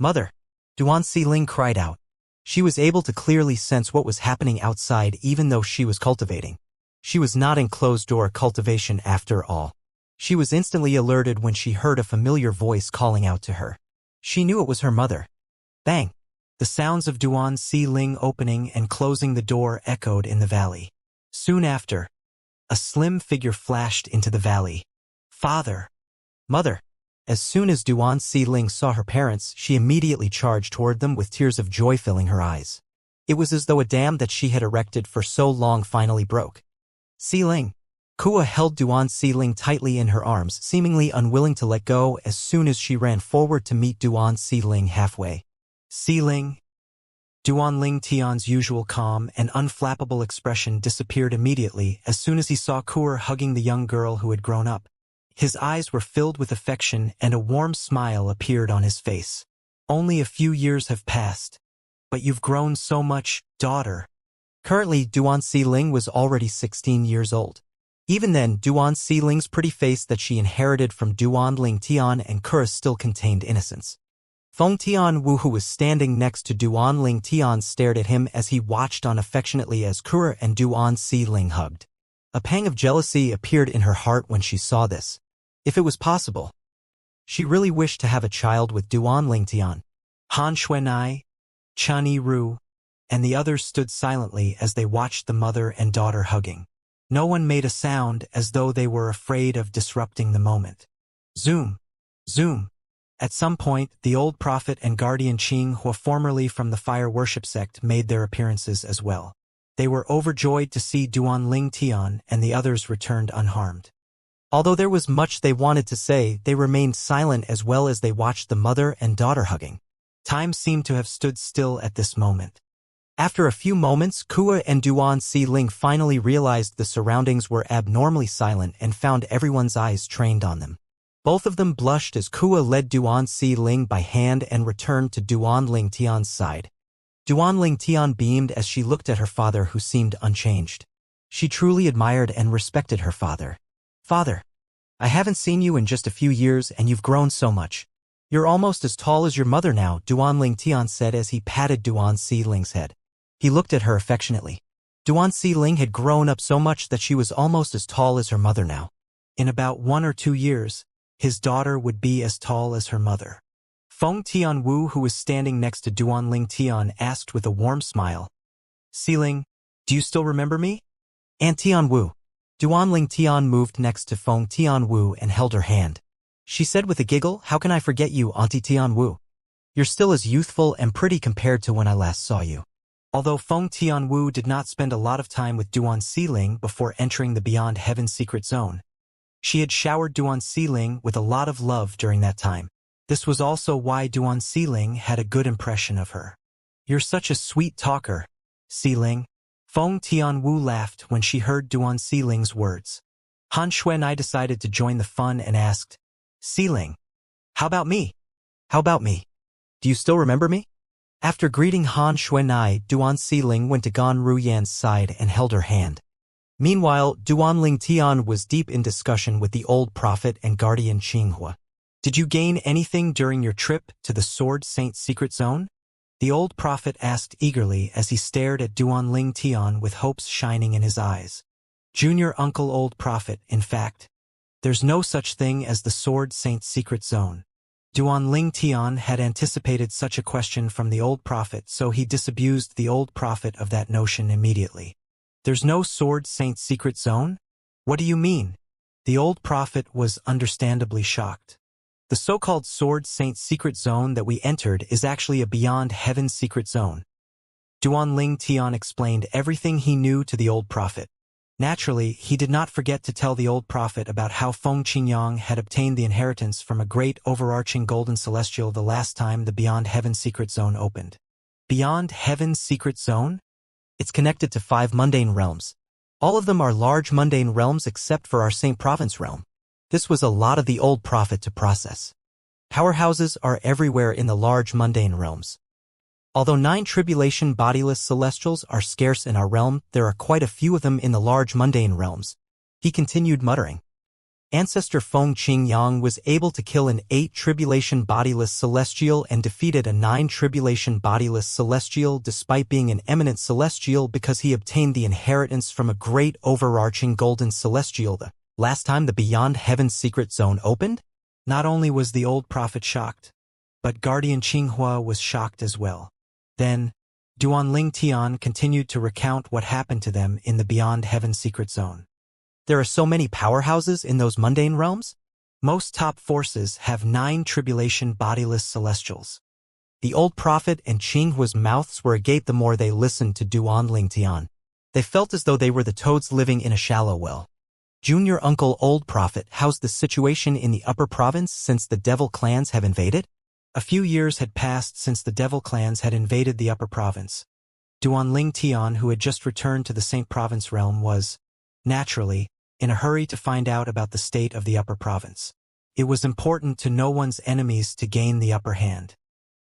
Mother! Duan Xiling cried out. She was able to clearly sense what was happening outside even though she was cultivating. She was not in closed-door cultivation after all. She was instantly alerted when she heard a familiar voice calling out to her. She knew it was her mother. Bang! The sounds of Duan Xiling opening and closing the door echoed in the valley. Soon after, a slim figure flashed into the valley. Father! Mother! As soon as Duan Xiling saw her parents, she immediately charged toward them with tears of joy filling her eyes. It was as though a dam that she had erected for so long finally broke. Xiling! Kua held Duan Xiling tightly in her arms, seemingly unwilling to let go as soon as she ran forward to meet Duan Xiling halfway. Xiling! Duan Ling Tian's usual calm and unflappable expression disappeared immediately as soon as he saw Kua hugging the young girl who had grown up. His eyes were filled with affection and a warm smile appeared on his face. Only a few years have passed. But you've grown so much, daughter. Currently, Duan Xiling was already 16 years old. Even then, Duan Xiling's pretty face that she inherited from Duan Ling Tian and Kura still contained innocence. Feng Tianwu, who was standing next to Duan Ling Tian, stared at him as he watched on affectionately as Kura and Duan Xiling hugged. A pang of jealousy appeared in her heart when she saw this. If it was possible, she really wished to have a child with Duan Ling Tian. Han Xuanai, Chen Yiru, and the others stood silently as they watched the mother and daughter hugging. No one made a sound as though they were afraid of disrupting the moment. Zoom! Zoom! At some point, the old prophet and guardian Qing, who formerly from the fire worship sect, made their appearances as well. They were overjoyed to see Duan Ling Tian and the others returned unharmed. Although there was much they wanted to say, they remained silent as well as they watched the mother and daughter hugging. Time seemed to have stood still at this moment. After a few moments, Kua and Duan Xiling finally realized the surroundings were abnormally silent and found everyone's eyes trained on them. Both of them blushed as Kua led Duan Xiling by hand and returned to Duan Ling Tian's side. Duan Ling Tian beamed as she looked at her father, who seemed unchanged. She truly admired and respected her father. Father, I haven't seen you in just a few years and you've grown so much. You're almost as tall as your mother now, Duan Ling Tian said as he patted Duan Xiling's head. He looked at her affectionately. Duan Xiling had grown up so much that she was almost as tall as her mother now. In about 1 or 2 years, his daughter would be as tall as her mother. Feng Tianwu, who was standing next to Duan Ling Tian, asked with a warm smile. Xiling, do you still remember me? Aunt Tianwu. Duan Ling Tian moved next to Feng Tianwu and held her hand. She said with a giggle, how can I forget you, Auntie Tianwu? You're still as youthful and pretty compared to when I last saw you. Although Feng Tianwu did not spend a lot of time with Duan Xiling before entering the Beyond Heaven secret zone, she had showered Duan Xiling with a lot of love during that time. This was also why Duan Xiling had a good impression of her. You're such a sweet talker, Xiling. Feng Tianwu laughed when she heard Duan Xiling's words. Han Xuanai decided to join the fun and asked, Xiling, how about me? How about me? Do you still remember me? After greeting Han Xuanai, Duan Xiling went to Gan Ruyan's side and held her hand. Meanwhile, Duan Ling Tian was deep in discussion with the old prophet and guardian Qinghua. Did you gain anything during your trip to the Sword Saint secret zone? The old prophet asked eagerly as he stared at Duan Ling Tian with hopes shining in his eyes. Junior Uncle Old Prophet, in fact. There's no such thing as the Sword Saint secret zone. Duan Ling Tian had anticipated such a question from the old prophet, so he disabused the old prophet of that notion immediately. There's no Sword Saint secret zone? What do you mean? The old prophet was understandably shocked. The so-called Sword Saint secret zone that we entered is actually a Beyond Heaven secret zone. Duan Ling Tian explained everything he knew to the old prophet. Naturally, he did not forget to tell the old prophet about how Feng Qingyang had obtained the inheritance from a great overarching golden celestial the last time the Beyond Heaven secret zone opened. Beyond Heaven secret zone? It's connected to 5 mundane realms. All of them are large mundane realms except for our Saint Province realm. This was a lot of the old prophet to process. Powerhouses are everywhere in the large mundane realms. Although 9 tribulation bodiless celestials are scarce in our realm, there are quite a few of them in the large mundane realms. He continued muttering. Ancestor Feng Qingyang was able to kill an 8-tribulation bodiless celestial and defeated a 9-tribulation bodiless celestial despite being an eminent celestial because he obtained the inheritance from a great overarching golden celestial the last time the Beyond Heaven's secret zone opened. Not only was the old prophet shocked, but Guardian Qinghua was shocked as well. Then, Duanling Tian continued to recount what happened to them in the Beyond Heaven's secret zone. There are so many powerhouses in those mundane realms. Most top forces have 9 tribulation bodiless celestials. The old prophet and Qinghua's mouths were agape the more they listened to Duanling Tian. They felt as though they were the toads living in a shallow well. Junior Uncle Old Prophet, how's the situation in the upper province since the devil clans have invaded? A few years had passed since the devil clans had invaded the upper province. Duanling Tian, who had just returned to the Saint Province realm, was, naturally, in a hurry to find out about the state of the upper province. It was important to know one's enemies to gain the upper hand.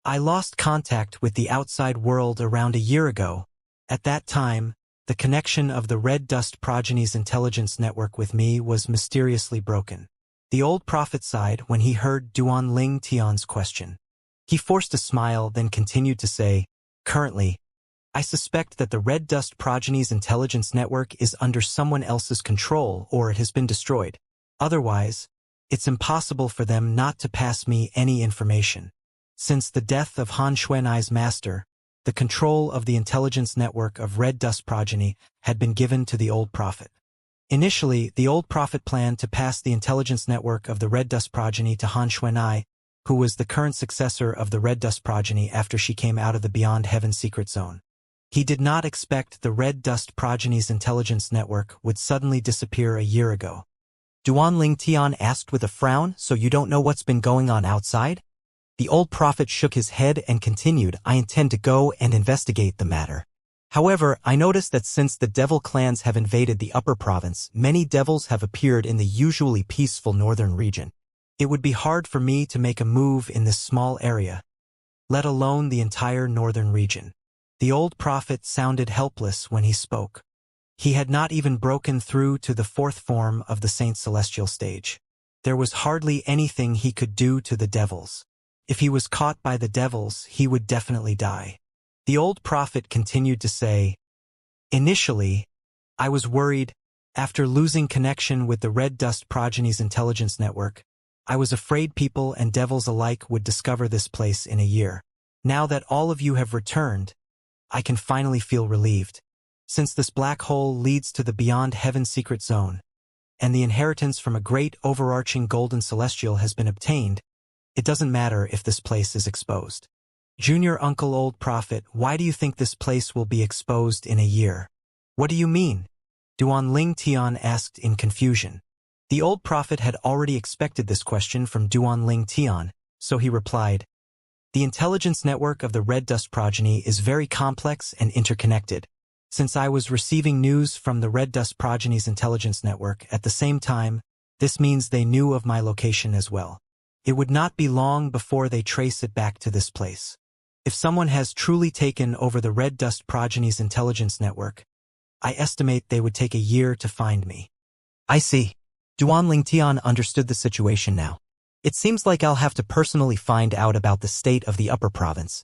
I lost contact with the outside world around a year ago. At that time, the connection of the Red Dust Progeny's intelligence network with me was mysteriously broken. The old prophet sighed when he heard Duanling Tian's question. He forced a smile, then continued to say, "Currently, I suspect that the Red Dust Progeny's intelligence network is under someone else's control or it has been destroyed. Otherwise, it's impossible for them not to pass me any information. Since the death of Han Xuanai's master, the control of the intelligence network of Red Dust Progeny had been given to the old prophet. Initially, the old prophet planned to pass the intelligence network of the Red Dust Progeny to Han Xuanai, who was the current successor of the Red Dust Progeny after she came out of the Beyond Heaven secret zone. He did not expect the Red Dust Progeny's intelligence network would suddenly disappear a year ago. Duanling Tian asked with a frown, "So you don't know what's been going on outside?" The old prophet shook his head and continued, "I intend to go and investigate the matter. However, I noticed that since the devil clans have invaded the upper province, many devils have appeared in the usually peaceful northern region. It would be hard for me to make a move in this small area, let alone the entire northern region." The old prophet sounded helpless when he spoke. He had not even broken through to the 4th form of the Saint Celestial stage. There was hardly anything he could do to the devils. If he was caught by the devils, he would definitely die. The old prophet continued to say, "Initially, I was worried. After losing connection with the Red Dust Progeny's intelligence network, I was afraid people and devils alike would discover this place in a year. Now that all of you have returned, I can finally feel relieved. Since this black hole leads to the Beyond Heaven secret zone, and the inheritance from a great overarching golden celestial has been obtained, it doesn't matter if this place is exposed." Junior Uncle Old Prophet, why do you think this place will be exposed in a year? What do you mean? Duanling Tian asked in confusion. The old prophet had already expected this question from Duanling Tian, so he replied, "The intelligence network of the Red Dust Progeny is very complex and interconnected. Since I was receiving news from the Red Dust Progeny's intelligence network at the same time, this means they knew of my location as well. It would not be long before they trace it back to this place. If someone has truly taken over the Red Dust Progeny's intelligence network, I estimate they would take a year to find me." I see. Duanling Tian understood the situation now. It seems like I'll have to personally find out about the state of the upper province.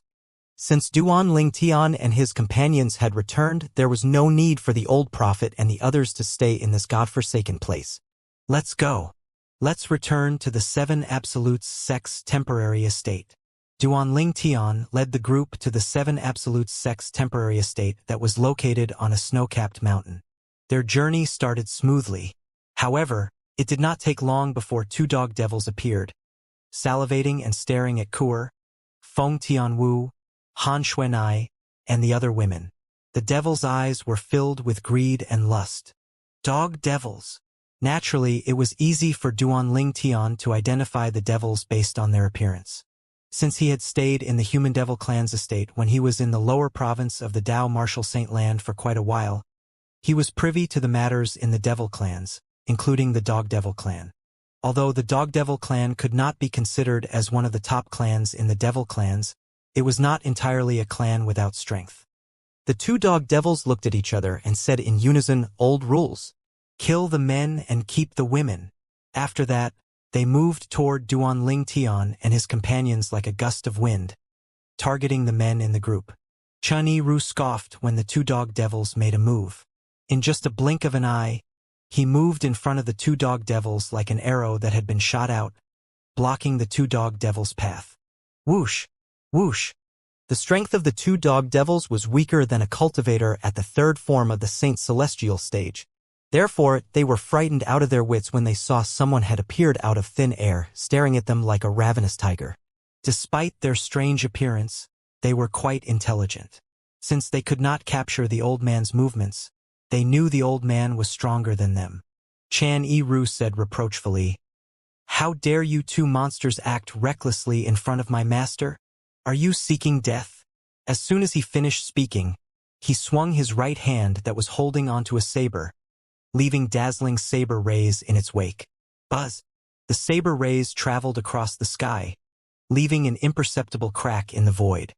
Since Duanling Tian and his companions had returned, there was no need for the old prophet and the others to stay in this godforsaken place. "Let's go. Let's return to the 7 Absolutes Sect's temporary estate." Duanling Tian led the group to the 7 Absolutes Sect's temporary estate that was located on a snow-capped mountain. Their journey started smoothly. However, it did not take long before 2 dog devils appeared, salivating and staring at Kuer, Feng Tianwu, Han Xuanai, and the other women. The devils' eyes were filled with greed and lust. Dog devils. Naturally, it was easy for Duanling Tian to identify the devils based on their appearance. Since he had stayed in the Human Devil Clan's estate when he was in the lower province of the Dao Martial Saint Land for quite a while, he was privy to the matters in the Devil Clans, including the Dog Devil Clan. Although the Dog Devil Clan could not be considered as one of the top clans in the Devil Clans, it was not entirely a clan without strength. The 2 dog devils looked at each other and said in unison, "Old rules. Kill the men and keep the women." After that, they moved toward Duan Ling Tian and his companions like a gust of wind, targeting the men in the group. Chun Yi-Ru scoffed when the two dog devils made a move. In just a blink of an eye, he moved in front of the two dog devils like an arrow that had been shot out, blocking the two dog devils' path. Whoosh! Whoosh! The strength of the two dog devils was weaker than a cultivator at the third form of the Saint Celestial stage. Therefore, they were frightened out of their wits when they saw someone had appeared out of thin air, staring at them like a ravenous tiger. Despite their strange appearance, they were quite intelligent. Since they could not capture the old man's movements, they knew the old man was stronger than them. Chan Yi-Ru said reproachfully, "How dare you two monsters act recklessly in front of my master? Are you seeking death?" As soon as he finished speaking, he swung his right hand that was holding onto a saber, leaving dazzling saber rays in its wake. Buzz! The saber rays traveled across the sky, leaving an imperceptible crack in the void.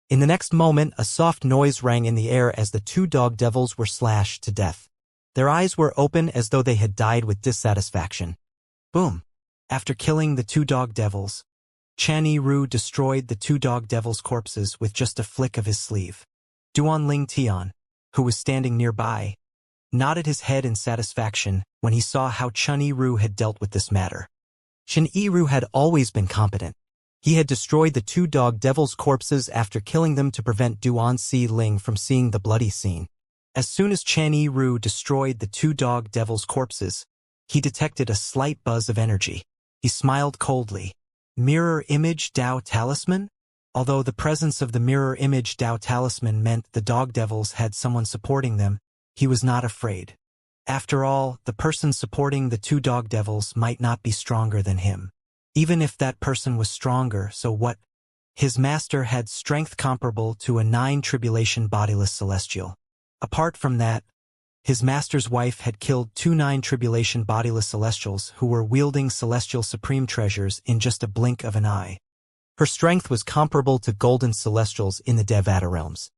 In the next moment, a soft noise rang in the air as the two dog devils were slashed to death. Their eyes were open as though they had died with dissatisfaction. Boom! After killing the two dog devils, Chan Yi-Ru destroyed the two dog devils' corpses with just a flick of his sleeve. Duan Ling Tian, who was standing nearby, nodded his head in satisfaction when he saw how Chun Yi-Ru had dealt with this matter. Chun Yi-Ru had always been competent. He had destroyed the two dog devils' corpses after killing them to prevent Duan Si-Ling from seeing the bloody scene. As soon as Chan Yi-Ru destroyed the two dog devils' corpses, he detected a slight buzz of energy. He smiled coldly. Mirror Image Dao Talisman? Although the presence of the Mirror Image Dao Talisman meant the dog devils had someone supporting them, he was not afraid. After all, the person supporting the two dog devils might not be stronger than him. Even if that person was stronger, so what? His master had strength comparable to a 9 tribulation bodiless celestial. Apart from that, his master's wife had killed 2 9 tribulation bodiless celestials who were wielding celestial supreme treasures in just a blink of an eye. Her strength was comparable to golden celestials in the Devata realms.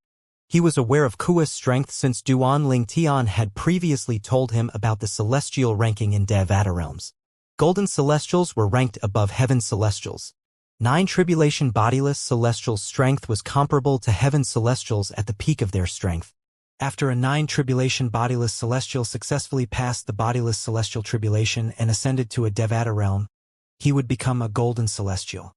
He was aware of Kua's strength since Duan Ling Tian had previously told him about the celestial ranking in Devata realms. Golden celestials were ranked above heaven celestials. 9 tribulation bodiless celestials' strength was comparable to heaven celestials at the peak of their strength. After a 9 tribulation bodiless celestial successfully passed the bodiless celestial tribulation and ascended to a Devata realm, he would become a golden celestial.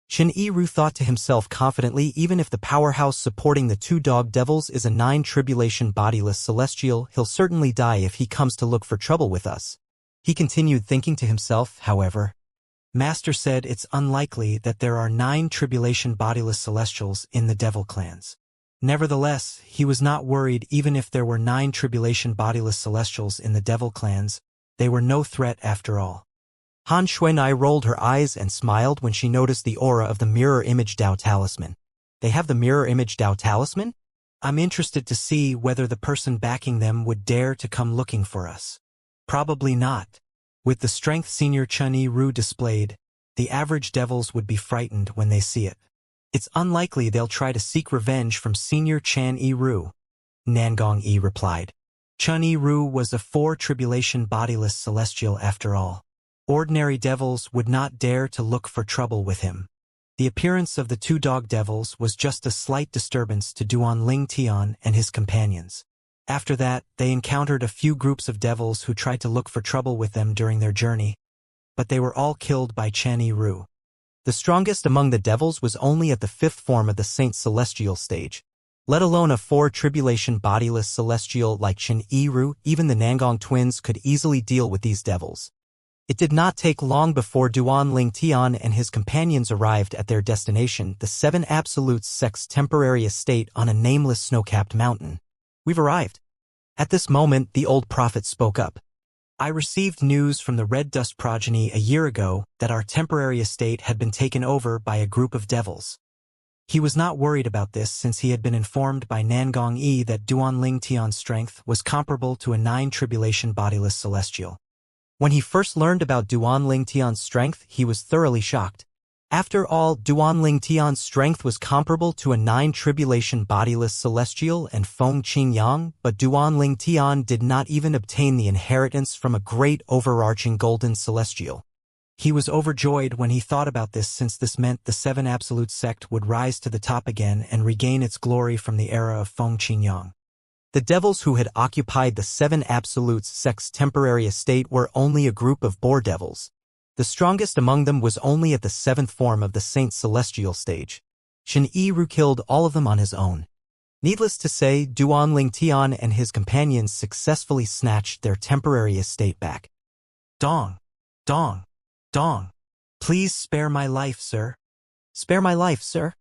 Chan Yi-Ru thought to himself confidently, even if the powerhouse supporting the two dog devils is a 9 tribulation bodiless celestial, he'll certainly die if he comes to look for trouble with us. He continued thinking to himself, however. Master said it's unlikely that there are 9 tribulation bodiless celestials in the devil clans. Nevertheless, he was not worried. Even if there were 9 tribulation bodiless celestials in the devil clans, they were no threat after all. Han Xuanai rolled her eyes and smiled when she noticed the aura of the Mirror Image Dao Talisman. They have the Mirror Image Dao Talisman? I'm interested to see whether the person backing them would dare to come looking for us. Probably not. With the strength Senior Chun Yi-Ru displayed, the average devils would be frightened when they see it. It's unlikely they'll try to seek revenge from Senior Chan Yi-Ru, Nangong Yi replied. Chun Yi-Ru was a 4 tribulation bodiless celestial after all. Ordinary devils would not dare to look for trouble with him. The appearance of the two dog devils was just a slight disturbance to Duan Ling Tian and his companions. After that, they encountered a few groups of devils who tried to look for trouble with them during their journey, but they were all killed by Chan Yi-Ru. The strongest among the devils was only at the 5th form of the Saint Celestial stage. Let alone a 4 tribulation bodiless celestial like Chan Yi-Ru, even the Nangong twins could easily deal with these devils. It did not take long before Duan Ling Tian and his companions arrived at their destination, the 7 Absolutes sect's temporary estate on a nameless snow-capped mountain. We've arrived. At this moment, the old prophet spoke up. I received news from the Red Dust progeny a year ago that our temporary estate had been taken over by a group of devils. He was not worried about this since he had been informed by Nangong Yi that Duan Ling Tian's strength was comparable to a 9 tribulation bodiless celestial. When he first learned about Duan Ling Tian's strength, he was thoroughly shocked. After all, Duanling Tian's strength was comparable to a 9 tribulation bodiless celestial and Feng Qingyang, but Duanling Tian did not even obtain the inheritance from a great overarching golden celestial. He was overjoyed when he thought about this, since this meant the 7 Absolute sect would rise to the top again and regain its glory from the era of Feng Qingyang. The devils who had occupied the 7 Absolute sect's temporary estate were only a group of boar devils. The strongest among them was only at the 7th form of the Saint Celestial stage. Shen Yiru killed all of them on his own. Needless to say, Duanling Tian and his companions successfully snatched their temporary estate back. Dong! Dong! Dong! Please spare my life, sir. Spare my life, sir.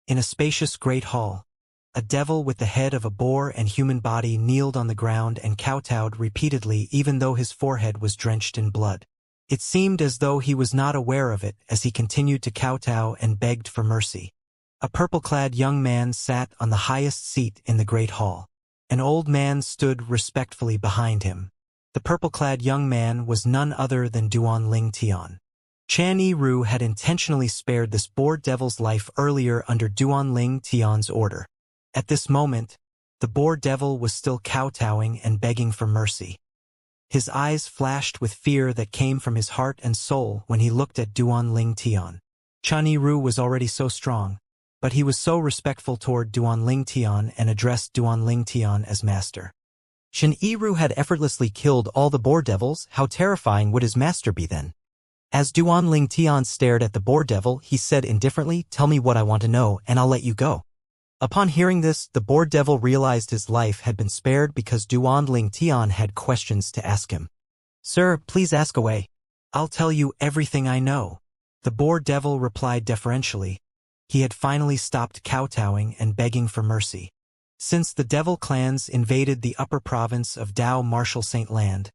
In a spacious great hall, a devil with the head of a boar and human body kneeled on the ground and kowtowed repeatedly, even though his forehead was drenched in blood. It seemed as though he was not aware of it as he continued to kowtow and begged for mercy. A purple-clad young man sat on the highest seat in the great hall. An old man stood respectfully behind him. The purple-clad young man was none other than Duanling Tian. Chan Yiru had intentionally spared this boar devil's life earlier under Duanling Tian's order. At this moment, the boar devil was still kowtowing and begging for mercy. His eyes flashed with fear that came from his heart and soul when he looked at Duanling Tian. Chan Yiru was already so strong, but he was so respectful toward Duanling Tian and addressed Duanling Tian as master. Shen Yiru had effortlessly killed all the boar devils. How terrifying would his master be then? As Duanling Tian stared at the boar devil, he said indifferently, "Tell me what I want to know, and I'll let you go." Upon hearing this, the boar devil realized his life had been spared because Duanling Tian had questions to ask him. "Sir, please ask away. I'll tell you everything I know." The boar devil replied deferentially. He had finally stopped kowtowing and begging for mercy. Since the devil clans invaded the upper province of Dao Martial Saint Land,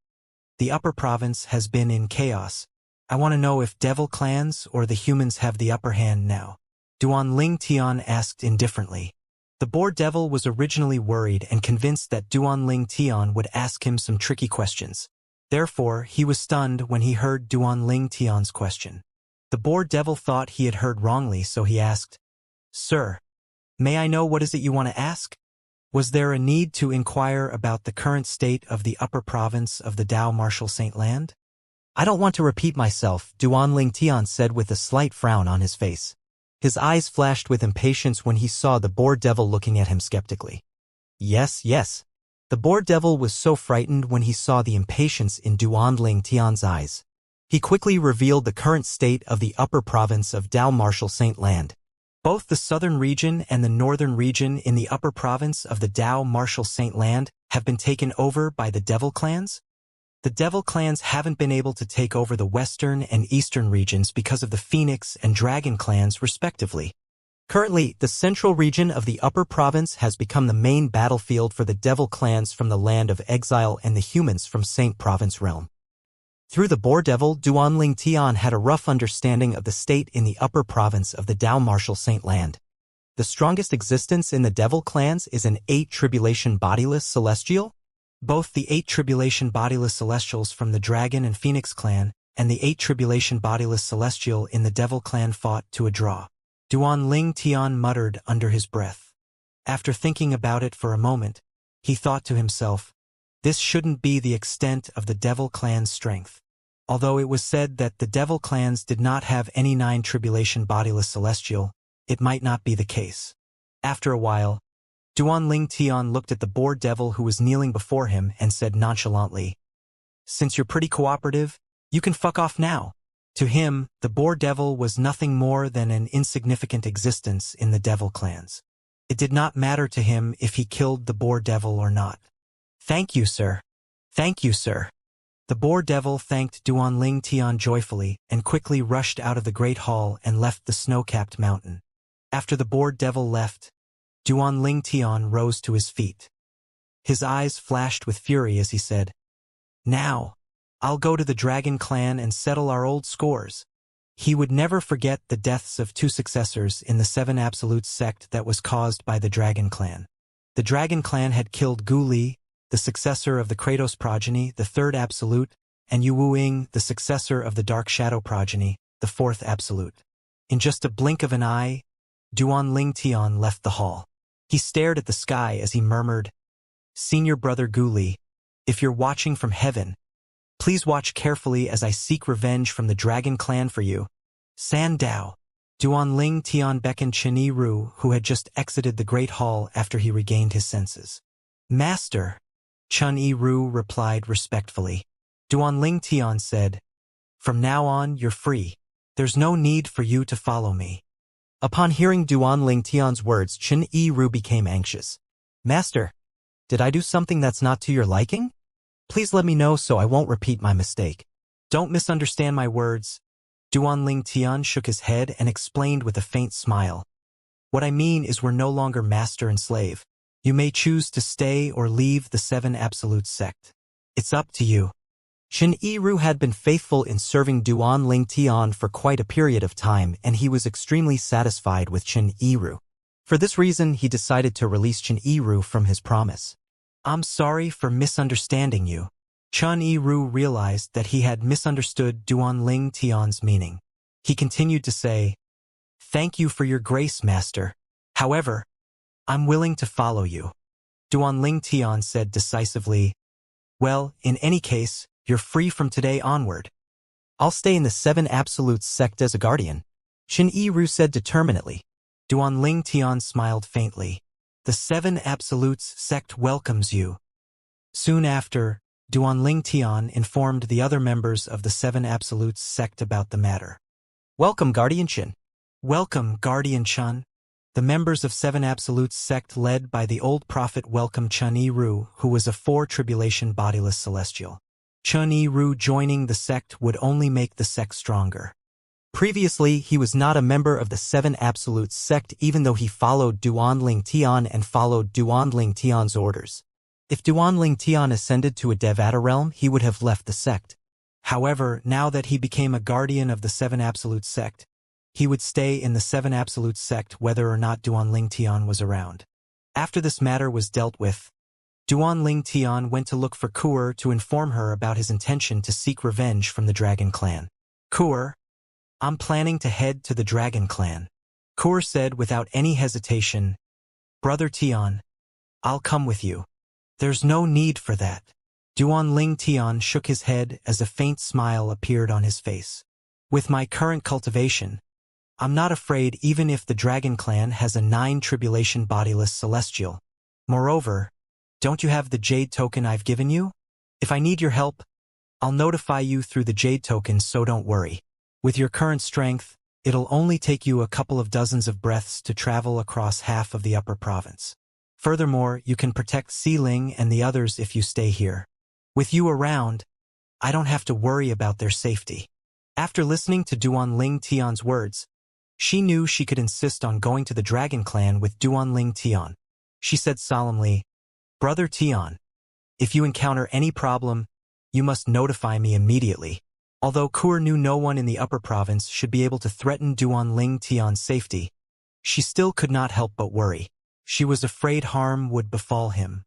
the upper province has been in chaos. I want to know if devil clans or the humans have the upper hand now. Duanling Tian asked indifferently. The boar devil was originally worried and convinced that Duanling Tian would ask him some tricky questions. Therefore, he was stunned when he heard Duanling Tian's question. The boar devil thought he had heard wrongly, so he asked, "Sir, may I know what is it you want to ask? Was there a need to inquire about the current state of the upper province of the Dao Martial Saint Land?" "I don't want to repeat myself," Duanling Tian said with a slight frown on his face. His eyes flashed with impatience when he saw the boar devil looking at him skeptically. Yes, yes. The boar devil was so frightened when he saw the impatience in Duanling Tian's eyes. He quickly revealed the current state of the upper province of Dao Martial Saint Land. Both the southern region and the northern region in the upper province of the Dao Martial Saint Land have been taken over by the devil clans. The devil clans haven't been able to take over the western and eastern regions because of the Phoenix and Dragon clans respectively. Currently, the central region of the upper province has become the main battlefield for the devil clans from the land of exile and the humans from Saint Province realm. Through the boar devil, Duanling Tian had a rough understanding of the state in the upper province of the Dao Martial Saint Land. The strongest existence in the devil clans is an 8 tribulation bodiless celestial. Both the 8 tribulation bodiless celestials from the Dragon and Phoenix clan and the 8 tribulation bodiless celestial in the devil clan fought to a draw. Duanling Tian muttered under his breath. After thinking about it for a moment, he thought to himself, this shouldn't be the extent of the devil clan's strength. Although it was said that the devil clans did not have any 9 tribulation bodiless celestial, it might not be the case. After a while, Duanling Tian looked at the boar devil who was kneeling before him and said nonchalantly, "Since you're pretty cooperative, you can fuck off now." To him, the boar devil was nothing more than an insignificant existence in the devil clans. It did not matter to him if he killed the boar devil or not. "Thank you, sir. Thank you, sir." The boar devil thanked Duanling Tian joyfully and quickly rushed out of the great hall and left the snow-capped mountain. After the boar devil left, Duanling Tian rose to his feet. His eyes flashed with fury as he said, "Now, I'll go to the Dragon clan and settle our old scores." He would never forget the deaths of 2 successors in the 7 Absolute sect that was caused by the Dragon clan. The Dragon clan had killed Gu Li, the successor of the Kratos progeny, the 3rd Absolute, and Yu Wuing, the successor of the Dark Shadow progeny, the 4th Absolute. In just a blink of an eye, Duan Ling Tian left the hall. He stared at the sky as he murmured, "Senior Brother Guli, if you're watching from heaven, please watch carefully as I seek revenge from the Dragon Clan for you. San Dao." Duan Ling Tian beckoned Chen Yiru, who had just exited the Great Hall after he regained his senses. "Master," Chen Yiru replied respectfully. Duan Ling Tian said, "From now on, you're free. There's no need for you to follow me." Upon hearing Duan Ling Tian's words, Chen Yiru became anxious. "Master, did I do something that's not to your liking? Please let me know so I won't repeat my mistake. Don't misunderstand my words." Duan Ling Tian shook his head and explained with a faint smile. "What I mean is we're no longer master and slave. You may choose to stay or leave the Seven Absolute sect. It's up to you." Chen Yiru had been faithful in serving Duan Ling Tian for quite a period of time, and he was extremely satisfied with Chen Yiru. For this reason, he decided to release Chen Yiru from his promise. "I'm sorry for misunderstanding you." Chen Yiru realized that he had misunderstood Duan Ling Tian's meaning. He continued to say, "Thank you for your grace, Master. However, I'm willing to follow you." Duan Ling Tian said decisively, "Well, in any case, you're free from today onward. I'll stay in the Seven Absolutes sect as a guardian." Chen Yiru said determinedly. Duan Ling Tian smiled faintly. "The Seven Absolutes sect welcomes you." Soon after, Duan Ling Tian informed the other members of the Seven Absolutes sect about the matter. "Welcome, Guardian Chen." "Welcome, Guardian Chen." The members of Seven Absolutes sect led by the old prophet welcomed Chen Yiru, who was a four-tribulation bodiless celestial. Chen Yiru joining the sect would only make the sect stronger. Previously, he was not a member of the Seven Absolutes sect even though he followed Duan Ling Tian and followed Duan Ling Tian's orders. If Duan Ling Tian ascended to a Devata realm, he would have left the sect. However, now that he became a guardian of the Seven Absolute sect, he would stay in the Seven Absolute sect whether or not Duan Ling Tian was around. After this matter was dealt with, Duan Ling Tian went to look for Kuer to inform her about his intention to seek revenge from the Dragon Clan. "Kuer, I'm planning to head to the Dragon Clan." Kuer said without any hesitation, "Brother Tian, I'll come with you." "There's no need for that." Duan Ling Tian shook his head as a faint smile appeared on his face. "With my current cultivation, I'm not afraid even if the Dragon Clan has a 9-tribulation bodiless celestial. Moreover, don't you have the Jade token I've given you? If I need your help, I'll notify you through the Jade token, so don't worry. With your current strength, it'll only take you a couple of dozens of breaths to travel across half of the upper province. Furthermore, you can protect Xiling and the others if you stay here. With you around, I don't have to worry about their safety." After listening to Duan Ling Tian's words, she knew she could insist on going to the Dragon Clan with Duan Ling Tian. She said solemnly, "Brother Tian, if you encounter any problem, you must notify me immediately." Although Kuer knew no one in the upper province should be able to threaten Duan Ling Tian's safety, she still could not help but worry. She was afraid harm would befall him.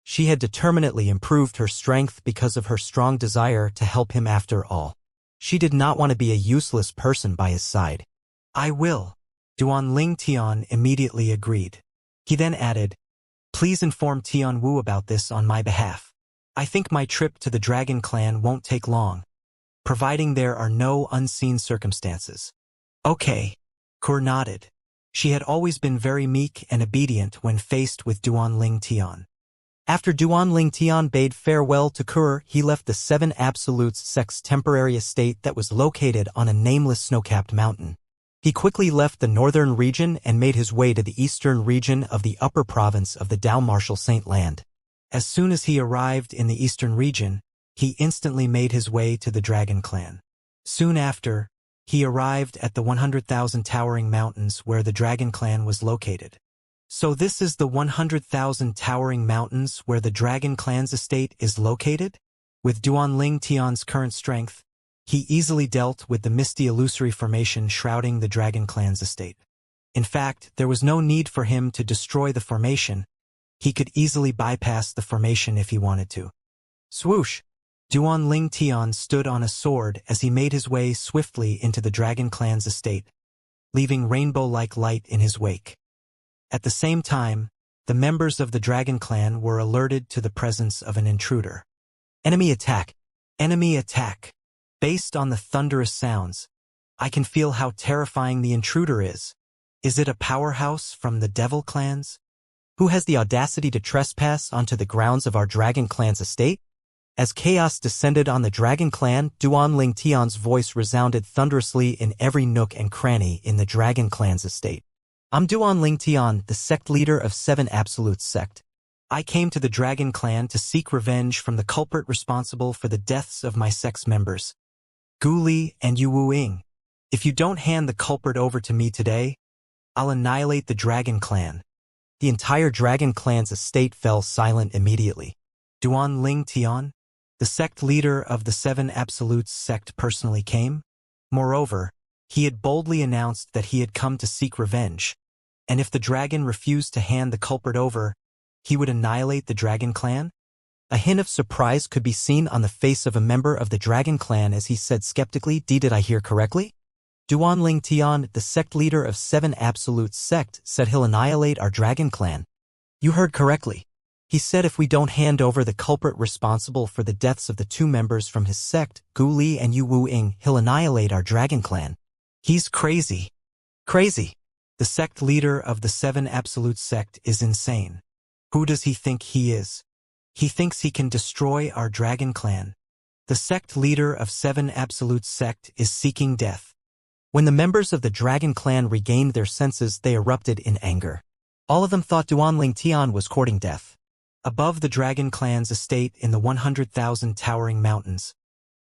She had determinedly improved her strength because of her strong desire to help him after all. She did not want to be a useless person by his side. "I will." Duan Ling Tian immediately agreed. He then added, "Please inform Tian Wu about this on my behalf. I think my trip to the Dragon Clan won't take long, providing there are no unseen circumstances." "Okay." Kuer nodded. She had always been very meek and obedient when faced with Duan Ling Tian. After Duan Ling Tian bade farewell to Kuer, he left the Seven Absolutes sect's temporary estate that was located on a nameless snow-capped mountain. He quickly left the northern region and made his way to the eastern region of the upper province of the Dao Martial Saint Land. As soon as he arrived in the eastern region, he instantly made his way to the Dragon Clan. Soon after, he arrived at the 100,000 towering mountains where the Dragon Clan was located. So this is the 100,000 towering mountains where the Dragon Clan's estate is located? With Duan Ling Tian's current strength, he easily dealt with the misty illusory formation shrouding the Dragon Clan's estate. In fact, there was no need for him to destroy the formation. He could easily bypass the formation if he wanted to. Swoosh! Duan Ling Tian stood on a sword as he made his way swiftly into the Dragon Clan's estate. leaving rainbow-like light in his wake. At the same time, the members of the Dragon Clan were alerted to the presence of an intruder. Enemy attack! Enemy attack! Based on the thunderous sounds, I can feel how terrifying the intruder is. Is it a powerhouse from the Devil Clans? Who has the audacity to trespass onto the grounds of our Dragon Clan's estate? As chaos descended on the Dragon Clan, Duan Ling Tian's voice resounded thunderously in every nook and cranny in the Dragon Clan's estate. I'm Duan Ling Tian, the sect leader of 7 Absolutes sect. I came to the Dragon Clan to seek revenge from the culprit responsible for the deaths of my sect's members, Gu Li and Yu Wuing. If you don't hand the culprit over to me today, I'll annihilate the Dragon Clan. The entire Dragon Clan's estate fell silent immediately. Duan Ling Tian, the sect leader of the 7 Absolutes sect, personally came. Moreover, he had boldly announced that he had come to seek revenge, and if the dragon refused to hand the culprit over, he would annihilate the Dragon Clan? A hint of surprise could be seen on the face of a member of the Dragon Clan as he said skeptically, Did I hear correctly? Duan Ling Tian, the sect leader of 7 Absolutes sect, said he'll annihilate our Dragon Clan. You heard correctly. He said if we don't hand over the culprit responsible for the deaths of the 2 members from his sect, Gu Li and Yu Wuing, he'll annihilate our Dragon Clan. He's crazy. Crazy. The sect leader of the 7 Absolute sect is insane. Who does he think he is? He thinks he can destroy our Dragon Clan. The sect leader of 7 Absolute sect is seeking death. When the members of the Dragon Clan regained their senses, they erupted in anger. All of them thought Duan Ling Tian was courting death. Above the Dragon Clan's estate in the 100,000 towering mountains,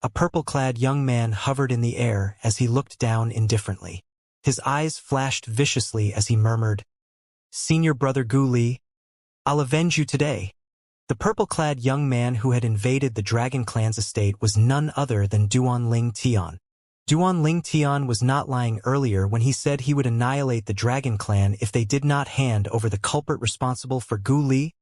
a purple-clad young man hovered in the air as he looked down indifferently. His eyes flashed viciously as he murmured, Senior brother Gu Li, I'll avenge you today. The purple-clad young man who had invaded the Dragon Clan's estate was none other than Duan Ling Tian. Duan Ling Tian was not lying earlier when he said he would annihilate the Dragon Clan if they did not hand over the culprit responsible for Gu Li,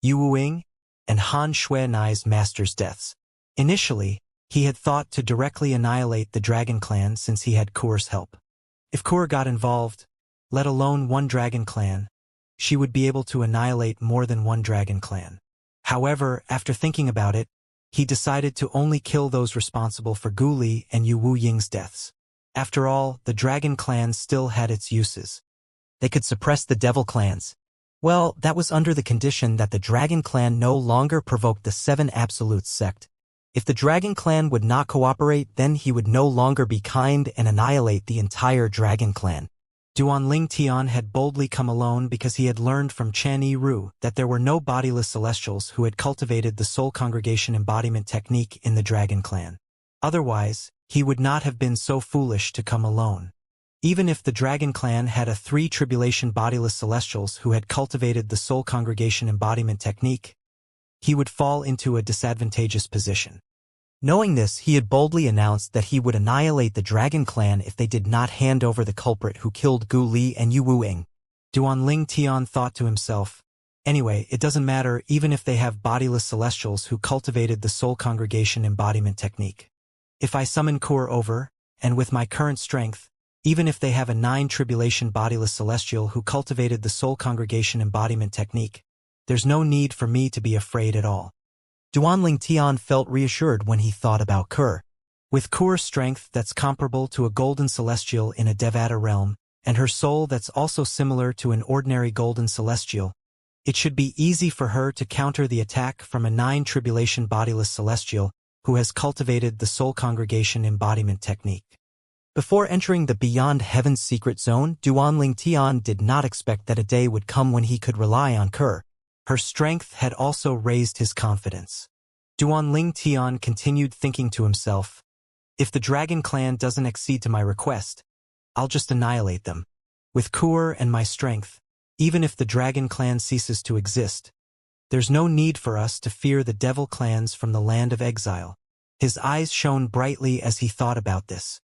Yu Wuing, and Han Xuanai's master's deaths. Initially, he had thought to directly annihilate the Dragon Clan since he had Kur's help. If Kur got involved, let alone one Dragon Clan, she would be able to annihilate more than one Dragon Clan. However, after thinking about it, he decided to only kill those responsible for Gu Li and Yu Wuying's deaths. After all, the Dragon Clan still had its uses. They could suppress the Devil Clans. Well, that was under the condition that the Dragon Clan no longer provoked the 7 Absolutes sect. If the Dragon Clan would not cooperate, then he would no longer be kind and annihilate the entire Dragon Clan. Duan Ling Tian had boldly come alone because he had learned from Chan Yi-Ru that there were no bodiless celestials who had cultivated the soul congregation embodiment technique in the Dragon Clan. Otherwise, he would not have been so foolish to come alone. Even if the Dragon Clan had 3 tribulation bodiless celestials who had cultivated the soul congregation embodiment technique, he would fall into a disadvantageous position. Knowing this, he had boldly announced that he would annihilate the Dragon Clan if they did not hand over the culprit who killed Gu Li and Yu Wuing. Duan Ling Tian thought to himself, anyway, it doesn't matter even if they have bodiless celestials who cultivated the soul congregation embodiment technique. If I summon Kur over, and with my current strength, even if they have 9 tribulation bodiless celestial who cultivated the soul congregation embodiment technique, there's no need for me to be afraid at all. Duan Ling Tian felt reassured when he thought about Kur. With Kur's strength that's comparable to a golden celestial in a Devata realm, and her soul that's also similar to an ordinary golden celestial, it should be easy for her to counter the attack from a 9 tribulation bodiless celestial who has cultivated the soul congregation embodiment technique. Before entering the Beyond Heaven's secret zone, Duan Ling Tian did not expect that a day would come when he could rely on Kur. Her strength had also raised his confidence. Duan Ling Tian continued thinking to himself, if the Dragon Clan doesn't accede to my request, I'll just annihilate them. With Kur and my strength, even if the Dragon Clan ceases to exist, there's no need for us to fear the Devil Clans from the land of exile. His eyes shone brightly as he thought about this.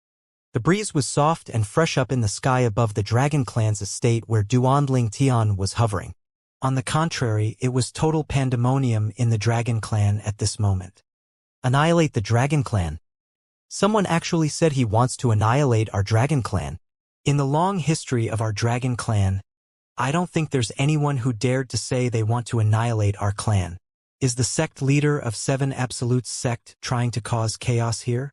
The breeze was soft and fresh up in the sky above the Dragon Clan's estate where Duan Ling Tian was hovering. On the contrary, it was total pandemonium in the Dragon Clan at this moment. Annihilate the Dragon Clan. Someone actually said he wants to annihilate our Dragon Clan. In the long history of our dragon clan, I don't think there's anyone who dared to say they want to annihilate our clan. Is the sect leader of 7 Absolutes sect trying to cause chaos here?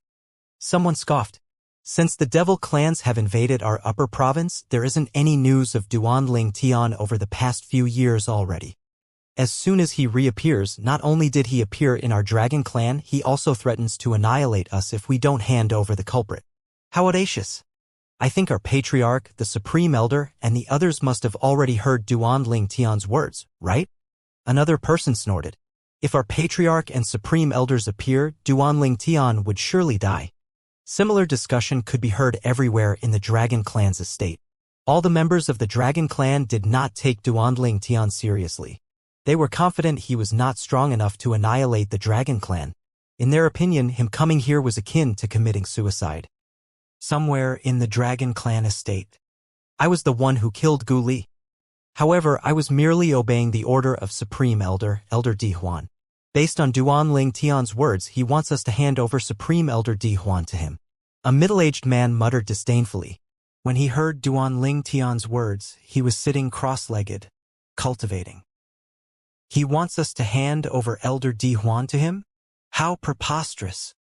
Someone scoffed. Since the devil clans have invaded our upper province, there isn't any news of Duanling Tian over the past few years already. As soon as he reappears, not only did he appear in our dragon clan, he also threatens to annihilate us if we don't hand over the culprit. How audacious! I think our patriarch, the supreme elder, and the others must have already heard Duanling Tian's words, right? Another person snorted. If our patriarch and supreme elders appear, Duanling Tian would surely die. Similar discussion could be heard everywhere in the Dragon Clan's estate. All the members of the Dragon Clan did not take Duanling Tian seriously. They were confident he was not strong enough to annihilate the Dragon Clan. In their opinion, him coming here was akin to committing suicide. Somewhere in the Dragon Clan estate, I was the one who killed Gu Li. However, I was merely obeying the order of Supreme Elder, Elder Di Huan. Based on Duanling Tian's words, he wants us to hand over Supreme Elder Di Huan to him. A middle-aged man muttered disdainfully. When he heard Duanling Tian's words, he was sitting cross-legged, cultivating. He wants us to hand over Elder Di Huan to him? How preposterous!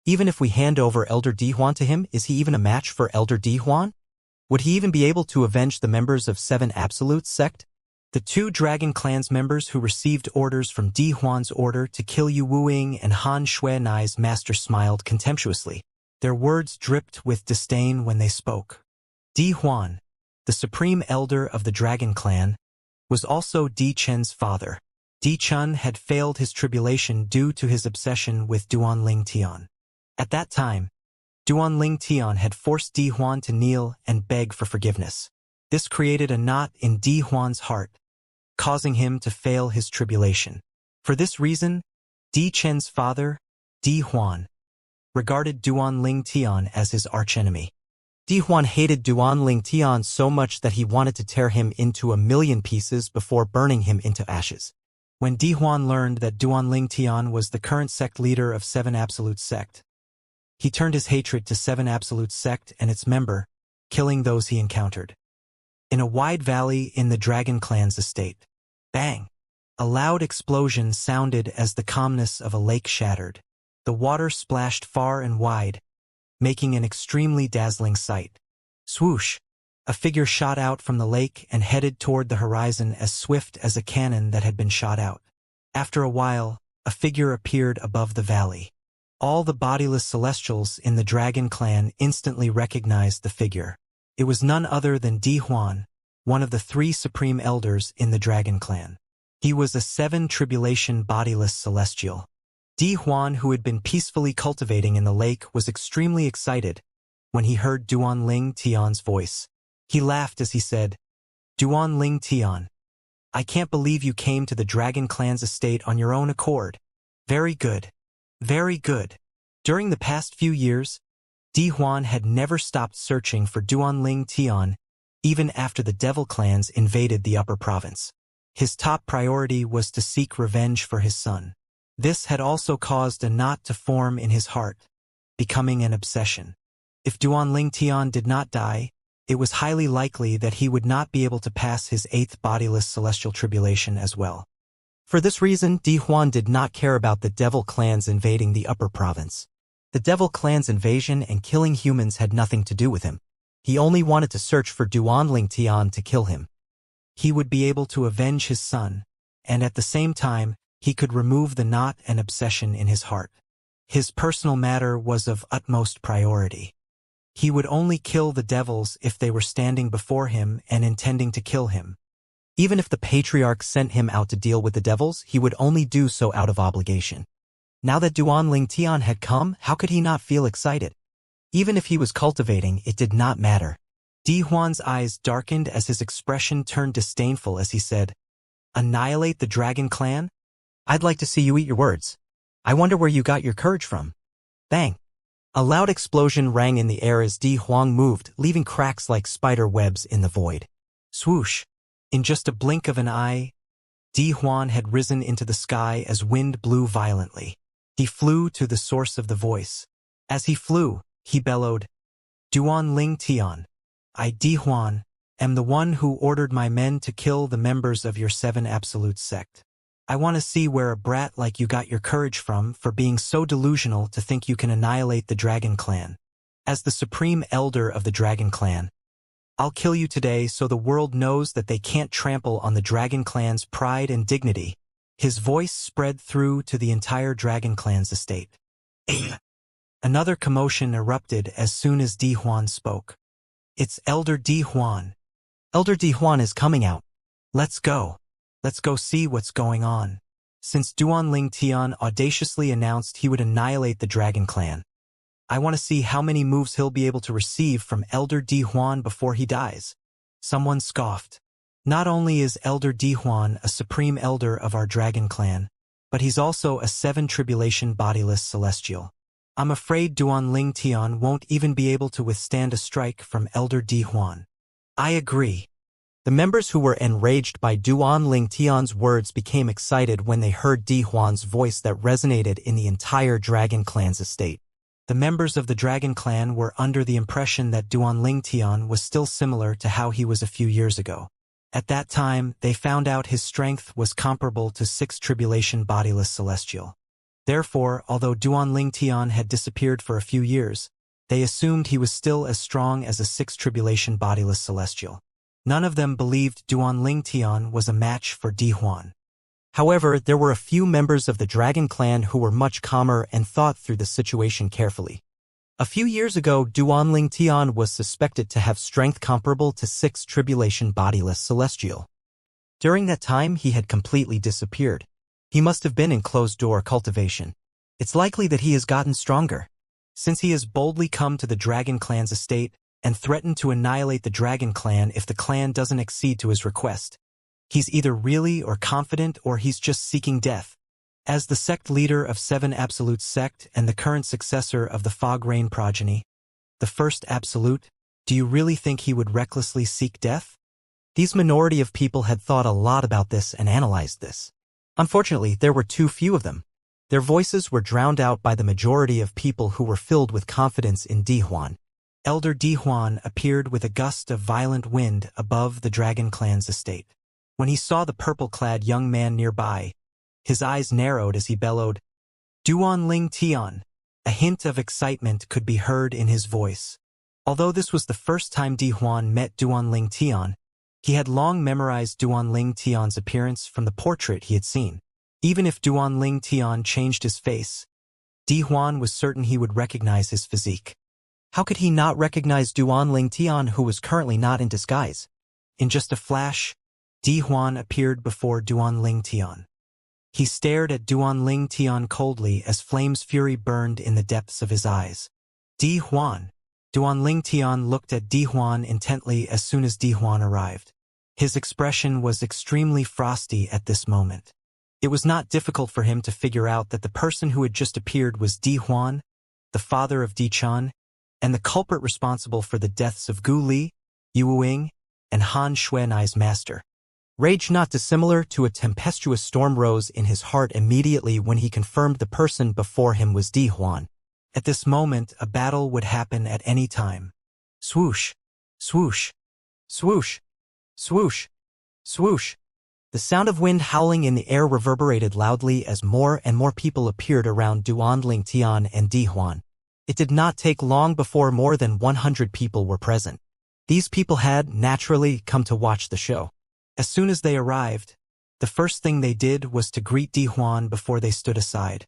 Even if we hand over Elder Di Huan to him, is he even a match for Elder Di Huan? Would he even be able to avenge the members of 7 Absolutes sect? The 2 Dragon Clan's members who received orders from Di Huan's order to kill Yu Wuing and Han Xuanai's master smiled contemptuously. Their words dripped with disdain when they spoke. Di Huan, the supreme elder of the Dragon Clan, was also Di Chen's father. Di Chen had failed his tribulation due to his obsession with Duanling Tian. At that time, Duanling Tian had forced Di Huan to kneel and beg for forgiveness. This created a knot in Di Huan's heart, causing him to fail his tribulation. For this reason, Di Chen's father, Di Huan, regarded Duanling Tian as his archenemy. Di Huan hated Duanling Tian so much that he wanted to tear him into 1,000,000 pieces before burning him into ashes. When Di Huan learned that Duanling Tian was the current sect leader of 7 Absolute sect, he turned his hatred to 7 Absolute sect and its member, killing those he encountered. In a wide valley in the Dragon Clan's estate, bang! A loud explosion sounded as the calmness of a lake shattered. The water splashed far and wide, making an extremely dazzling sight. Swoosh! A figure shot out from the lake and headed toward the horizon as swift as a cannon that had been shot out. After a while, a figure appeared above the valley. All the bodiless celestials in the Dragon Clan instantly recognized the figure. It was none other than Di Huan, one of the 3 supreme elders in the Dragon Clan. He was a 7 tribulation bodiless celestial. Di Huan, who had been peacefully cultivating in the lake, was extremely excited when he heard Duanling Tian's voice. He laughed as he said, "Duanling Tian, I can't believe you came to the Dragon Clan's estate on your own accord. Very good. Very good." During the past few years, Di Huan had never stopped searching for Duanling Tian, even after the devil clans invaded the upper province. His top priority was to seek revenge for his son. This had also caused a knot to form in his heart, becoming an obsession. If Duanling Tian did not die, it was highly likely that he would not be able to pass his 8th bodiless celestial tribulation as well. For this reason, Di Huan did not care about the devil clans invading the upper province. The devil clan's invasion and killing humans had nothing to do with him. He only wanted to search for Duanling Tian to kill him. He would be able to avenge his son, and at the same time, he could remove the knot and obsession in his heart. His personal matter was of utmost priority. He would only kill the devils if they were standing before him and intending to kill him. Even if the patriarch sent him out to deal with the devils, he would only do so out of obligation. Now that Duanling Tian had come, how could he not feel excited? Even if he was cultivating, it did not matter. Di Huan's eyes darkened as his expression turned disdainful as he said, "Annihilate the Dragon Clan? I'd like to see you eat your words. I wonder where you got your courage from." Bang! A loud explosion rang in the air as Di Huan moved, leaving cracks like spider webs in the void. Swoosh! In just a blink of an eye, Di Huan had risen into the sky as wind blew violently. He flew to the source of the voice. As he flew, he bellowed, "Duanling Tian, I, Di Huan, am the one who ordered my men to kill the members of your 7 Absolute sect. I want to see where a brat like you got your courage from for being so delusional to think you can annihilate the Dragon Clan. As the supreme elder of the Dragon Clan, I'll kill you today so the world knows that they can't trample on the Dragon Clan's pride and dignity. His voice spread through to the entire Dragon Clan's estate. Another commotion erupted as soon as Di Huan spoke. It's Elder Di Huan. Elder Di Huan is coming out. Let's go. Let's go see what's going on. Since Duanling Tian audaciously announced he would annihilate the Dragon Clan, I want to see how many moves he'll be able to receive from Elder Di Huan before he dies. Someone scoffed. Not only is Elder Di Huan a supreme elder of our Dragon Clan, but he's also a 7 tribulation bodiless celestial. I'm afraid Duanling Tian won't even be able to withstand a strike from Elder Di Huan. I agree. The members who were enraged by Duanling Tian's words became excited when they heard Di Huan's voice that resonated in the entire Dragon Clan's estate. The members of the Dragon Clan were under the impression that Duanling Tian was still similar to how he was a few years ago. At that time, they found out his strength was comparable to 6 tribulation bodiless celestial. Therefore, although Duanling Tian had disappeared for a few years, they assumed he was still as strong as a 6 tribulation bodiless celestial. None of them believed Duanling Tian was a match for Di Huan. However, there were a few members of the Dragon Clan who were much calmer and thought through the situation carefully. A few years ago, Duanling Tian was suspected to have strength comparable to 6 tribulation bodiless celestial. During that time, he had completely disappeared. He must have been in closed-door cultivation. It's likely that he has gotten stronger. Since he has boldly come to the Dragon Clan's estate and threatened to annihilate the Dragon Clan if the clan doesn't accede to his request, he's either really or confident or he's just seeking death. As the sect leader of 7 Absolute sect and the current successor of the Fog Rain progeny, the first Absolute, do you really think he would recklessly seek death? These minority of people had thought a lot about this and analyzed this. Unfortunately, there were too few of them. Their voices were drowned out by the majority of people who were filled with confidence in Di Huan. Elder Di Huan appeared with a gust of violent wind above the Dragon Clan's estate. When he saw the purple-clad young man nearby, his eyes narrowed as he bellowed, Duanling Tian. A hint of excitement could be heard in his voice. Although this was the first time Di Huan met Duanling Tian, he had long memorized Duanling Tian's appearance from the portrait he had seen. Even if Duanling Tian changed his face, Di Huan was certain he would recognize his physique. How could he not recognize Duanling Tian, who was currently not in disguise? In just a flash, Di Huan appeared before Duanling Tian. He stared at Duanling Tian coldly as flame's fury burned in the depths of his eyes. Di Huan. Duanling Tian looked at Di Huan intently as soon as Di Huan arrived. His expression was extremely frosty at this moment. It was not difficult for him to figure out that the person who had just appeared was Di Huan, the father of Di Chun, and the culprit responsible for the deaths of Gu Li, Yu Wing, and Han Xuanai's master. Rage not dissimilar to a tempestuous storm rose in his heart immediately when he confirmed the person before him was Di Huan. At this moment, a battle would happen at any time. Swoosh, swoosh, swoosh, swoosh, swoosh. The sound of wind howling in the air reverberated loudly as more and more people appeared around Duanling Tian and Di Huan. It did not take long before more than 100 people were present. These people had, naturally, come to watch the show. As soon as they arrived, the first thing they did was to greet Di Huan before they stood aside,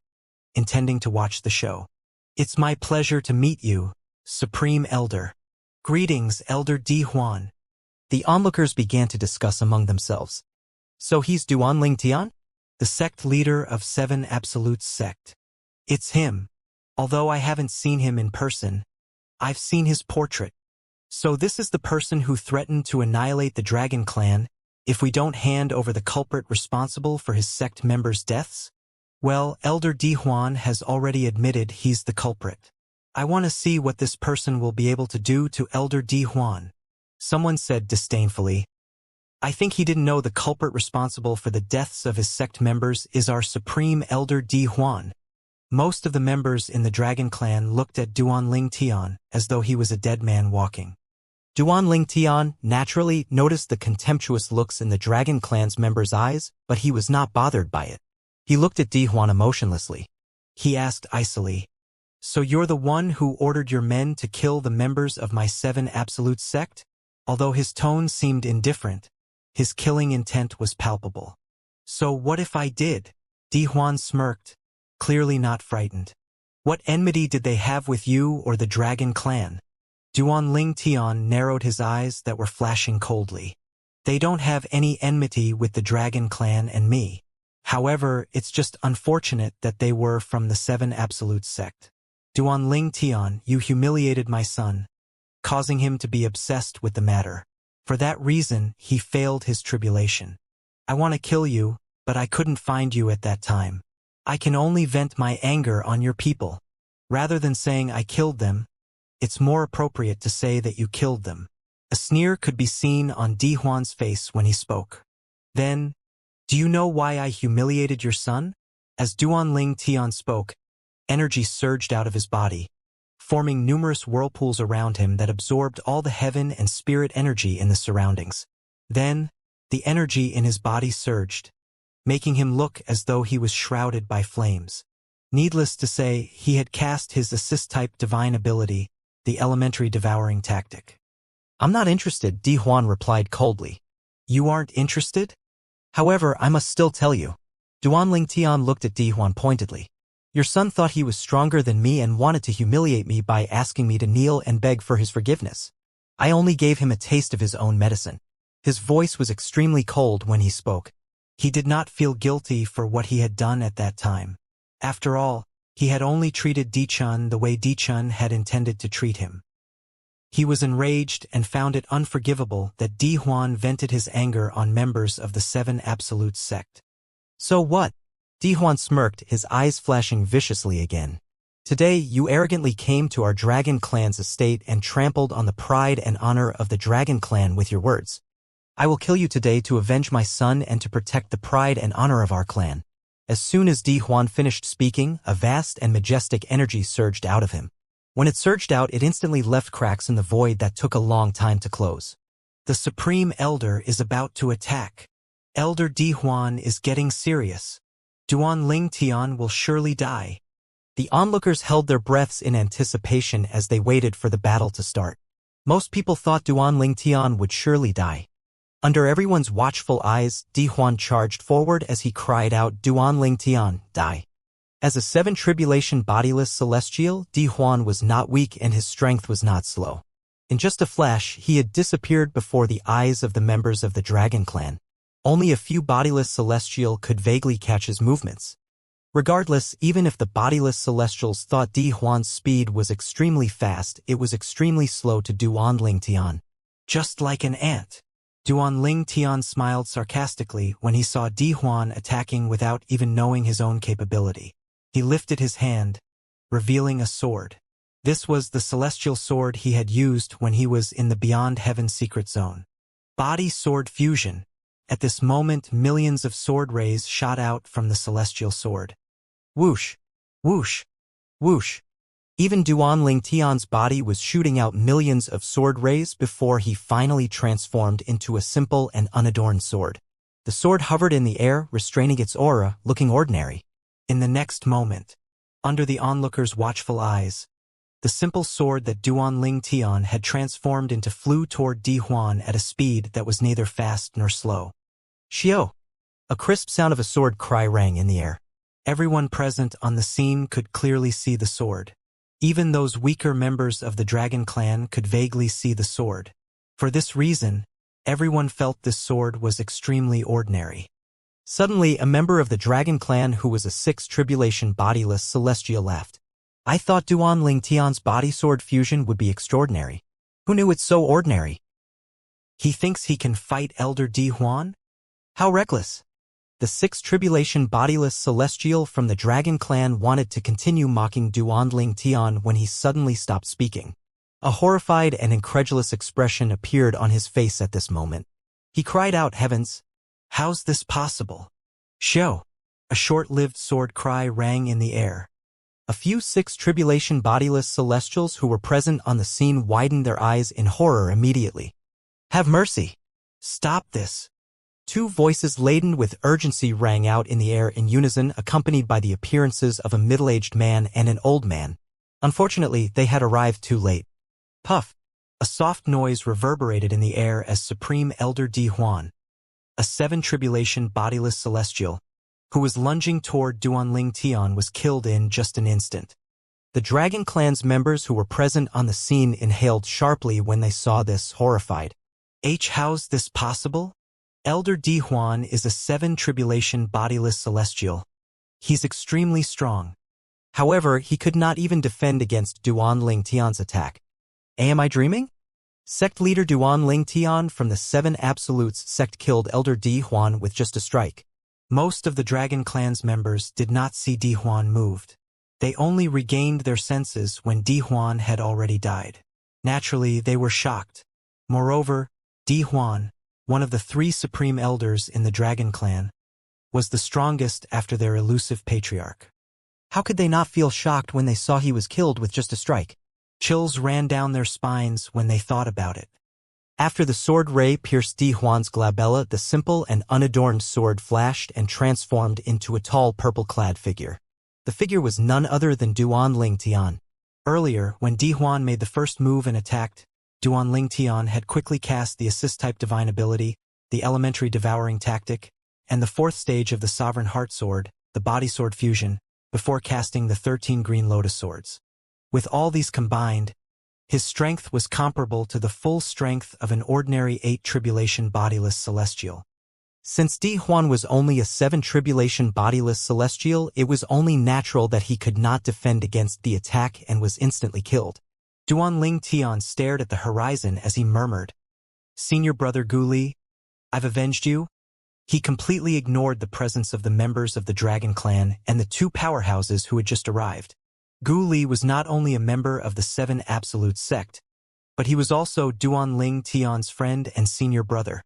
intending to watch the show. It's my pleasure to meet you, Supreme Elder. Greetings, Elder Di Huan. The onlookers began to discuss among themselves. So he's Duanling Tian? The sect leader of 7 Absolute sect. It's him. Although I haven't seen him in person, I've seen his portrait. So this is the person who threatened to annihilate the Dragon Clan if we don't hand over the culprit responsible for his sect members' deaths? Well, Elder Di Huan has already admitted he's the culprit. I want to see what this person will be able to do to Elder Di Huan. Someone said disdainfully, I think he didn't know the culprit responsible for the deaths of his sect members is our Supreme Elder Di Huan. Most of the members in the Dragon Clan looked at Duanling Tian as though he was a dead man walking. Duan Tian naturally noticed the contemptuous looks in the Dragon Clan's members' eyes, but he was not bothered by it. He looked at Di Huan emotionlessly. He asked icily, "So you're the one who ordered your men to kill the members of my 7 Absolute sect?" Although his tone seemed indifferent, his killing intent was palpable. "So what if I did?" Di Huan smirked, clearly not frightened. "What enmity did they have with you or the Dragon Clan?" Duan Tian narrowed his eyes that were flashing coldly. "They don't have any enmity with the Dragon Clan and me. However, it's just unfortunate that they were from the 7 Absolute sect. Duan Tian, you humiliated my son, causing him to be obsessed with the matter. For that reason, he failed his tribulation. I want to kill you, but I couldn't find you at that time. I can only vent my anger on your people. Rather than saying I killed them, it's more appropriate to say that you killed them." A sneer could be seen on Di Huan's face when he spoke. "Then, do you know why I humiliated your son?" As Duan Tian spoke, energy surged out of his body, forming numerous whirlpools around him that absorbed all the heaven and spirit energy in the surroundings. Then, the energy in his body surged, making him look as though he was shrouded by flames. Needless to say, he had cast his assist-type divine ability, the elementary devouring tactic. "I'm not interested," Di Huan replied coldly. "You aren't interested? However, I must still tell you." Duan Tian looked at Di Huan pointedly. "Your son thought he was stronger than me and wanted to humiliate me by asking me to kneel and beg for his forgiveness. I only gave him a taste of his own medicine." His voice was extremely cold when he spoke. He did not feel guilty for what he had done at that time. After all, he had only treated Di Chun the way Di Chun had intended to treat him. He was enraged and found it unforgivable that Di Huan vented his anger on members of the 7 Absolute sect. "So what?" Di Huan smirked, his eyes flashing viciously again. "Today you arrogantly came to our Dragon Clan's estate and trampled on the pride and honor of the Dragon Clan with your words. I will kill you today to avenge my son and to protect the pride and honor of our clan." As soon as Di Huan finished speaking, a vast and majestic energy surged out of him. When it surged out, it instantly left cracks in the void that took a long time to close. "The Supreme Elder is about to attack. Elder Di Huan is getting serious. Duan Tian will surely die." The onlookers held their breaths in anticipation as they waited for the battle to start. Most people thought Duan Tian would surely die. Under everyone's watchful eyes, Di Huan charged forward as he cried out, "Duan Tian, die." As a 7 tribulation bodiless celestial, Di Huan was not weak and his strength was not slow. In just a flash, he had disappeared before the eyes of the members of the Dragon Clan. Only a few bodiless celestial could vaguely catch his movements. Regardless, even if the bodiless celestials thought Di Huan's speed was extremely fast, it was extremely slow to Duan Tian. "Just like an ant." Duan Tian smiled sarcastically when he saw Di Huan attacking without even knowing his own capability. He lifted his hand, revealing a sword. This was the celestial sword he had used when he was in the Beyond Heaven secret zone. Body-sword fusion. At this moment, millions of sword rays shot out from the celestial sword. Whoosh! Whoosh! Whoosh! Even Duan Tian's body was shooting out millions of sword rays before he finally transformed into a simple and unadorned sword. The sword hovered in the air, restraining its aura, looking ordinary. In the next moment, under the onlookers' watchful eyes, the simple sword that Duan Tian had transformed into flew toward Di Huan at a speed that was neither fast nor slow. "Xiao!" A crisp sound of a sword cry rang in the air. Everyone present on the scene could clearly see the sword. Even those weaker members of the Dragon Clan could vaguely see the sword. For this reason, everyone felt this sword was extremely ordinary. Suddenly, a member of the Dragon Clan who was a 6 tribulation bodiless celestial laughed. "I thought Duan Tian's body sword fusion would be extraordinary. Who knew it's so ordinary? He thinks he can fight Elder Di Huan? How reckless!" The 6 tribulation bodiless celestial from the Dragon Clan wanted to continue mocking Duan Tian when he suddenly stopped speaking. A horrified and incredulous expression appeared on his face at this moment. He cried out, "Heavens! How's this possible?" "Xiao!" A short-lived sword cry rang in the air. A few 6 tribulation bodiless celestials who were present on the scene widened their eyes in horror immediately. "Have mercy! Stop this!" 2 voices laden with urgency rang out in the air in unison, accompanied by the appearances of a middle-aged man and an old man. Unfortunately, they had arrived too late. Puff! A soft noise reverberated in the air as Supreme Elder Di Huan, a 7 tribulation bodiless celestial, who was lunging toward Duanling Tian, was killed in just an instant. The Dragon Clan's members who were present on the scene inhaled sharply when they saw this, horrified. How's this possible? Elder Di Huan is a 7 tribulation bodiless celestial. He's extremely strong. However, he could not even defend against Duanling Tian's attack. Am I dreaming? Sect leader Duanling Tian from the 7 Absolutes sect killed Elder Di Huan with just a strike. Most of the Dragon Clan's members did not see Di Huan moved. They only regained their senses when Di Huan had already died. Naturally, they were shocked. Moreover, Di Huan, one of the 3 supreme elders in the Dragon Clan, was the strongest after their elusive patriarch. How could they not feel shocked when they saw he was killed with just a strike? Chills ran down their spines when they thought about it. After the sword ray pierced Di Huan's glabella, the simple and unadorned sword flashed and transformed into a tall purple-clad figure. The figure was none other than Duanling Tian. Earlier, when Di Huan made the first move and attacked, Duanling Tian had quickly cast the assist-type divine ability, the elementary devouring tactic, and the 4th stage of the Sovereign Heart Sword, the Body Sword Fusion, before casting the 13 Green Lotus Swords. With all these combined, his strength was comparable to the full strength of an ordinary 8 tribulation bodiless celestial. Since Di Huan was only a 7 tribulation bodiless celestial, it was only natural that he could not defend against the attack and was instantly killed. Duanling Tian stared at the horizon as he murmured, "Senior brother Gu Li, I've avenged you." He completely ignored the presence of the members of the Dragon Clan and the 2 powerhouses who had just arrived. Gu Li was not only a member of the 7 Absolute sect, but he was also Duanling Tian's friend and senior brother.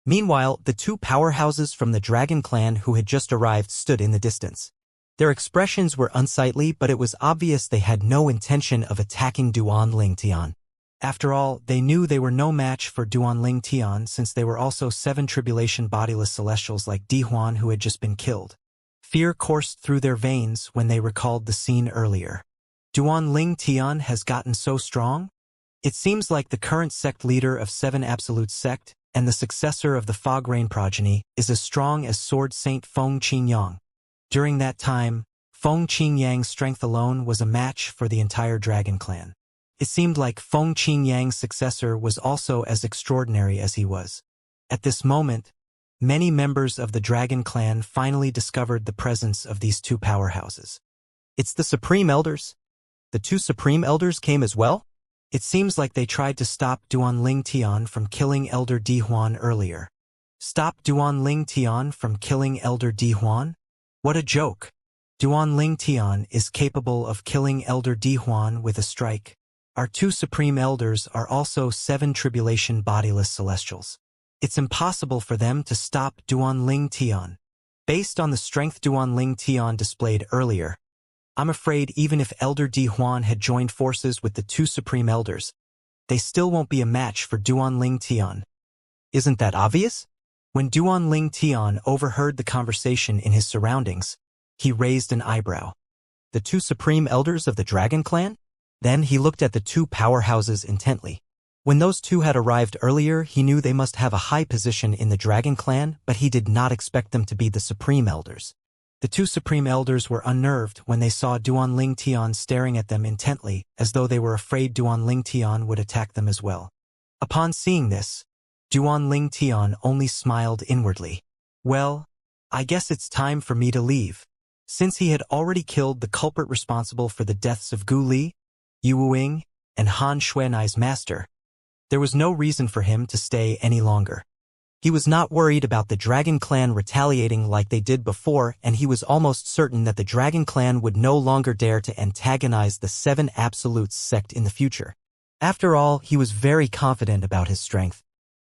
Meanwhile, the 2 powerhouses from the Dragon Clan who had just arrived stood in the distance. Their expressions were unsightly, but it was obvious they had no intention of attacking Duanling Tian. After all, they knew they were no match for Duanling Tian since they were also 7 tribulation bodiless celestials like Di Huan who had just been killed. Fear coursed through their veins when they recalled the scene earlier. Duanling Tian has gotten so strong? It seems like the current sect leader of 7 Absolute sect and the successor of the Fog Rain progeny is as strong as Sword Saint Feng Qingyang. During that time, Feng Qingyang's strength alone was a match for the entire Dragon Clan. It seemed like Feng Qingyang's successor was also as extraordinary as he was. At this moment, many members of the Dragon Clan finally discovered the presence of these 2 powerhouses. It's the Supreme Elders. The 2 Supreme Elders came as well? It seems like they tried to stop Duanling Tian from killing Elder Di Huan earlier. Stop Duanling Tian from killing Elder Di Huan? What a joke. Duanling Tian is capable of killing Elder Di Huan with a strike. Our 2 Supreme Elders are also 7 tribulation bodiless celestials. It's impossible for them to stop Duanling Tian. Based on the strength Duanling Tian displayed earlier, I'm afraid even if Elder Di Huan had joined forces with the 2 Supreme Elders, they still won't be a match for Duanling Tian. Isn't that obvious? When Duanling Tian overheard the conversation in his surroundings, he raised an eyebrow. The 2 Supreme Elders of the Dragon Clan? Then he looked at the 2 powerhouses intently. When those 2 had arrived earlier, he knew they must have a high position in the Dragon Clan, but he did not expect them to be the Supreme Elders. The 2 Supreme Elders were unnerved when they saw Duanling Tian staring at them intently, as though they were afraid Duanling Tian would attack them as well. Upon seeing this, Duanling Tian only smiled inwardly. Well, I guess it's time for me to leave. Since he had already killed the culprit responsible for the deaths of Gu Li, Yu Wuing, and Han Xuanai's master, there was no reason for him to stay any longer. He was not worried about the Dragon Clan retaliating like they did before, and he was almost certain that the Dragon Clan would no longer dare to antagonize the 7 Absolutes sect in the future. After all, he was very confident about his strength.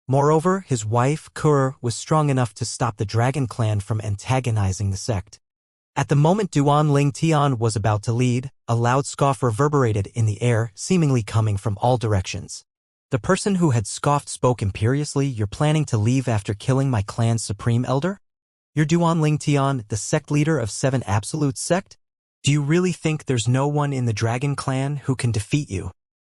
Moreover, his wife, Kur, was strong enough to stop the Dragon Clan from antagonizing the sect. At the moment Duan Ling Tian was about to lead, a loud scoff reverberated in the air, seemingly coming from all directions. The person who had scoffed spoke imperiously. "You're planning to leave after killing my clan's supreme elder? You're Duan Ling Tian, the sect leader of 7 Absolute Sect? Do you really think there's no one in the Dragon Clan who can defeat you?"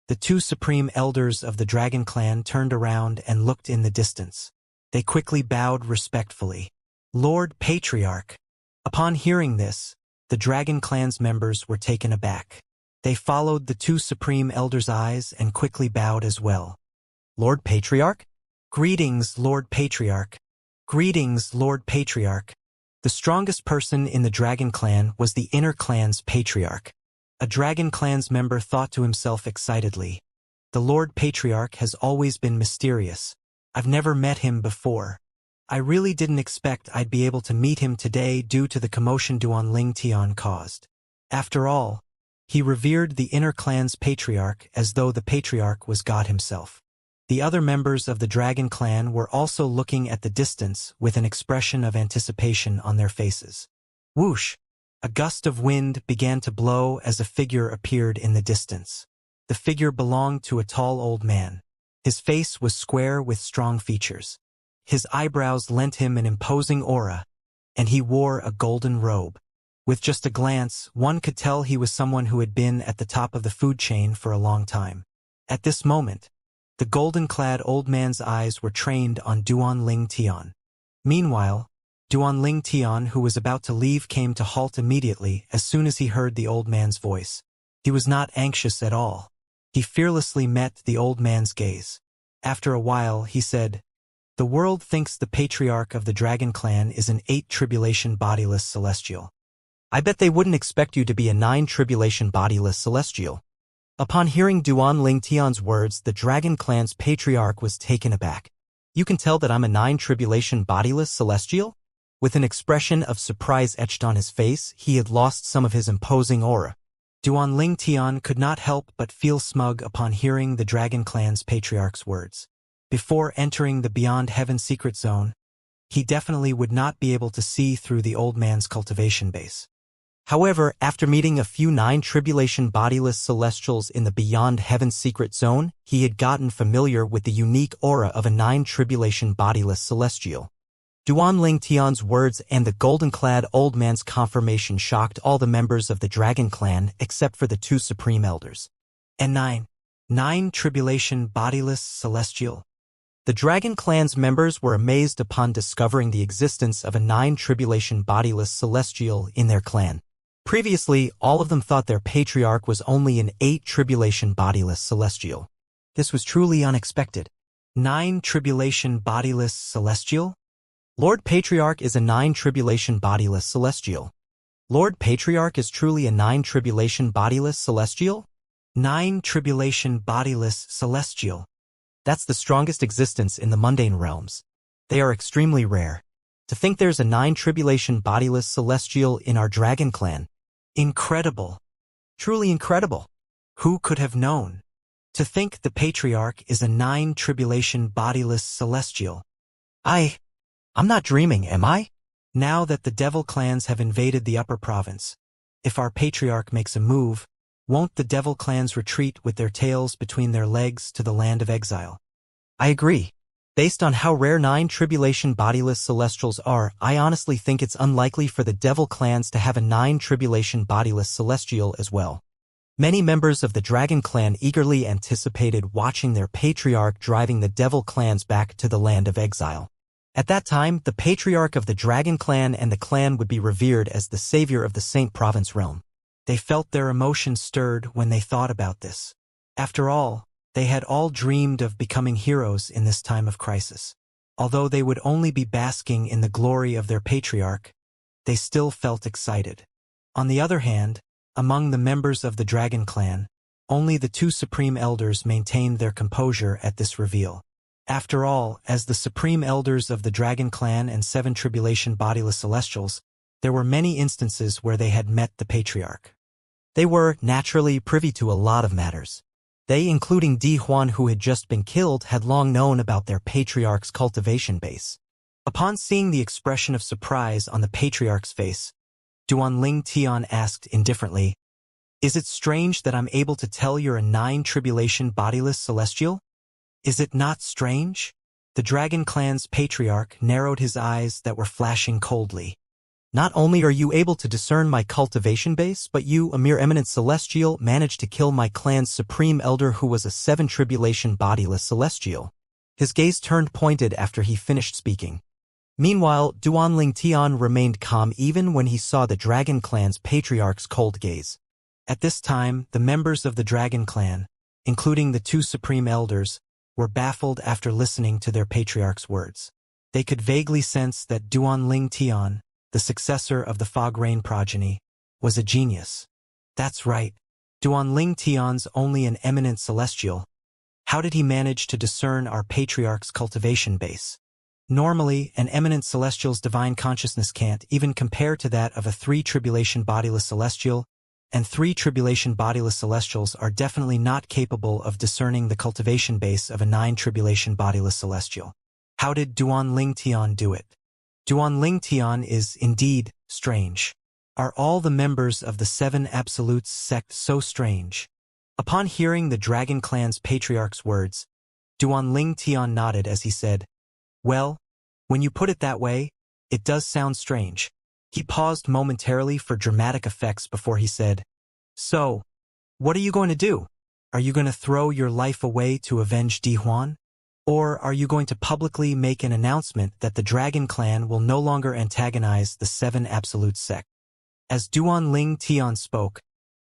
The 2 supreme elders of the Dragon Clan turned around and looked in the distance. They quickly bowed respectfully. "Lord Patriarch." Upon hearing this, the Dragon Clan's members were taken aback. They followed the 2 supreme elders' eyes and quickly bowed as well. "Lord Patriarch?" "Greetings, Lord Patriarch." "Greetings, Lord Patriarch." The strongest person in the Dragon Clan was the inner clan's patriarch. A Dragon Clan's member thought to himself excitedly, "The Lord Patriarch has always been mysterious. I've never met him before. I really didn't expect I'd be able to meet him today due to the commotion Duan Ling Tian caused." After all, he revered the inner clan's patriarch as though the patriarch was God himself. The other members of the Dragon Clan were also looking at the distance with an expression of anticipation on their faces. Whoosh! A gust of wind began to blow as a figure appeared in the distance. The figure belonged to a tall old man. His face was square with strong features. His eyebrows lent him an imposing aura, and he wore a golden robe. With just a glance, one could tell he was someone who had been at the top of the food chain for a long time. At this moment, the golden-clad old man's eyes were trained on Duan Ling Tian. Meanwhile, Duan Ling Tian, who was about to leave, came to halt immediately as soon as he heard the old man's voice. He was not anxious at all. He fearlessly met the old man's gaze. After a while, he said, "The world thinks the patriarch of the Dragon Clan is an 8 tribulation bodiless celestial. I bet they wouldn't expect you to be a 9 tribulation bodiless celestial." Upon hearing Duan Ling Tian's words, the Dragon Clan's patriarch was taken aback. "You can tell that I'm a 9 tribulation bodiless celestial?" With an expression of surprise etched on his face, he had lost some of his imposing aura. Duan Ling Tian could not help but feel smug upon hearing the Dragon Clan's patriarch's words. Before entering the Beyond Heaven secret zone, he definitely would not be able to see through the old man's cultivation base. However, after meeting a few 9 tribulation bodiless celestials in the Beyond Heaven secret zone, he had gotten familiar with the unique aura of a 9 tribulation bodiless celestial. Duan Ling Tian's words and the golden-clad old man's confirmation shocked all the members of the Dragon Clan except for the 2 supreme elders. And 9 tribulation bodiless celestial? The Dragon Clan's members were amazed upon discovering the existence of a 9 tribulation bodiless celestial in their clan. Previously, all of them thought their patriarch was only an 8 tribulation bodiless celestial. This was truly unexpected. 9 tribulation bodiless celestial? Lord Patriarch is a 9 tribulation bodiless celestial. Lord Patriarch is truly a 9 tribulation bodiless celestial? 9 tribulation bodiless celestial. That's the strongest existence in the mundane realms. They are extremely rare. To think there's a 9 tribulation bodiless celestial in our Dragon Clan. Incredible. Truly incredible. Who could have known? To think the Patriarch is a 9 tribulation bodiless celestial. I'm not dreaming, am I? Now that the Devil Clans have invaded the Upper Province, if our Patriarch makes a move, won't the Devil Clans retreat with their tails between their legs to the land of exile? I agree. Based on how rare 9 tribulation bodiless celestials are, I honestly think it's unlikely for the Devil Clans to have a 9 tribulation bodiless celestial as well. Many members of the Dragon Clan eagerly anticipated watching their Patriarch driving the Devil Clans back to the land of exile. At that time, the Patriarch of the Dragon Clan and the clan would be revered as the savior of the Saint Province realm. They felt their emotions stirred when they thought about this. After all, they had all dreamed of becoming heroes in this time of crisis. Although they would only be basking in the glory of their patriarch, they still felt excited. On the other hand, among the members of the Dragon Clan, only the 2 supreme elders maintained their composure at this reveal. After all, as the supreme elders of the Dragon Clan and 7 tribulation bodiless celestials, there were many instances where they had met the patriarch. They were, naturally, privy to a lot of matters. They, including Di Huan who had just been killed, had long known about their patriarch's cultivation base. Upon seeing the expression of surprise on the patriarch's face, Duanling Tian asked indifferently. Is it strange that I'm able to tell you're a 9-tribulation bodiless celestial? Is it not strange? The Dragon Clan's patriarch narrowed his eyes that were flashing coldly. Not only are you able to discern my cultivation base, but you, a mere eminent celestial, managed to kill my clan's supreme elder who was a 7-tribulation bodiless celestial. His gaze turned pointed after he finished speaking. Meanwhile, Duanling Tian remained calm even when he saw the Dragon Clan's patriarch's cold gaze. At this time, the members of the Dragon Clan, including the 2 supreme elders, were baffled after listening to their patriarch's words. They could vaguely sense that Duanling Tian, the successor of the Fog Rain progeny, was a genius. That's right. Duanling Tian's only an eminent celestial. How did he manage to discern our patriarch's cultivation base? Normally, an eminent celestial's divine consciousness can't even compare to that of a 3-tribulation bodiless celestial, and 3-tribulation bodiless celestials are definitely not capable of discerning the cultivation base of a 9-tribulation bodiless celestial. How did Duanling Tian do it? Duanling Tian is indeed strange. Are all the members of the 7 Absolutes sect so strange? Upon hearing the Dragon Clan's patriarch's words, Duanling Tian nodded as he said, well, when you put it that way, it does sound strange. He paused momentarily for dramatic effects before he said, so, what are you going to do? Are you going to throw your life away to avenge Di Huan? Or are you going to publicly make an announcement that the Dragon Clan will no longer antagonize the 7 Absolute sect? As Duanling Tian spoke,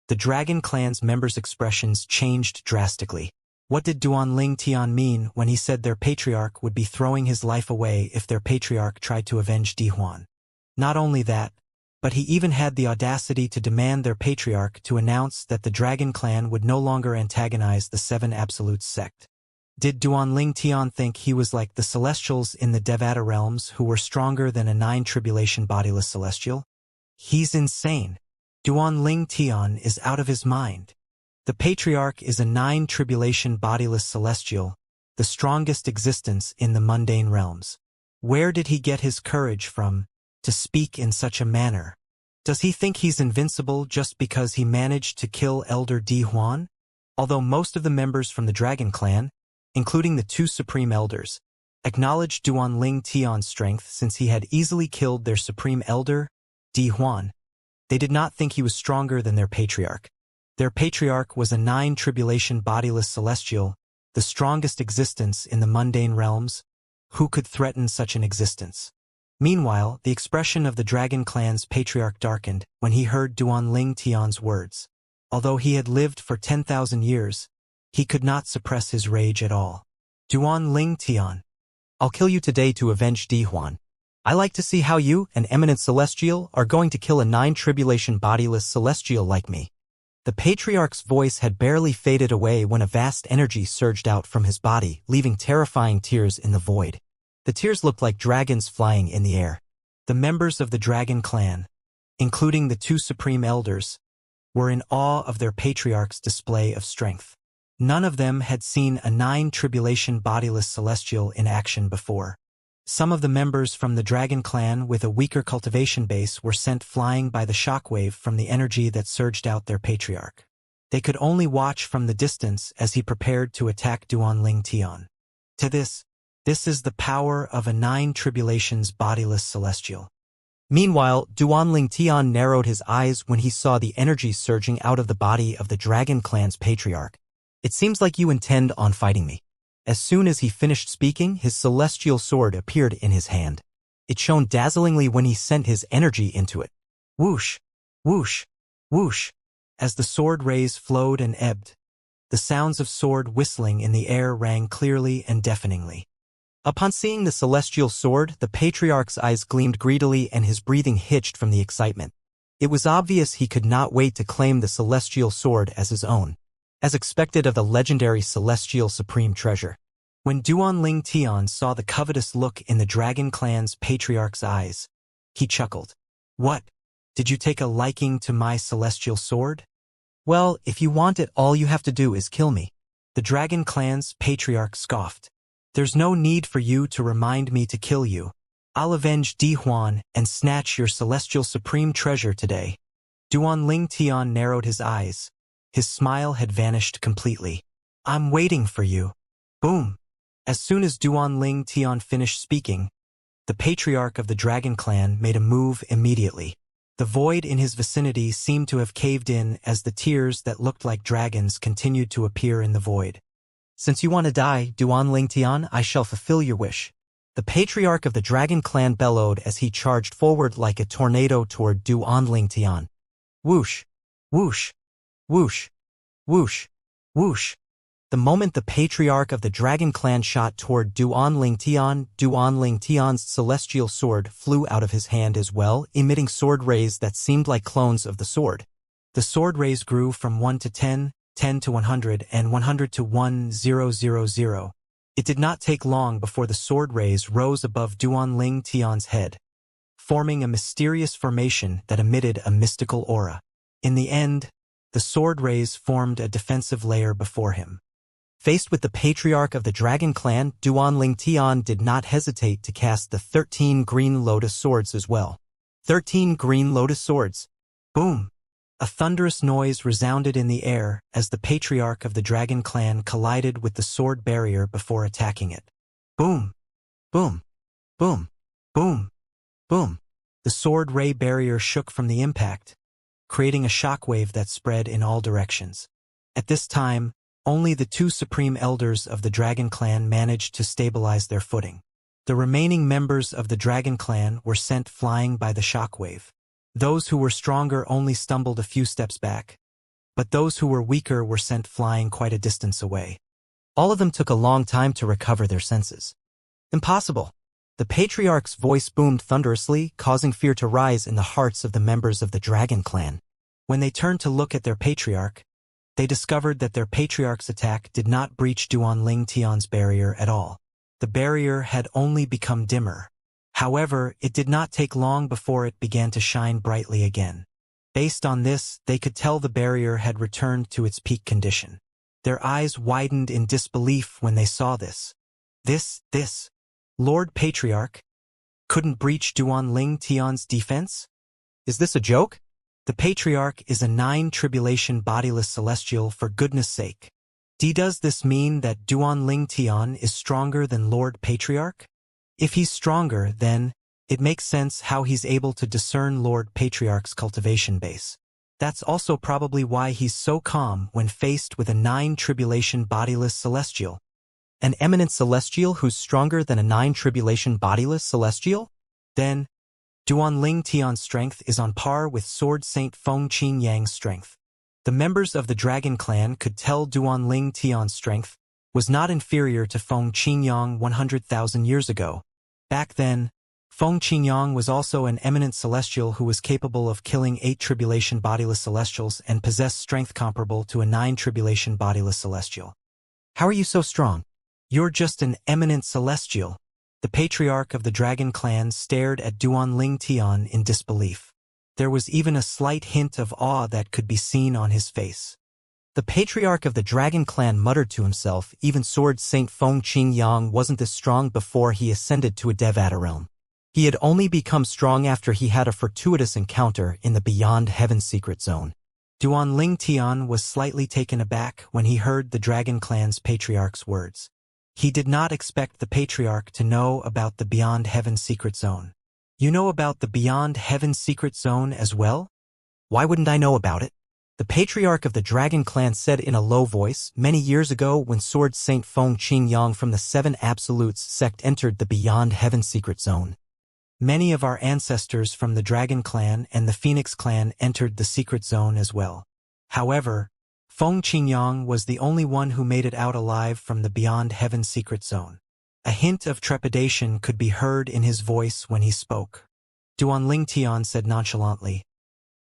the Dragon Clan's members' expressions changed drastically. What did Duanling Tian mean when he said their patriarch would be throwing his life away if their patriarch tried to avenge Di Huan? Not only that, but he even had the audacity to demand their patriarch to announce that the Dragon Clan would no longer antagonize the 7 Absolute sect. Did Duanling Tian think he was like the Celestials in the Devata realms who were stronger than a 9-tribulation bodiless celestial? He's insane. Duanling Tian is out of his mind. The Patriarch is a 9-tribulation bodiless celestial, the strongest existence in the mundane realms. Where did he get his courage from, to speak in such a manner? Does he think he's invincible just because he managed to kill Elder Di Huan? Although most of the members from the Dragon Clan, including the 2 Supreme Elders, acknowledged Duanling Tian's strength since he had easily killed their Supreme Elder, Di Huan, they did not think he was stronger than their Patriarch. Their Patriarch was a 9-tribulation bodiless celestial, the strongest existence in the mundane realms. Who could threaten such an existence? Meanwhile, the expression of the Dragon Clan's Patriarch darkened when he heard Duanling Tian's words. Although he had lived for 10,000 years, he could not suppress his rage at all. Duanling Tian, I'll kill you today to avenge Di Huan. I like to see how you, an eminent celestial, are going to kill a 9-tribulation bodiless celestial like me. The Patriarch's voice had barely faded away when a vast energy surged out from his body, leaving terrifying tears in the void. The tears looked like dragons flying in the air. The members of the Dragon Clan, including the 2 Supreme Elders, were in awe of their Patriarch's display of strength. None of them had seen a 9-tribulation bodiless celestial in action before. Some of the members from the Dragon Clan with a weaker cultivation base were sent flying by the shockwave from the energy that surged out their Patriarch. They could only watch from the distance as he prepared to attack Duanling Tian. To this is the power of a 9-tribulations bodiless celestial. Meanwhile, Duanling Tian narrowed his eyes when he saw the energy surging out of the body of the Dragon Clan's Patriarch. It seems like you intend on fighting me. As soon as he finished speaking, his celestial sword appeared in his hand. It shone dazzlingly when he sent his energy into it. Whoosh, whoosh, whoosh. As the sword rays flowed and ebbed, the sounds of sword whistling in the air rang clearly and deafeningly. Upon seeing the celestial sword, the Patriarch's eyes gleamed greedily and his breathing hitched from the excitement. It was obvious he could not wait to claim the celestial sword as his own, as expected of the legendary celestial supreme treasure. When Duanling Tian saw the covetous look in the Dragon Clan's Patriarch's eyes, he chuckled. What? Did you take a liking to my celestial sword? Well, if you want it, all you have to do is kill me. The Dragon Clan's Patriarch scoffed. There's no need for you to remind me to kill you. I'll avenge Di Huan and snatch your celestial supreme treasure today. Duan Ling Tian narrowed his eyes. His smile had vanished completely. I'm waiting for you. Boom. As soon as Duan Ling Tian finished speaking, the patriarch of the Dragon Clan made a move immediately. The void in his vicinity seemed to have caved in as the tears that looked like dragons continued to appear in the void. Since you want to die, Duan Ling Tian, I shall fulfill your wish. The patriarch of the Dragon Clan bellowed as he charged forward like a tornado toward Duan Ling Tian. Whoosh, whoosh, whoosh, whoosh, whoosh. The moment the patriarch of the Dragon Clan shot toward Duan Ling Tian's celestial sword flew out of his hand as well, emitting sword rays that seemed like clones of the sword. The sword rays grew from 1 to 10, 10 to 100, and 100 to 1000. It did not take long before the sword rays rose above Duan Ling Tian's head, forming a mysterious formation that emitted a mystical aura. In the end, the sword rays formed a defensive layer before him. Faced with the patriarch of the Dragon Clan, Duan Ling Tian did not hesitate to cast the 13 green lotus swords as well. 13 green lotus swords. Boom! A thunderous noise resounded in the air as the patriarch of the Dragon Clan collided with the sword barrier before attacking it. Boom! Boom! Boom! Boom! Boom! The sword ray barrier shook from the impact, creating a shockwave that spread in all directions. At this time, only the two supreme elders of the Dragon Clan managed to stabilize their footing. The remaining members of the Dragon Clan were sent flying by the shockwave. Those who were stronger only stumbled a few steps back, but those who were weaker were sent flying quite a distance away. All of them took a long time to recover their senses. Impossible! The patriarch's voice boomed thunderously, causing fear to rise in the hearts of the members of the Dragon Clan. When they turned to look at their patriarch, they discovered that their patriarch's attack did not breach Duan Ling Tian's barrier at all. The barrier had only become dimmer. However, it did not take long before it began to shine brightly again. Based on this, they could tell the barrier had returned to its peak condition. Their eyes widened in disbelief when they saw this. This, Lord Patriarch, couldn't breach Duan Ling Tian's defense? Is this a joke? The Patriarch is a 9-tribulation bodiless celestial, for goodness sake. Does this mean that Duan Ling Tian is stronger than Lord Patriarch? If he's stronger, then it makes sense how he's able to discern Lord Patriarch's cultivation base. That's also probably why he's so calm when faced with a 9-tribulation bodiless celestial. An eminent celestial who's stronger than a 9-tribulation bodiless celestial? Then, Duan Ling Tian's strength is on par with Sword Saint Feng Qingyang's strength. The members of the Dragon Clan could tell Duan Ling Tian's strength was not inferior to Feng Qingyang 100,000 years ago. Back then, Feng Qingyang was also an eminent celestial who was capable of killing 8-tribulation bodiless celestials and possessed strength comparable to a 9-tribulation bodiless celestial. How are you so strong? You're just an eminent celestial. The patriarch of the Dragon Clan stared at Duan Ling Tian in disbelief. There was even a slight hint of awe that could be seen on his face. The patriarch of the Dragon Clan muttered to himself, even Sword Saint Feng Qingyang wasn't this strong before he ascended to a Devata realm. He had only become strong after he had a fortuitous encounter in the Beyond Heaven secret zone. Duan Ling Tian was slightly taken aback when he heard the Dragon Clan's patriarch's words. He did not expect the patriarch to know about the Beyond Heaven secret zone. You know about the Beyond Heaven secret zone as well? Why wouldn't I know about it? The patriarch of the Dragon Clan said in a low voice. Many years ago, when Sword Saint Feng Qingyang from the Seven Absolutes sect entered the Beyond Heaven secret zone, many of our ancestors from the Dragon Clan and the Phoenix Clan entered the secret zone as well. However, Feng Qingyang was the only one who made it out alive from the Beyond Heaven secret zone. A hint of trepidation could be heard in his voice when he spoke. Duan Ling Tian said nonchalantly,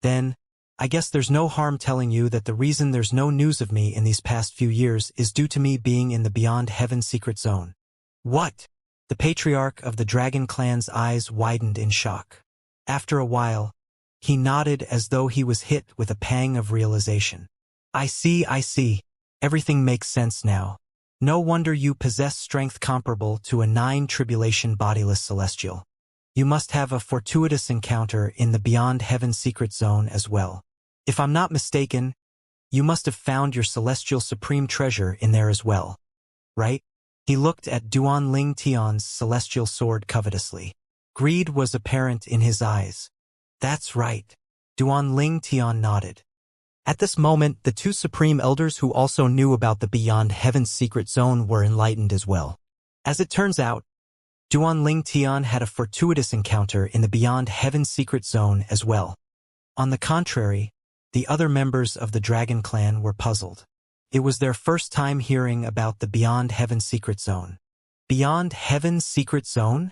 "Then, I guess there's no harm telling you that the reason there's no news of me in these past few years is due to me being in the Beyond Heaven secret zone." What? The patriarch of the Dragon Clan's eyes widened in shock. After a while, he nodded as though he was hit with a pang of realization. I see. Everything makes sense now. No wonder you possess strength comparable to a 9-tribulation bodiless celestial. You must have a fortuitous encounter in the Beyond Heaven secret zone as well. If I'm not mistaken, you must have found your celestial supreme treasure in there as well, right? He looked at Duan Ling Tian's celestial sword covetously. Greed was apparent in his eyes. That's right. Duan Ling Tian nodded. At this moment, the two supreme elders who also knew about the Beyond Heaven's secret zone were enlightened as well. As it turns out, Duan Ling Tian had a fortuitous encounter in the Beyond Heaven's secret zone as well. On the contrary, the other members of the Dragon Clan were puzzled. It was their first time hearing about the Beyond Heaven secret zone. Beyond Heaven's secret zone?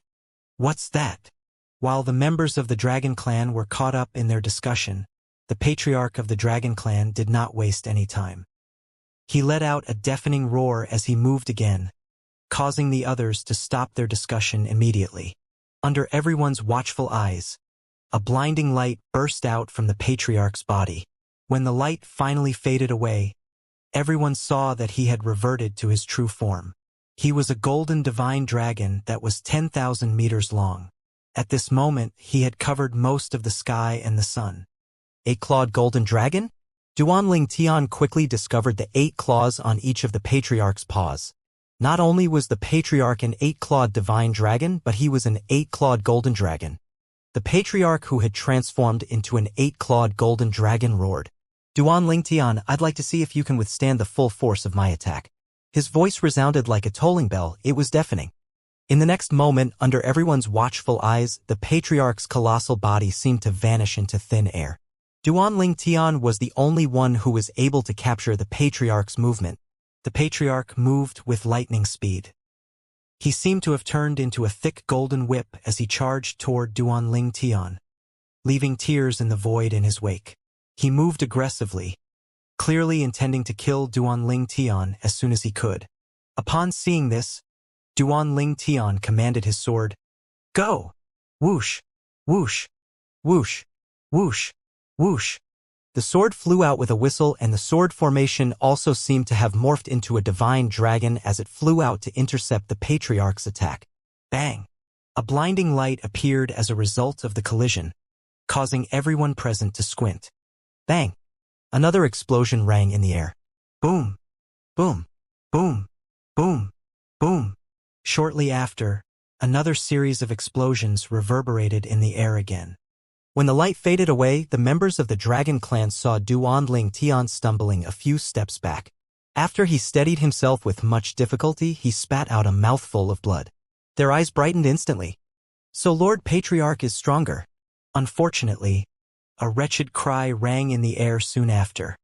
What's that? While the members of the Dragon Clan were caught up in their discussion, the patriarch of the Dragon Clan did not waste any time. He let out a deafening roar as he moved again, causing the others to stop their discussion immediately. Under everyone's watchful eyes, a blinding light burst out from the patriarch's body. When the light finally faded away, everyone saw that he had reverted to his true form. He was a golden divine dragon that was 10,000 meters long. At this moment, he had covered most of the sky and the sun. 8-clawed golden dragon? Duan Ling Tian quickly discovered the 8 claws on each of the patriarch's paws. Not only was the patriarch an 8-clawed divine dragon, but he was an 8-clawed golden dragon. The patriarch who had transformed into an 8-clawed golden dragon roared, "Duan Ling Tian, I'd like to see if you can withstand the full force of my attack." His voice resounded like a tolling bell. It was deafening. In the next moment, under everyone's watchful eyes, the patriarch's colossal body seemed to vanish into thin air. Duan Ling Tian was the only one who was able to capture the patriarch's movement. The patriarch moved with lightning speed. He seemed to have turned into a thick golden whip as he charged toward Duan Ling Tian, leaving tears in the void in his wake. He moved aggressively, clearly intending to kill Duan Ling Tian as soon as he could. Upon seeing this, Duan Ling Tian commanded his sword, "Go!" Whoosh, whoosh, whoosh, whoosh, whoosh. The sword flew out with a whistle, and the sword formation also seemed to have morphed into a divine dragon as it flew out to intercept the patriarch's attack. Bang! A blinding light appeared as a result of the collision, causing everyone present to squint. Bang! Another explosion rang in the air. Boom! Boom! Boom! Boom! Boom! Shortly after, another series of explosions reverberated in the air again. When the light faded away, the members of the Dragon Clan saw Duan Ling Tian stumbling a few steps back. After he steadied himself with much difficulty, he spat out a mouthful of blood. Their eyes brightened instantly. So Lord Patriarch is stronger. Unfortunately, a wretched cry rang in the air soon after.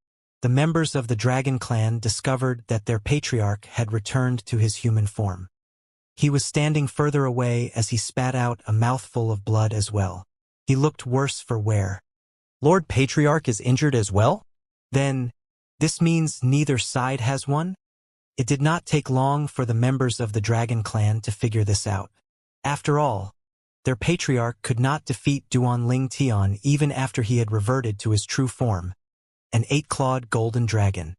The members of the Dragon Clan discovered that their patriarch had returned to his human form. He was standing further away as he spat out a mouthful of blood as well. He looked worse for wear. Lord Patriarch is injured as well? Then, this means neither side has won? It did not take long for the members of the Dragon Clan to figure this out. After all, their patriarch could not defeat Duan Ling Tian even after he had reverted to his true form, an 8-clawed golden dragon.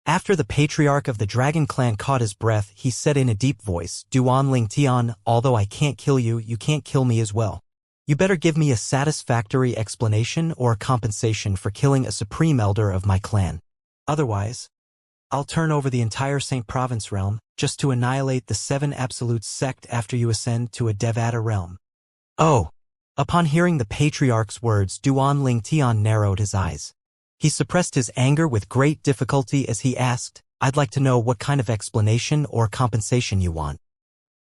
After the patriarch of the Dragon Clan caught his breath, he said in a deep voice, "Duan Ling Tian, although I can't kill you, you can't kill me as well. You better give me a satisfactory explanation or compensation for killing a supreme elder of my clan. Otherwise, I'll turn over the entire St. Province realm just to annihilate the 7 Absolute sect after you ascend to a Devata realm." Oh! Upon hearing the patriarch's words, Duan Ling Tian narrowed his eyes. He suppressed his anger with great difficulty as he asked, "I'd like to know what kind of explanation or compensation you want."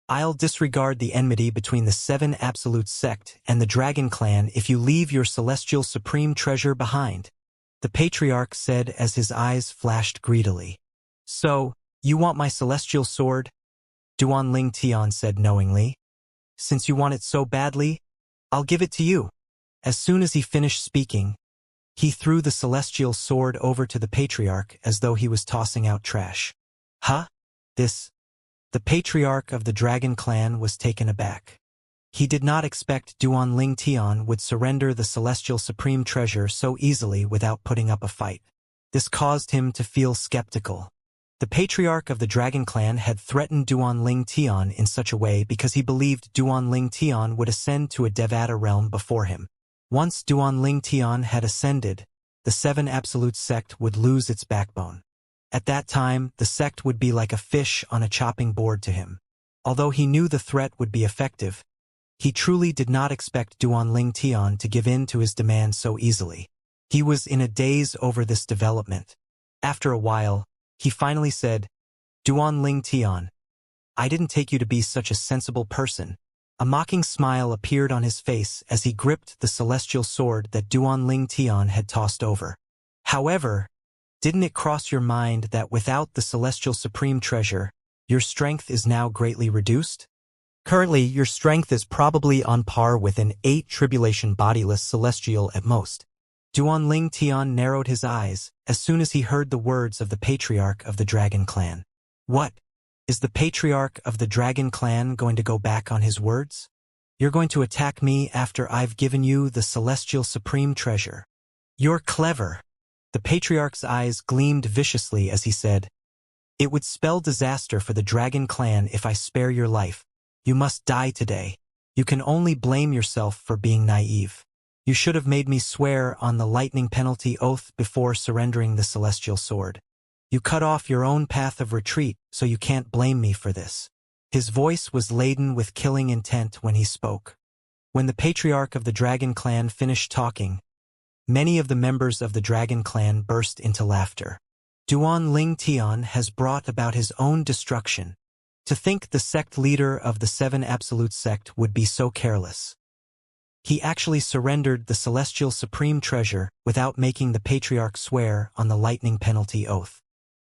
"I'll disregard the enmity between the 7 Absolute sect and the Dragon Clan if you leave your celestial supreme treasure behind," the patriarch said as his eyes flashed greedily. "So, you want my celestial sword?" Duan Ling Tian said knowingly. "Since you want it so badly, I'll give it to you." As soon as he finished speaking, he threw the celestial sword over to the patriarch as though he was tossing out trash. "Huh? This?" The patriarch of the Dragon Clan was taken aback. He did not expect Duan Ling Tian would surrender the celestial supreme treasure so easily without putting up a fight. This caused him to feel skeptical. The patriarch of the Dragon Clan had threatened Duanling Tian in such a way because he believed Duanling Tian would ascend to a Devata realm before him. Once Duanling Tian had ascended, the Seven Absolute Sect would lose its backbone. At that time, the sect would be like a fish on a chopping board to him. Although he knew the threat would be effective, he truly did not expect Duanling Tian to give in to his demands so easily. He was in a daze over this development. After a while, he finally said, "Duanling Tian, I didn't take you to be such a sensible person." A mocking smile appeared on his face as he gripped the celestial sword that Duanling Tian had tossed over. However, didn't it cross your mind that without the celestial supreme treasure, your strength is now greatly reduced? Currently, your strength is probably on par with an 8 tribulation bodiless celestial at most. Duanling Tian narrowed his eyes as soon as he heard the words of the patriarch of the Dragon Clan. What? Is the patriarch of the Dragon Clan going to go back on his words? You're going to attack me after I've given you the celestial supreme treasure. You're clever. The patriarch's eyes gleamed viciously as he said, "It would spell disaster for the Dragon Clan if I spare your life. You must die today. You can only blame yourself for being naive. You should have made me swear on the lightning penalty oath before surrendering the celestial sword. You cut off your own path of retreat, so you can't blame me for this." His voice was laden with killing intent when he spoke. When the patriarch of the Dragon Clan finished talking, many of the members of the Dragon Clan burst into laughter. Duanling Tian has brought about his own destruction. To think the sect leader of the Seven Absolute Sect would be so careless. He actually surrendered the celestial supreme treasure without making the patriarch swear on the lightning penalty oath.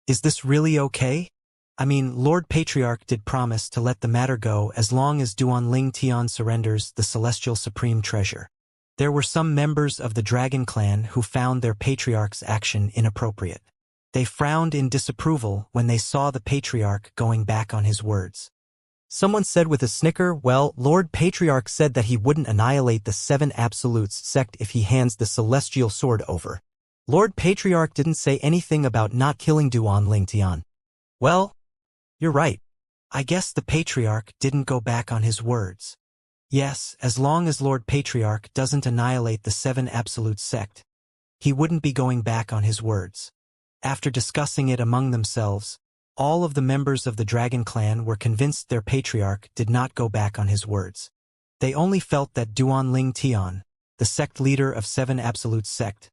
Is this really okay? I mean, Lord Patriarch did promise to let the matter go as long as Duanling Tian surrenders the celestial supreme treasure. There were some members of the Dragon Clan who found their patriarch's action inappropriate. They frowned in disapproval when they saw the patriarch going back on his words. Someone said with a snicker, "Well, Lord Patriarch said that he wouldn't annihilate the Seven Absolutes sect if he hands the celestial sword over. Lord Patriarch didn't say anything about not killing Duanling Tian." Well, you're right. I guess the patriarch didn't go back on his words. Yes, as long as Lord Patriarch doesn't annihilate the Seven Absolute sect, he wouldn't be going back on his words. After discussing it among themselves, all of the members of the Dragon Clan were convinced their patriarch did not go back on his words. They only felt that Duanling Tian, the sect leader of Seven Absolute sect,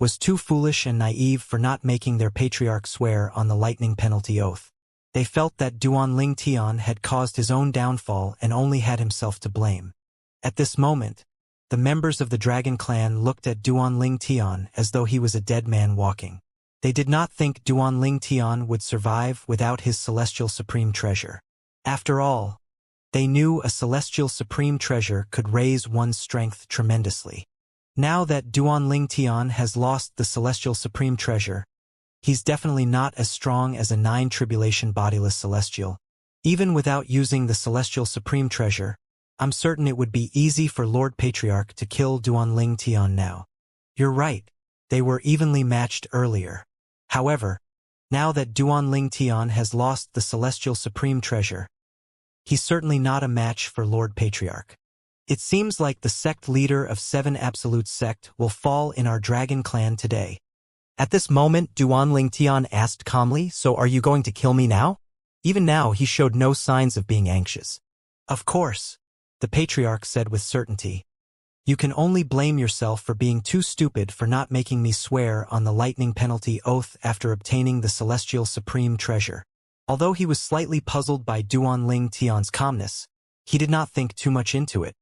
was too foolish and naive for not making their patriarch swear on the lightning penalty oath. They felt that Duanling Tian had caused his own downfall and only had himself to blame. At this moment, the members of the Dragon Clan looked at Duanling Tian as though he was a dead man walking. They did not think Duanling Tian would survive without his celestial supreme treasure. After all, they knew a celestial supreme treasure could raise one's strength tremendously. Now that Duanling Tian has lost the celestial supreme treasure, he's definitely not as strong as a 9 tribulation bodiless celestial. Even without using the celestial supreme treasure, I'm certain it would be easy for Lord Patriarch to kill Duanling Tian now. You're right, they were evenly matched earlier. However, now that Duanling Tian has lost the celestial supreme treasure, he's certainly not a match for Lord Patriarch. It seems like the sect leader of Seven Absolute Sect will fall in our Dragon Clan today. At this moment, Duanling Tian asked calmly, "So are you going to kill me now?" Even now, he showed no signs of being anxious. "Of course," the patriarch said with certainty. "You can only blame yourself for being too stupid for not making me swear on the lightning penalty oath after obtaining the celestial supreme treasure." Although he was slightly puzzled by Duanling Tian's calmness, he did not think too much into it.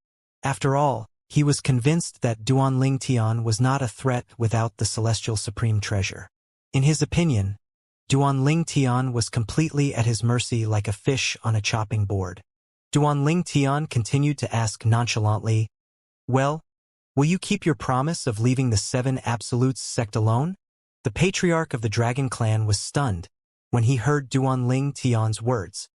After all, he was convinced that Duanling Tian was not a threat without the celestial supreme treasure. In his opinion, Duanling Tian was completely at his mercy like a fish on a chopping board. Duanling Tian continued to ask nonchalantly, "Well, will you keep your promise of leaving the Seven Absolutes sect alone?" The patriarch of the Dragon Clan was stunned when he heard Duanling Tian's words.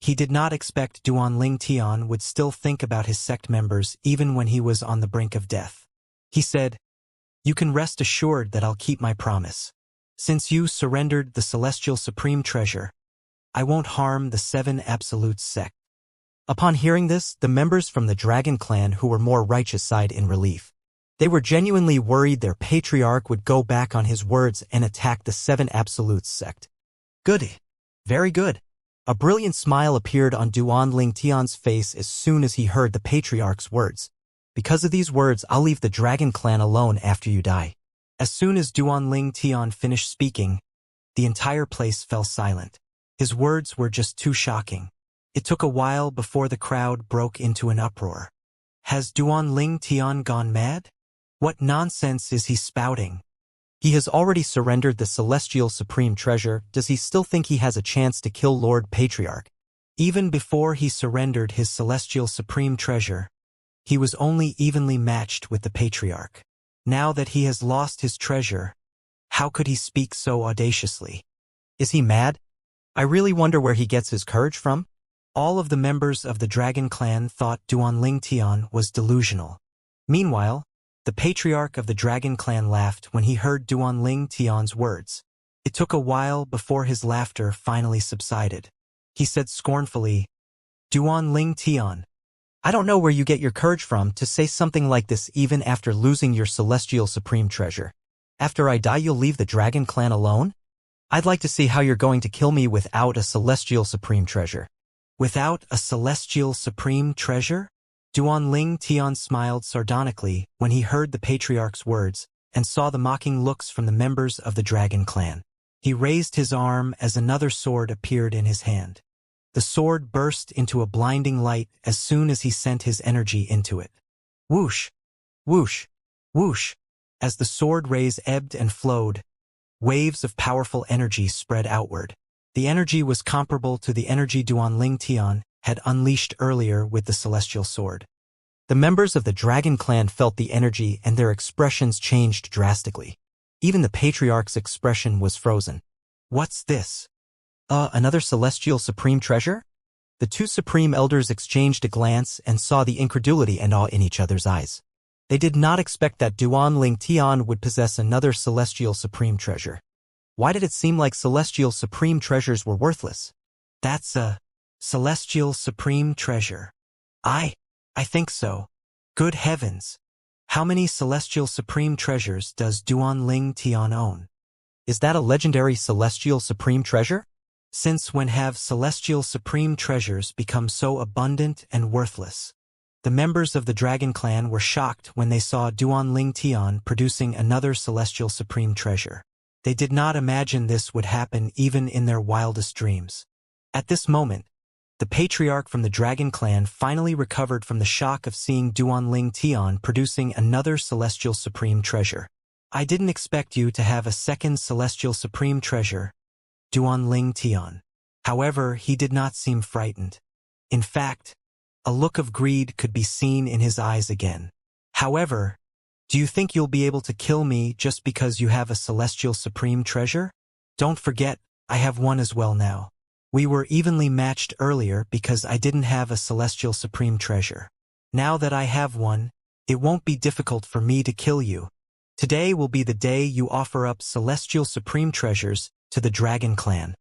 He did not expect Duanling Tian would still think about his sect members even when he was on the brink of death. He said, "You can rest assured that I'll keep my promise. Since you surrendered the celestial supreme treasure, I won't harm the 7 Absolutes sect. Upon hearing this, the members from the Dragon Clan who were more righteous sighed in relief. They were genuinely worried their patriarch would go back on his words and attack the 7 Absolutes sect. Good. Very good. A brilliant smile appeared on Duan Ling Tian's face as soon as he heard the patriarch's words. Because of these words, I'll leave the Dragon Clan alone after you die. As soon as Duan Ling Tian finished speaking, the entire place fell silent. His words were just too shocking. It took a while before the crowd broke into an uproar. Has Duan Ling Tian gone mad? What nonsense is he spouting? He has already surrendered the celestial supreme treasure. Does he still think he has a chance to kill Lord Patriarch? Even before he surrendered his celestial supreme treasure, he was only evenly matched with the Patriarch. Now that he has lost his treasure, how could he speak so audaciously? Is he mad? I really wonder where he gets his courage from. All of the members of the Dragon Clan thought Duan Ling Tian was delusional. Meanwhile, the Patriarch of the Dragon Clan laughed when he heard Duan Ling Tian's words. It took a while before his laughter finally subsided. He said scornfully, Duan Ling Tian, I don't know where you get your courage from to say something like this even after losing your celestial supreme treasure. After I die, you'll leave the Dragon Clan alone? I'd like to see how you're going to kill me without a celestial supreme treasure. Without a celestial supreme treasure? Duan Ling Tian smiled sardonically when he heard the Patriarch's words and saw the mocking looks from the members of the Dragon Clan. He raised his arm as another sword appeared in his hand. The sword burst into a blinding light as soon as he sent his energy into it. Whoosh! Whoosh! Whoosh! As the sword rays ebbed and flowed, waves of powerful energy spread outward. The energy was comparable to the energy Duan Ling Tian had unleashed earlier with the celestial sword. The members of the Dragon Clan felt the energy and their expressions changed drastically. Even the Patriarch's expression was frozen. What's this? Another celestial supreme treasure? The two supreme elders exchanged a glance and saw the incredulity and awe in each other's eyes. They did not expect that Duan Ling Tian would possess another celestial supreme treasure. Why did it seem like celestial supreme treasures were worthless? That's a celestial supreme treasure. I think so. Good heavens. How many celestial supreme treasures does Duan Ling Tian own? Is that a legendary celestial supreme treasure? Since when have celestial supreme treasures become so abundant and worthless? The members of the Dragon Clan were shocked when they saw Duan Ling Tian producing another celestial supreme treasure. They did not imagine this would happen even in their wildest dreams. At this moment, the Patriarch from the Dragon Clan finally recovered from the shock of seeing Duan Ling Tian producing another celestial supreme treasure. I didn't expect you to have a second celestial supreme treasure, Duan Ling Tian. However, he did not seem frightened. In fact, a look of greed could be seen in his eyes again. However, do you think you'll be able to kill me just because you have a celestial supreme treasure? Don't forget, I have one as well now. We were evenly matched earlier because I didn't have a celestial supreme treasure. Now that I have one, it won't be difficult for me to kill you. Today will be the day you offer up celestial supreme treasures to the Dragon Clan.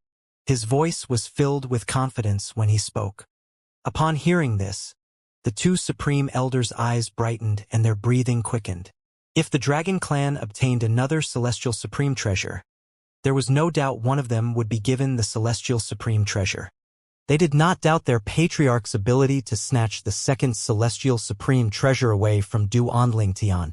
His voice was filled with confidence when he spoke. Upon hearing this, the two supreme elders' eyes brightened and their breathing quickened. If the Dragon Clan obtained another celestial supreme treasure, there was no doubt one of them would be given the celestial supreme treasure. They did not doubt their Patriarch's ability to snatch the second celestial supreme treasure away from Duan Ling Tian.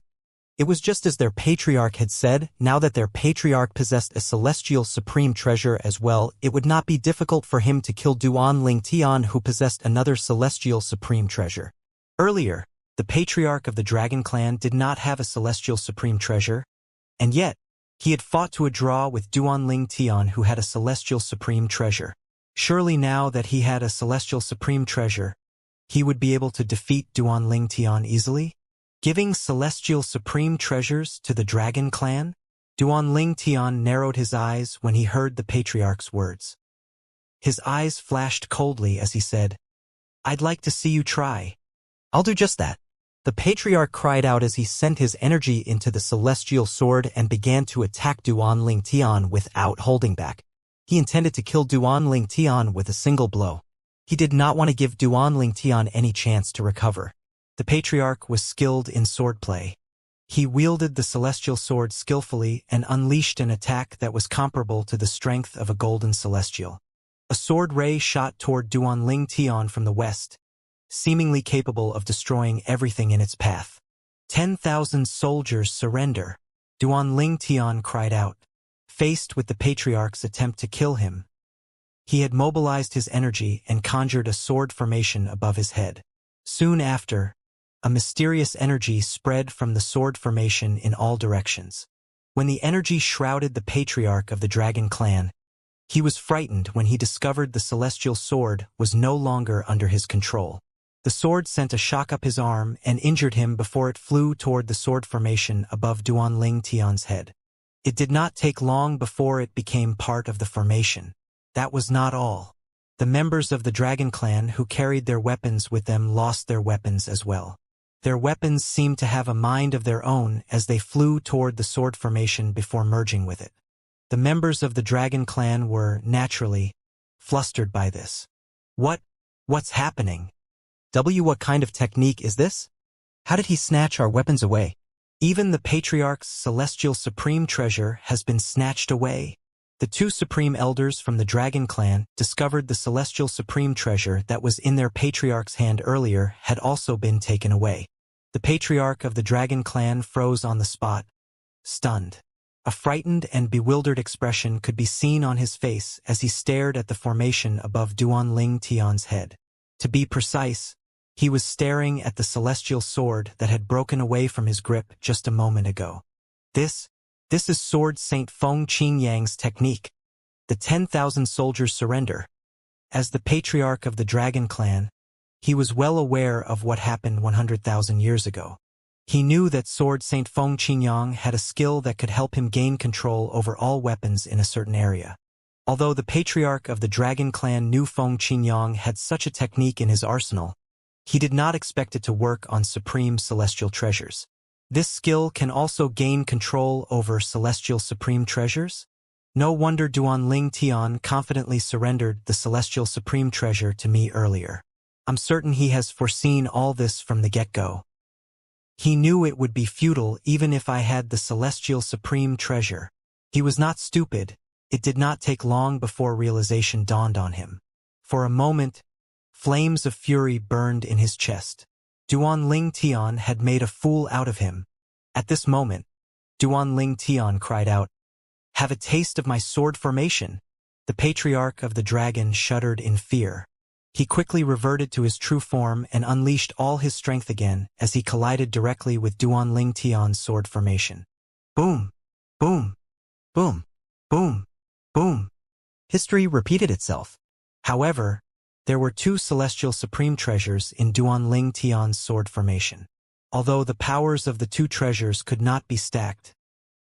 It was just as their Patriarch had said. Now that their Patriarch possessed a celestial supreme treasure as well, it would not be difficult for him to kill Duan Ling Tian, who possessed another celestial supreme treasure. Earlier, the Patriarch of the Dragon Clan did not have a celestial supreme treasure, and yet, he had fought to a draw with Duan Ling Tian, who had a celestial supreme treasure. Surely now that he had a celestial supreme treasure, he would be able to defeat Duan Ling Tian easily? Giving celestial supreme treasures to the Dragon Clan? Duan Ling Tian narrowed his eyes when he heard the Patriarch's words. His eyes flashed coldly as he said, I'd like to see you try. I'll do just that. The patriarch cried out as he sent his energy into the celestial sword and began to attack Duan Ling Tian without holding back. He intended to kill Duan Ling Tian with a single blow. He did not want to give Duan Ling Tian any chance to recover. The patriarch was skilled in swordplay. He wielded the celestial sword skillfully and unleashed an attack that was comparable to the strength of a golden celestial. A sword ray shot toward Duan Ling Tian from the west, seemingly capable of destroying everything in its path. 10,000 soldiers surrender, Duan Ling Tian cried out. Faced with the patriarch's attempt to kill him, he had mobilized his energy and conjured a sword formation above his head. Soon after, a mysterious energy spread from the sword formation in all directions. When the energy shrouded the patriarch of the dragon clan, he was frightened when he discovered the celestial sword was no longer under his control. The sword sent a shock up his arm and injured him before it flew toward the sword formation above Duan Ling Tian's head. It did not take long before it became part of the formation. That was not all. The members of the dragon clan who carried their weapons with them lost their weapons as well. Their weapons seemed to have a mind of their own as they flew toward the sword formation before merging with it. The members of the dragon clan were, naturally, flustered by this. What's happening? What kind of technique is this? How did he snatch our weapons away? Even the patriarch's celestial supreme treasure has been snatched away. The two supreme elders from the dragon clan discovered the celestial supreme treasure that was in their patriarch's hand earlier had also been taken away. The patriarch of the dragon clan froze on the spot, stunned. A frightened and bewildered expression could be seen on his face as he stared at the formation above Duan Ling Tian's head. To be precise, he was staring at the celestial sword that had broken away from his grip just a moment ago. This is Sword Saint Feng Qingyang's technique. The 10,000 soldiers surrender. As the patriarch of the dragon clan, he was well aware of what happened 100,000 years ago. He knew that Sword Saint Feng Qingyang had a skill that could help him gain control over all weapons in a certain area. Although the patriarch of the dragon clan knew Feng Qingyang had such a technique in his arsenal, he did not expect it to work on supreme celestial treasures. This skill can also gain control over celestial supreme treasures? No wonder Duan Ling Tian confidently surrendered the celestial supreme treasure to me earlier. I'm certain he has foreseen all this from the get-go. He knew it would be futile even if I had the celestial supreme treasure. He was not stupid. It did not take long before realization dawned on him. For a moment, flames of fury burned in his chest. Duan Ling Tian had made a fool out of him. At this moment, Duan Ling Tian cried out, "Have a taste of my sword formation." The patriarch of the dragon shuddered in fear. He quickly reverted to his true form and unleashed all his strength again as he collided directly with Duan Ling Tian's sword formation. Boom! Boom! Boom! Boom! Boom! History repeated itself. However, there were two celestial supreme treasures in Duan Ling Tian's sword formation. Although the powers of the two treasures could not be stacked,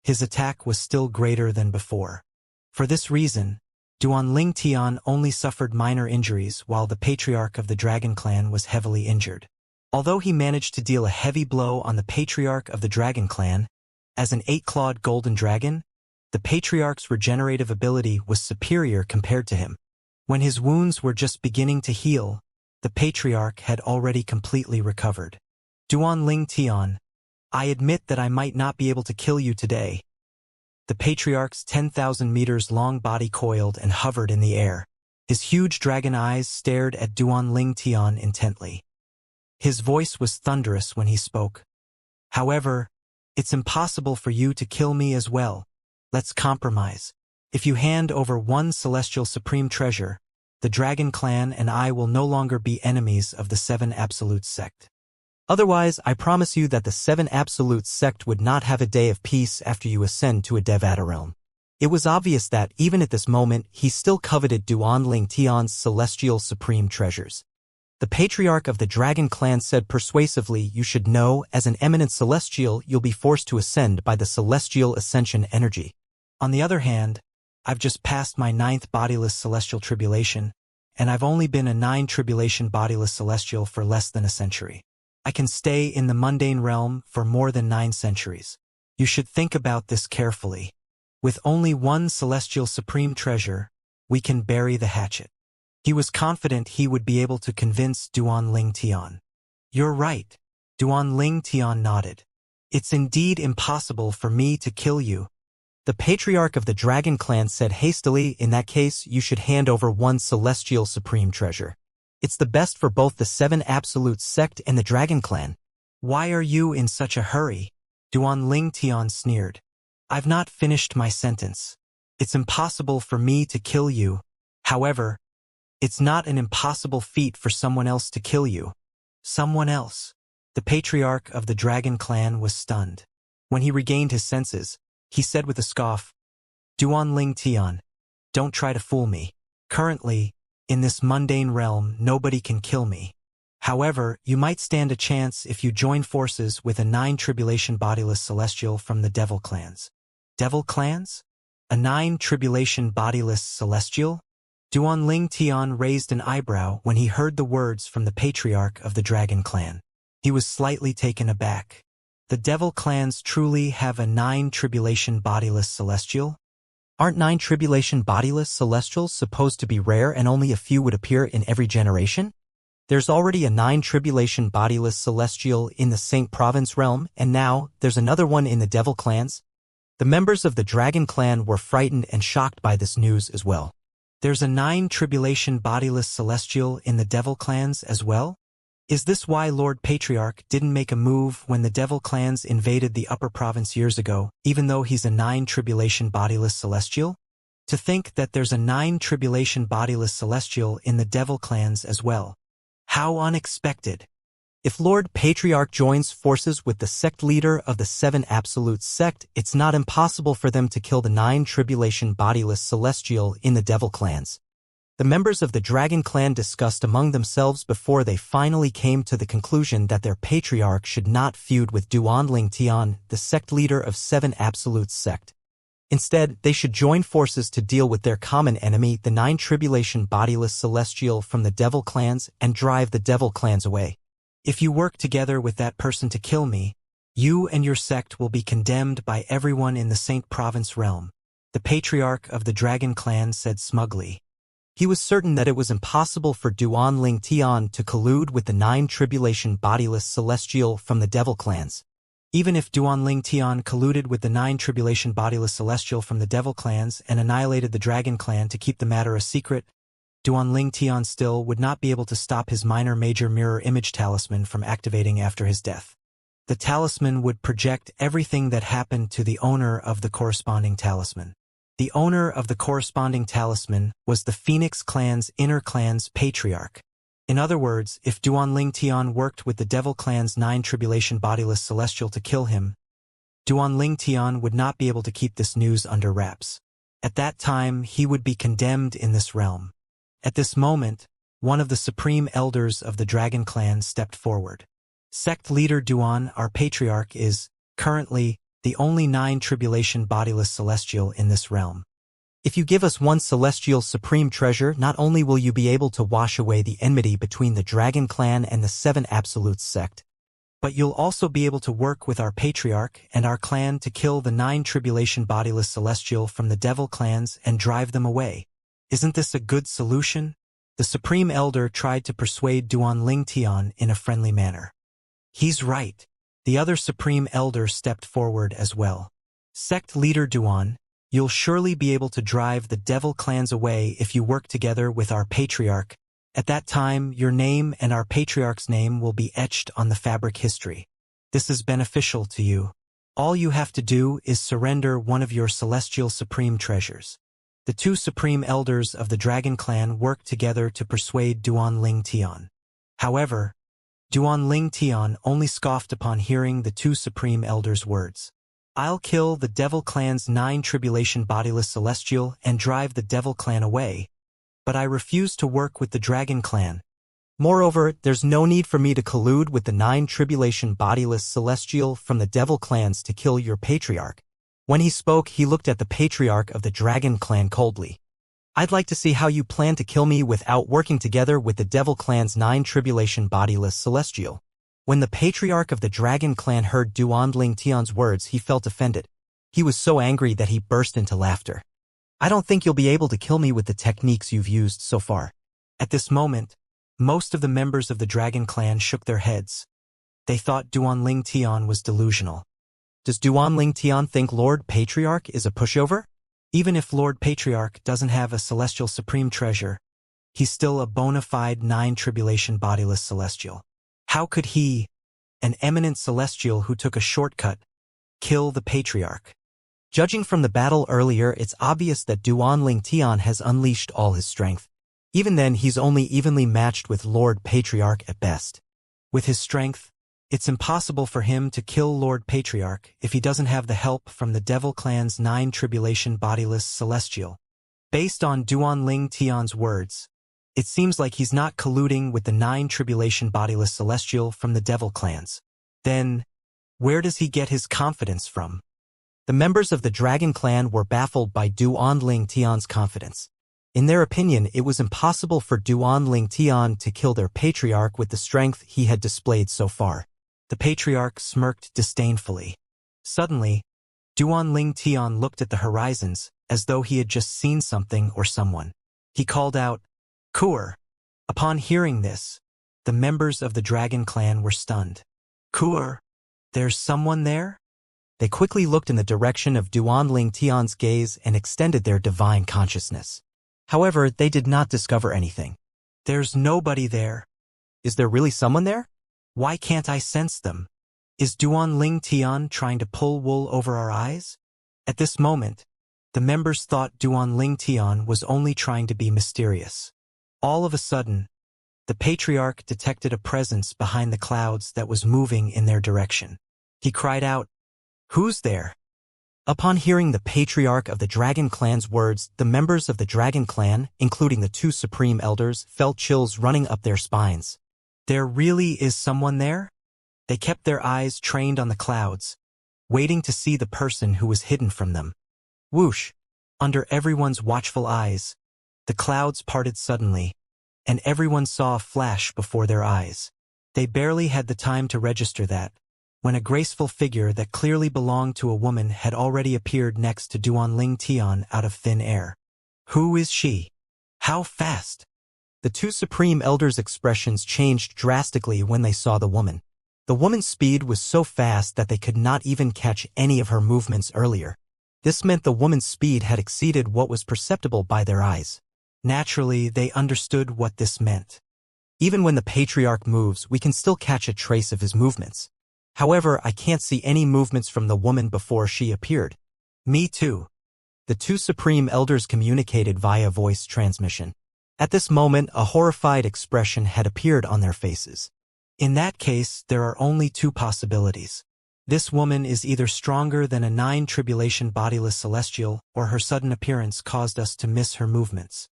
his attack was still greater than before. For this reason, Duan Ling Tian only suffered minor injuries while the patriarch of the dragon clan was heavily injured. Although he managed to deal a heavy blow on the patriarch of the dragon clan, as an 8-clawed golden dragon, the patriarch's regenerative ability was superior compared to him. When his wounds were just beginning to heal, the patriarch had already completely recovered. Duan Ling Tian, I admit that I might not be able to kill you today. The patriarch's 10,000 meters long body coiled and hovered in the air. His huge dragon eyes stared at Duan Ling Tian intently. His voice was thunderous when he spoke. However, it's impossible for you to kill me as well. Let's compromise. If you hand over one celestial supreme treasure, the dragon clan and I will no longer be enemies of the Seven Absolutes sect. Otherwise, I promise you that the Seven Absolutes sect would not have a day of peace after you ascend to a Devata realm. It was obvious that, even at this moment, he still coveted Duan Ling Tian's celestial supreme treasures. The patriarch of the dragon clan said persuasively, "You should know, as an eminent celestial, you'll be forced to ascend by the celestial ascension energy. On the other hand, I've just passed my 9th bodiless celestial tribulation, and I've only been a 9 tribulation bodiless celestial for less than a century. I can stay in the mundane realm for more than 9 centuries. You should think about this carefully. With only one celestial supreme treasure, we can bury the hatchet. He was confident he would be able to convince Duan Ling Tian. You're right. Duan Ling Tian nodded. It's indeed impossible for me to kill you. The patriarch of the Dragon Clan said hastily, in that case you should hand over one celestial supreme treasure. It's the best for both the 7 Absolute sect and the Dragon Clan. Why are you in such a hurry? Duan Ling Tian sneered. I've not finished my sentence. It's impossible for me to kill you. However, it's not an impossible feat for someone else to kill you. Someone else. The patriarch of the Dragon Clan was stunned. When he regained his senses, he said with a scoff, Duan Ling Tian, don't try to fool me. Currently, in this mundane realm, nobody can kill me. However, you might stand a chance if you join forces with a 9 tribulation bodiless celestial from the Devil Clans. Devil Clans? A 9 tribulation bodiless celestial? Duan Ling Tian raised an eyebrow when he heard the words from the patriarch of the Dragon Clan. He was slightly taken aback. The Devil Clans truly have a 9 tribulation bodiless celestial? Aren't 9 tribulation bodiless celestials supposed to be rare and only a few would appear in every generation? There's already a 9 tribulation bodiless celestial in the Saint Province realm, and now there's another one in the Devil Clans. The members of the Dragon Clan were frightened and shocked by this news as well. There's a 9 tribulation bodiless celestial in the Devil Clans as well? Is this why Lord Patriarch didn't make a move when the Devil Clans invaded the Upper Province years ago, even though he's a 9 tribulation bodiless celestial? To think that there's a 9 tribulation bodiless celestial in the Devil Clans as well. How unexpected. If Lord Patriarch joins forces with the sect leader of the 7 Absolute sect, it's not impossible for them to kill the 9 tribulation bodiless celestial in the Devil Clans. The members of the Dragon Clan discussed among themselves before they finally came to the conclusion that their patriarch should not feud with Duan Ling Tian, the sect leader of 7 Absolute sect. Instead, they should join forces to deal with their common enemy, the 9 tribulation bodiless celestial from the Devil Clans, and drive the Devil Clans away. If you work together with that person to kill me, you and your sect will be condemned by everyone in the Saint Province realm, the patriarch of the Dragon Clan said smugly. He was certain that it was impossible for Duan Ling Tian to collude with the 9 tribulation bodiless celestial from the Devil Clans. Even if Duan Ling Tian colluded with the 9 tribulation bodiless celestial from the Devil Clans and annihilated the Dragon Clan to keep the matter a secret, Duan Ling Tian still would not be able to stop his minor major mirror image talisman from activating after his death. The talisman would project everything that happened to the owner of the corresponding talisman. The owner of the corresponding talisman was the Phoenix Clan's inner clan's patriarch. In other words, if Duan Ling Tian worked with the Devil Clan's 9 tribulation bodiless celestial to kill him, Duan Ling Tian would not be able to keep this news under wraps. At that time, he would be condemned in this realm. At this moment, one of the supreme elders of the Dragon Clan stepped forward. Sect leader Duan, our patriarch, is, currently, the only 9 tribulation bodiless celestial in this realm. If you give us one celestial supreme treasure, not only will you be able to wash away the enmity between the Dragon Clan and the 7 Absolute sect, but you'll also be able to work with our patriarch and our clan to kill the 9 tribulation bodiless celestial from the Devil Clans and drive them away. Isn't this a good solution? The Supreme Elder tried to persuade Duan Ling Tian in a friendly manner. He's right. The other Supreme Elder stepped forward as well. Sect leader Duan, you'll surely be able to drive the Devil Clans away if you work together with our patriarch. At that time, your name and our patriarch's name will be etched on the fabric history. This is beneficial to you. All you have to do is surrender one of your celestial supreme treasures. The 2 Supreme Elders of the Dragon Clan worked together to persuade Duan Ling Tian. However, Duan Ling Tian only scoffed upon hearing the 2 Supreme Elders' words. I'll kill the Devil Clan's 9 tribulation bodiless celestial and drive the Devil Clan away, but I refuse to work with the Dragon Clan. Moreover, there's no need for me to collude with the 9 tribulation bodiless celestial from the Devil Clans to kill your patriarch. When he spoke, he looked at the patriarch of the Dragon Clan coldly. I'd like to see how you plan to kill me without working together with the Devil Clan's 9 tribulation bodiless celestial. When the patriarch of the dragon clan heard Duanling Tian's words, he felt offended. He was so angry that he burst into laughter. I don't think you'll be able to kill me with the techniques you've used so far. At this moment, most of the members of the dragon clan shook their heads. They thought Duanling Tian was delusional. Does Duanling Tian think Lord Patriarch is a pushover? Even if Lord Patriarch doesn't have a celestial supreme treasure, he's still a bona fide 9 tribulation bodiless celestial. How could he, an eminent celestial who took a shortcut, kill the Patriarch? Judging from the battle earlier, it's obvious that Duanling Tian has unleashed all his strength. Even then, he's only evenly matched with Lord Patriarch at best. With his strength, it's impossible for him to kill Lord Patriarch if he doesn't have the help from the Devil Clan's 9 tribulation bodiless celestial. Based on Duanling Tian's words, it seems like he's not colluding with the 9 tribulation bodiless celestial from the Devil Clans. Then, where does he get his confidence from? The members of the Dragon Clan were baffled by Duanling Tian's confidence. In their opinion, it was impossible for Duanling Tian to kill their patriarch with the strength he had displayed so far. The patriarch smirked disdainfully. Suddenly, Duanling Tian looked at the horizons as though he had just seen something or someone. He called out, "Kur!" Upon hearing this, the members of the Dragon Clan were stunned. "Kur? There's someone there?" They quickly looked in the direction of Duanling Tian's gaze and extended their divine consciousness. However, they did not discover anything. "There's nobody there. Is there really someone there? Why can't I sense them? Is Duanling Tian trying to pull wool over our eyes?" At this moment, the members thought Duanling Tian was only trying to be mysterious. All of a sudden, the patriarch detected a presence behind the clouds that was moving in their direction. He cried out, "Who's there?" Upon hearing the patriarch of the Dragon Clan's words, the members of the Dragon Clan, including the 2 supreme elders, felt chills running up their spines. There really is someone there? They kept their eyes trained on the clouds, waiting to see the person who was hidden from them. Whoosh! Under everyone's watchful eyes, the clouds parted suddenly, and everyone saw a flash before their eyes. They barely had the time to register that, when a graceful figure that clearly belonged to a woman had already appeared next to Duanling Tian out of thin air. Who is she? How fast? The 2 supreme elders' expressions changed drastically when they saw the woman. The woman's speed was so fast that they could not even catch any of her movements earlier. This meant the woman's speed had exceeded what was perceptible by their eyes. Naturally, they understood what this meant. Even when the patriarch moves, we can still catch a trace of his movements. However, I can't see any movements from the woman before she appeared. Me too. The 2 supreme elders communicated via voice transmission. At this moment, a horrified expression had appeared on their faces. In that case, there are only 2 possibilities. This woman is either stronger than a 9 tribulation bodiless celestial, or her sudden appearance caused us to miss her movements.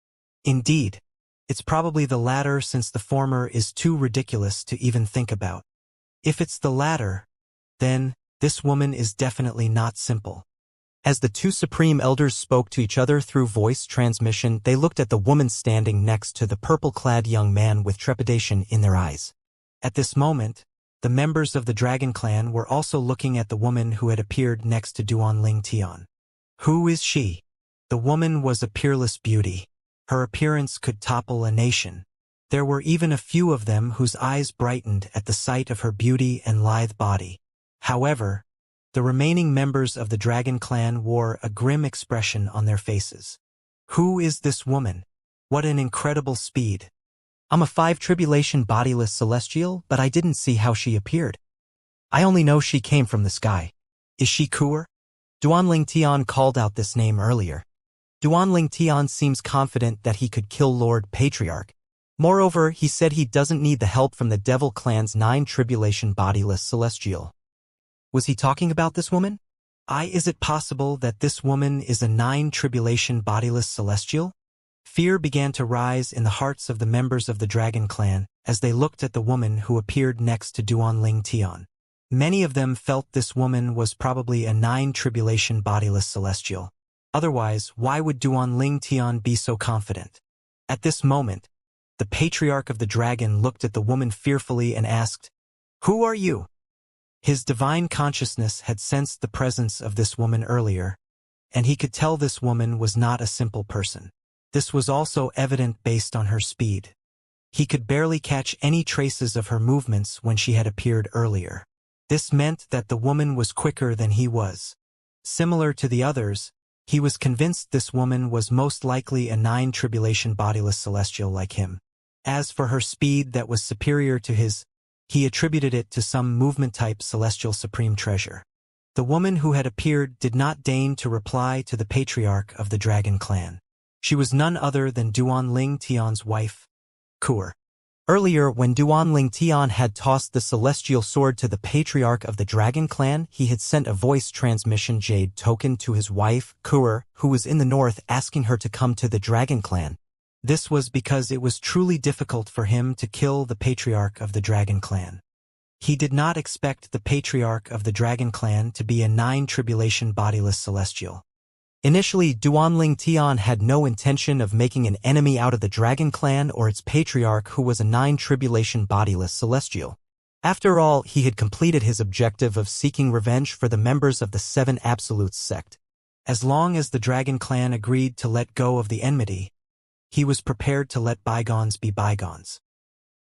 Indeed, it's probably the latter, since the former is too ridiculous to even think about. If it's the latter, then this woman is definitely not simple. As the 2 supreme elders spoke to each other through voice transmission, they looked at the woman standing next to the purple-clad young man with trepidation in their eyes. At this moment, the members of the Dragon Clan were also looking at the woman who had appeared next to Duanling Tian. Who is she? The woman was a peerless beauty. Her appearance could topple a nation. There were even a few of them whose eyes brightened at the sight of her beauty and lithe body. However, the remaining members of the Dragon Clan wore a grim expression on their faces. Who is this woman? What an incredible speed! I'm a 5 tribulation bodiless celestial, but I didn't see how she appeared. I only know she came from the sky. Is she Kur? Duanling Tian called out this name earlier. Duanling Tian seems confident that he could kill Lord Patriarch. Moreover, he said he doesn't need the help from the Devil Clan's 9 tribulation bodiless celestial. Was he talking about this woman? Is it possible that this woman is a 9 tribulation bodiless celestial? Fear began to rise in the hearts of the members of the Dragon Clan as they looked at the woman who appeared next to Duanling Tian. Many of them felt this woman was probably a 9 tribulation bodiless celestial. Otherwise, why would Duanling Tian be so confident? At this moment, the patriarch of the dragon looked at the woman fearfully and asked, Who are you? His divine consciousness had sensed the presence of this woman earlier, and he could tell this woman was not a simple person. This was also evident based on her speed. He could barely catch any traces of her movements when she had appeared earlier. This meant that the woman was quicker than he was. Similar to the others, he was convinced this woman was most likely a 9 tribulation bodiless celestial like him. As for her speed that was superior to his, he attributed it to some movement-type celestial supreme treasure. The woman who had appeared did not deign to reply to the patriarch of the Dragon Clan. She was none other than Duan Ling Tian's wife, Kur. Earlier, when Duan Ling Tian had tossed the celestial sword to the patriarch of the Dragon Clan, he had sent a voice transmission jade token to his wife, Kur, who was in the north, asking her to come to the Dragon Clan. This was because it was truly difficult for him to kill the patriarch of the Dragon Clan. He did not expect the patriarch of the Dragon Clan to be a 9 tribulation bodiless celestial. Initially, Duan Ling Tian had no intention of making an enemy out of the Dragon Clan or its patriarch, who was a 9 tribulation bodiless celestial. After all, he had completed his objective of seeking revenge for the members of the 7 Absolutes sect. As long as the Dragon Clan agreed to let go of the enmity, he was prepared to let bygones be bygones.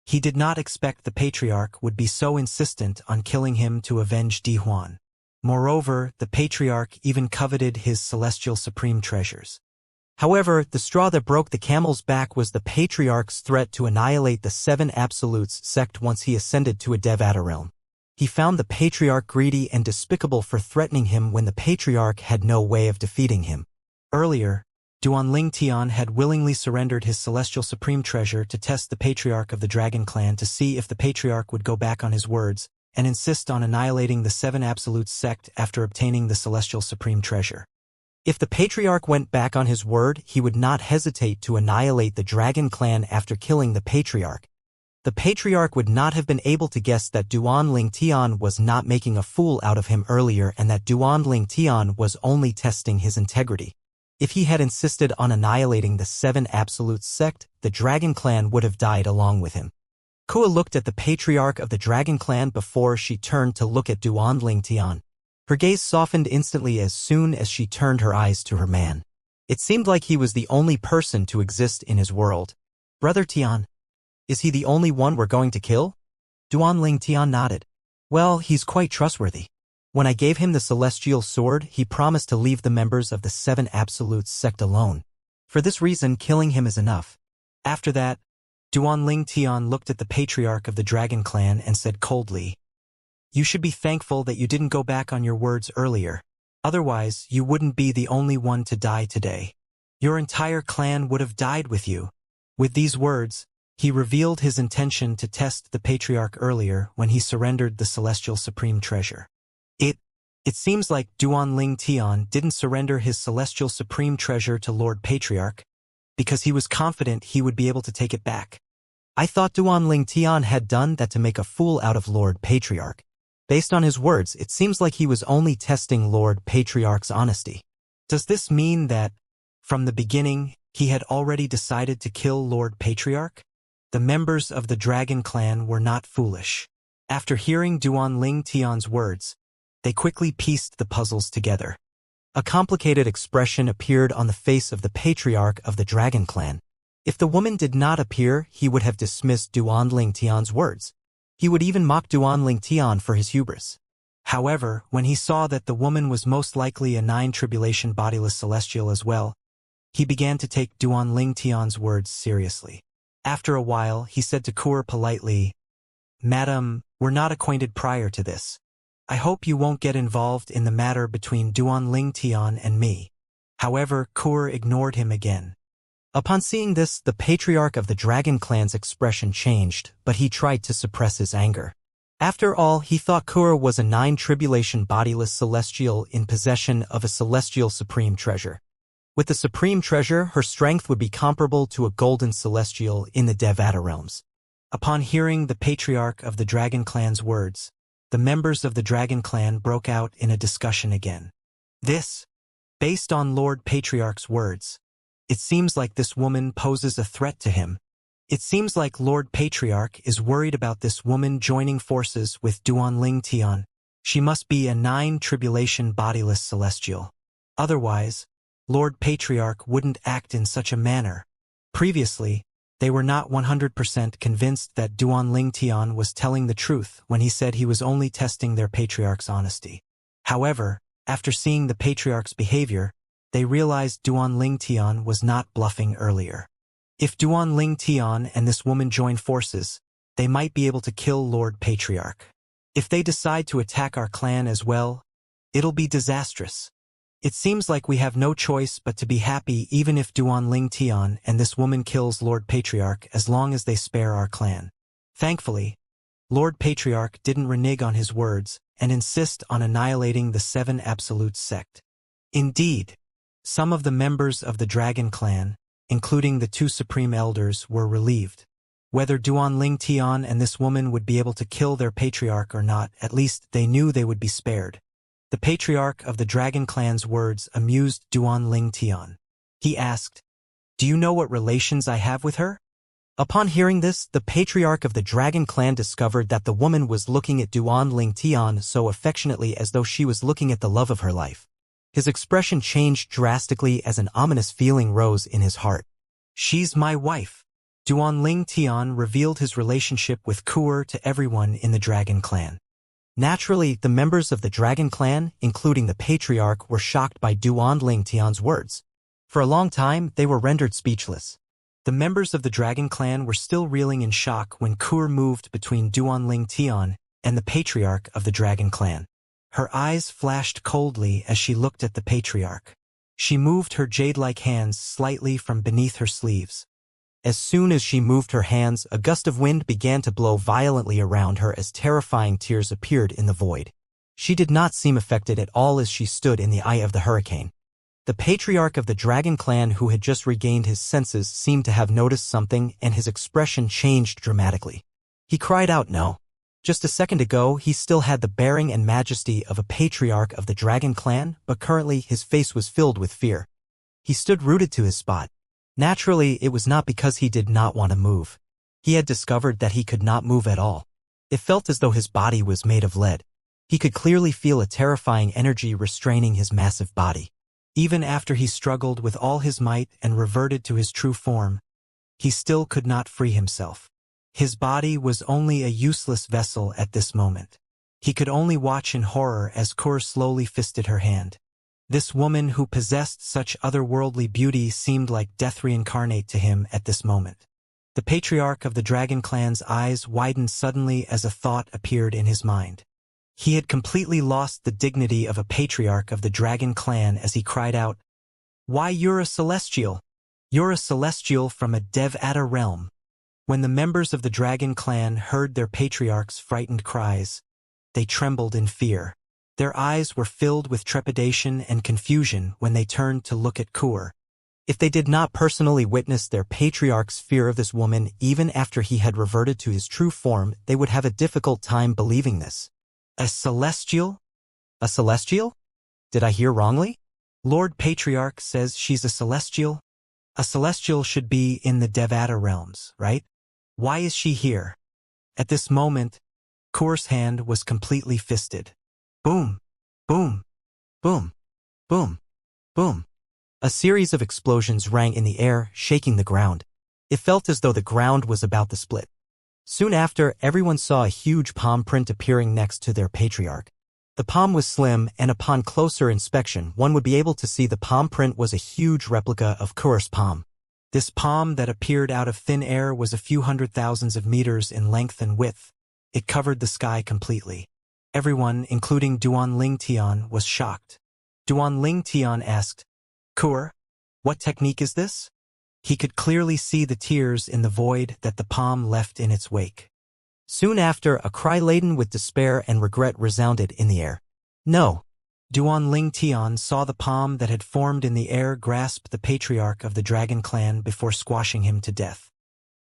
He did not expect the patriarch would be so insistent on killing him to avenge Di Huan. Moreover, the patriarch even coveted his celestial supreme treasures. However, the straw that broke the camel's back was the patriarch's threat to annihilate the 7 Absolutes sect once he ascended to a Devata realm. He found the patriarch greedy and despicable for threatening him when the patriarch had no way of defeating him. Earlier, Duan Ling Tian had willingly surrendered his celestial supreme treasure to test the patriarch of the Dragon Clan to see if the patriarch would go back on his words and insist on annihilating the 7 Absolute sect after obtaining the celestial supreme treasure. If the patriarch went back on his word, he would not hesitate to annihilate the Dragon Clan after killing the patriarch. The patriarch would not have been able to guess that Duan Ling Tian was not making a fool out of him earlier and that Duan Ling Tian was only testing his integrity. If he had insisted on annihilating the 7 Absolute sect, the Dragon Clan would have died along with him. Kua looked at the patriarch of the Dragon Clan before she turned to look at Duan Ling Tian. Her gaze softened instantly as soon as she turned her eyes to her man. It seemed like he was the only person to exist in his world. Brother Tian, is he the only one we're going to kill? Duan Ling Tian nodded. Well, he's quite trustworthy. When I gave him the celestial sword, he promised to leave the members of the 7 Absolutes sect alone. For this reason, killing him is enough. After that, Duan Ling Tian looked at the patriarch of the Dragon Clan and said coldly, "You should be thankful that you didn't go back on your words earlier. Otherwise, you wouldn't be the only one to die today. Your entire clan would have died with you." With these words, he revealed his intention to test the patriarch earlier when he surrendered the celestial supreme treasure. It seems like Duan Ling Tian didn't surrender his celestial supreme treasure to Lord Patriarch because he was confident he would be able to take it back. I thought Duan Ling Tian had done that to make a fool out of Lord Patriarch. Based on his words, it seems like he was only testing Lord Patriarch's honesty. Does this mean that, from the beginning, he had already decided to kill Lord Patriarch? The members of the Dragon Clan were not foolish. After hearing Duan Ling Tian's words, they quickly pieced the puzzles together. A complicated expression appeared on the face of the patriarch of the Dragon Clan. If the woman did not appear, he would have dismissed Duan Ling Tian's words. He would even mock Duan Ling Tian for his hubris. However, when he saw that the woman was most likely a 9 tribulation bodiless celestial as well, he began to take Duan Ling Tian's words seriously. After a while, he said to Kur politely, "Madam, we're not acquainted prior to this. I hope you won't get involved in the matter between Duan Ling Tian and me." However, Kur ignored him again. Upon seeing this, the patriarch of the Dragon Clan's expression changed, but he tried to suppress his anger. After all, he thought Kur was a 9 tribulation bodiless celestial in possession of a celestial supreme treasure. With the supreme treasure, her strength would be comparable to a golden celestial in the Devata realms. Upon hearing the patriarch of the Dragon Clan's words, the members of the Dragon Clan broke out in a discussion again. Based on Lord Patriarch's words, it seems like this woman poses a threat to him, It seems like Lord Patriarch is worried about this woman joining forces with Duanling Tian. She must be a 9 tribulation bodiless celestial. Otherwise, Lord Patriarch wouldn't act in such a manner. Previously, they were not 100% convinced that Duanling Tian was telling the truth when he said he was only testing their patriarch's honesty. However, after seeing the patriarch's behavior, they realized Duanling Tian was not bluffing earlier. If Duanling Tian and this woman join forces, they might be able to kill Lord Patriarch. If they decide to attack our clan as well, it'll be disastrous. It seems like we have no choice but to be happy even if Duanling Tian and this woman kills Lord Patriarch as long as they spare our clan. Thankfully, Lord Patriarch didn't renege on his words and insist on annihilating the 7 Absolutes sect. Indeed, some of the members of the Dragon Clan, including the 2 Supreme Elders, were relieved. Whether Duanling Tian and this woman would be able to kill their patriarch or not, at least they knew they would be spared. The patriarch of the Dragon Clan's words amused Duanling Tian. He asked, "Do you know what relations I have with her?" Upon hearing this, the patriarch of the Dragon Clan discovered that the woman was looking at Duanling Tian so affectionately as though she was looking at the love of her life. His expression changed drastically as an ominous feeling rose in his heart. "She's my wife." Duanling Tian revealed his relationship with Kuer to everyone in the Dragon Clan. Naturally, the members of the Dragon Clan, including the patriarch, were shocked by Duanling Tian's words. For a long time, they were rendered speechless. The members of the Dragon Clan were still reeling in shock when Kuer moved between Duanling Tian and the patriarch of the Dragon Clan. Her eyes flashed coldly as she looked at the patriarch. She moved her jade-like hands slightly from beneath her sleeves. As soon as she moved her hands, a gust of wind began to blow violently around her as terrifying tears appeared in the void. She did not seem affected at all as she stood in the eye of the hurricane. The patriarch of the Dragon Clan, who had just regained his senses, seemed to have noticed something, and his expression changed dramatically. He cried out, "No." Just a second ago, he still had the bearing and majesty of a patriarch of the Dragon Clan, but currently his face was filled with fear. He stood rooted to his spot. Naturally, it was not because he did not want to move. He had discovered that he could not move at all. It felt as though his body was made of lead. He could clearly feel a terrifying energy restraining his massive body. Even after he struggled with all his might and reverted to his true form, he still could not free himself. His body was only a useless vessel at this moment. He could only watch in horror as Kuer slowly fisted her hand. This woman who possessed such otherworldly beauty seemed like death reincarnate to him at this moment. The patriarch of the Dragon Clan's eyes widened suddenly as a thought appeared in his mind. He had completely lost the dignity of a patriarch of the Dragon Clan as he cried out, "Why, you're a celestial! You're a celestial from a Devata realm." When the members of the Dragon Clan heard their patriarch's frightened cries, they trembled in fear. Their eyes were filled with trepidation and confusion when they turned to look at Kuer. If they did not personally witness their patriarch's fear of this woman even after he had reverted to his true form, they would have a difficult time believing this. A celestial? A celestial? Did I hear wrongly? Lord Patriarch says she's a celestial? A celestial should be in the Devata realms, right? Why is she here? At this moment, Kuer's hand was completely fisted. Boom, boom, boom, boom, boom. A series of explosions rang in the air, shaking the ground. It felt as though the ground was about to split. Soon after, everyone saw a huge palm print appearing next to their patriarch. The palm was slim, and upon closer inspection, one would be able to see the palm print was a huge replica of Kuer's palm. This palm that appeared out of thin air was a few hundred thousands of meters in length and width. It covered the sky completely. Everyone, including Duanling Tian, was shocked. Duanling Tian asked, "Kuer, what technique is this?" He could clearly see the tears in the void that the palm left in its wake. Soon after, a cry laden with despair and regret resounded in the air. "No!" Duanling Tian saw the palm that had formed in the air grasp the patriarch of the Dragon Clan before squashing him to death.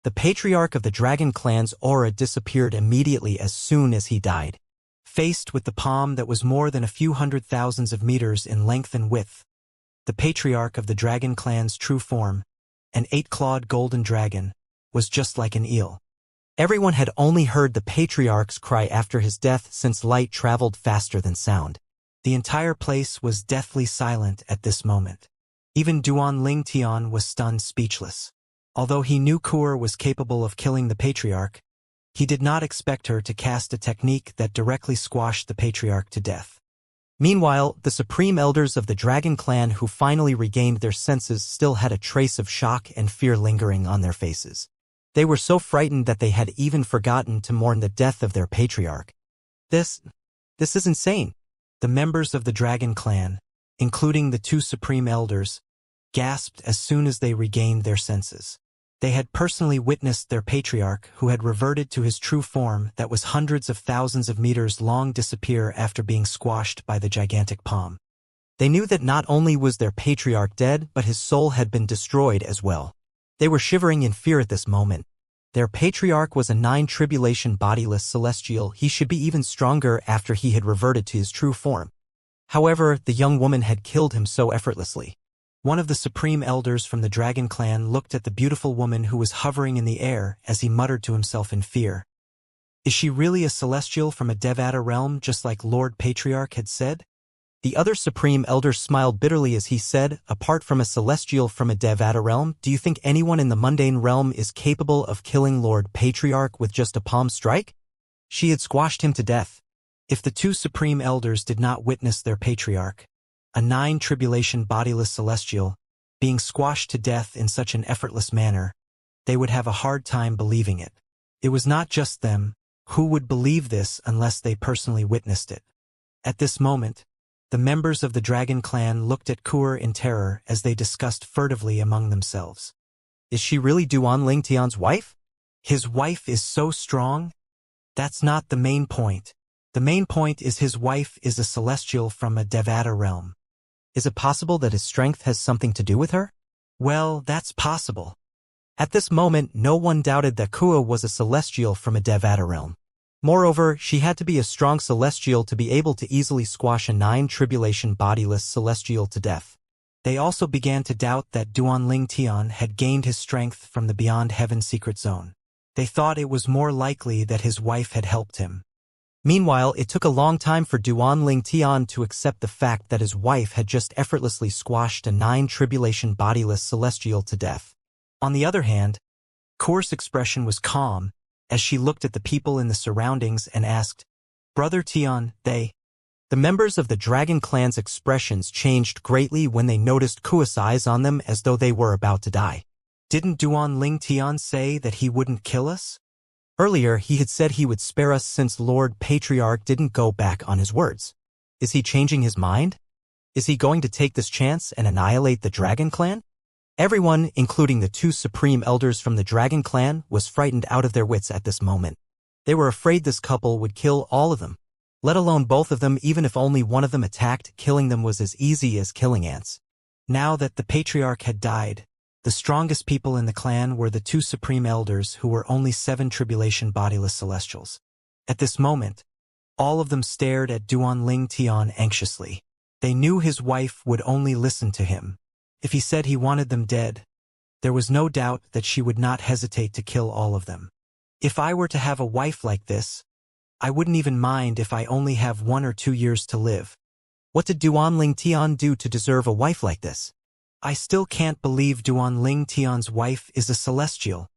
The patriarch of the Dragon Clan's aura disappeared immediately as soon as he died. Faced with the palm that was more than a few hundred thousands of meters in length and width, the patriarch of the Dragon Clan's true form, an 8-clawed golden dragon, was just like an eel. Everyone had only heard the patriarch's cry after his death since light traveled faster than sound. The entire place was deathly silent at this moment. Even Duan Ling Tian was stunned speechless. Although he knew Kur was capable of killing the patriarch, he did not expect her to cast a technique that directly squashed the patriarch to death. Meanwhile, the supreme elders of the dragon clan who finally regained their senses still had a trace of shock and fear lingering on their faces. They were so frightened that they had even forgotten to mourn the death of their patriarch. This is insane. The members of the dragon clan, including the two supreme elders, gasped as soon as they regained their senses. They had personally witnessed their patriarch, who had reverted to his true form that was hundreds of thousands of meters long, disappear after being squashed by the gigantic palm. They knew that not only was their patriarch dead, but his soul had been destroyed as well. They were shivering in fear at this moment. Their patriarch was a 9-tribulation bodiless celestial. He should be even stronger after he had reverted to his true form. However, the young woman had killed him so effortlessly. One of the supreme elders from the dragon clan looked at the beautiful woman who was hovering in the air as he muttered to himself in fear. Is she really a celestial from a Devata realm, just like Lord Patriarch had said? The other supreme elder smiled bitterly as he said, apart from a celestial from a Devata realm, do you think anyone in the mundane realm is capable of killing Lord Patriarch with just a palm strike? She had squashed him to death. If the two supreme elders did not witness their patriarch, a 9-tribulation bodiless celestial, being squashed to death in such an effortless manner, they would have a hard time believing it. It was not just them who would believe this unless they personally witnessed it. At this moment, the members of the dragon clan looked at Kur in terror as they discussed furtively among themselves. Is she really Duan Ling Tian's wife? His wife is so strong? That's not the main point. The main point is his wife is a celestial from a Devata realm. Is it possible that his strength has something to do with her? Well, that's possible. At this moment, no one doubted that Kua was a celestial from a Devata realm. Moreover, she had to be a strong celestial to be able to easily squash a 9-tribulation bodiless celestial to death. They also began to doubt that Duan Ling Tian had gained his strength from the Beyond Heaven secret zone. They thought it was more likely that his wife had helped him. Meanwhile, it took a long time for Duan Ling Tian to accept the fact that his wife had just effortlessly squashed a 9-tribulation bodiless celestial to death. On the other hand, Kur's expression was calm as she looked at the people in the surroundings and asked, Brother Tian, the members of the dragon clan's expressions changed greatly when they noticed Kua's eyes on them as though they were about to die. Didn't Duan Ling Tian say that he wouldn't kill us? Earlier, he had said he would spare us since Lord Patriarch didn't go back on his words. Is he changing his mind? Is he going to take this chance and annihilate the dragon clan? Everyone, including the two supreme elders from the dragon clan, was frightened out of their wits at this moment. They were afraid this couple would kill all of them, let alone both of them. Even if only one of them attacked, killing them was as easy as killing ants. Now that the patriarch had died, the strongest people in the clan were the two supreme elders who were only 7-tribulation bodiless celestials. At this moment, all of them stared at Duan Ling Tian anxiously. They knew his wife would only listen to him. If he said he wanted them dead, there was no doubt that she would not hesitate to kill all of them. If I were to have a wife like this, I wouldn't even mind if I only have 1 or 2 years to live. What did Duan Ling Tian do to deserve a wife like this? I still can't believe Duan Ling Tian's wife is a celestial.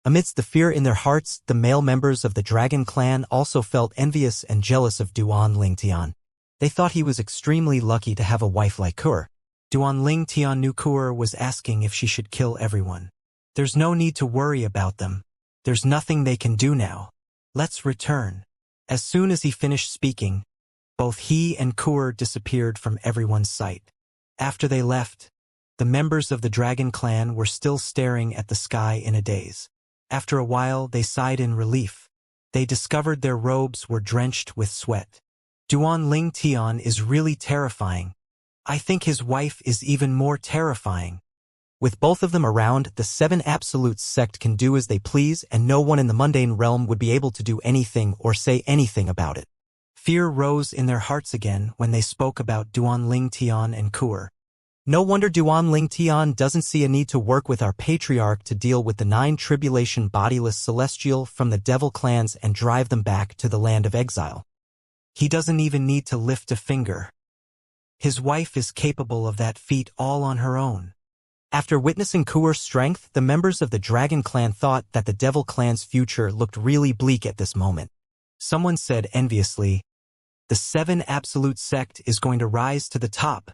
Amidst the fear in their hearts, the male members of the dragon clan also felt envious and jealous of Duan Ling Tian. They thought he was extremely lucky to have a wife like Kur. Duan Ling Tian knew Kur was asking if she should kill everyone. There's no need to worry about them. There's nothing they can do now. Let's return. As soon as he finished speaking, both he and Kur disappeared from everyone's sight. After they left, the members of the dragon clan were still staring at the sky in a daze. After a while, they sighed in relief. They discovered their robes were drenched with sweat. Duan Ling Tian is really terrifying. I think his wife is even more terrifying. With both of them around, the 7 Absolutes sect can do as they please, and no one in the mundane realm would be able to do anything or say anything about it. Fear rose in their hearts again when they spoke about Duan Ling Tian and Kur. No wonder Duan Ling Tian doesn't see a need to work with our patriarch to deal with the 9 tribulation bodiless celestial from the devil clans and drive them back to the land of exile. He doesn't even need to lift a finger. His wife is capable of that feat all on her own. After witnessing Kuer's strength, the members of the Dragon Clan thought that the Devil Clan's future looked really bleak at this moment. Someone said enviously, "The 7 Absolute Sect is going to rise to the top."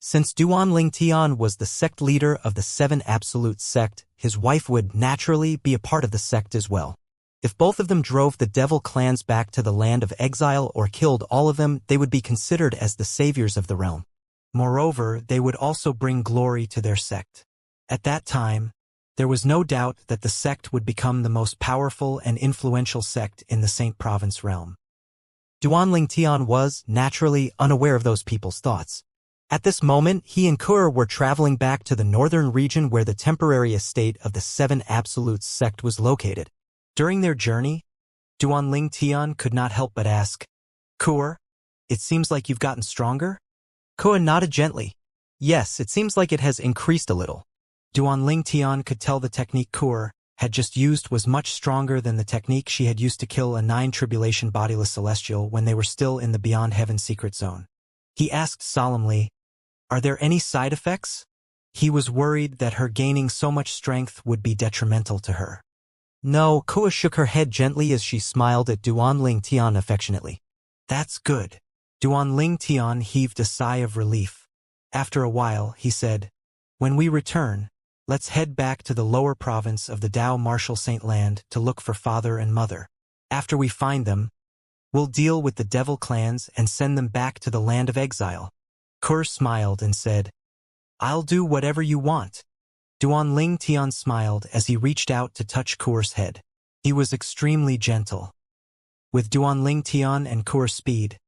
Since Duan Ling Tian was the sect leader of the 7 Absolute Sect, his wife would naturally be a part of the sect as well. If both of them drove the Devil Clans back to the land of exile or killed all of them, they would be considered as the saviors of the realm. Moreover, they would also bring glory to their sect. At that time, there was no doubt that the sect would become the most powerful and influential sect in the Saint Province realm. Duan Ling Tian was, naturally, unaware of those people's thoughts. At this moment, he and Kuer were traveling back to the northern region where the temporary estate of the 7 Absolutes sect was located. During their journey, Duan Ling Tian could not help but ask, "Kuer, it seems like you've gotten stronger?" Kuer nodded gently. "Yes, it seems like it has increased a little." Duan Ling Tian could tell the technique Kuer had just used was much stronger than the technique she had used to kill a 9 tribulation bodiless celestial when they were still in the Beyond Heaven secret zone. He asked solemnly, "Are there any side effects?" He was worried that her gaining so much strength would be detrimental to her. No, Kuer shook her head gently as she smiled at Duan Ling Tian affectionately. "That's good." Duan Ling Tian heaved a sigh of relief. After a while, he said, "When we return, let's head back to the lower province of the Dao Martial Saint Land to look for father and mother. After we find them, we'll deal with the devil clans and send them back to the land of exile." Kuer smiled and said, "I'll do whatever you want." Duan Ling Tian smiled as he reached out to touch Kuer's head. He was extremely gentle. With Duan Ling Tian and Kuer's speed,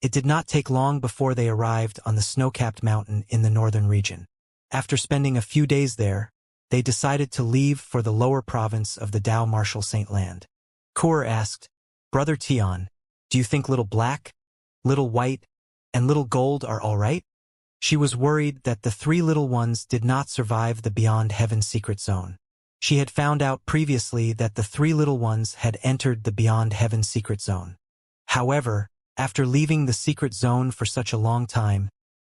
it did not take long before they arrived on the snow-capped mountain in the northern region. After spending a few days there, they decided to leave for the lower province of the Dao Martial Saint Land. Kuer asked, "Brother Tian, do you think Little Black, Little White, and Little Gold are all right?" She was worried that the 3 little ones did not survive the Beyond Heaven secret zone. She had found out previously that the 3 little ones had entered the Beyond Heaven secret zone. However, after leaving the secret zone for such a long time,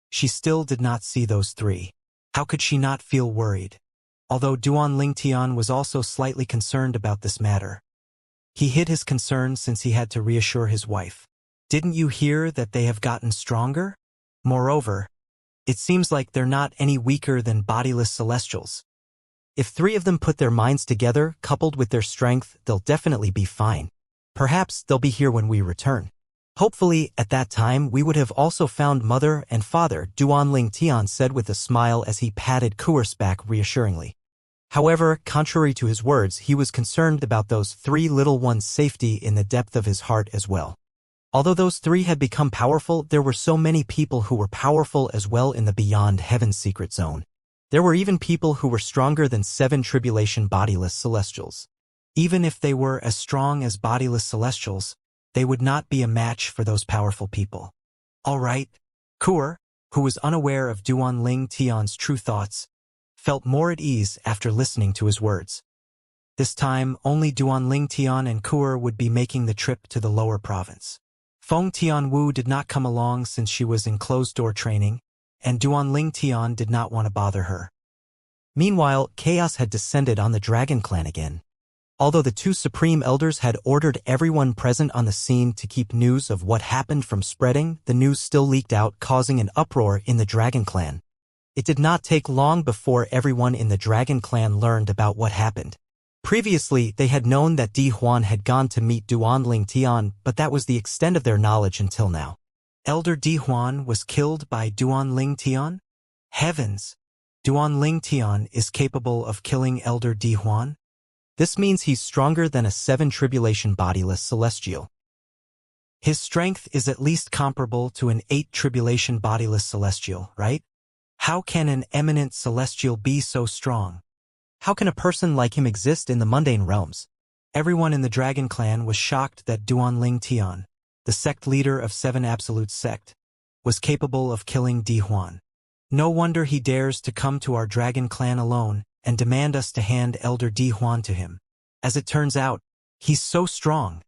she still did not see those 3. How could she not feel worried? Although Duan Ling Tian was also slightly concerned about this matter. He hid his concern since he had to reassure his wife. "Didn't you hear that they have gotten stronger? Moreover, it seems like they're not any weaker than bodiless celestials. If 3 of them put their minds together, coupled with their strength, they'll definitely be fine. Perhaps they'll be here when we return. Hopefully, at that time, we would have also found mother and father," Duan Ling Tian said with a smile as he patted Kuer's back reassuringly. However, contrary to his words, he was concerned about those 3 little ones' safety in the depth of his heart as well. Although those 3 had become powerful, there were so many people who were powerful as well in the Beyond Heaven secret zone. There were even people who were stronger than 7 tribulation bodiless celestials. Even if they were as strong as bodiless celestials, they would not be a match for those powerful people. All right. Kuer, who was unaware of Duan Ling Tian's true thoughts, felt more at ease after listening to his words. This time, only Duan Ling Tian and Kuer would be making the trip to the lower province. Feng Tianwu did not come along since she was in closed-door training, and Duan Ling Tian did not want to bother her. Meanwhile, chaos had descended on the Dragon Clan again. Although the 2 supreme elders had ordered everyone present on the scene to keep news of what happened from spreading, the news still leaked out, causing an uproar in the Dragon Clan. It did not take long before everyone in the Dragon Clan learned about what happened. Previously, they had known that Di Huan had gone to meet Duan Ling Tian, but that was the extent of their knowledge until now. Elder Di Huan was killed by Duan Ling Tian? Heavens! Duan Ling Tian is capable of killing Elder Di Huan? This means he's stronger than a 7 tribulation bodiless celestial. His strength is at least comparable to an 8 tribulation bodiless celestial, right? How can an eminent celestial be so strong? How can a person like him exist in the mundane realms? Everyone in the Dragon Clan was shocked that Duan Ling Tian, the sect leader of 7 Absolute Sect, was capable of killing Di Huan. No wonder he dares to come to our dragon clan alone and demand us to hand Elder Di Huan to him. As it turns out, he's so strong.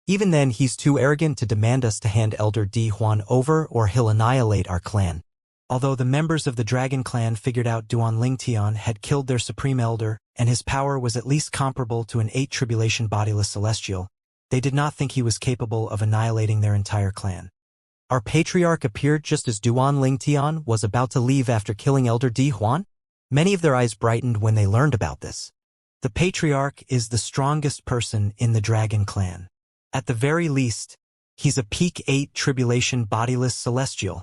Even then, he's too arrogant to demand us to hand Elder Di Huan over, or he'll annihilate our clan. Although the members of the Dragon Clan figured out Duan Lingtian had killed their supreme elder, and his power was at least comparable to an 8 tribulation bodiless celestial, they did not think he was capable of annihilating their entire clan. Our patriarch appeared just as Duan Lingtian was about to leave after killing Elder Di Huan. Many of their eyes brightened when they learned about this. The patriarch is the strongest person in the Dragon Clan. At the very least, he's a peak 8 tribulation bodiless celestial.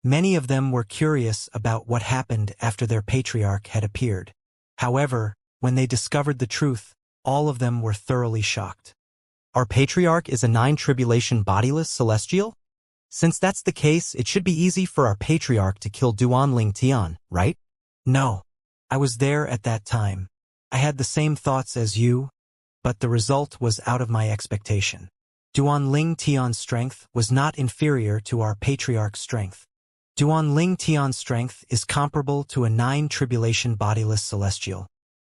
Many of them were curious about what happened after their patriarch had appeared. However, when they discovered the truth, all of them were thoroughly shocked. Our patriarch is a 9 tribulation bodiless celestial? Since that's the case, it should be easy for our patriarch to kill Duan Lingtian, right? No. I was there at that time. I had the same thoughts as you, but the result was out of my expectation. Duan Lingtian's strength was not inferior to our patriarch's strength. Duan Lingtian's strength is comparable to a 9 tribulation bodiless celestial.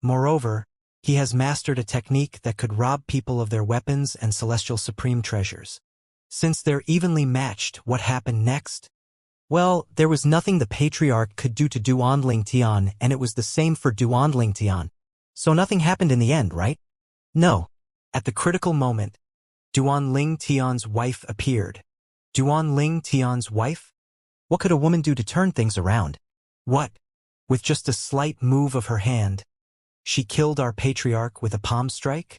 Moreover, he has mastered a technique that could rob people of their weapons and celestial supreme treasures. Since they're evenly matched, what happened next? Well, there was nothing the patriarch could do to Duan Lingtian, and it was the same for Duan Lingtian. So nothing happened in the end, right? No. At the critical moment, Duan Lingtian's wife appeared. Duan Lingtian's wife? What could a woman do to turn things around? What? With just a slight move of her hand, she killed our patriarch with a palm strike?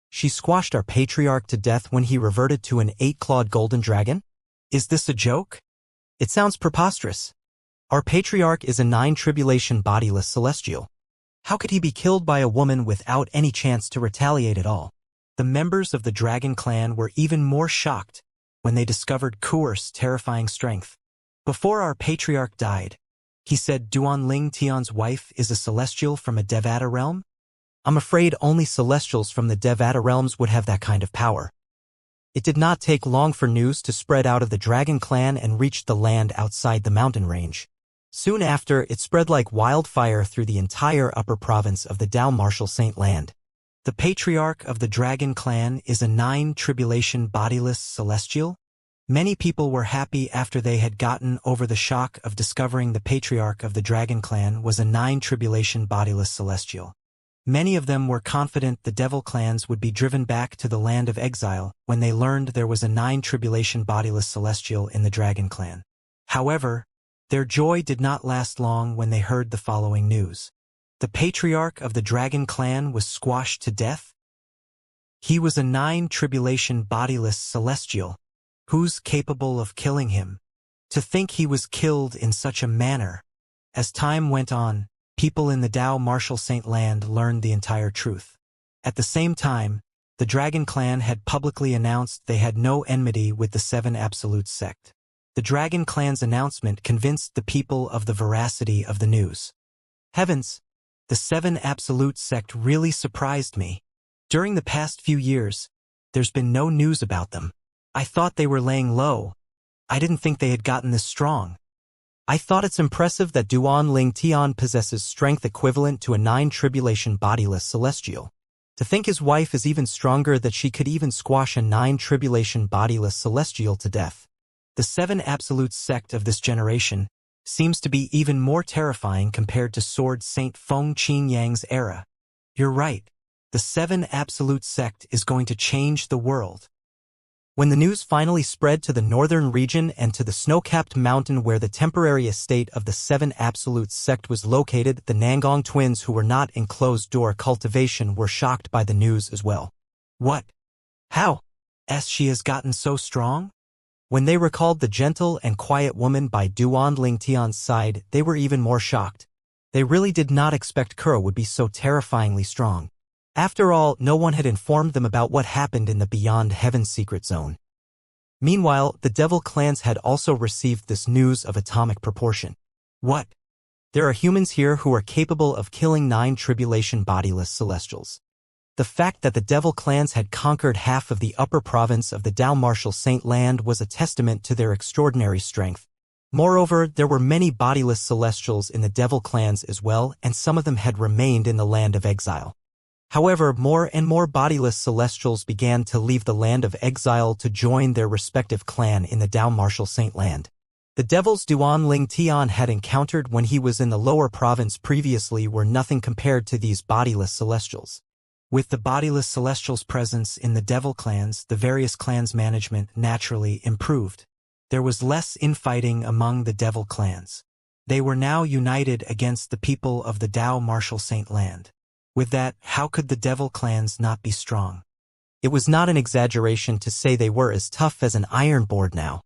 She squashed our patriarch to death when he reverted to an 8-clawed golden dragon? Is this a joke? It sounds preposterous. Our patriarch is a 9 tribulation bodiless celestial. How could he be killed by a woman without any chance to retaliate at all? The members of the Dragon Clan were even more shocked when they discovered Kuer's terrifying strength. Before our patriarch died, he said Duan Lingtian's wife is a celestial from a Devata realm? I'm afraid only celestials from the Devata realms would have that kind of power. It did not take long for news to spread out of the Dragon Clan and reach the land outside the mountain range. Soon after, it spread like wildfire through the entire upper province of the Dao Martial Saint Land. The patriarch of the Dragon Clan is a 9 tribulation bodiless celestial? Many people were happy after they had gotten over the shock of discovering the patriarch of the Dragon Clan was a 9 tribulation bodiless celestial. Many of them were confident the devil clans would be driven back to the land of exile when they learned there was a 9 tribulation bodiless celestial in the Dragon Clan. However, their joy did not last long when they heard the following news. The patriarch of the Dragon Clan was squashed to death? He was a 9 tribulation bodiless celestial. Who's capable of killing him? To think he was killed in such a manner. As time went on, people in the Dao Martial Saint Land learned the entire truth. At the same time, the Dragon Clan had publicly announced they had no enmity with the 7 Absolute sect. The Dragon Clan's announcement convinced the people of the veracity of the news. Heavens! The 7 Absolute sect really surprised me. During the past few years, there's been no news about them. I thought they were laying low. I didn't think they had gotten this strong. I thought it's impressive that Duan Lingtian possesses strength equivalent to a 9 tribulation bodiless celestial. To think his wife is even stronger, that she could even squash a 9 tribulation bodiless celestial to death. The 7 Absolute sect of this generation seems to be even more terrifying compared to Sword Saint Feng Qingyang's era. You're right. The 7 Absolute sect is going to change the world. When the news finally spread to the northern region and to the snow-capped mountain where the temporary estate of the 7 Absolute sect was located, the Nangong twins, who were not in closed-door cultivation, were shocked by the news as well. What? How? She has gotten so strong? When they recalled the gentle and quiet woman by Duan Lingtian's side, they were even more shocked. They really did not expect Kura would be so terrifyingly strong. After all, no one had informed them about what happened in the Beyond Heaven secret zone. Meanwhile, the devil clans had also received this news of atomic proportion. What? There are humans here who are capable of killing 9 tribulation bodiless celestials. The fact that the devil clans had conquered half of the upper province of the Dao Martial Saint Land was a testament to their extraordinary strength. Moreover, there were many bodiless celestials in the devil clans as well, and some of them had remained in the land of exile. However, more and more bodiless celestials began to leave the land of exile to join their respective clan in the Dao Martial Saint land. The devils Duan Ling Tian had encountered when he was in the lower province previously were nothing compared to these bodiless celestials. With the bodiless celestials' presence in the devil clans, the various clans' management naturally improved. There was less infighting among the devil clans. They were now united against the people of the Dao Martial Saint land. With that, how could the devil clans not be strong? It was not an exaggeration to say they were as tough as an iron board now.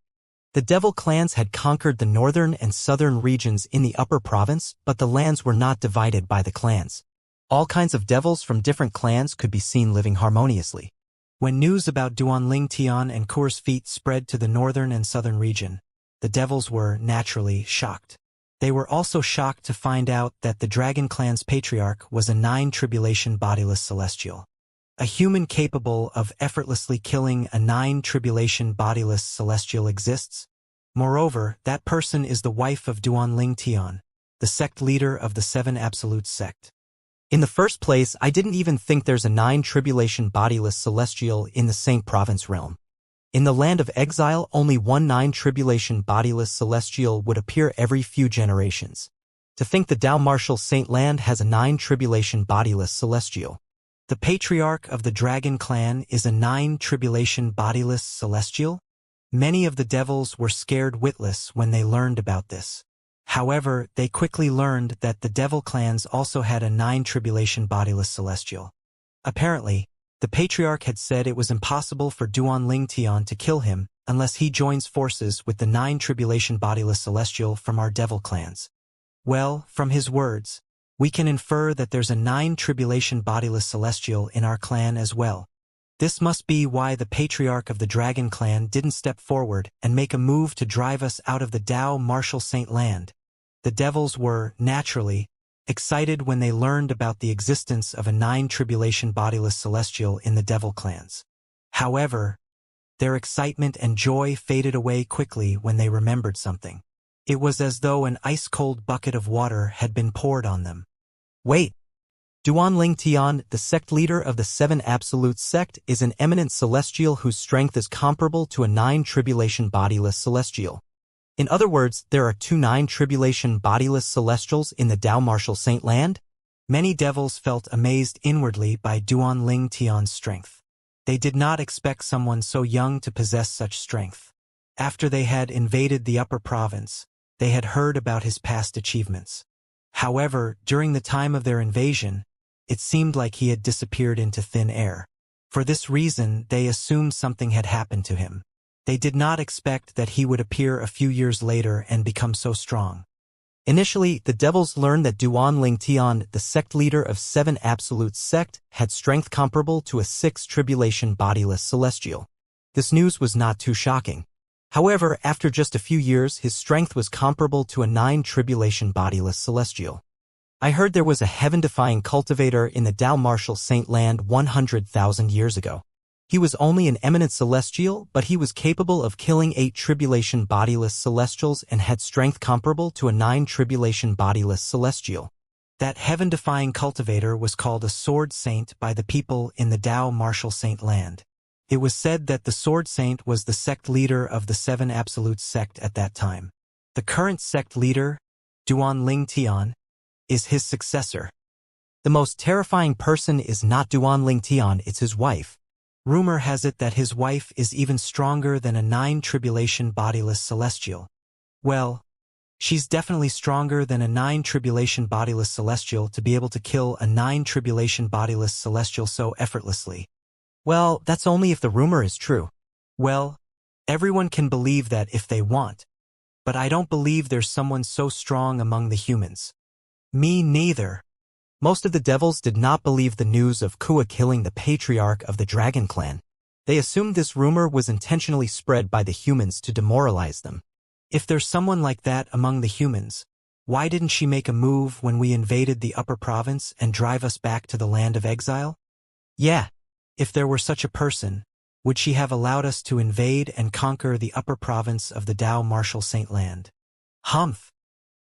The devil clans had conquered the northern and southern regions in the upper province, but the lands were not divided by the clans. All kinds of devils from different clans could be seen living harmoniously. When news about Duan Ling Tian and Kur's feat spread to the northern and southern region, the devils were naturally shocked. They were also shocked to find out that the Dragon Clan's patriarch was a 9-tribulation bodiless celestial. A human capable of effortlessly killing a 9-tribulation bodiless celestial exists. Moreover, that person is the wife of Duan Ling Tian, the sect leader of the 7 Absolute sect. In the first place, I didn't even think there's a 9-tribulation bodiless celestial in the Saint Province realm. In the land of exile, only one 9-tribulation bodiless celestial would appear every few generations. To think the Dao Martial Saint land has a 9-tribulation bodiless celestial. The patriarch of the Dragon Clan is a 9-tribulation bodiless celestial? Many of the devils were scared witless when they learned about this. However, they quickly learned that the devil clans also had a 9-tribulation bodiless celestial. Apparently, the patriarch had said it was impossible for Duan Ling Tian to kill him unless he joins forces with the 9-tribulation bodiless celestial from our devil clans. Well, from his words, we can infer that there's a 9-tribulation bodiless celestial in our clan as well. This must be why the patriarch of the Dragon Clan didn't step forward and make a move to drive us out of the Dao Martial Saint land. The devils were, naturally, excited when they learned about the existence of a 9-tribulation bodiless celestial in the devil clans. However, their excitement and joy faded away quickly when they remembered something. It was as though an ice-cold bucket of water had been poured on them. Wait! Duan Ling Tian, the sect leader of the 7 Absolute sect, is an eminent celestial whose strength is comparable to a 9-tribulation bodiless celestial. In other words, there are 2 9-tribulation bodiless celestials in the Dao Martial Saint land? Many devils felt amazed inwardly by Duan Ling Tian's strength. They did not expect someone so young to possess such strength. After they had invaded the upper province, they had heard about his past achievements. However, during the time of their invasion, it seemed like he had disappeared into thin air. For this reason, they assumed something had happened to him. They did not expect that he would appear a few years later and become so strong. Initially, the devils learned that Duan Ling Tian, the sect leader of 7 Absolute sect, had strength comparable to a 6-tribulation bodiless celestial. This news was not too shocking. However, after just a few years, his strength was comparable to a 9-tribulation bodiless celestial. I heard there was a heaven-defying cultivator in the Dao Martial Saint land 100,000 years ago. He was only an eminent celestial, but he was capable of killing 8-tribulation bodiless celestials and had strength comparable to a 9-tribulation bodiless celestial. That heaven-defying cultivator was called a Sword Saint by the people in the Dao Martial Saint land. It was said that the Sword Saint was the sect leader of the 7 Absolute sect at that time. The current sect leader, Duan Ling Tian, is his successor. The most terrifying person is not Duan Ling Tian, it's his wife. Rumor has it that his wife is even stronger than a 9-tribulation bodiless celestial. Well, she's definitely stronger than a 9-tribulation bodiless celestial to be able to kill a 9-tribulation bodiless celestial so effortlessly. Well, that's only if the rumor is true. Well, everyone can believe that if they want. But I don't believe there's someone so strong among the humans. Me neither. Most of the devils did not believe the news of Kua killing the patriarch of the Dragon Clan. They assumed this rumor was intentionally spread by the humans to demoralize them. If there's someone like that among the humans, why didn't she make a move when we invaded the upper province and drive us back to the land of exile? Yeah, if there were such a person, would she have allowed us to invade and conquer the upper province of the Dao Martial Saint land? Humph!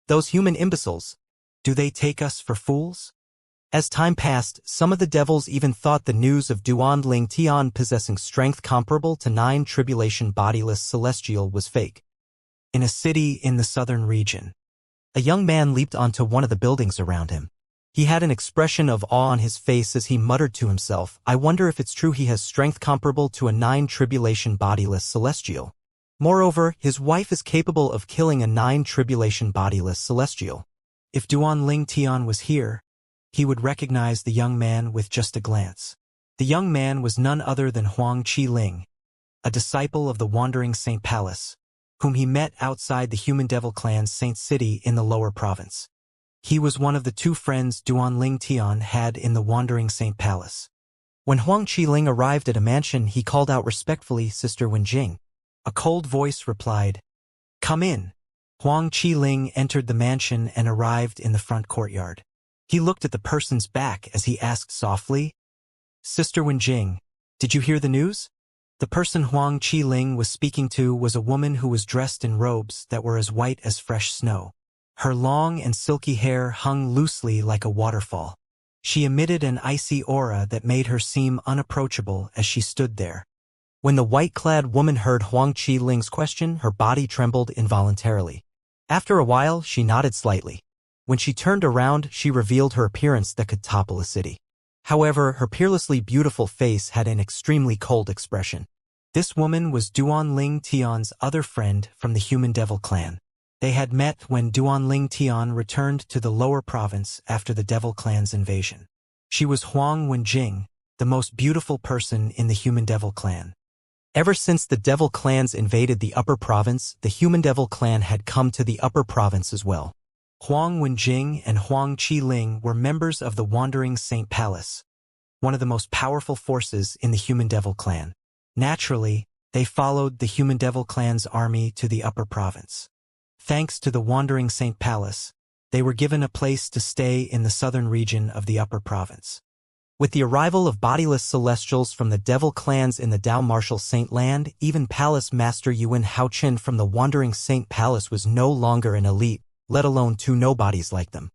Those human imbeciles. Do they take us for fools? As time passed, some of the devils even thought the news of Duan Tian possessing strength comparable to 9 tribulation bodiless celestial was fake. In a city in the southern region, a young man leaped onto one of the buildings around him. He had an expression of awe on his face as he muttered to himself, I wonder if it's true he has strength comparable to a 9 tribulation bodiless celestial. Moreover, his wife is capable of killing a 9 tribulation bodiless celestial. If Duan Tian was here, he would recognize the young man with just a glance. The young man was none other than Huang Qiling, a disciple of the Wandering Saint Palace, whom he met outside the Human Devil Clan's Saint City in the lower province. He was one of the 2 friends Duan Tian had in the Wandering Saint Palace. When Huang Qiling arrived at a mansion, he called out respectfully, Sister Wenjing. A cold voice replied, Come in. Huang Qiling entered the mansion and arrived in the front courtyard. He looked at the person's back as he asked softly, Sister Wenjing, did you hear the news? The person Huang Qiling was speaking to was a woman who was dressed in robes that were as white as fresh snow. Her long and silky hair hung loosely like a waterfall. She emitted an icy aura that made her seem unapproachable as she stood there. When the white-clad woman heard Huang Qiling's question, her body trembled involuntarily. After a while, she nodded slightly. When she turned around, she revealed her appearance that could topple a city. However, her peerlessly beautiful face had an extremely cold expression. This woman was Duan Tian's other friend from the Human Devil Clan. They had met when Duan Tian returned to the lower province after the Devil Clan's invasion. She was Huang Wenjing, the most beautiful person in the Human Devil Clan. Ever since the Devil Clans invaded the upper province, the Human Devil Clan had come to the upper province as well. Huang Wenjing and Huang Qiling were members of the Wandering Saint Palace, one of the most powerful forces in the Human Devil Clan. Naturally, they followed the Human Devil Clan's army to the upper province. Thanks to the Wandering Saint Palace, they were given a place to stay in the southern region of the upper province. With the arrival of bodiless celestials from the Devil Clans in the Dao Martial Saint Land, even Palace Master Yuan Haochen from the Wandering Saint Palace was no longer an elite, let alone 2 nobodies like them.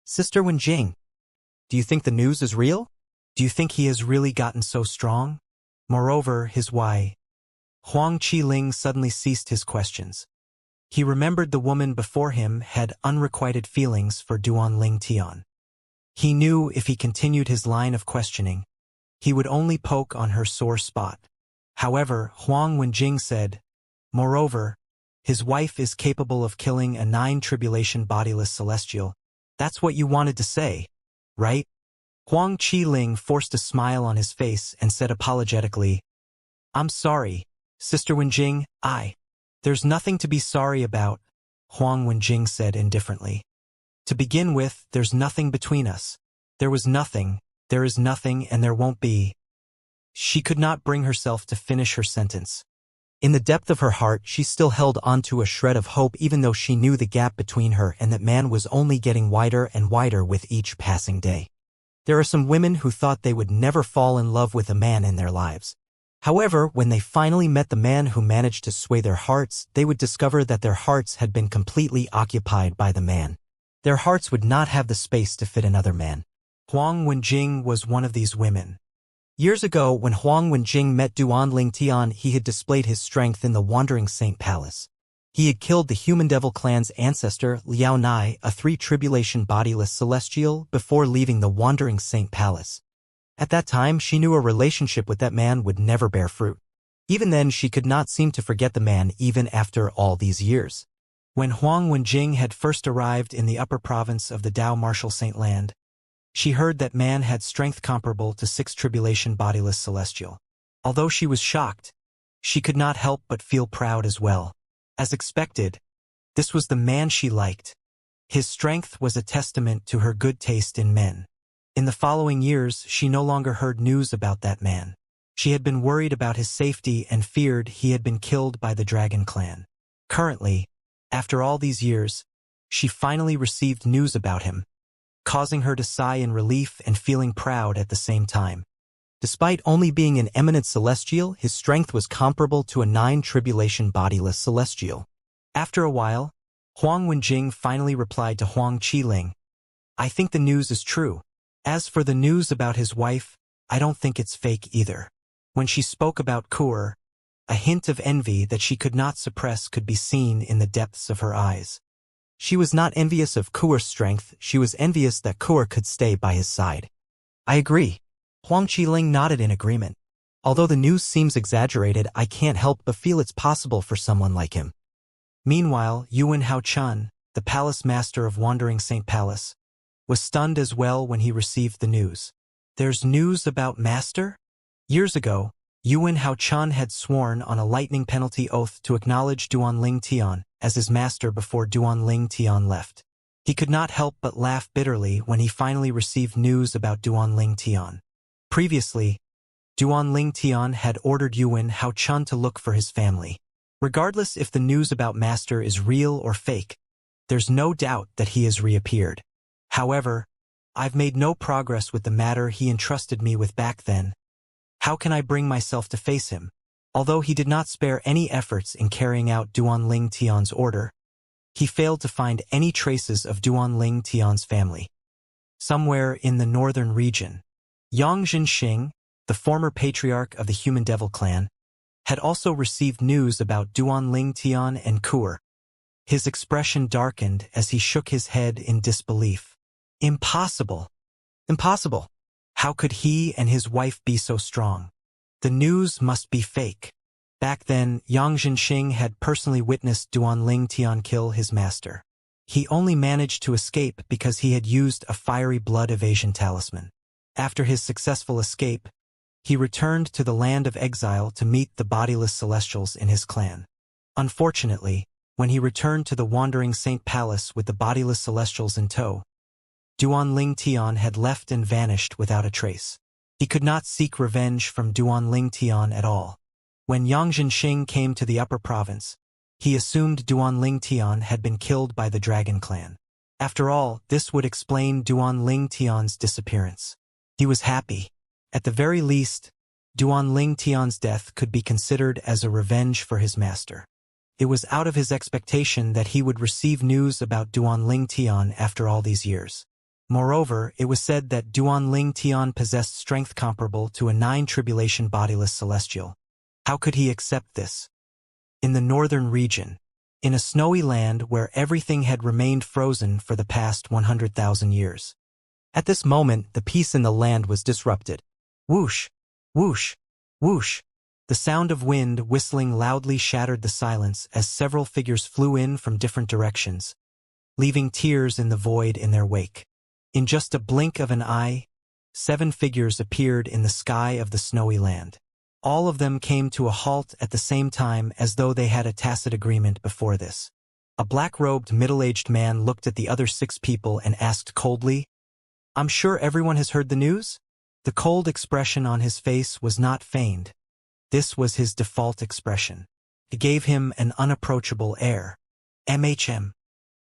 Sister Wenjing, do you think the news is real? Do you think he has really gotten so strong? Moreover, his why. Huang Qiling suddenly ceased his questions. He remembered the woman before him had unrequited feelings for Duan Tian. He knew if he continued his line of questioning, he would only poke on her sore spot. However, Huang Wenjing said, Moreover, his wife is capable of killing a 9 tribulation bodiless celestial. That's what you wanted to say, right? Huang Qiling forced a smile on his face and said apologetically, I'm sorry, Sister Wenjing, There's nothing to be sorry about, Huang Wenjing said indifferently. To begin with, there's nothing between us. There was nothing, there is nothing, and there won't be. She could not bring herself to finish her sentence. In the depth of her heart, she still held onto a shred of hope even though she knew the gap between her and that man was only getting wider and wider with each passing day. There are some women who thought they would never fall in love with a man in their lives. However, when they finally met the man who managed to sway their hearts, they would discover that their hearts had been completely occupied by the man. Their hearts would not have the space to fit another man. Huang Wenjing was one of these women. Years ago, when Huang Wenjing met Duan Tian, he had displayed his strength in the Wandering Saint Palace. He had killed the Human Devil Clan's ancestor, Liao Nai, a 3 tribulation bodiless celestial, before leaving the Wandering Saint Palace. At that time, she knew a relationship with that man would never bear fruit. Even then, she could not seem to forget the man even after all these years. When Huang Wenjing had first arrived in the upper province of the Dao Martial Saint Land, she heard that man had strength comparable to 6 tribulation bodiless celestial. Although she was shocked, she could not help but feel proud as well. As expected, this was the man she liked. His strength was a testament to her good taste in men. In the following years, she no longer heard news about that man. She had been worried about his safety and feared he had been killed by the Dragon Clan. Currently, after all these years, she finally received news about him, causing her to sigh in relief and feeling proud at the same time. Despite only being an eminent celestial, his strength was comparable to a 9 tribulation bodiless celestial. After a while, Huang Wenjing finally replied to Huang Qiling, I think the news is true. As for the news about his wife, I don't think it's fake either. When she spoke about Kur, a hint of envy that she could not suppress could be seen in the depths of her eyes. She was not envious of Kur's strength, she was envious that Kur could stay by his side. I agree. Huang Qiling nodded in agreement. Although the news seems exaggerated, I can't help but feel it's possible for someone like him. Meanwhile, Yuan Haochun, the palace master of Wandering Saint Palace, was stunned as well when he received the news. There's news about Master? Years ago, Yuan Haochun had sworn on a lightning penalty oath to acknowledge Duanling Tian as his master before Duanling Tian left. He could not help but laugh bitterly when he finally received news about Duanling Tian. Previously, Duanling Tian had ordered Yuan Haochun to look for his family. Regardless if the news about Master is real or fake, there's no doubt that he has reappeared. However, I've made no progress with the matter he entrusted me with back then. How can I bring myself to face him? Although he did not spare any efforts in carrying out Duanling Tian's order, he failed to find any traces of Duanling Tian's family. Somewhere in the northern region, Yang Zhenxing, the former patriarch of the Human Devil clan, had also received news about Duanling Tian and Kur. His expression darkened as he shook his head in disbelief. Impossible! Impossible! How could he and his wife be so strong? The news must be fake. Back then, Yang Zhenxing had personally witnessed Duanling Tian kill his master. He only managed to escape because he had used a fiery blood evasion talisman. After his successful escape, he returned to the land of exile to meet the bodiless celestials in his clan. Unfortunately, when he returned to the Wandering Saint Palace with the bodiless celestials in tow, Duanling Tian had left and vanished without a trace. He could not seek revenge from Duanling Tian at all. When Yang Zhenxing came to the upper province, he assumed Duanling Tian had been killed by the Dragon Clan. After all, this would explain Duanling Tian's disappearance. He was happy. At the very least, Duanling Tian's death could be considered as a revenge for his master. It was out of his expectation that he would receive news about Duanling Tian after all these years. Moreover, it was said that Duanling Tian possessed strength comparable to a 9-tribulation bodiless celestial. How could he accept this? In the northern region, in a snowy land where everything had remained frozen for the past 100,000 years. At this moment, the peace in the land was disrupted. Whoosh! Whoosh! Whoosh! The sound of wind whistling loudly shattered the silence as several figures flew in from different directions, leaving tears in the void in their wake. In just a blink of an eye, 7 figures appeared in the sky of the snowy land. All of them came to a halt at the same time as though they had a tacit agreement before this. A black-robed middle-aged man looked at the other 6 people and asked coldly, I'm sure everyone has heard the news? The cold expression on his face was not feigned. This was his default expression. It gave him an unapproachable air. MHM.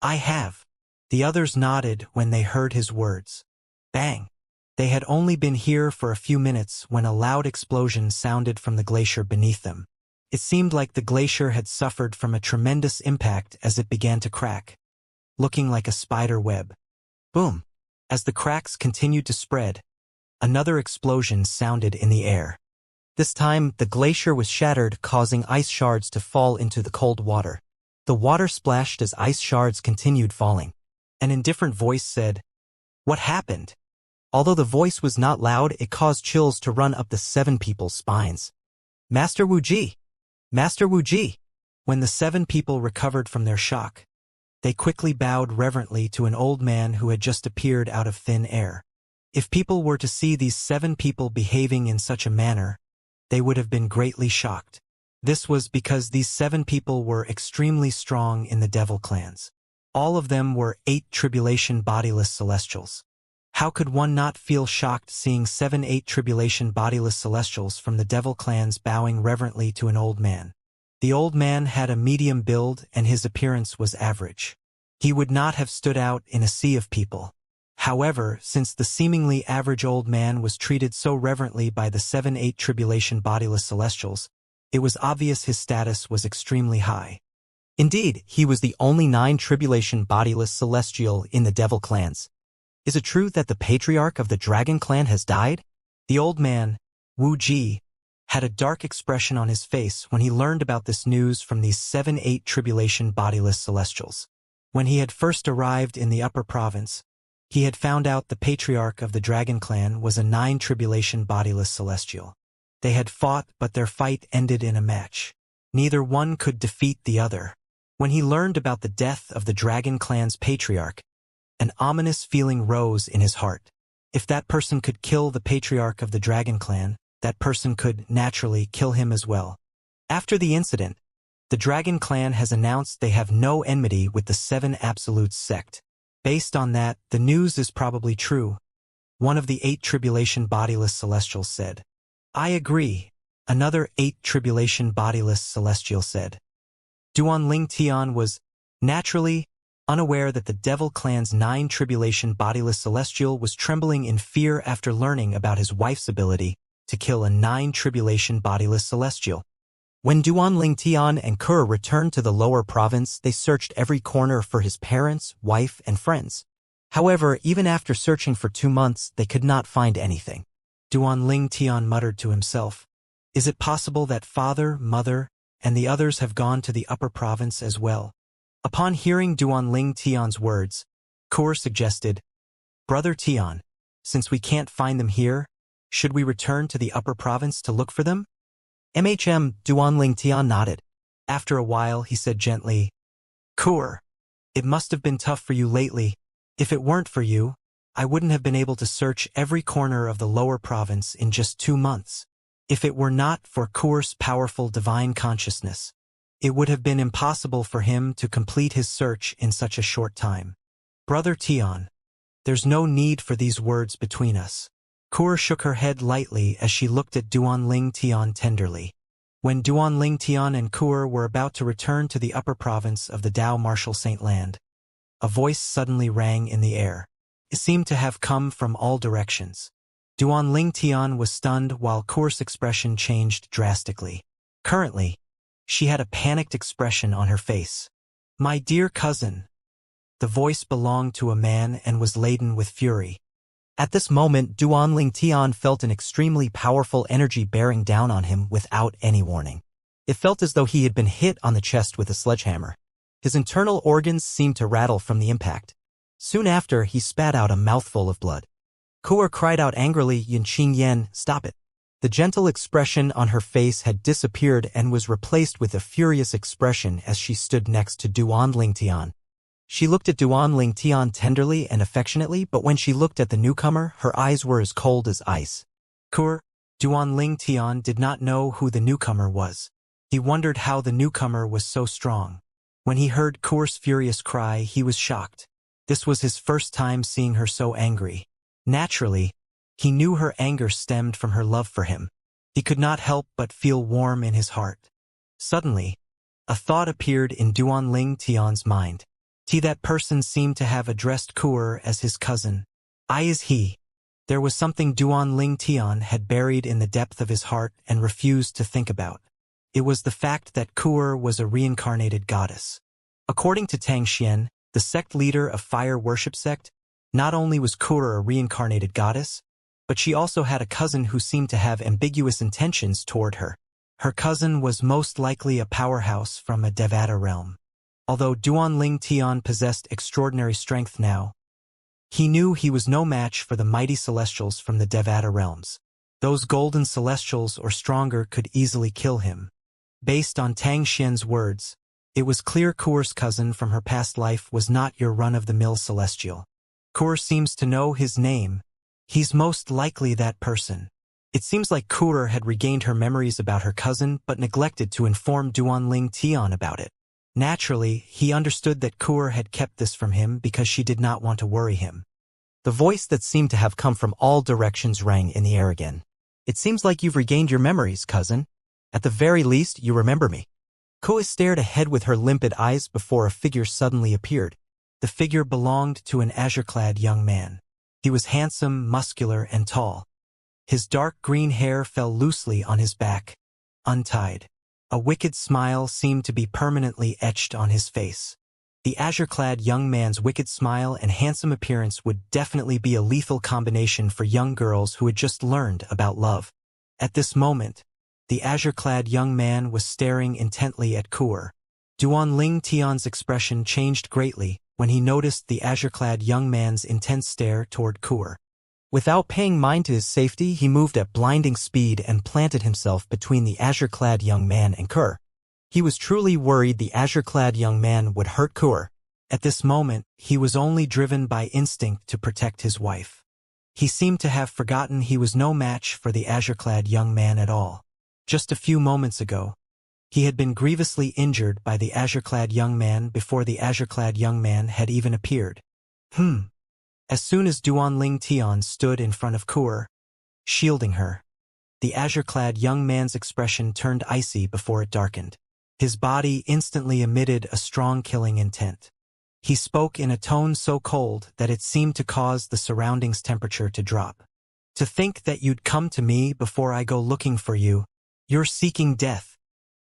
I have. The others nodded when they heard his words. Bang! They had only been here for a few minutes when a loud explosion sounded from the glacier beneath them. It seemed like the glacier had suffered from a tremendous impact as it began to crack, looking like a spider web. Boom! As the cracks continued to spread, another explosion sounded in the air. This time, the glacier was shattered, causing ice shards to fall into the cold water. The water splashed as ice shards continued falling. An indifferent voice said, What happened? Although the voice was not loud, it caused chills to run up the 7 people's spines. Master Wuji! Master Wuji! When the 7 people recovered from their shock, they quickly bowed reverently to an old man who had just appeared out of thin air. If people were to see these 7 people behaving in such a manner, they would have been greatly shocked. This was because these 7 people were extremely strong in the devil clans. All of them were 8-tribulation bodiless celestials. How could one not feel shocked seeing 7 8-tribulation bodiless celestials from the devil clans bowing reverently to an old man? The old man had a medium build and his appearance was average. He would not have stood out in a sea of people. However, since the seemingly average old man was treated so reverently by the 7 8-tribulation bodiless celestials, it was obvious his status was extremely high. Indeed, he was the only 9 tribulation bodiless celestial in the devil clans. Is it true that the patriarch of the dragon clan has died? The old man, Wuxia, had a dark expression on his face when he learned about this news from these 7-8 tribulation bodiless celestials. When he had first arrived in the upper province, he had found out the patriarch of the dragon clan was a 9 tribulation bodiless celestial. They had fought, but their fight ended in a match. Neither one could defeat the other. When he learned about the death of the dragon clan's patriarch, an ominous feeling rose in his heart. If that person could kill the patriarch of the dragon clan, that person could, naturally, kill him as well. After the incident, the dragon clan has announced they have no enmity with the 7 Absolutes sect. Based on that, the news is probably true. One of the 8 tribulation bodiless celestials said. I agree, another 8 tribulation bodiless celestial said. Duanling Tian was, naturally, unaware that the devil clan's 9 tribulation bodiless celestial was trembling in fear after learning about his wife's ability to kill a 9 tribulation bodiless celestial. When Duanling Tian and Ke returned to the lower province, they searched every corner for his parents, wife, and friends. However, even after searching for 2 months, they could not find anything. Duanling Tian muttered to himself, is it possible that father, mother, and the others have gone to the upper province as well? Upon hearing Duanling Tian's words, Ke suggested, Brother Tian, since we can't find them here, should we return to the upper province to look for them? Duanling Tian nodded. After a while, he said gently, Ke, it must have been tough for you lately. If it weren't for you, I wouldn't have been able to search every corner of the lower province in just 2 months. If it were not for Ke's powerful divine consciousness, it would have been impossible for him to complete his search in such a short time. Brother Tian, there's no need for these words between us. Ke shook her head lightly as she looked at Duanling Tian tenderly. When Duanling Tian and Ke were about to return to the upper province of the Dao Martial Saint Land, a voice suddenly rang in the air. It seemed to have come from all directions. Duanling Tian was stunned while Ke's expression changed drastically. Currently, she had a panicked expression on her face. My dear cousin. The voice belonged to a man and was laden with fury. At this moment, Duanling Tian felt an extremely powerful energy bearing down on him without any warning. It felt as though he had been hit on the chest with a sledgehammer. His internal organs seemed to rattle from the impact. Soon after, he spat out a mouthful of blood. Ke cried out angrily, Xianxia, stop it. The gentle expression on her face had disappeared and was replaced with a furious expression as she stood next to Duanling Tian. She looked at Duanling Tian tenderly and affectionately, but when she looked at the newcomer, her eyes were as cold as ice. Duanling Tian did not know who the newcomer was. He wondered how the newcomer was so strong. When he heard Ke's furious cry, he was shocked. This was his first time seeing her so angry. Naturally, he knew her anger stemmed from her love for him. He could not help but feel warm in his heart. Suddenly, a thought appeared in Duanling Tian's mind. That person seemed to have addressed Ke as his cousin. I is he. There was something Duanling Tian had buried in the depth of his heart and refused to think about. It was the fact that Ke was a reincarnated goddess. According to Xianxia, the sect leader of Fire Worship Sect, not only was Ke a reincarnated goddess, but she also had a cousin who seemed to have ambiguous intentions toward her. Her cousin was most likely a powerhouse from a Devata realm. Although Duanling Tian possessed extraordinary strength now, he knew he was no match for the mighty celestials from the Devata realms. Those golden celestials or stronger could easily kill him. Based on Xianxia's words, it was clear Ke's cousin from her past life was not your run-of-the-mill celestial. Ke seems to know his name. He's most likely that person. It seems like Ke had regained her memories about her cousin but neglected to inform Duanling Tian about it. Naturally, he understood that Ke had kept this from him because she did not want to worry him. The voice that seemed to have come from all directions rang in the air again. It seems like you've regained your memories, cousin. At the very least, you remember me. Ke stared ahead with her limpid eyes before a figure suddenly appeared. The figure belonged to an azure-clad young man. He was handsome, muscular, and tall. His dark green hair fell loosely on his back, untied. A wicked smile seemed to be permanently etched on his face. The azure-clad young man's wicked smile and handsome appearance would definitely be a lethal combination for young girls who had just learned about love. At this moment, the azure-clad young man was staring intently at Kuer. Duan Tian's expression changed greatly when he noticed the azure-clad young man's intense stare toward Kuer. Without paying mind to his safety, he moved at blinding speed and planted himself between the azure-clad young man and Kuer. He was truly worried the azure-clad young man would hurt Kuer. At this moment, he was only driven by instinct to protect his wife. He seemed to have forgotten he was no match for the azure-clad young man at all. Just a few moments ago, he had been grievously injured by the azure-clad young man before the azure-clad young man had even appeared. As soon as Duan Tian stood in front of Kuer, shielding her, the azure-clad young man's expression turned icy before it darkened. His body instantly emitted a strong killing intent. He spoke in a tone so cold that it seemed to cause the surroundings' temperature to drop. To think that you'd come to me before I go looking for you. You're seeking death.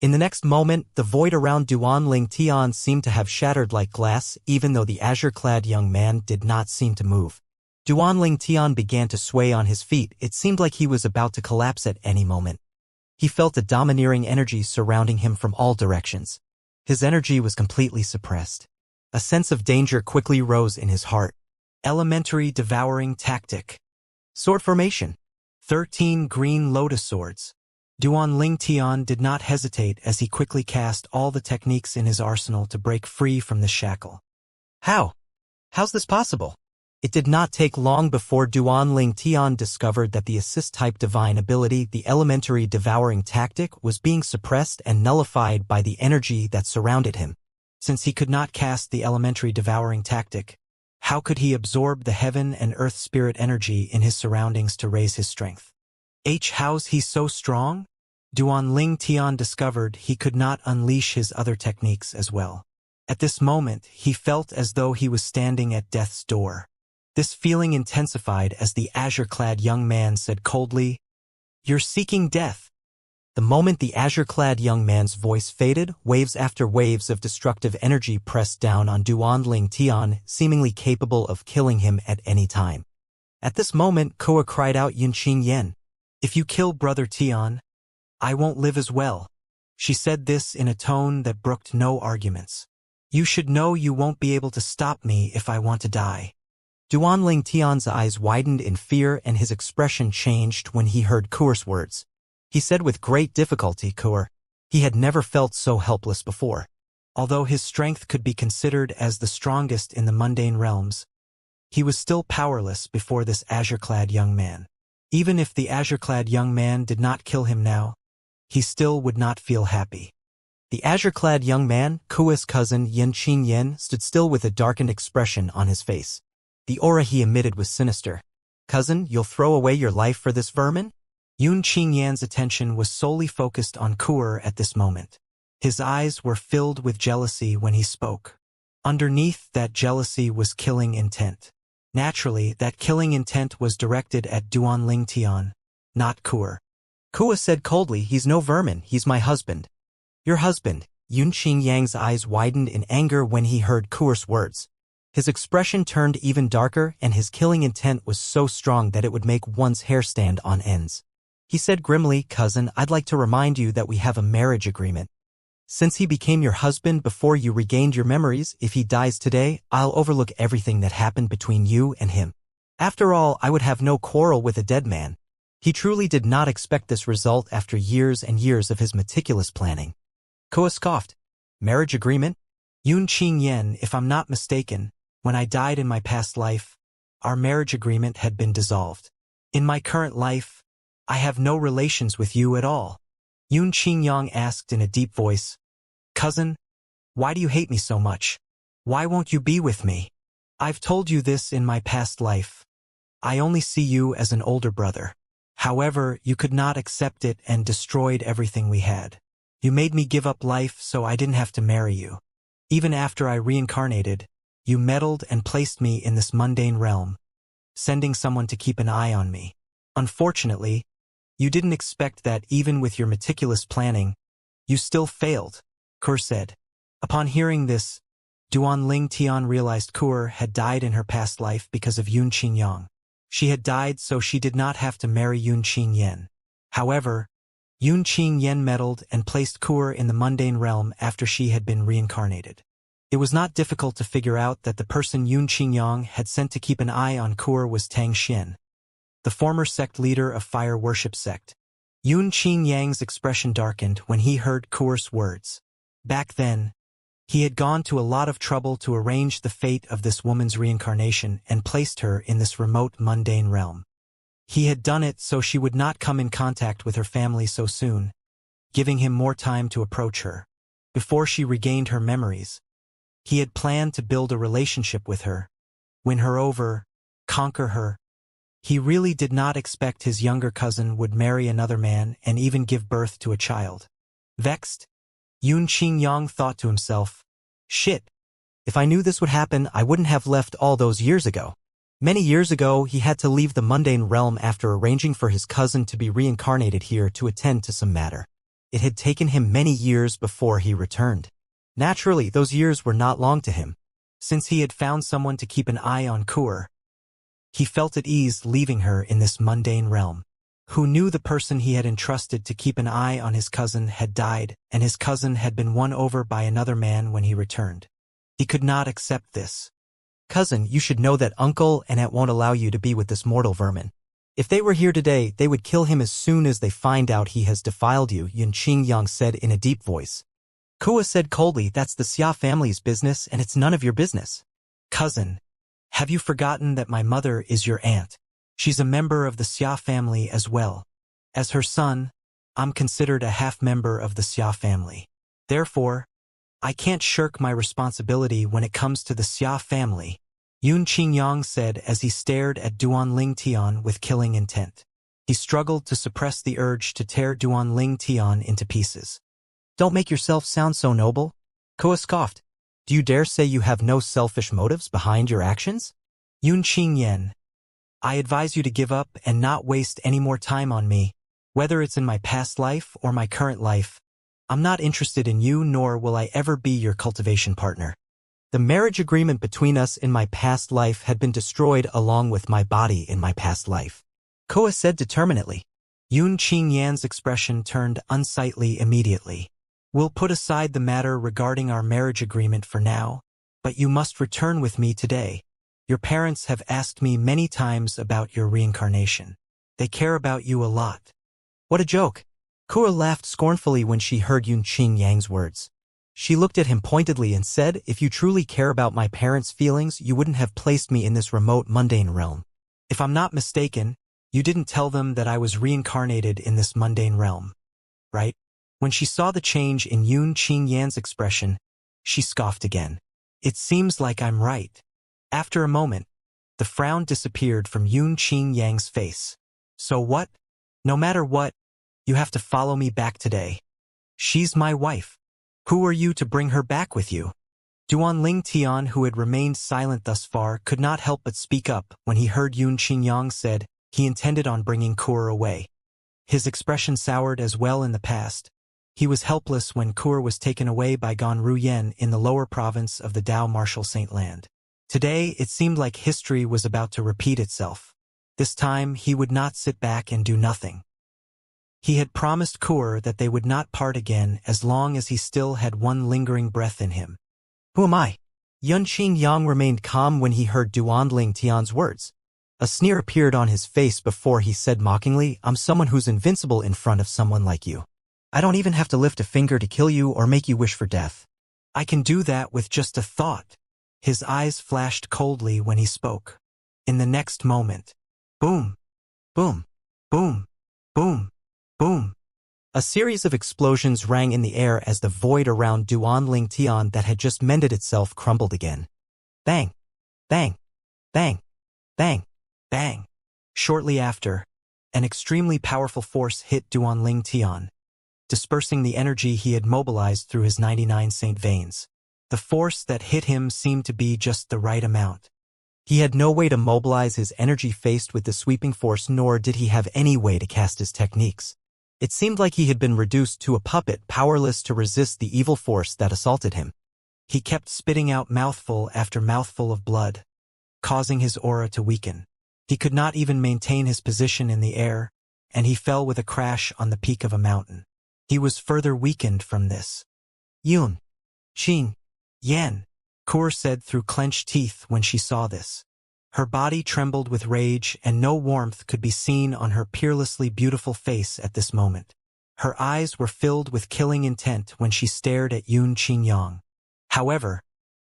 In the next moment, the void around Duan Tian seemed to have shattered like glass, even though the azure-clad young man did not seem to move. Duan Tian began to sway on his feet. It seemed like he was about to collapse at any moment. He felt a domineering energy surrounding him from all directions. His energy was completely suppressed. A sense of danger quickly rose in his heart. Elementary devouring tactic. Sword formation. 13 green lotus swords. Duan Tian did not hesitate as he quickly cast all the techniques in his arsenal to break free from the shackle. How's this possible? It did not take long before Duan Tian discovered that the assist-type divine ability, the elementary devouring tactic, was being suppressed and nullified by the energy that surrounded him. Since he could not cast the elementary devouring tactic, how could he absorb the heaven and earth spirit energy in his surroundings to raise his strength? How's he so strong? Duan Tian discovered he could not unleash his other techniques as well. At this moment, he felt as though he was standing at death's door. This feeling intensified as the azure-clad young man said coldly, "You're seeking death." The moment the azure-clad young man's voice faded, waves after waves of destructive energy pressed down on Duan Tian, seemingly capable of killing him at any time. At this moment, Kuer cried out, "Xianxia, if you kill Brother Tian, I won't live as well." She said this in a tone that brooked no arguments. "You should know you won't be able to stop me if I want to die." Duan Tian's eyes widened in fear and his expression changed when he heard Kuer's words. He said with great difficulty, "Kuer." He had never felt so helpless before. Although his strength could be considered as the strongest in the mundane realms, he was still powerless before this azure-clad young man. Even if the azure-clad young man did not kill him now, he still would not feel happy. The azure-clad young man, Kuer's cousin Xianxia, stood still with a darkened expression on his face. The aura he emitted was sinister. "Cousin, you'll throw away your life for this vermin?" Xianxia's attention was solely focused on Kuer at this moment. His eyes were filled with jealousy when he spoke. Underneath that jealousy was killing intent. Naturally, that killing intent was directed at Duan Tian, not Kuer. Kuer said coldly, "He's no vermin, he's my husband." "Your husband?" Xianxia's eyes widened in anger when he heard Kuer's words. His expression turned even darker and his killing intent was so strong that it would make one's hair stand on ends. He said grimly, "Cousin, I'd like to remind you that we have a marriage agreement. Since he became your husband before you regained your memories, if he dies today, I'll overlook everything that happened between you and him. After all, I would have no quarrel with a dead man." He truly did not expect this result after years and years of his meticulous planning. Kuer scoffed. "Marriage agreement? Xianxia, if I'm not mistaken, when I died in my past life, our marriage agreement had been dissolved. In my current life, I have no relations with you at all." Xianxia asked in a deep voice, "Cousin, why do you hate me so much? Why won't you be with me? I've told you this in my past life. I only see you as an older brother. However, you could not accept it and destroyed everything we had. You made me give up life so I didn't have to marry you. Even after I reincarnated, you meddled and placed me in this mundane realm, sending someone to keep an eye on me. Unfortunately, you didn't expect that even with your meticulous planning, You still failed, Kur said. Upon hearing this, Duan Ling Tian realized Kur had died in her past life because of Yun Qingyang. She had died so she did not have to marry Yun Qingyan. However, Yun Qingyan meddled and placed Kur in the mundane realm after she had been reincarnated. It was not difficult to figure out that the person Yun Qingyang had sent to keep an eye on Kur was Tang Xin, the former sect leader of fire worship sect. Yun Qingyang's expression darkened when he heard Kur's words. Back then, he had gone to a lot of trouble to arrange the fate of this woman's reincarnation and placed her in this remote mundane realm. He had done it so she would not come in contact with her family so soon, giving him more time to approach her. Before she regained her memories, he had planned to build a relationship with her, win her over, conquer her. He really did not expect his younger cousin would marry another man and even give birth to a child. Vexed, Yun Qingyang thought to himself, "Shit, if I knew this would happen, I wouldn't have left all those years ago." Many years ago, he had to leave the mundane realm after arranging for his cousin to be reincarnated here to attend to some matter. It had taken him many years before he returned. Naturally, those years were not long to him. Since he had found someone to keep an eye on Kur, he felt at ease leaving her in this mundane realm. Who knew the person he had entrusted to keep an eye on his cousin had died, and his cousin had been won over by another man when he returned. He could not accept this. "Cousin, you should know that uncle and aunt won't allow you to be with this mortal vermin. If they were here today, they would kill him as soon as they find out he has defiled you," Yun Qingyang said in a deep voice. Kua said coldly, "That's the Xia family's business and it's none of your business." "Cousin, have you forgotten that my mother is your aunt? She's a member of the Xia family as well. As her son, I'm considered a half-member of the Xia family. Therefore, I can't shirk my responsibility when it comes to the Xia family," Yun Qingyang said as he stared at Duan Ling Tian with killing intent. He struggled to suppress the urge to tear Duan Ling Tian into pieces. "Don't make yourself sound so noble," Koa scoffed. "Do you dare say you have no selfish motives behind your actions?" Yun Qingyan, "I advise you to give up and not waste any more time on me, whether it's in my past life or my current life. I'm not interested in you, nor will I ever be your cultivation partner. The marriage agreement between us in my past life had been destroyed along with my body in my past life," Koa said determinedly. Yun Qingyan's expression turned unsightly immediately. "We'll put aside the matter regarding our marriage agreement for now, but you must return with me today. Your parents have asked me many times about your reincarnation. They care about you a lot." "What a joke." Kua laughed scornfully when she heard Yun Qingyang's words. She looked at him pointedly and said, "If you truly care about my parents' feelings, you wouldn't have placed me in this remote mundane realm. If I'm not mistaken, you didn't tell them that I was reincarnated in this mundane realm, right?" When she saw the change in Yun Qingyan's expression, she scoffed again. "It seems like I'm right." After a moment, the frown disappeared from Yun Qingyang's face. "So what? No matter what, you have to follow me back today. She's my wife. Who are you to bring her back with you?" Duan Ling Tian, who had remained silent thus far, could not help but speak up when he heard Yun Qingyang said he intended on bringing Kur away. His expression soured as well in the past. He was helpless when Kur was taken away by Gan Ruyen in the lower province of the Dao Martial Saint Land. Today, it seemed like history was about to repeat itself. This time, he would not sit back and do nothing. He had promised Kur that they would not part again as long as he still had one lingering breath in him. "Who am I?" Yun Qingyang remained calm when he heard Duan Ling Tian's words. A sneer appeared on his face before he said mockingly, "I'm someone who's invincible in front of someone like you. I don't even have to lift a finger to kill you or make you wish for death. I can do that with just a thought." His eyes flashed coldly when he spoke. In the next moment, boom, boom, boom, boom, boom. A series of explosions rang in the air as the void around Duan Ling Tian that had just mended itself crumbled again. Bang, bang, bang, bang, bang. Shortly after, an extremely powerful force hit Duan Ling Tian, dispersing the energy he had mobilized through his 99 saint veins. The force that hit him seemed to be just the right amount. He had no way to mobilize his energy faced with the sweeping force, nor did he have any way to cast his techniques. It seemed like he had been reduced to a puppet, powerless to resist the evil force that assaulted him. He kept spitting out mouthful after mouthful of blood, causing his aura to weaken. He could not even maintain his position in the air, and he fell with a crash on the peak of a mountain. He was further weakened from this. Yun, Qing, Yan, Kur said through clenched teeth when she saw this. Her body trembled with rage, and no warmth could be seen on her peerlessly beautiful face at this moment. Her eyes were filled with killing intent when she stared at Yun Qingyang. However,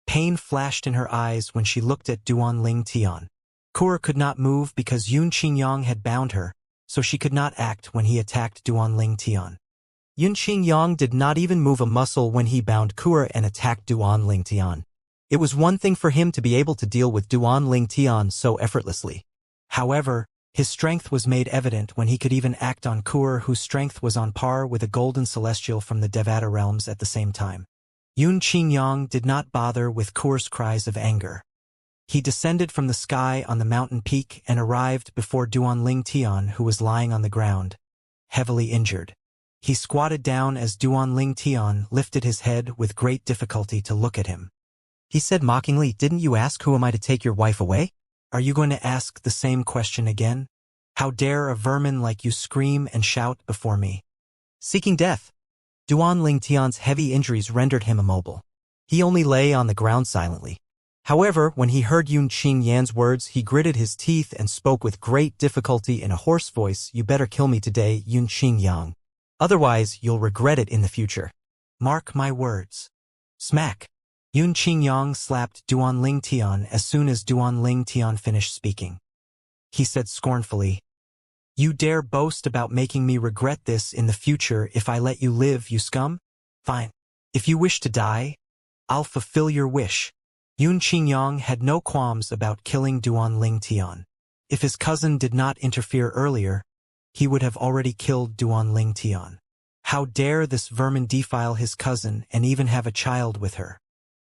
pain flashed in her eyes when she looked at Duan Ling Tian. Kur could not move because Yun Qingyang had bound her, so she could not act when he attacked Duan Ling Tian. Yun Qingyang did not even move a muscle when he bound Kur and attacked Duan Ling Tian. It was one thing for him to be able to deal with Duan Ling Tian so effortlessly. However, his strength was made evident when he could even act on Kur, whose strength was on par with a golden celestial from the Devata realms at the same time. Yun Qingyang did not bother with Kur's cries of anger. He descended from the sky on the mountain peak and arrived before Duan Ling Tian, who was lying on the ground, heavily injured. He squatted down as Duan Ling Tian lifted his head with great difficulty to look at him. He said mockingly, "Didn't you ask who am I to take your wife away? Are you going to ask the same question again? How dare a vermin like you scream and shout before me? Seeking death." Duan Ling Tian's heavy injuries rendered him immobile. He only lay on the ground silently. However, when he heard Yun Qingyan's words, he gritted his teeth and spoke with great difficulty in a hoarse voice, "You better kill me today, Yun Qingyang. Otherwise, you'll regret it in the future. Mark my words." Smack! Yun Qingyang slapped Duan Ling Tian as soon as Duan Ling Tian finished speaking. He said scornfully, "You dare boast about making me regret this in the future if I let you live, you scum? Fine. If you wish to die, I'll fulfill your wish." Yun Qingyang had no qualms about killing Duan Ling Tian. If his cousin did not interfere earlier, he would have already killed Duan Ling Tian. How dare this vermin defile his cousin and even have a child with her?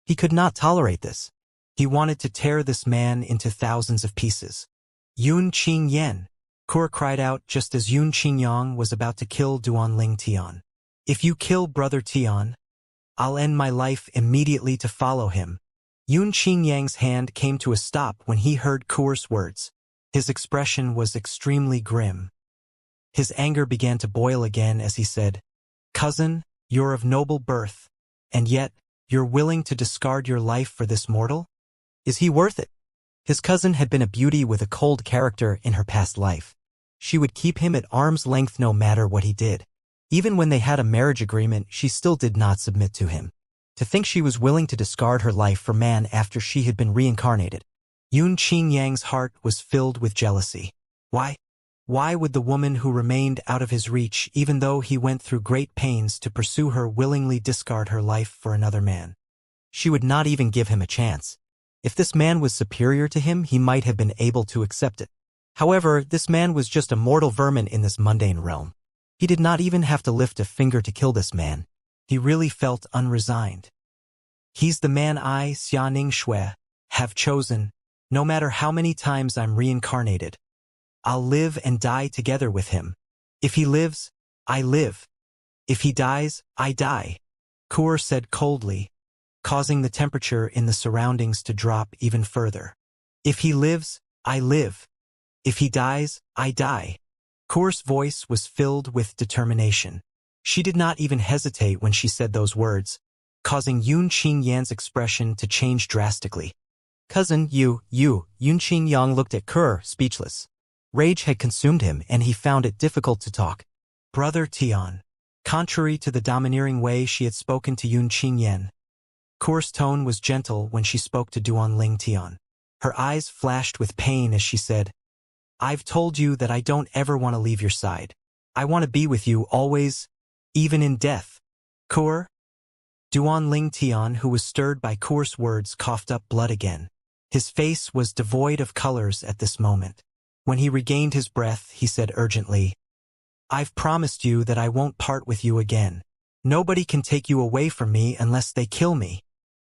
He could not tolerate this. He wanted to tear this man into thousands of pieces. "Yun Qingyan!" Kur cried out just as Yun Qingyang was about to kill Duan Ling Tian. "If you kill brother Tian, I'll end my life immediately to follow him." Yun Qingyang's hand came to a stop when he heard Kur's words. His expression was extremely grim. His anger began to boil again as he said, "Cousin, you're of noble birth, and yet, you're willing to discard your life for this mortal? Is he worth it?" His cousin had been a beauty with a cold character in her past life. She would keep him at arm's length no matter what he did. Even when they had a marriage agreement, she still did not submit to him. To think she was willing to discard her life for man after she had been reincarnated. Yun Qingyang's heart was filled with jealousy. Why? Why would the woman who remained out of his reach, even though he went through great pains to pursue her, willingly discard her life for another man? She would not even give him a chance. If this man was superior to him, he might have been able to accept it. However, this man was just a mortal vermin in this mundane realm. He did not even have to lift a finger to kill this man. He really felt unresigned. He's the man I, Xianxia, have chosen. No matter how many times I'm reincarnated, I'll live and die together with him. If he lives, I live. If he dies, I die," Kur said coldly, causing the temperature in the surroundings to drop even further. "If he lives, I live. If he dies, I die." Kur's voice was filled with determination. She did not even hesitate when she said those words, causing Yun Qingyan's expression to change drastically. "Cousin, Yun Qingyang looked at Kur, speechless. Rage had consumed him, and he found it difficult to talk. "Brother Tian." Contrary to the domineering way she had spoken to Yun Qingyan, Kur's tone was gentle when she spoke to Duan Ling Tian. Her eyes flashed with pain as she said, "I've told you that I don't ever want to leave your side. I want to be with you always, even in death." "Kur?" Duan Ling Tian, who was stirred by Kur's words, coughed up blood again. His face was devoid of colors at this moment. When he regained his breath, he said urgently, "I've promised you that I won't part with you again. Nobody can take you away from me unless they kill me."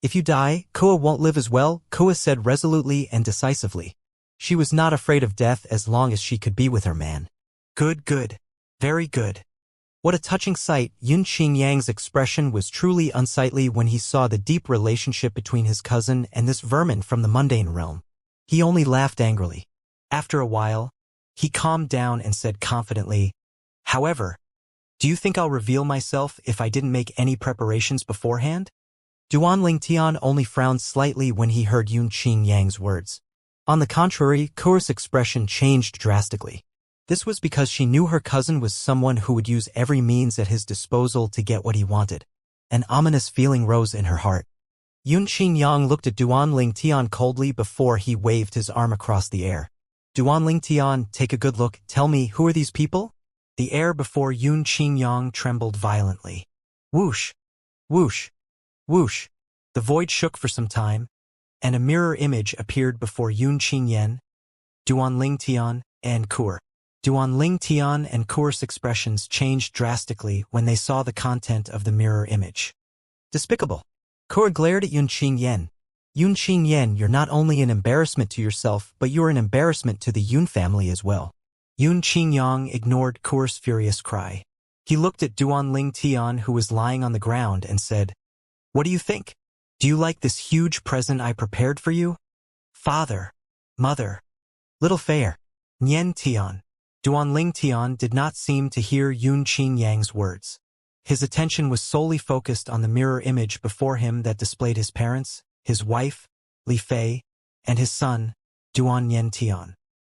"If you die, Kua won't live as well," Kua said resolutely and decisively. She was not afraid of death as long as she could be with her man. Good. Very good." What a touching sight! Yun Qingyang's expression was truly unsightly when he saw the deep relationship between his cousin and this vermin from the mundane realm. He only laughed angrily. After a while, he calmed down and said confidently, "However, do you think I'll reveal myself if I didn't make any preparations beforehand?" Duan Lingtian only frowned slightly when he heard Yun Qingyang's words. On the contrary, Ku's expression changed drastically. This was because she knew her cousin was someone who would use every means at his disposal to get what he wanted. An ominous feeling rose in her heart. Yun Qingyang looked at Duan Lingtian coldly before he waved his arm across the air. "Duan Lingtian, take a good look. Tell me, who are these people?" The air before Yun Qingyang trembled violently. Whoosh! Whoosh! Whoosh! The void shook for some time, and a mirror image appeared before Yun Qingyang, Duan Lingtian, and Kur. Duan Lingtian and Kur's expressions changed drastically when they saw the content of the mirror image. Despicable! Kur glared at Yun Qingyang. "Yun Qingyang, you're not only an embarrassment to yourself, but you're an embarrassment to the Yun family as well." Yun Qingyang ignored Kur's furious cry. He looked at Duan Lingtian, who was lying on the ground, and said, "What do you think? Do you like this huge present I prepared for you? Father, mother, little fair, Nian Tian." Duan Lingtian did not seem to hear Yun Qingyang's words. His attention was solely focused on the mirror image before him that displayed his parents, his wife, Li Fei, and his son, Duan Yentian.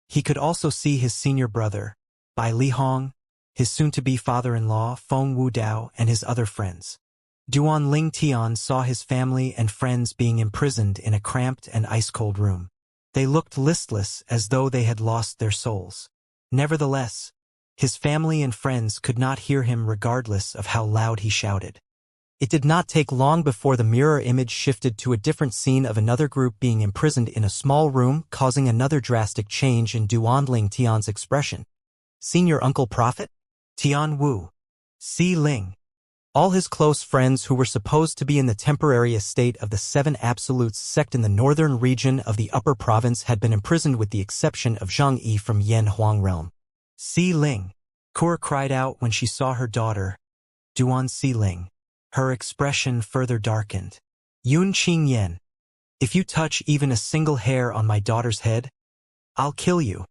He could also see his senior brother, Bai Li Hong, his soon-to-be father-in-law, Feng Wudao, and his other friends. Duan Lingtian saw his family and friends being imprisoned in a cramped and ice-cold room. They looked listless as though they had lost their souls. Nevertheless, his family and friends could not hear him regardless of how loud he shouted. It did not take long before the mirror image shifted to a different scene of another group being imprisoned in a small room, causing another drastic change in Duan Lingtian's expression. Senior Uncle Prophet? Tian Wu. Si Ling. All his close friends who were supposed to be in the temporary estate of the Seven Absolutes sect in the northern region of the Upper Province had been imprisoned with the exception of Zhang Yi from Yan Huang realm. Si Ling. Kur cried out when she saw her daughter, Duan Si Ling. Her expression further darkened. "Yun Qingyang, if you touch even a single hair on my daughter's head, I'll kill you."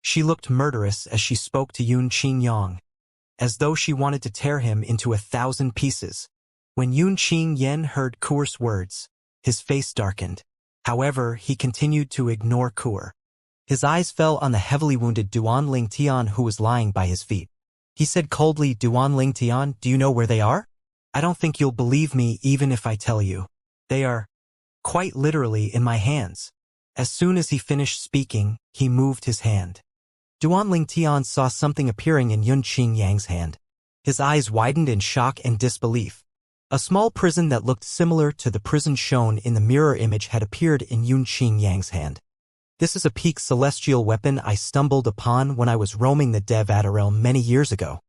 She looked murderous as she spoke to Yun Qingyang, as though she wanted to tear him into 1,000 pieces. When Yun Qingyang heard Kur's words, his face darkened. However, he continued to ignore Kur. His eyes fell on the heavily wounded Duan Lingtian who was lying by his feet. He said coldly, "Duan Lingtian, do you know where they are? I don't think you'll believe me even if I tell you. They are, quite literally, in my hands." As soon as he finished speaking, he moved his hand. Duan Lingtian saw something appearing in Yun Qingyang's hand. His eyes widened in shock and disbelief. A small prison that looked similar to the prison shown in the mirror image had appeared in Yun Qingyang's hand. "This is a peak celestial weapon I stumbled upon when I was roaming the Devata realm many years ago.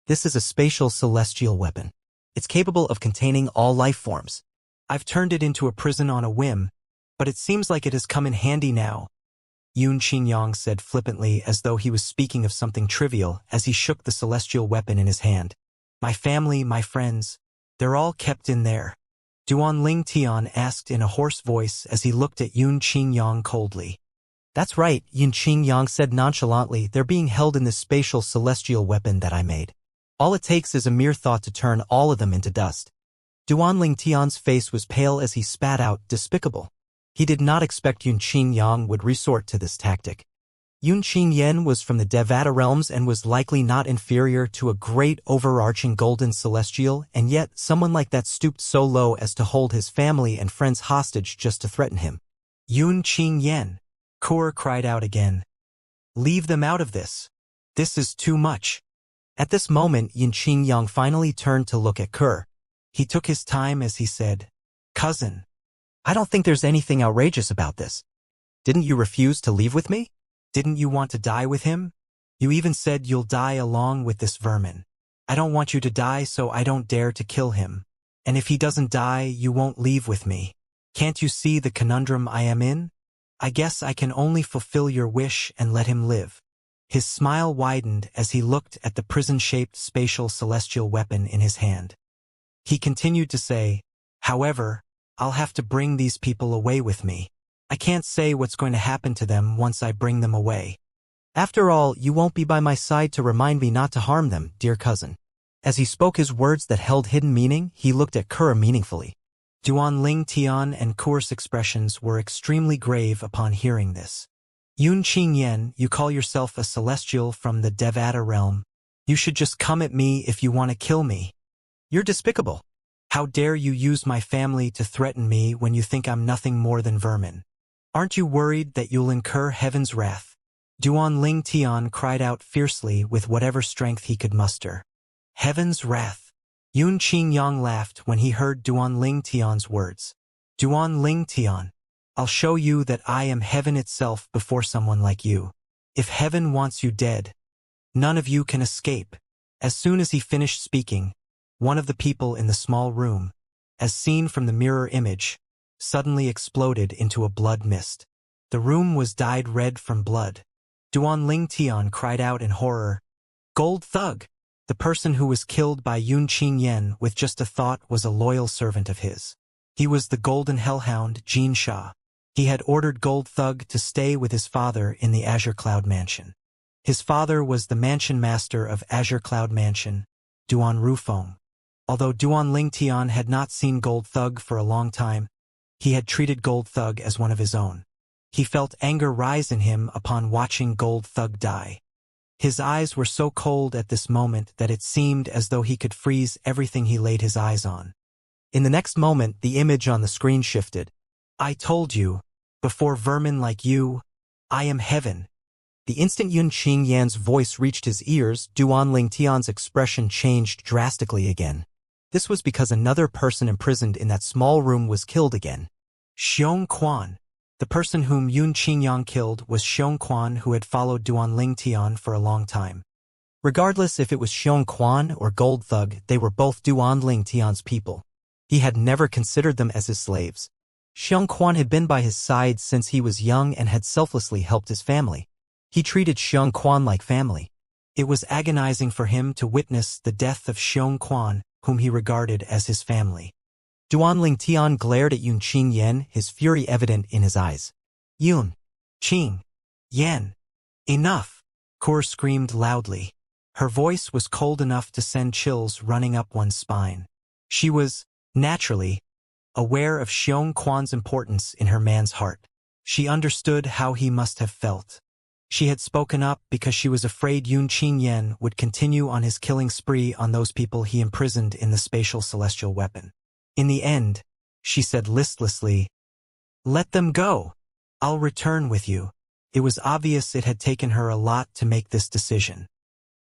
This is a spatial celestial weapon. It's capable of containing all life forms. I've turned it into a prison on a whim, but it seems like it has come in handy now," Yun Qingyang said flippantly as though he was speaking of something trivial as he shook the celestial weapon in his hand. "My family, my friends, they're all kept in there," Duan Lingtian asked in a hoarse voice as he looked at Yun Qingyang coldly. "That's right," Yun Qingyang said nonchalantly, "they're being held in this spatial celestial weapon that I made. All it takes is a mere thought to turn all of them into dust." Duan Lingtian's face was pale as he spat out, "Despicable." He did not expect Yun Qingyang would resort to this tactic. Yun Qingyang was from the Devata realms and was likely not inferior to a great overarching golden celestial, and yet someone like that stooped so low as to hold his family and friends hostage just to threaten him. "Yun Qingyang," Kur cried out again. "Leave them out of this. This is too much." At this moment, Yun Qingyang finally turned to look at Kur. He took his time as he said, "Cousin, I don't think there's anything outrageous about this. Didn't you refuse to leave with me? Didn't you want to die with him? You even said you'll die along with this vermin. I don't want you to die, so I don't dare to kill him. And if he doesn't die, you won't leave with me. Can't you see the conundrum I am in? I guess I can only fulfill your wish and let him live." His smile widened as he looked at the prison-shaped spatial celestial weapon in his hand. He continued to say, "However, I'll have to bring these people away with me. I can't say what's going to happen to them once I bring them away. After all, you won't be by my side to remind me not to harm them, dear cousin." As he spoke his words that held hidden meaning, he looked at Kura meaningfully. Duan Ling Tian and Kura's expressions were extremely grave upon hearing this. "Yun Qingyan, you call yourself a celestial from the Devata realm. You should just come at me if you want to kill me. You're despicable. How dare you use my family to threaten me when you think I'm nothing more than vermin? Aren't you worried that you'll incur heaven's wrath?" Duan Ling Tian cried out fiercely with whatever strength he could muster. "Heaven's wrath." Yun Qingyang laughed when he heard Duan Ling Tian's words. "Duan Ling Tian, I'll show you that I am heaven itself before someone like you. If heaven wants you dead, none of you can escape." As soon as he finished speaking, one of the people in the small room, as seen from the mirror image, suddenly exploded into a blood mist. The room was dyed red from blood. Duan Ling Tian cried out in horror, "Gold Thug!" The person who was killed by Yun Qingyan with just a thought was a loyal servant of his. He was the golden hellhound Xianxia. He had ordered Gold Thug to stay with his father in the Azure Cloud Mansion. His father was the mansion master of Azure Cloud Mansion, Duan Rufeng. Although Duan Ling Tian had not seen Gold Thug for a long time, he had treated Gold Thug as one of his own. He felt anger rise in him upon watching Gold Thug die. His eyes were so cold at this moment that it seemed as though he could freeze everything he laid his eyes on. In the next moment, the image on the screen shifted. "I told you, before vermin like you, I am heaven." The instant Yun Qingyan's voice reached his ears, Duan Ling Tian's expression changed drastically again. This was because another person imprisoned in that small room was killed again. Xiong Quan. The person whom Yun Qingyang killed was Xiong Quan, who had followed Duan Ling Tian for a long time. Regardless if it was Xiong Quan or Gold Thug, they were both Duan Ling Tian's people. He had never considered them as his slaves. Xiong Quan had been by his side since he was young and had selflessly helped his family. He treated Xiong Quan like family. It was agonizing for him to witness the death of Xiong Quan, whom he regarded as his family. Duan Ling Tian glared at Yun Qingyan, his fury evident in his eyes. "Yun Qingyan, enough!" Kor screamed loudly. Her voice was cold enough to send chills running up one's spine. She was, naturally, aware of Xiong Quan's importance in her man's heart. She understood how he must have felt. She had spoken up because she was afraid Yun Qingyan would continue on his killing spree on those people he imprisoned in the spatial celestial weapon. In the end, she said listlessly, "Let them go. I'll return with you." It was obvious it had taken her a lot to make this decision.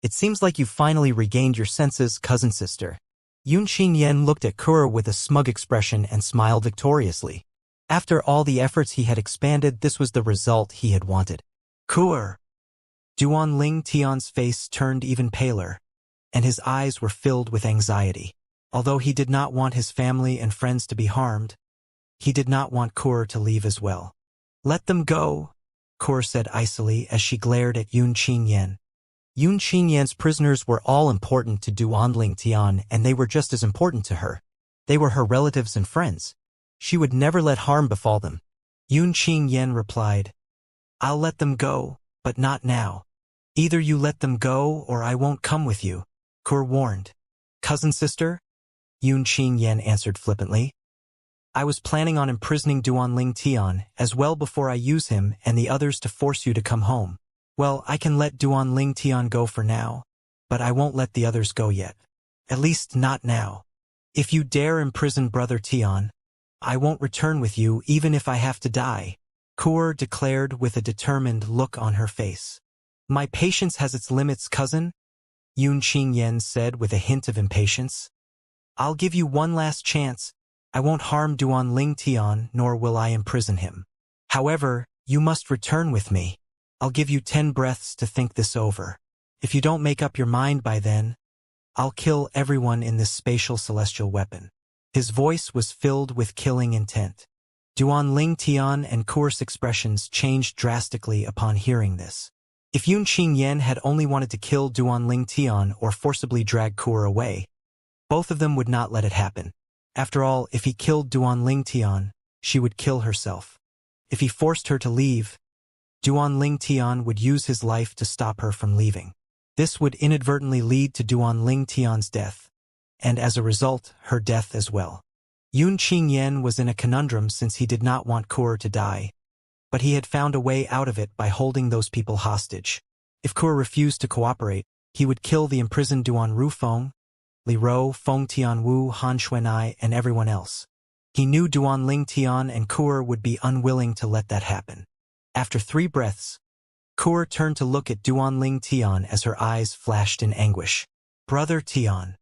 "It seems like you've finally regained your senses, cousin sister." Yun Qingyan looked at Kura with a smug expression and smiled victoriously. After all the efforts he had expanded, this was the result he had wanted. "Kura." Duan Ling Tian's face turned even paler, and his eyes were filled with anxiety. Although he did not want his family and friends to be harmed, he did not want Kura to leave as well. "Let them go," Kura said icily as she glared at Yun Qingyan. Yun Qingyan's prisoners were all important to Duan Ling Tian, and they were just as important to her. They were her relatives and friends. She would never let harm befall them. Yun Qingyan replied, "I'll let them go, but not now. Either you let them go or I won't come with you," Kura warned. "Cousin sister?" Yun Qingyan answered flippantly. "I was planning on imprisoning Duan Ling Tian as well before I use him and the others to force you to come home. Well, I can let Duan Ling Tian go for now, but I won't let the others go yet. At least not now. If you dare imprison Brother Tian, I won't return with you even if I have to die," Kura declared with a determined look on her face. "My patience has its limits, cousin," Yun Qingyan said with a hint of impatience. "I'll give you one last chance. I won't harm Duan Ling Tian, nor will I imprison him. However, you must return with me. I'll give you 10 breaths to think this over. If you don't make up your mind by then, I'll kill everyone in this spatial celestial weapon." His voice was filled with killing intent. Duan Ling Tian and Kura's expressions changed drastically upon hearing this. If Yun Qingyan had only wanted to kill Duanling Tian or forcibly drag Kur away, both of them would not let it happen. After all, if he killed Duanling Tian, she would kill herself. If he forced her to leave, Duanling Tian would use his life to stop her from leaving. This would inadvertently lead to Duanling Tian's death, and as a result, her death as well. Yun Qingyan was in a conundrum since he did not want Kur to die, but he had found a way out of it by holding those people hostage. If Kur refused to cooperate, he would kill the imprisoned Duan Rufeng, Li Rou, Feng Tianwu, Han Xuanai, and everyone else. He knew Duanling Tian and Kur would be unwilling to let that happen. After 3 breaths, Kur turned to look at Duanling Tian as her eyes flashed in anguish. Brother Tian.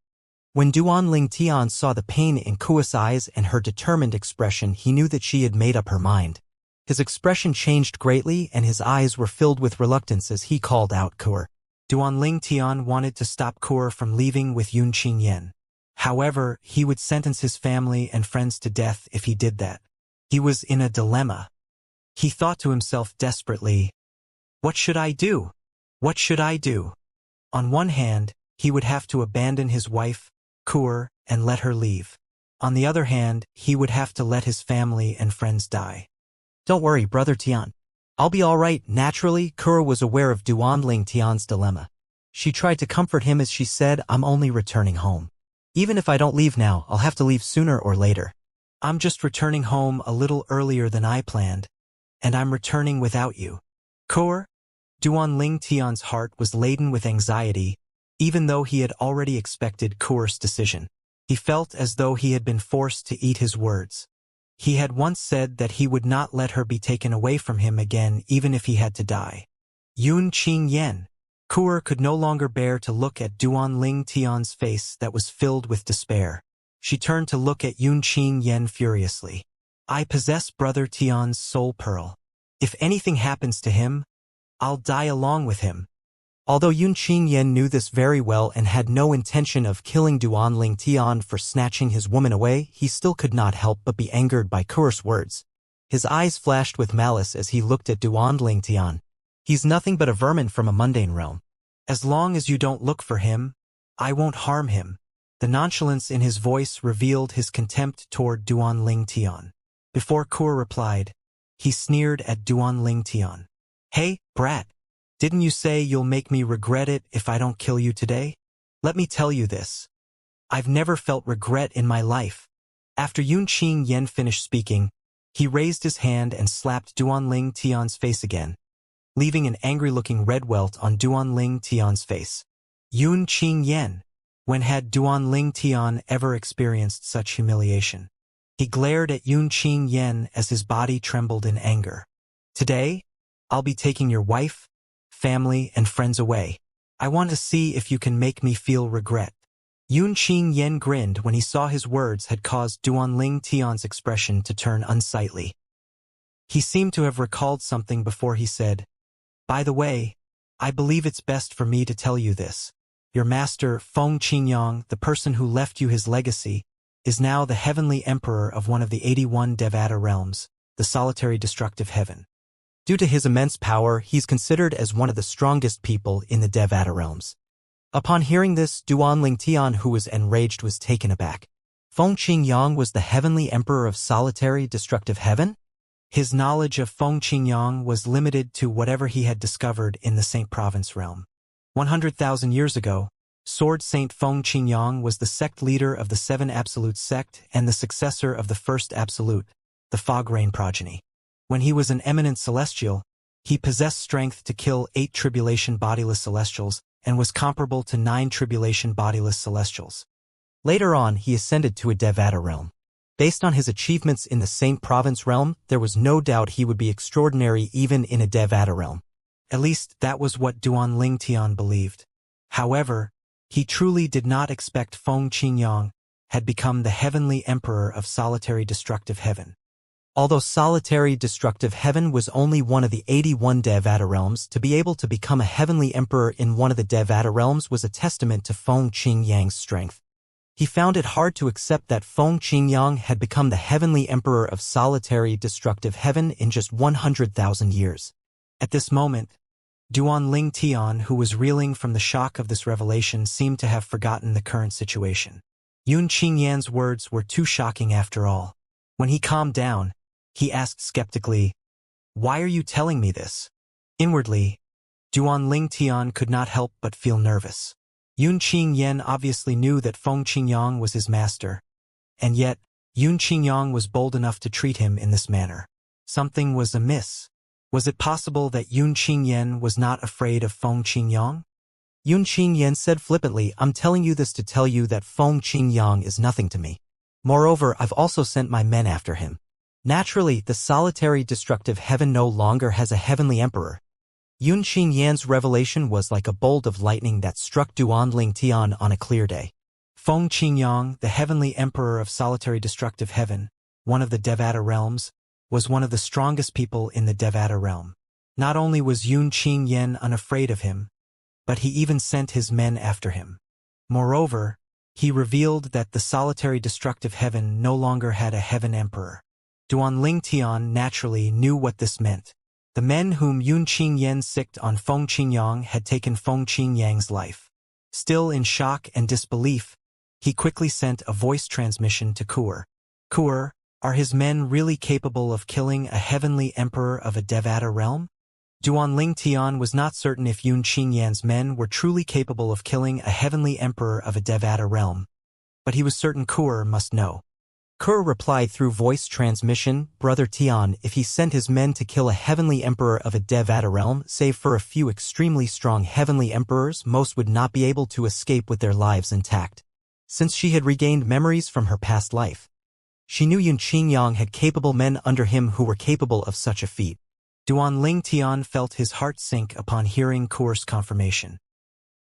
When Duanling Tian saw the pain in Kur's eyes and her determined expression, he knew that she had made up her mind. His expression changed greatly and his eyes were filled with reluctance as he called out Kur. Duanling Tian wanted to stop Kur from leaving with Yun Qingyan. However, he would sentence his family and friends to death if he did that. He was in a dilemma. He thought to himself desperately, "What should I do? What should I do?" On one hand, he would have to abandon his wife, Kur, and let her leave. On the other hand, he would have to let his family and friends die. "Don't worry, Brother Tian. I'll be all right." Naturally, Kur was aware of Duanling Tian's dilemma. She tried to comfort him as she said, "I'm only returning home. Even if I don't leave now, I'll have to leave sooner or later. I'm just returning home a little earlier than I planned, and I'm returning without you." Kur? Duanling Tian's heart was laden with anxiety, even though he had already expected Kur's decision. He felt as though he had been forced to eat his words. He had once said that he would not let her be taken away from him again even if he had to die. Yun Qingyan. Kur could no longer bear to look at Duanling Tian's face that was filled with despair. She turned to look at Yun Qingyan furiously. "I possess Brother Tian's soul pearl. If anything happens to him, I'll die along with him." Although Yun Qingyan knew this very well and had no intention of killing Duanling Tian for snatching his woman away, he still could not help but be angered by Kur's words. His eyes flashed with malice as he looked at Duanling Tian. "He's nothing but a vermin from a mundane realm. As long as you don't look for him, I won't harm him." The nonchalance in his voice revealed his contempt toward Duanling Tian. Before Kur replied, he sneered at Duanling Tian. "Hey, brat. Didn't you say you'll make me regret it if I don't kill you today? Let me tell you this. I've never felt regret in my life." After Yun Qingyan finished speaking, he raised his hand and slapped Duanling Tian's face again, leaving an angry-looking red welt on Duanling Tian's face. Yun Qingyan. When had Duanling Tian ever experienced such humiliation? He glared at Yun Qingyan as his body trembled in anger. "Today, I'll be taking your wife, family, and friends away. I want to see if you can make me feel regret." Yun Qingyan grinned when he saw his words had caused Duanling Tian's expression to turn unsightly. He seemed to have recalled something before he said, "By the way, I believe it's best for me to tell you this. Your master, Feng Qingyang, the person who left you his legacy, is now the heavenly emperor of one of the 81 Devata realms, the solitary destructive heaven. Due to his immense power, he's considered as one of the strongest people in the Devata realms." Upon hearing this, Duanling Tian, who was enraged, was taken aback. Feng Qingyang was the heavenly emperor of solitary destructive heaven? His knowledge of Feng Qingyang was limited to whatever he had discovered in the Saint Province realm. 100,000 years ago, Sword Saint Feng Qingyang was the sect leader of the 7 Absolute sect and the successor of the first Absolute, the Fog Rain progeny. When he was an eminent celestial, he possessed strength to kill 8 tribulation bodiless celestials and was comparable to 9 tribulation bodiless celestials. Later on, he ascended to a Devata realm. Based on his achievements in the Saint Province realm, there was no doubt he would be extraordinary even in a Devata realm. At least, that was what Duanling Tian believed. However, he truly did not expect Feng Qingyang had become the heavenly emperor of solitary destructive heaven. Although solitary destructive heaven was only one of the 81 Devata realms, to be able to become a heavenly emperor in one of the Devata realms was a testament to Feng Qingyang's strength. He found it hard to accept that Feng Qingyang had become the heavenly emperor of solitary destructive heaven in just 100,000 years. At this moment, Duan Ling Tian, who was reeling from the shock of this revelation, seemed to have forgotten the current situation. Yun Qingyan's words were too shocking after all. When he calmed down, he asked skeptically, "Why are you telling me this?" Inwardly, Duan Ling Tian could not help but feel nervous. Yun Qingyan obviously knew that Feng Qingyang was his master, and yet Yun Qingyang was bold enough to treat him in this manner. Something was amiss. Was it possible that Yun Qingyan was not afraid of Feng Qingyang? Yun Qingyan said flippantly, "I'm telling you this to tell you that Feng Qingyang is nothing to me. Moreover, I've also sent my men after him." Naturally, the solitary destructive heaven no longer has a heavenly emperor. Yun Qingyan's revelation was like a bolt of lightning that struck Duan Ling Tian on a clear day. Feng Qingyang, the heavenly emperor of solitary destructive heaven, one of the Devata realms, was one of the strongest people in the Devata realm. Not only was Yun Qingyan unafraid of him, but he even sent his men after him. Moreover, he revealed that the solitary destructive heaven no longer had a heaven emperor. Duan Ling Tian naturally knew what this meant. The men whom Yun Qingyan sicked on Feng Qingyang had taken Feng Qingyang's life. Still in shock and disbelief, he quickly sent a voice transmission to Kur. "Kur, are his men really capable of killing a heavenly emperor of a Devata realm?" Duan Ling Tian was not certain if Yun Qingyan's men were truly capable of killing a heavenly emperor of a Devata realm, but he was certain Kur must know. Kur replied through voice transmission, "Brother Tian, if he sent his men to kill a heavenly emperor of a Devata realm, save for a few extremely strong heavenly emperors, most would not be able to escape with their lives intact." Since she had regained memories from her past life, she knew Yun Qingyang had capable men under him who were capable of such a feat. Duan Ling Tian felt his heart sink upon hearing Kur's confirmation.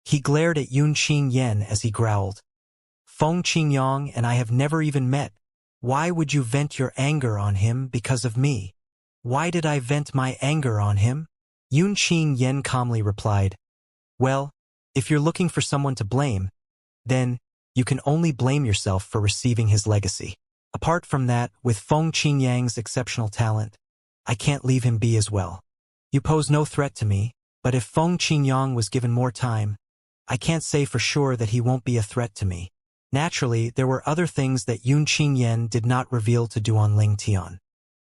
He glared at Yun Qingyan as he growled, "Feng Qingyang and I have never even met. Why would you vent your anger on him because of me?" "Why did I vent my anger on him?" Yun Qingyan calmly replied, "Well, if you're looking for someone to blame, then you can only blame yourself for receiving his legacy. Apart from that, with Feng Qingyang's exceptional talent, I can't leave him be as well. You pose no threat to me, but if Feng Qingyang was given more time, I can't say for sure that he won't be a threat to me." Naturally, there were other things that Yun Qingyan did not reveal to Duan Ling Tian.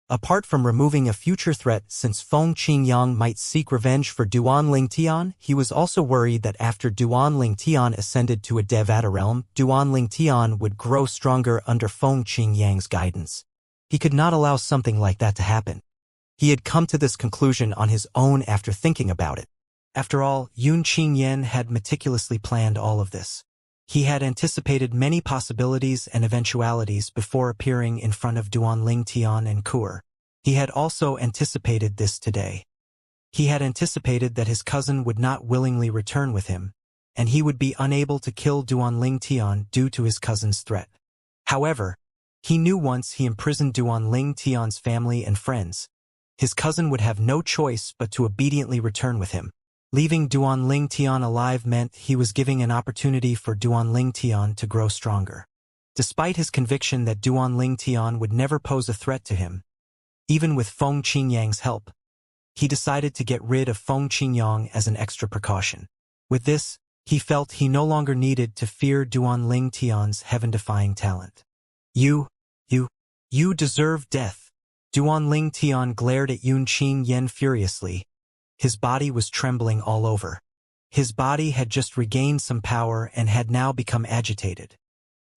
Apart from removing a future threat since Feng Qingyang might seek revenge for Duan Ling Tian, he was also worried that after Duan Ling Tian ascended to a Devata realm, Duan Ling Tian would grow stronger under Feng Qingyang's guidance. He could not allow something like that to happen. He had come to this conclusion on his own after thinking about it. After all, Yun Qingyan had meticulously planned all of this. He had anticipated many possibilities and eventualities before appearing in front of Duan Ling Tian and Kur. He had also anticipated this today. He had anticipated that his cousin would not willingly return with him, and he would be unable to kill Duan Ling Tian due to his cousin's threat. However, he knew once he imprisoned Duan Ling Tian's family and friends, his cousin would have no choice but to obediently return with him. Leaving Duan Ling Tian alive meant he was giving an opportunity for Duan Ling Tian to grow stronger. Despite his conviction that Duan Ling Tian would never pose a threat to him, even with Feng Qingyang's help, he decided to get rid of Feng Qingyang as an extra precaution. With this, he felt he no longer needed to fear Duan Ling Tian's heaven-defying talent. You deserve death." Duan Ling Tian glared at Yun Qingyan furiously. His body was trembling all over. His body had just regained some power and had now become agitated.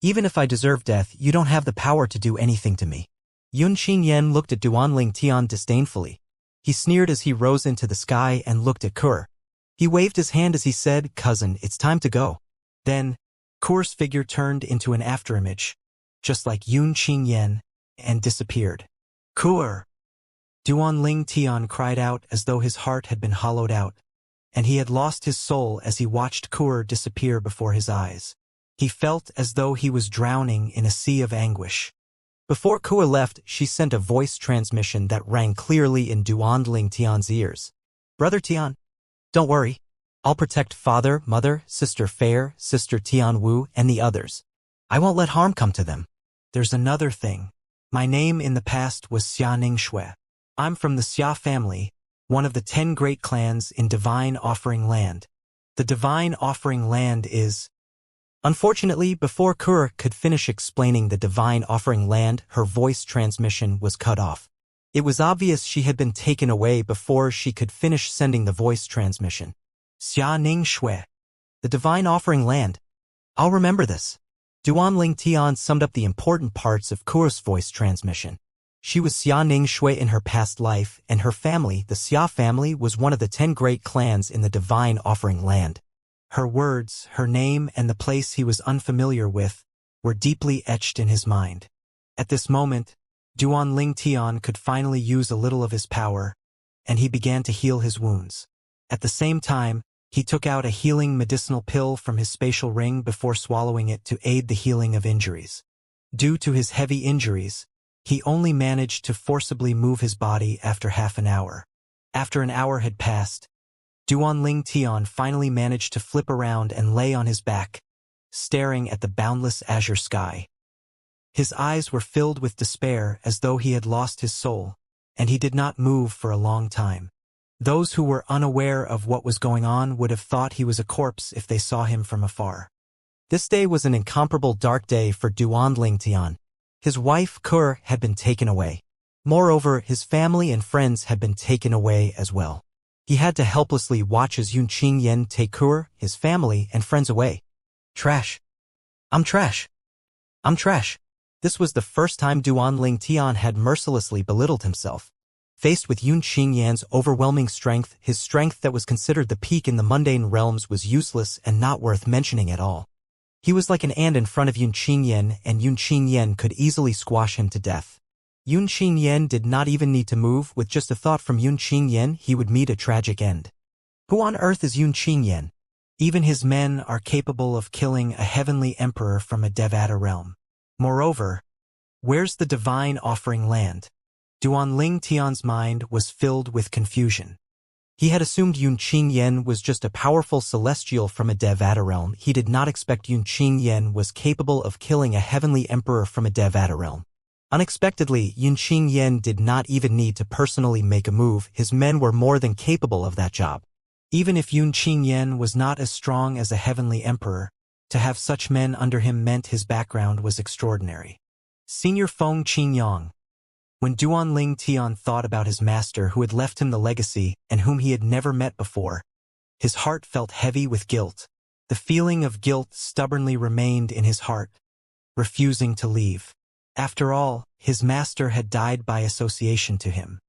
"Even if I deserve death, you don't have the power to do anything to me." Yun Qingyan looked at Duan Ling Tian disdainfully. He sneered as he rose into the sky and looked at Kur. He waved his hand as he said, "Cousin, it's time to go." Then, Kur's figure turned into an afterimage, just like Yun Qingyan, and disappeared. "Kur!" Duan Ling Tian cried out as though his heart had been hollowed out, and he had lost his soul as he watched Kur disappear before his eyes. He felt as though he was drowning in a sea of anguish. Before Kur left, she sent a voice transmission that rang clearly in Duan Ling Tian's ears. "Brother Tian, don't worry. I'll protect father, mother, sister Fair, sister Tian Wu, and the others. I won't let harm come to them. There's another thing. My name in the past was Xianxia. I'm from the Xia family, one of the 10 great clans in Divine Offering Land. The Divine Offering Land is... Unfortunately, before Kur could finish explaining the Divine Offering Land, her voice transmission was cut off. It was obvious she had been taken away before she could finish sending the voice transmission. Xianxia. The Divine Offering Land. I'll remember this. Duanling Tian summed up the important parts of Kur's voice transmission. She was Xianxia in her past life, and her family, the Xia family, was one of the 10 great clans in the Divine Offering Land. Her words, her name, and the place he was unfamiliar with were deeply etched in his mind. At this moment, Duanling Tian could finally use a little of his power, and he began to heal his wounds. At the same time, he took out a healing medicinal pill from his spatial ring before swallowing it to aid the healing of injuries. Due to his heavy injuries, he only managed to forcibly move his body after half an hour. After an hour had passed, Duanling Tian finally managed to flip around and lay on his back, staring at the boundless azure sky. His eyes were filled with despair as though he had lost his soul, and he did not move for a long time. Those who were unaware of what was going on would have thought he was a corpse if they saw him from afar. This day was an incomparable dark day for Duanling Tian. His wife, Kur, had been taken away. Moreover, his family and friends had been taken away as well. He had to helplessly watch as Xianxia take Kur, his family, and friends away. Trash. I'm trash. I'm trash. This was the first time Duanling Tian had mercilessly belittled himself. Faced with Xianxia's overwhelming strength, his strength that was considered the peak in the mundane realms was useless and not worth mentioning at all. He was like an ant in front of Xianxia, and Xianxia could easily squash him to death. Xianxia did not even need to move. With just a thought from Xianxia, he would meet a tragic end. Who on earth is Xianxia? Even his men are capable of killing a heavenly emperor from a Devata realm. Moreover, where's the Divine Offering Land? Duanling Tian's mind was filled with confusion. He had assumed Xianxia was just a powerful celestial from a Devata realm. He did not expect Xianxia was capable of killing a heavenly emperor from a Devata realm. Unexpectedly, Xianxia did not even need to personally make a move. His men were more than capable of that job. Even if Xianxia was not as strong as a heavenly emperor, to have such men under him meant his background was extraordinary. Senior Feng Qingyang. When Duanling Tian thought about his master who had left him the legacy and whom he had never met before, his heart felt heavy with guilt. The feeling of guilt stubbornly remained in his heart, refusing to leave. After all, his master had died by association to him.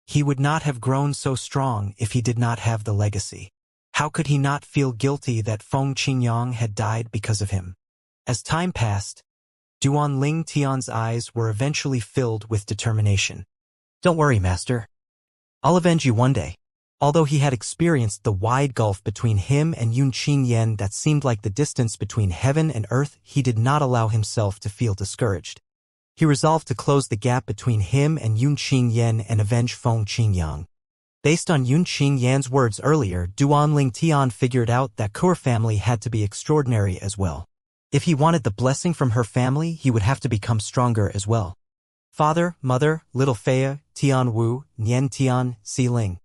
He would not have grown so strong if he did not have the legacy. How could he not feel guilty that Feng Qingyang had died because of him? As time passed, Duanling Tian's eyes were eventually filled with determination. Don't worry, master. I'll avenge you one day. Although he had experienced the wide gulf between him and Xianxia that seemed like the distance between heaven and earth, he did not allow himself to feel discouraged. He resolved to close the gap between him and Xianxia and avenge Feng Qingyang. Based on Xianxia's words earlier, Duanling Tian figured out that Kur family had to be extraordinary as well. If he wanted the blessing from her family, he would have to become stronger as well. Father, mother, little Fei, Tian Wu, Nian Tian, Si Ling.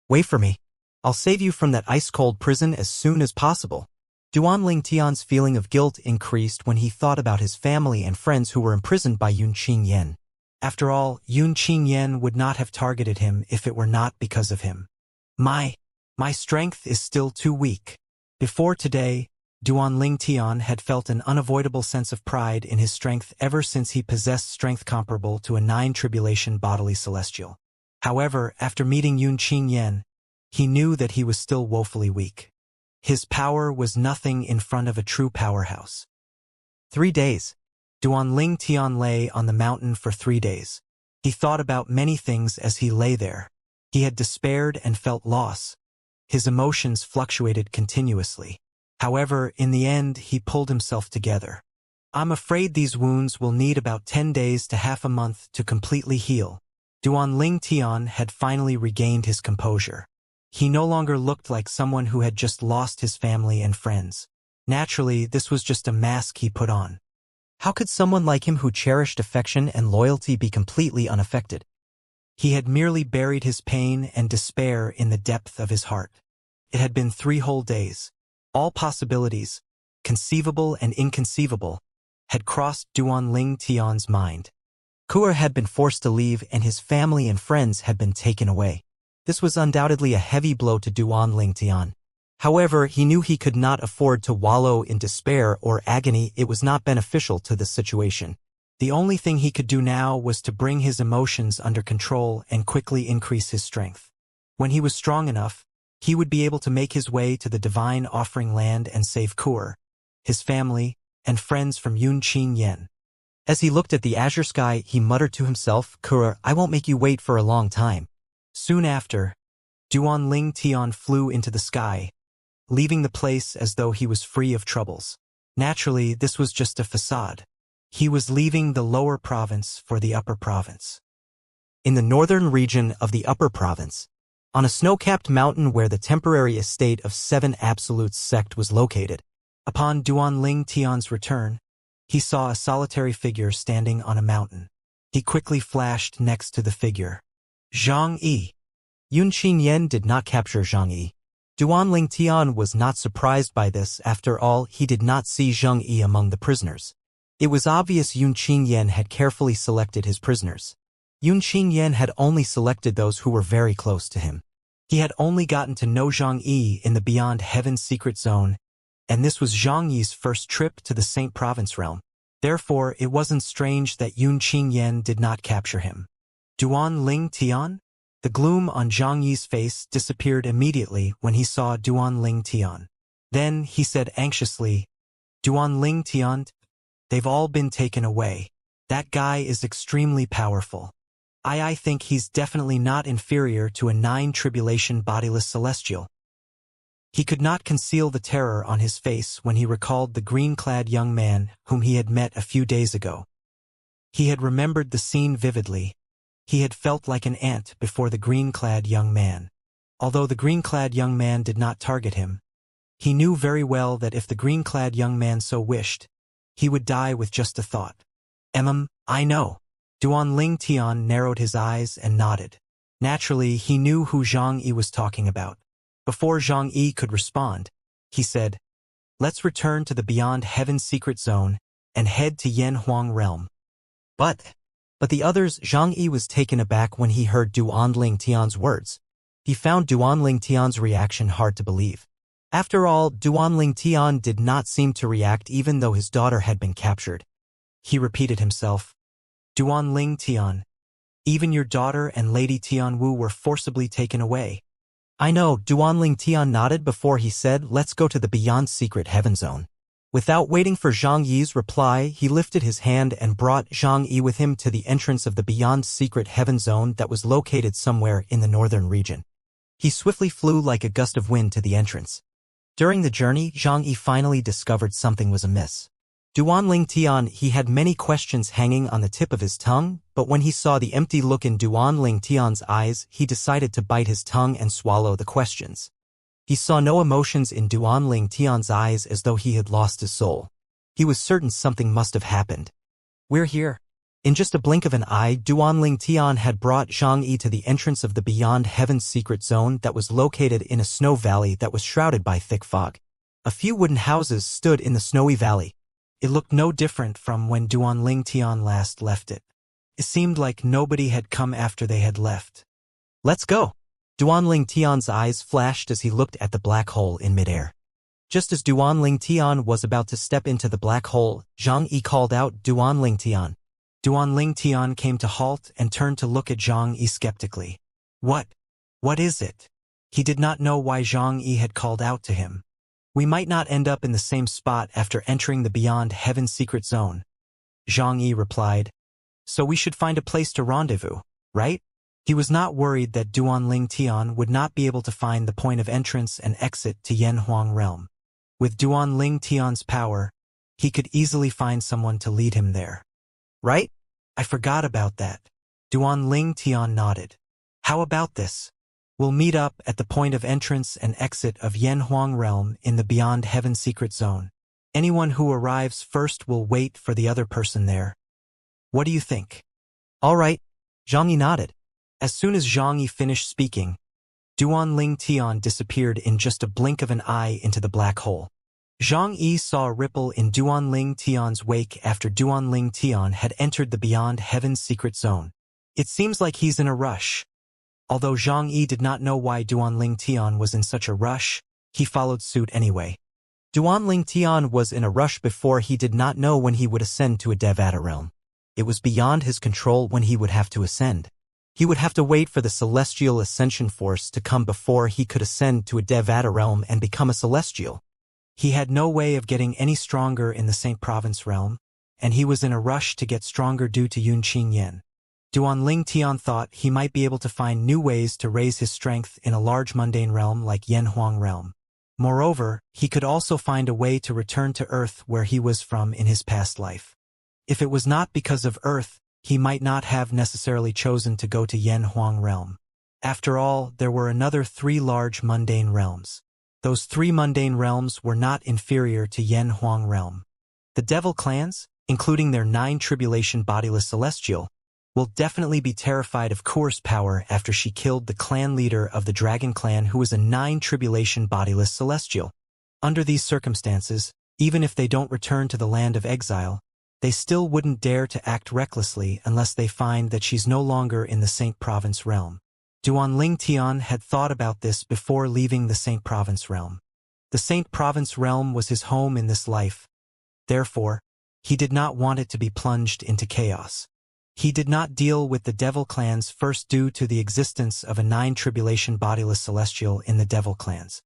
Wait for me. I'll save you from that ice-cold prison as soon as possible. Duanling Tian's feeling of guilt increased when he thought about his family and friends who were imprisoned by Xianxia. After all, Xianxia would not have targeted him if it were not because of him. My strength is still too weak. Before today, Duanling Tian had felt an unavoidable sense of pride in his strength ever since he possessed strength comparable to a 9-tribulation bodily celestial. However, after meeting Xianxia, he knew that he was still woefully weak. His power was nothing in front of a true powerhouse. 3 days. Duanling Tian lay on the mountain for 3 days. He thought about many things as he lay there. He had despaired and felt loss. His emotions fluctuated continuously. However, in the end, he pulled himself together. I'm afraid these wounds will need about 10 days to half a month to completely heal. Duanling Tian had finally regained his composure. He no longer looked like someone who had just lost his family and friends. Naturally, this was just a mask he put on. How could someone like him who cherished affection and loyalty be completely unaffected? He had merely buried his pain and despair in the depth of his heart. It had been 3 whole days. All possibilities, conceivable and inconceivable, had crossed Duan Tian's mind. Kuo had been forced to leave and his family and friends had been taken away. This was undoubtedly a heavy blow to Duan Tian. However, he knew he could not afford to wallow in despair or agony. It was not beneficial to the situation. The only thing he could do now was to bring his emotions under control and quickly increase his strength. When he was strong enough, he would be able to make his way to the divine offering land and save Kuo, his family, and friends from Yen. As he looked at the azure sky, he muttered to himself, "Kuo, I won't make you wait for a long time." Soon after, Duan Tian flew into the sky, leaving the place as though he was free of troubles. Naturally, this was just a facade. He was leaving the lower province for the upper province. In the northern region of the upper province, on a snow-capped mountain where the temporary estate of 7 Absolutes sect was located, upon Duan Tian's return, he saw a solitary figure standing on a mountain. He quickly flashed next to the figure. Zhang Yi. Yen did not capture Zhang Yi. Duan Tian was not surprised by this. After all, he did not see Zhang Yi among the prisoners. It was obvious Yen had carefully selected his prisoners. Yen had only selected those who were very close to him. He had only gotten to know Zhang Yi in the Beyond Heaven's secret zone, and this was Zhang Yi's first trip to the Saint Province realm. Therefore, it wasn't strange that Yen did not capture him. Duan Tian? The gloom on Zhang Yi's face disappeared immediately when he saw Duan Tian. Then he said anxiously, "Duan Tian, they've all been taken away. That guy is extremely powerful. I think he's definitely not inferior to a 9 tribulation bodiless celestial." He could not conceal the terror on his face when he recalled the green-clad young man whom he had met a few days ago. He had remembered the scene vividly. He had felt like an ant before the green-clad young man. Although the green-clad young man did not target him, he knew very well that if the green-clad young man so wished, he would die with just a thought. I know." Duan Tian narrowed his eyes and nodded. Naturally, he knew who Zhang Yi was talking about. Before Zhang Yi could respond, he said, "Let's return to the Beyond Heaven secret zone and head to Yanhuang realm." But the others, Zhang Yi was taken aback when he heard Duan Tian's words. He found Duan Tian's reaction hard to believe. After all, Duan Tian did not seem to react even though his daughter had been captured. He repeated himself, "Duan Tian, even your daughter and Lady Tianwu were forcibly taken away." "I know," Duan Tian nodded before he said, "Let's go to the Beyond Secret Heaven Zone." Without waiting for Zhang Yi's reply, he lifted his hand and brought Zhang Yi with him to the entrance of the Beyond Secret Heaven Zone that was located somewhere in the northern region. He swiftly flew like a gust of wind to the entrance. During the journey, Zhang Yi finally discovered something was amiss. Duan Tian, he had many questions hanging on the tip of his tongue, but when he saw the empty look in Duan Tian's eyes, he decided to bite his tongue and swallow the questions. He saw no emotions in Duan Tian's eyes as though he had lost his soul. He was certain something must have happened. "We're here." In just a blink of an eye, Duan Tian had brought Zhang Yi to the entrance of the Beyond Heaven's secret zone that was located in a snow valley that was shrouded by thick fog. A few wooden houses stood in the snowy valley. It looked no different from when Duan Tian last left it. It seemed like nobody had come after they had left. "Let's go." Duan Tian's eyes flashed as he looked at the black hole in midair. Just as Duan Tian was about to step into the black hole, Zhang Yi called out, "Duan Tian." Duan Tian came to halt and turned to look at Zhang Yi skeptically. What is it?" He did not know why Zhang Yi had called out to him. "We might not end up in the same spot after entering the Beyond Heaven secret zone," Zhang Yi replied. "So we should find a place to rendezvous, right?" He was not worried that Duan Tian would not be able to find the point of entrance and exit to Yanhuang realm. With Duan Tian's power, he could easily find someone to lead him there. "Right? I forgot about that." Duan Tian nodded. "How about this? We'll meet up at the point of entrance and exit of Yanhuang realm in the Beyond Heaven secret zone. Anyone who arrives first will wait for the other person there. What do you think?" "All right," Zhang Yi nodded. As soon as Zhang Yi finished speaking, Duanling Tian disappeared in just a blink of an eye into the black hole. Zhang Yi saw a ripple in Duanling Tian's wake after Duanling Tian had entered the Beyond Heaven's secret zone. It seems like he's in a rush. Although Zhang Yi did not know why Duanling Tian was in such a rush, he followed suit anyway. Duanling Tian was in a rush before he did not know when he would ascend to a Devata realm. It was beyond his control when he would have to ascend. He would have to wait for the celestial ascension force to come before he could ascend to a Devata realm and become a celestial. He had no way of getting any stronger in the Saint Province realm, and he was in a rush to get stronger due to Yunqing Yen. Duanling Tian thought he might be able to find new ways to raise his strength in a large mundane realm like Yanhuang realm. Moreover, he could also find a way to return to Earth where he was from in his past life. If it was not because of Earth, he might not have necessarily chosen to go to Yanhuang realm. After all, there were another 3 large mundane realms. Those 3 mundane realms were not inferior to Yanhuang realm. The devil clans, including their 9 tribulation bodiless celestial, will definitely be terrified of Kur's power after she killed the clan leader of the dragon clan who was a 9 tribulation bodiless celestial. Under these circumstances, even if they don't return to the land of exile, they still wouldn't dare to act recklessly unless they find that she's no longer in the Saint Province realm. Duanling Tian had thought about this before leaving the Saint Province realm. The Saint Province realm was his home in this life. Therefore, he did not want it to be plunged into chaos. He did not deal with the devil clans first due to the existence of a 9 tribulation bodiless celestial in the devil clans.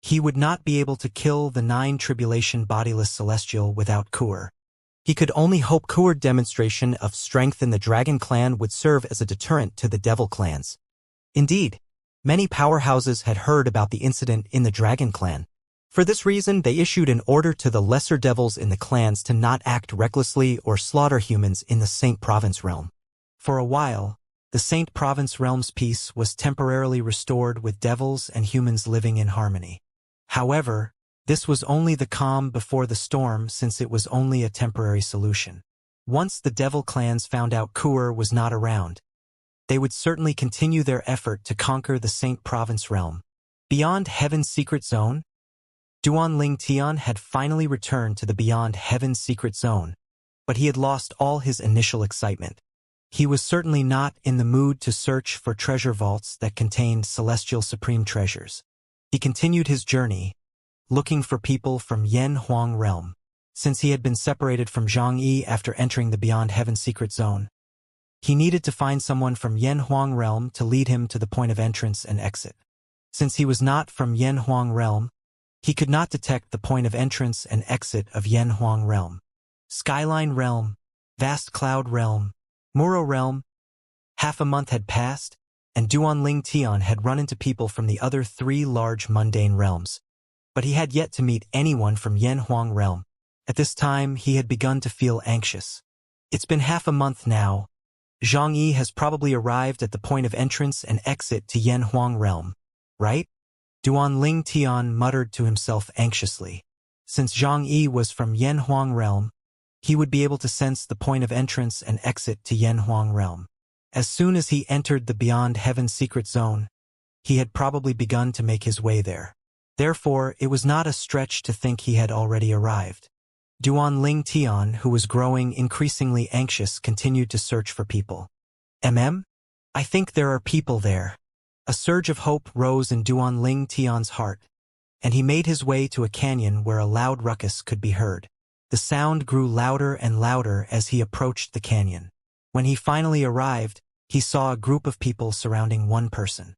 He would not be able to kill the 9 tribulation bodiless celestial without Kur. He could only hope Kur's demonstration of strength in the dragon clan would serve as a deterrent to the devil clans. Indeed, many powerhouses had heard about the incident in the dragon clan. For this reason, they issued an order to the lesser devils in the clans to not act recklessly or slaughter humans in the Saint Province realm. For a while, the Saint Province realm's peace was temporarily restored with devils and humans living in harmony. However, this was only the calm before the storm since it was only a temporary solution. Once the devil clans found out Kur was not around, they would certainly continue their effort to conquer the Saint Province realm. Beyond Heaven's secret zone, Duanling Tian had finally returned to the Beyond Heaven's secret zone, but he had lost all his initial excitement. He was certainly not in the mood to search for treasure vaults that contained celestial supreme treasures. He continued his journey, looking for people from Yanhuang realm. Since he had been separated from Zhang Yi after entering the Beyond Heaven's secret zone, he needed to find someone from Yanhuang realm to lead him to the point of entrance and exit. Since he was not from Yanhuang realm, he could not detect the point of entrance and exit of Yanhuang realm. Skyline realm, Vast Cloud realm, Muro realm. Half a month had passed, and Duanling Tian had run into people from the other 3 large mundane realms. But he had yet to meet anyone from Yanhuang realm. At this time, he had begun to feel anxious. It's been half a month now. Zhang Yi has probably arrived at the point of entrance and exit to Yanhuang realm, right? Duanling Tian muttered to himself anxiously. Since Zhang Yi was from Yanhuang realm, he would be able to sense the point of entrance and exit to Yanhuang realm. As soon as he entered the Beyond Heaven's secret zone, he had probably begun to make his way there. Therefore, it was not a stretch to think he had already arrived. Duanling Tian, who was growing increasingly anxious, continued to search for people. I think there are people there. A surge of hope rose in Duanling Tian's heart, and he made his way to a canyon where a loud ruckus could be heard. The sound grew louder and louder as he approached the canyon. When he finally arrived, he saw a group of people surrounding one person.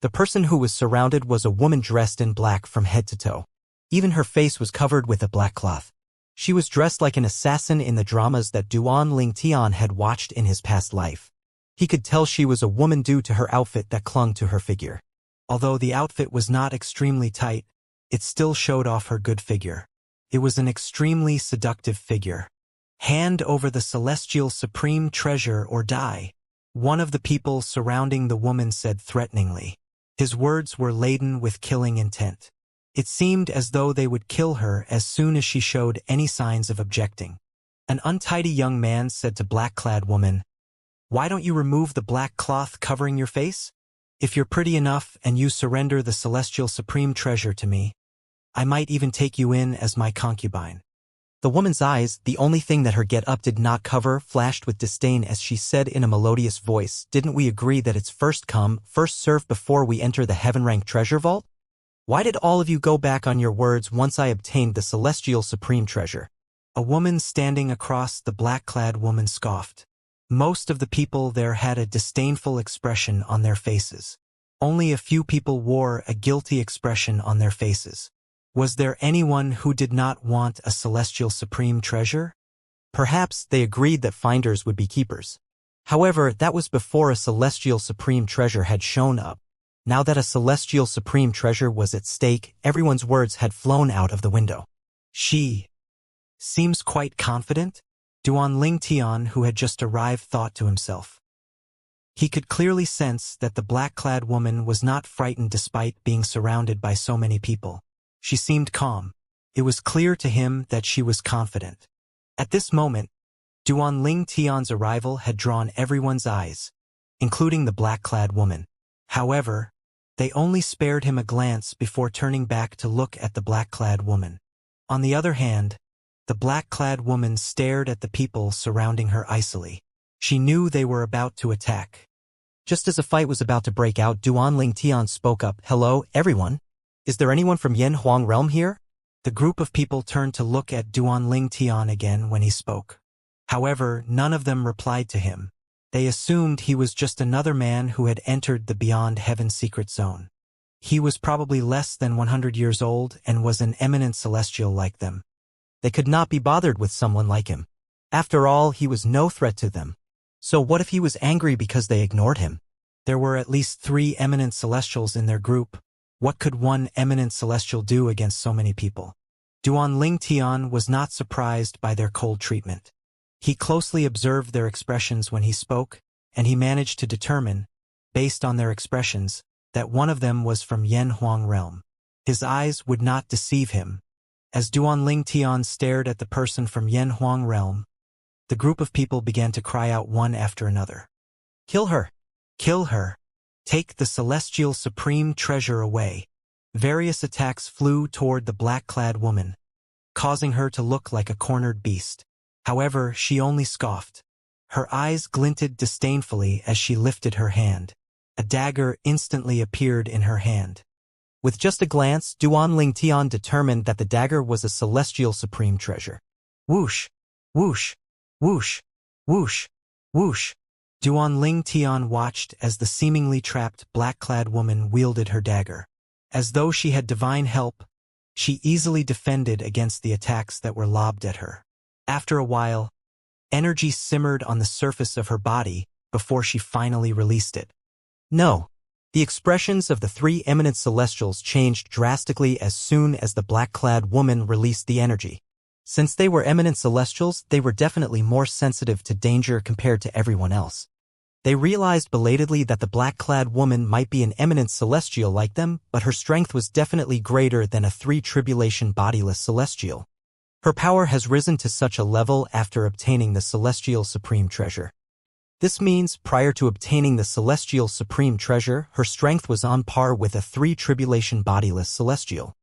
The person who was surrounded was a woman dressed in black from head to toe. Even her face was covered with a black cloth. She was dressed like an assassin in the dramas that Duanling Tian had watched in his past life. He could tell she was a woman due to her outfit that clung to her figure. Although the outfit was not extremely tight, it still showed off her good figure. It was an extremely seductive figure. Hand over the celestial supreme treasure or die, one of the people surrounding the woman said threateningly. His words were laden with killing intent. It seemed as though they would kill her as soon as she showed any signs of objecting. An untidy young man said to black-clad woman, Why don't you remove the black cloth covering your face? If you're pretty enough and you surrender the celestial supreme treasure to me, I might even take you in as my concubine." The woman's eyes, the only thing that her get-up did not cover, flashed with disdain as she said in a melodious voice, "Didn't we agree that it's first come, first served before we enter the heaven-rank treasure vault? Why did all of you go back on your words once I obtained the celestial supreme treasure?" A woman standing across the black-clad woman scoffed. Most of the people there had a disdainful expression on their faces. Only a few people wore a guilty expression on their faces. Was there anyone who did not want a celestial supreme treasure? Perhaps they agreed that finders would be keepers. However, that was before a celestial supreme treasure had shown up. Now that a celestial supreme treasure was at stake, everyone's words had flown out of the window. "She seems quite confident," Duan Ling Tian, who had just arrived, thought to himself. He could clearly sense that the black-clad woman was not frightened despite being surrounded by so many people. She seemed calm. It was clear to him that she was confident. At this moment, Duan Ling Tian's arrival had drawn everyone's eyes, including the black-clad woman. However, they only spared him a glance before turning back to look at the black-clad woman. On the other hand, the black-clad woman stared at the people surrounding her icily. She knew they were about to attack. Just as a fight was about to break out, Duan Ling Tian spoke up, "Hello, everyone? Is there anyone from Yen Huang realm here?" The group of people turned to look at Duan Ling Tian again when he spoke. However, none of them replied to him. They assumed he was just another man who had entered the Beyond Heaven secret zone. He was probably less than 100 years old and was an eminent celestial like them. They could not be bothered with someone like him. After all, he was no threat to them. So what if he was angry because they ignored him? There were at least 3 eminent celestials in their group. What could one eminent celestial do against so many people? Duan Ling Tian was not surprised by their cold treatment. He closely observed their expressions when he spoke, and he managed to determine, based on their expressions, that one of them was from Yen Huang realm. His eyes would not deceive him. As Duan Ling Tian stared at the person from Yen Huang realm, the group of people began to cry out one after another. "Kill her! Kill her! Take the celestial supreme treasure away." Various attacks flew toward the black-clad woman, causing her to look like a cornered beast. However, she only scoffed. Her eyes glinted disdainfully as she lifted her hand. A dagger instantly appeared in her hand. With just a glance, Duan Ling Tian determined that the dagger was a celestial supreme treasure. Whoosh! Whoosh! Whoosh! Whoosh! Whoosh! Duan Ling Tian watched as the seemingly trapped black-clad woman wielded her dagger. As though she had divine help, she easily defended against the attacks that were lobbed at her. After a while, energy simmered on the surface of her body before she finally released it. No. The expressions of the 3 eminent celestials changed drastically as soon as the black-clad woman released the energy. Since they were eminent celestials, they were definitely more sensitive to danger compared to everyone else. They realized belatedly that the black-clad woman might be an eminent celestial like them, but her strength was definitely greater than a 3-tribulation bodiless celestial. Her power has risen to such a level after obtaining the celestial supreme treasure. This means, prior to obtaining the celestial supreme treasure, her strength was on par with a 3-tribulation bodiless celestial.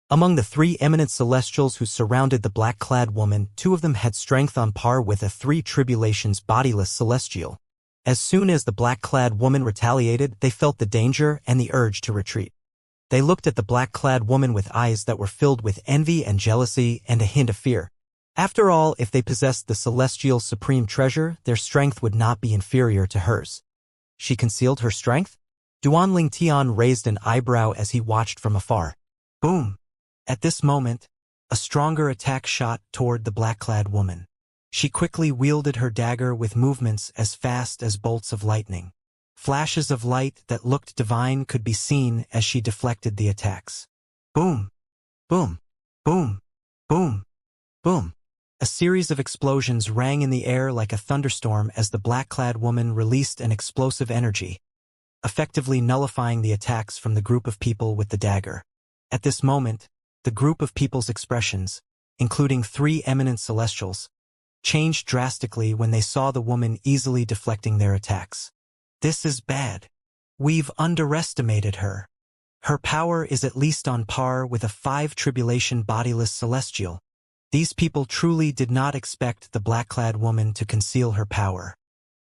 Among the 3 eminent celestials who surrounded the black-clad woman, 2 of them had strength on par with a 3-tribulations bodiless celestial. As soon as the black-clad woman retaliated, they felt the danger and the urge to retreat. They looked at the black-clad woman with eyes that were filled with envy and jealousy and a hint of fear. After all, if they possessed the celestial supreme treasure, their strength would not be inferior to hers. She concealed her strength? Duan Ling Tian raised an eyebrow as he watched from afar. Boom! At this moment, a stronger attack shot toward the black-clad woman. She quickly wielded her dagger with movements as fast as bolts of lightning. Flashes of light that looked divine could be seen as she deflected the attacks. Boom! Boom! Boom! Boom! Boom! A series of explosions rang in the air like a thunderstorm as the black-clad woman released an explosive energy, effectively nullifying the attacks from the group of people with the dagger. At this moment, the group of people's expressions, including 3 eminent celestials, changed drastically when they saw the woman easily deflecting their attacks. This is bad. We've underestimated her. Her power is at least on par with a 5 tribulation bodiless celestial. These people truly did not expect the black-clad woman to conceal her power.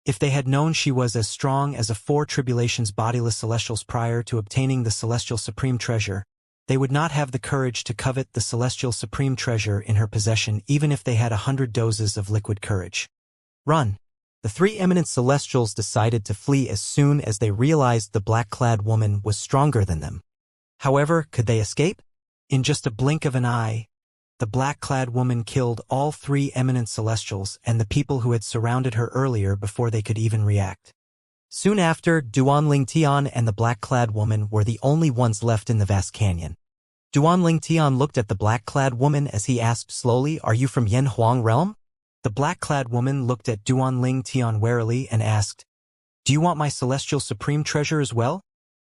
If they had known she was as strong as a 4 tribulations bodiless celestials prior to obtaining the celestial supreme treasure, they would not have the courage to covet the celestial supreme treasure in her possession even if they had 100 doses of liquid courage. Run! The 3 eminent celestials decided to flee as soon as they realized the black-clad woman was stronger than them. However, could they escape? In just a blink of an eye, the black-clad woman killed all 3 eminent celestials and the people who had surrounded her earlier before they could even react. Soon after, Duanling Tian and the black-clad woman were the only ones left in the vast canyon. Duanling Tian looked at the black-clad woman as he asked slowly, "Are you from Yen Huang realm?" The black-clad woman looked at Duanling Tian warily and asked, "Do you want my celestial supreme treasure as well?"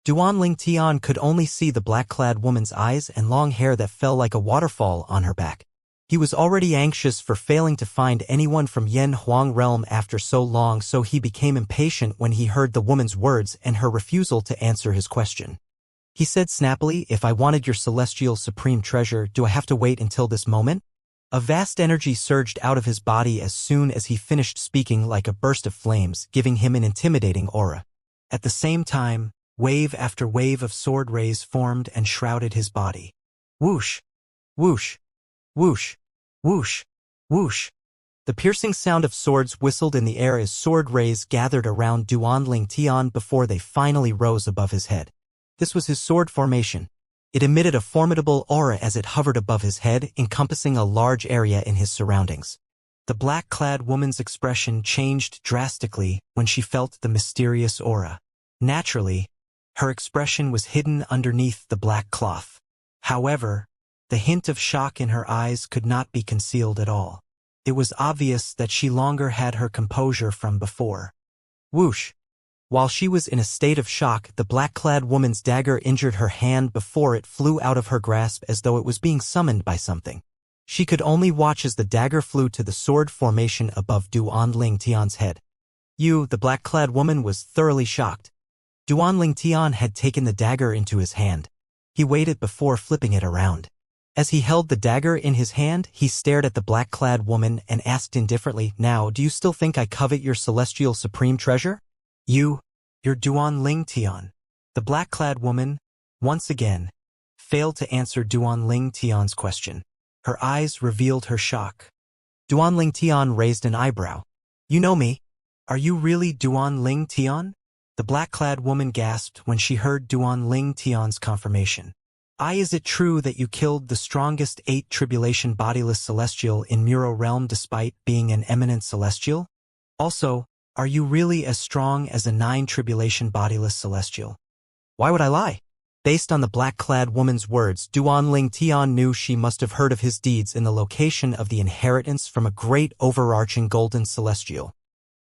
Duanling Tian could only see the black-clad woman's eyes and long hair that fell like a waterfall on her back. He was already anxious for failing to find anyone from Yen Huang realm after so long, so he became impatient when he heard the woman's words and her refusal to answer his question. He said snappily, "If I wanted your celestial supreme treasure, do I have to wait until this moment?" A vast energy surged out of his body as soon as he finished speaking, like a burst of flames, giving him an intimidating aura. At the same time, wave after wave of sword rays formed and shrouded his body. Whoosh! Whoosh! Whoosh! Whoosh! Whoosh! The piercing sound of swords whistled in the air as sword rays gathered around Duanling Tian before they finally rose above his head. This was his sword formation. It emitted a formidable aura as it hovered above his head, encompassing a large area in his surroundings. The black-clad woman's expression changed drastically when she felt the mysterious aura. Naturally, her expression was hidden underneath the black cloth. However, the hint of shock in her eyes could not be concealed at all. It was obvious that she longer had her composure from before. Whoosh! While she was in a state of shock, the black-clad woman's dagger injured her hand before it flew out of her grasp as though it was being summoned by something. She could only watch as the dagger flew to the sword formation above Duanling Tian's head. The black-clad woman was thoroughly shocked. Duanling Tian had taken the dagger into his hand. He waited before flipping it around. As he held the dagger in his hand, he stared at the black-clad woman and asked indifferently, "Now, do you still think I covet your celestial supreme treasure?" You're Duanling Tian. The black-clad woman, once again, failed to answer Duanling Tian's question. Her eyes revealed her shock. Duanling Tian raised an eyebrow. "You know me. Are you really Duanling Tian?" The black-clad woman gasped when she heard Duanling Tian's confirmation. Is it true that you killed the strongest 8 tribulation bodiless celestial in Muro realm despite being an eminent celestial? Also, are you really as strong as a 9 tribulation bodiless celestial? Why would I lie? Based on the black-clad woman's words, Duanling Tian knew she must have heard of his deeds in the location of the inheritance from a great overarching golden celestial.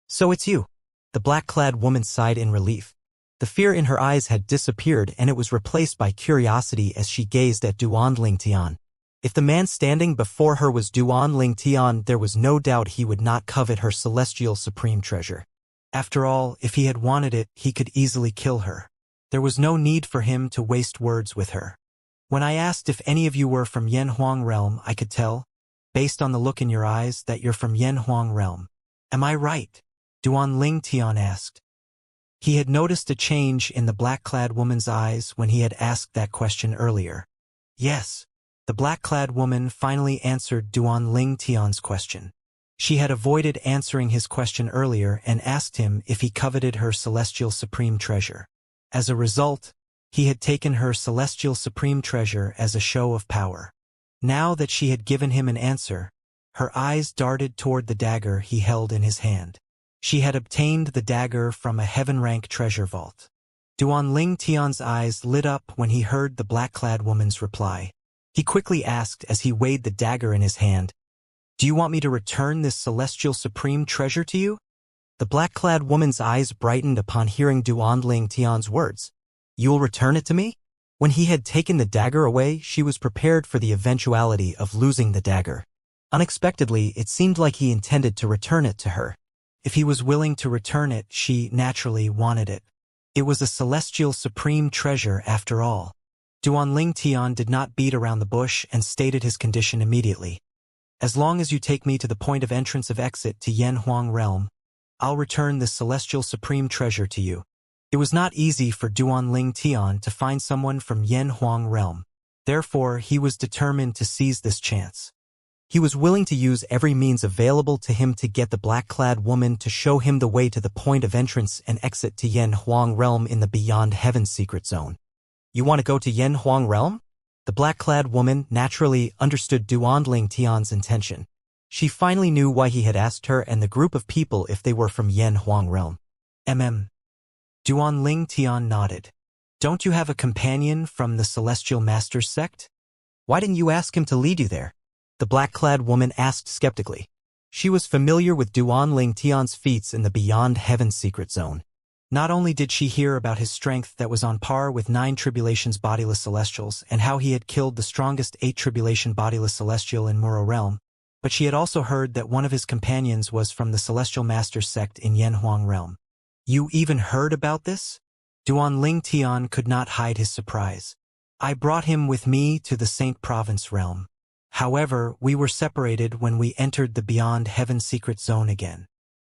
"So it's you." The black-clad woman sighed in relief. The fear in her eyes had disappeared and it was replaced by curiosity as she gazed at Duanling Tian. If the man standing before her was Duanling Tian, there was no doubt he would not covet her celestial supreme treasure. After all, if he had wanted it, he could easily kill her. There was no need for him to waste words with her. "When I asked if any of you were from Yen Huang realm, I could tell, based on the look in your eyes, that you're from Yen Huang realm. Am I right?" Duanling Tian asked. He had noticed a change in the black-clad woman's eyes when he had asked that question earlier. Yes. The black-clad woman finally answered Duanling Tian's question. She had avoided answering his question earlier and asked him if he coveted her celestial supreme treasure. As a result, he had taken her celestial supreme treasure as a show of power. Now that she had given him an answer, her eyes darted toward the dagger he held in his hand. She had obtained the dagger from a heaven-rank treasure vault. Duanling Tian's eyes lit up when he heard the black-clad woman's reply. He quickly asked as he weighed the dagger in his hand, "Do you want me to return this celestial supreme treasure to you?" The black-clad woman's eyes brightened upon hearing Duanling Tian's words. "You'll return it to me?" When he had taken the dagger away, she was prepared for the eventuality of losing the dagger. Unexpectedly, it seemed like he intended to return it to her. If he was willing to return it, she naturally wanted it. It was a celestial supreme treasure after all. Duanling Tian did not beat around the bush and stated his condition immediately. As long as you take me to the point of entrance of exit to Yen Huang realm, I'll return this celestial supreme treasure to you. It was not easy for Duanling Tian to find someone from Yen Huang realm. Therefore, he was determined to seize this chance. He was willing to use every means available to him to get the black-clad woman to show him the way to the point of entrance and exit to Yen Huang realm in the Beyond Heaven secret zone. You want to go to Yen Huang realm? The black-clad woman naturally understood Duanling Tian's intention. She finally knew why he had asked her and the group of people if they were from Yen Huang realm. Duanling Tian nodded. Don't you have a companion from the Celestial Masters sect? Why didn't you ask him to lead you there? The black-clad woman asked skeptically. She was familiar with Duanling Tian's feats in the Beyond Heaven secret zone. Not only did she hear about his strength that was on par with 9 Tribulation's bodiless celestials and how he had killed the strongest 8 Tribulation bodiless celestial in Muro realm, but she had also heard that one of his companions was from the Celestial Masters sect in Yen Huang realm. You even heard about this? Duanling Tian could not hide his surprise. I brought him with me to the Saint Province realm. However, we were separated when we entered the Beyond Heaven secret zone again.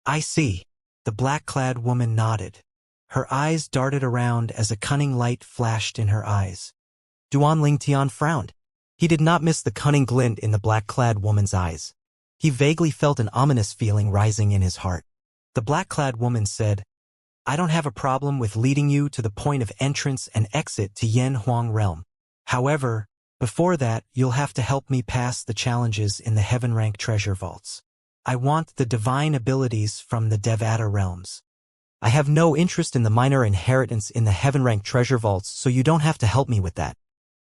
I see. The black-clad woman nodded. Her eyes darted around as a cunning light flashed in her eyes. Duanling Tian frowned. He did not miss the cunning glint in the black-clad woman's eyes. He vaguely felt an ominous feeling rising in his heart. The black-clad woman said, I don't have a problem with leading you to the point of entrance and exit to Yen Huang realm. However, before that, you'll have to help me pass the challenges in the Heaven Rank treasure vaults. I want the divine abilities from the Devata realms. I have no interest in the minor inheritance in the Heaven Rank treasure vaults, so you don't have to help me with that.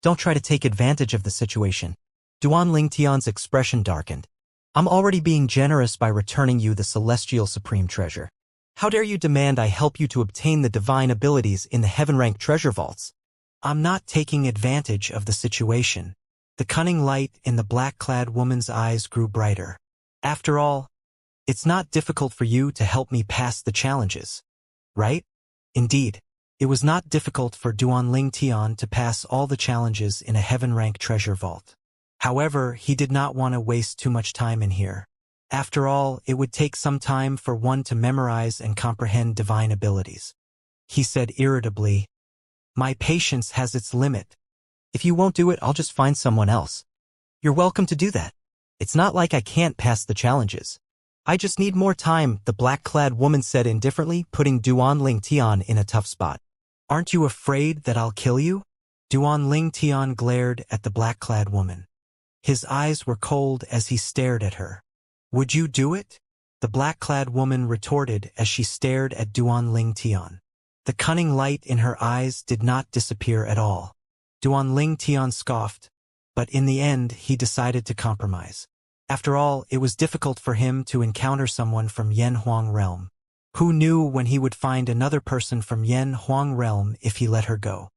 Don't try to take advantage of the situation. Duanling Tian's expression darkened. I'm already being generous by returning you the celestial supreme treasure. How dare you demand I help you to obtain the divine abilities in the Heaven Rank treasure vaults? I'm not taking advantage of the situation. The cunning light in the black-clad woman's eyes grew brighter. After all, it's not difficult for you to help me pass the challenges, right? Indeed, it was not difficult for Duanling Tian to pass all the challenges in a Heaven Rank treasure vault. However, he did not want to waste too much time in here. After all, it would take some time for one to memorize and comprehend divine abilities. He said irritably, My patience has its limit. If you won't do it, I'll just find someone else. You're welcome to do that. It's not like I can't pass the challenges. I just need more time, the black-clad woman said indifferently, putting Duanling Tian in a tough spot. Aren't you afraid that I'll kill you? Duanling Tian glared at the black-clad woman. His eyes were cold as he stared at her. Would you do it? The black-clad woman retorted as she stared at Duanling Tian. The cunning light in her eyes did not disappear at all. Duanling Tian scoffed, but in the end he decided to compromise. After all, it was difficult for him to encounter someone from Yen Huang realm. Who knew when he would find another person from Yen Huang realm if he let her go?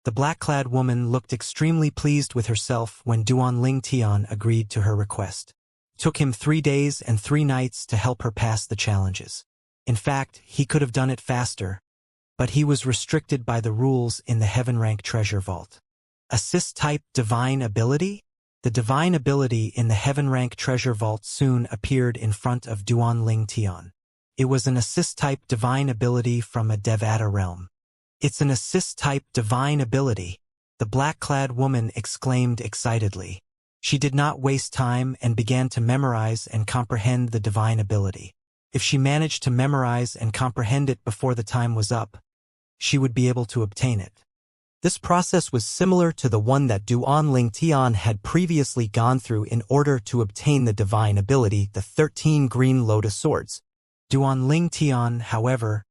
The black-clad woman looked extremely pleased with herself when Duanling Tian agreed to her request. It took him 3 days and 3 nights to help her pass the challenges. In fact, he could have done it faster, but he was restricted by the rules in the Heaven Rank treasure vault. Assist-type divine ability? The divine ability in the Heaven Rank treasure vault soon appeared in front of Duanling Tian. It was an assist-type divine ability from a Devata realm. It's an assist-type divine ability, the black-clad woman exclaimed excitedly. She did not waste time and began to memorize and comprehend the divine ability. If she managed to memorize and comprehend it before the time was up, she would be able to obtain it. This process was similar to the one that Duanling Tian had previously gone through in order to obtain the divine ability, the 13 green lotus swords. Duanling Tian, however,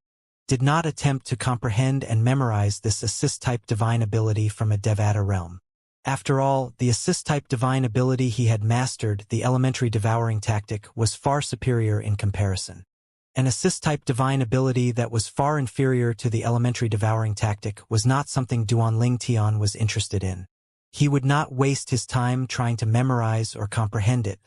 did not attempt to comprehend and memorize this assist-type divine ability from a Devata realm. After all, the assist-type divine ability he had mastered, the elementary devouring tactic, was far superior in comparison. An assist-type divine ability that was far inferior to the elementary devouring tactic was not something Duanling Tian was interested in. He would not waste his time trying to memorize or comprehend it.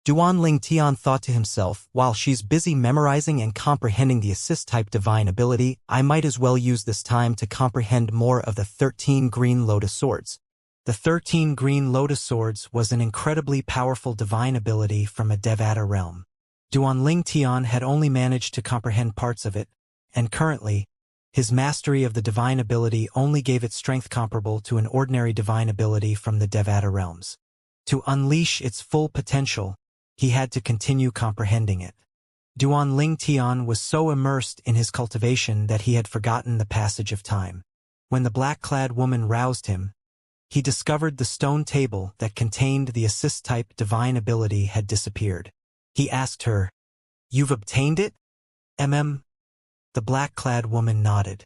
Duan Tian thought to himself, while she's busy memorizing and comprehending the assist-type divine ability, I might as well use this time to comprehend more of the 13 green lotus swords. The 13 green lotus swords was an incredibly powerful divine ability from a Devata realm. Duan Tian had only managed to comprehend parts of it, and currently, his mastery of the divine ability only gave it strength comparable to an ordinary divine ability from the Devata realms. To unleash its full potential, he had to continue comprehending it. Duan Tian was so immersed in his cultivation that he had forgotten the passage of time. When the black-clad woman roused him, he discovered the stone table that contained the assist-type divine ability had disappeared. He asked her, "You've obtained it?" The black-clad woman nodded.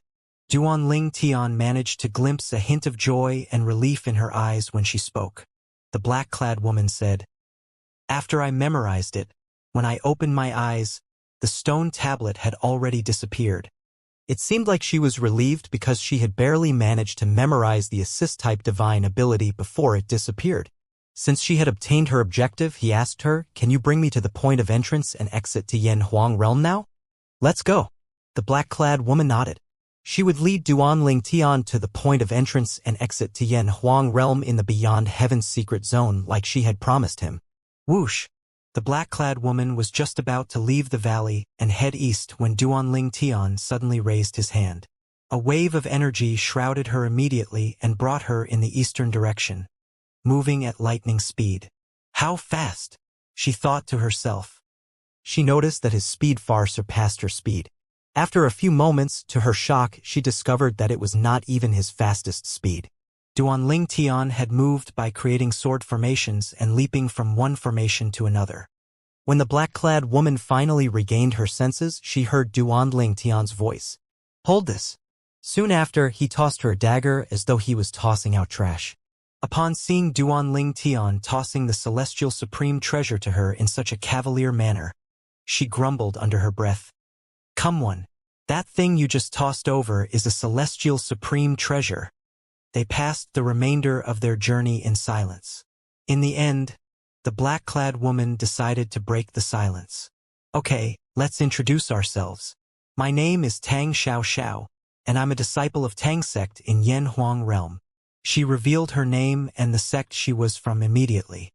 Duan Tian managed to glimpse a hint of joy and relief in her eyes when she spoke. The black-clad woman said, "After I memorized it, when I opened my eyes, the stone tablet had already disappeared." It seemed like she was relieved because she had barely managed to memorize the assist-type divine ability before it disappeared. Since she had obtained her objective, he asked her, "Can you bring me to the point of entrance and exit to Yan Huang realm now?" "Let's go." The black-clad woman nodded. She would lead Duan Tian to the point of entrance and exit to Yan Huang realm in the Beyond Heaven's secret zone like she had promised him. Whoosh! The black-clad woman was just about to leave the valley and head east when Duan Tian suddenly raised his hand. A wave of energy shrouded her immediately and brought her in the eastern direction, moving at lightning speed. How fast? She thought to herself. She noticed that his speed far surpassed her speed. After a few moments, to her shock, she discovered that it was not even his fastest speed. Duan Tian had moved by creating sword formations and leaping from one formation to another. When the black-clad woman finally regained her senses, she heard Duan Tian's voice. "Hold this." Soon after, he tossed her a dagger as though he was tossing out trash. Upon seeing Duan Tian tossing the celestial supreme treasure to her in such a cavalier manner, she grumbled under her breath. "Come on, that thing you just tossed over is a celestial supreme treasure." They passed the remainder of their journey in silence. In the end, the black-clad woman decided to break the silence. "Okay, let's introduce ourselves. My name is Tang Xiao, and I'm a disciple of Tang sect in Yan Huang realm." She revealed her name and the sect she was from immediately.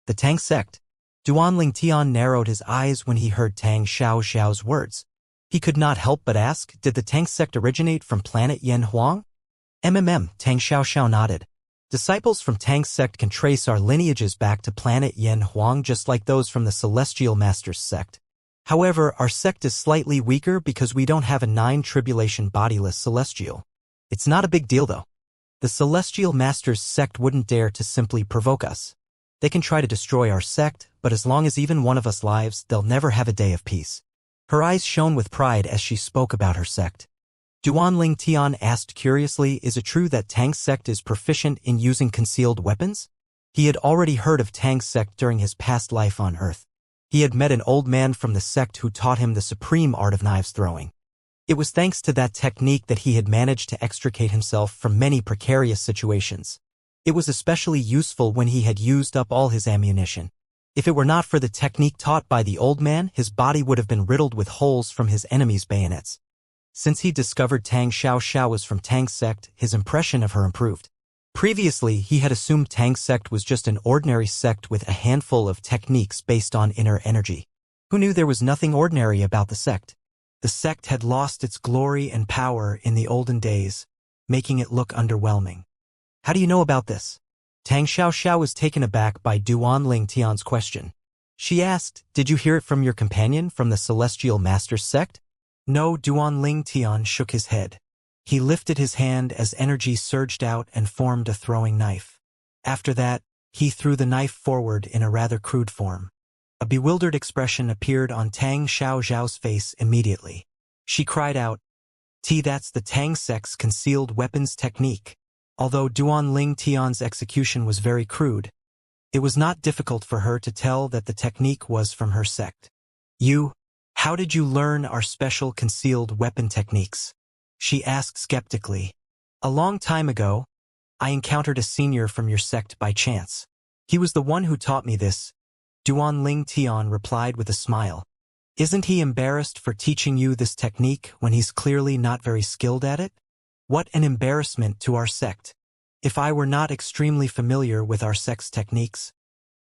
The Tang sect. Duan Tian narrowed his eyes when he heard Tang Xiao's words. He could not help but ask, did the Tang sect originate from planet Yan Huang? Tang Xiao nodded. Disciples from Tang sect can trace our lineages back to planet Yan Huang just like those from the Celestial Masters sect. However, our sect is slightly weaker because we don't have a 9 tribulation bodiless celestial. It's not a big deal though. The Celestial Masters sect wouldn't dare to simply provoke us. They can try to destroy our sect, but as long as even one of us lives, they'll never have a day of peace. Her eyes shone with pride as she spoke about her sect. Duan Tian asked curiously, is it true that Tang's sect is proficient in using concealed weapons? He had already heard of Tang's sect during his past life on Earth. He had met an old man from the sect who taught him the supreme art of knives throwing. It was thanks to that technique that he had managed to extricate himself from many precarious situations. It was especially useful when he had used up all his ammunition. If it were not for the technique taught by the old man, his body would have been riddled with holes from his enemies' bayonets. Since he discovered Tang Xiao was from Tang's sect, his impression of her improved. Previously, he had assumed Tang's sect was just an ordinary sect with a handful of techniques based on inner energy. Who knew there was nothing ordinary about the sect? The sect had lost its glory and power in the olden days, making it look underwhelming. How do you know about this? Tang Xiao was taken aback by Duan Tian's question. She asked, did you hear it from your companion from the Celestial Masters sect? No, Duan Tian shook his head. He lifted his hand as energy surged out and formed a throwing knife. After that, he threw the knife forward in a rather crude form. A bewildered expression appeared on Tang Xiao's face immediately. She cried out, that's the Tang sect's concealed weapons technique. Although Duan Tian's execution was very crude, it was not difficult for her to tell that the technique was from her sect. How did you learn our special concealed weapon techniques? She asked skeptically. A long time ago, I encountered a senior from your sect by chance. He was the one who taught me this. Duan Tian replied with a smile. Isn't he embarrassed for teaching you this technique when he's clearly not very skilled at it? What an embarrassment to our sect. If I were not extremely familiar with our sect's techniques,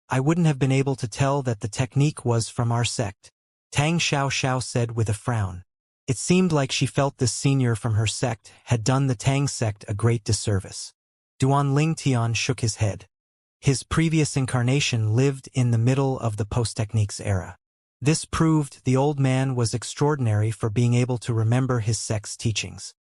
I wouldn't have been able to tell that the technique was from our sect. Tang Xiao said with a frown. It seemed like she felt this senior from her sect had done the Tang sect a great disservice. Duan Tian shook his head. His previous incarnation lived in the middle of the post-techniques era. This proved the old man was extraordinary for being able to remember his sect's teachings.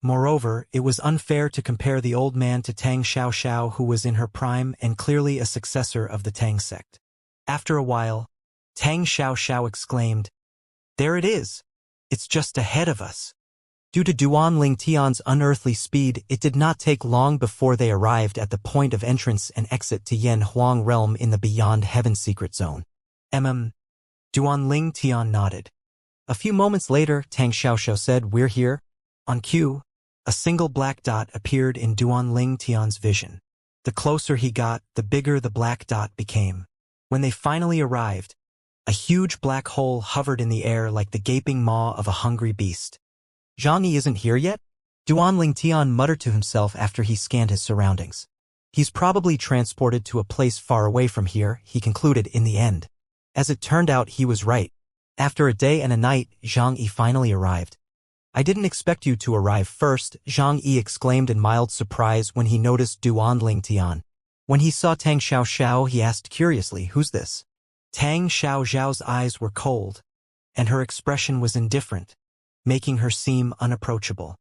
Moreover, it was unfair to compare the old man to Tang Xiao, who was in her prime and clearly a successor of the Tang sect. After a while, Tang Xiao exclaimed, "There it is! It's just ahead of us." Due to Duan Tian's unearthly speed, it did not take long before they arrived at the point of entrance and exit to Yan Huang realm in the Beyond Heaven secret zone. Duan Tian nodded. A few moments later, Tang Xiao said, "We're here." On cue, a single black dot appeared in Duan Tian's vision. The closer he got, the bigger the black dot became. When they finally arrived, a huge black hole hovered in the air like the gaping maw of a hungry beast. "Zhang Yi isn't here yet?" Duan Tian muttered to himself after he scanned his surroundings. "He's probably transported to a place far away from here," he concluded in the end. As it turned out, he was right. After a day and a night, Zhang Yi finally arrived. "I didn't expect you to arrive first," Zhang Yi exclaimed in mild surprise when he noticed Duan Tian. When he saw Tang Xiao, he asked curiously, "Who's this?" Tang Xiao's eyes were cold, and her expression was indifferent, making her seem unapproachable.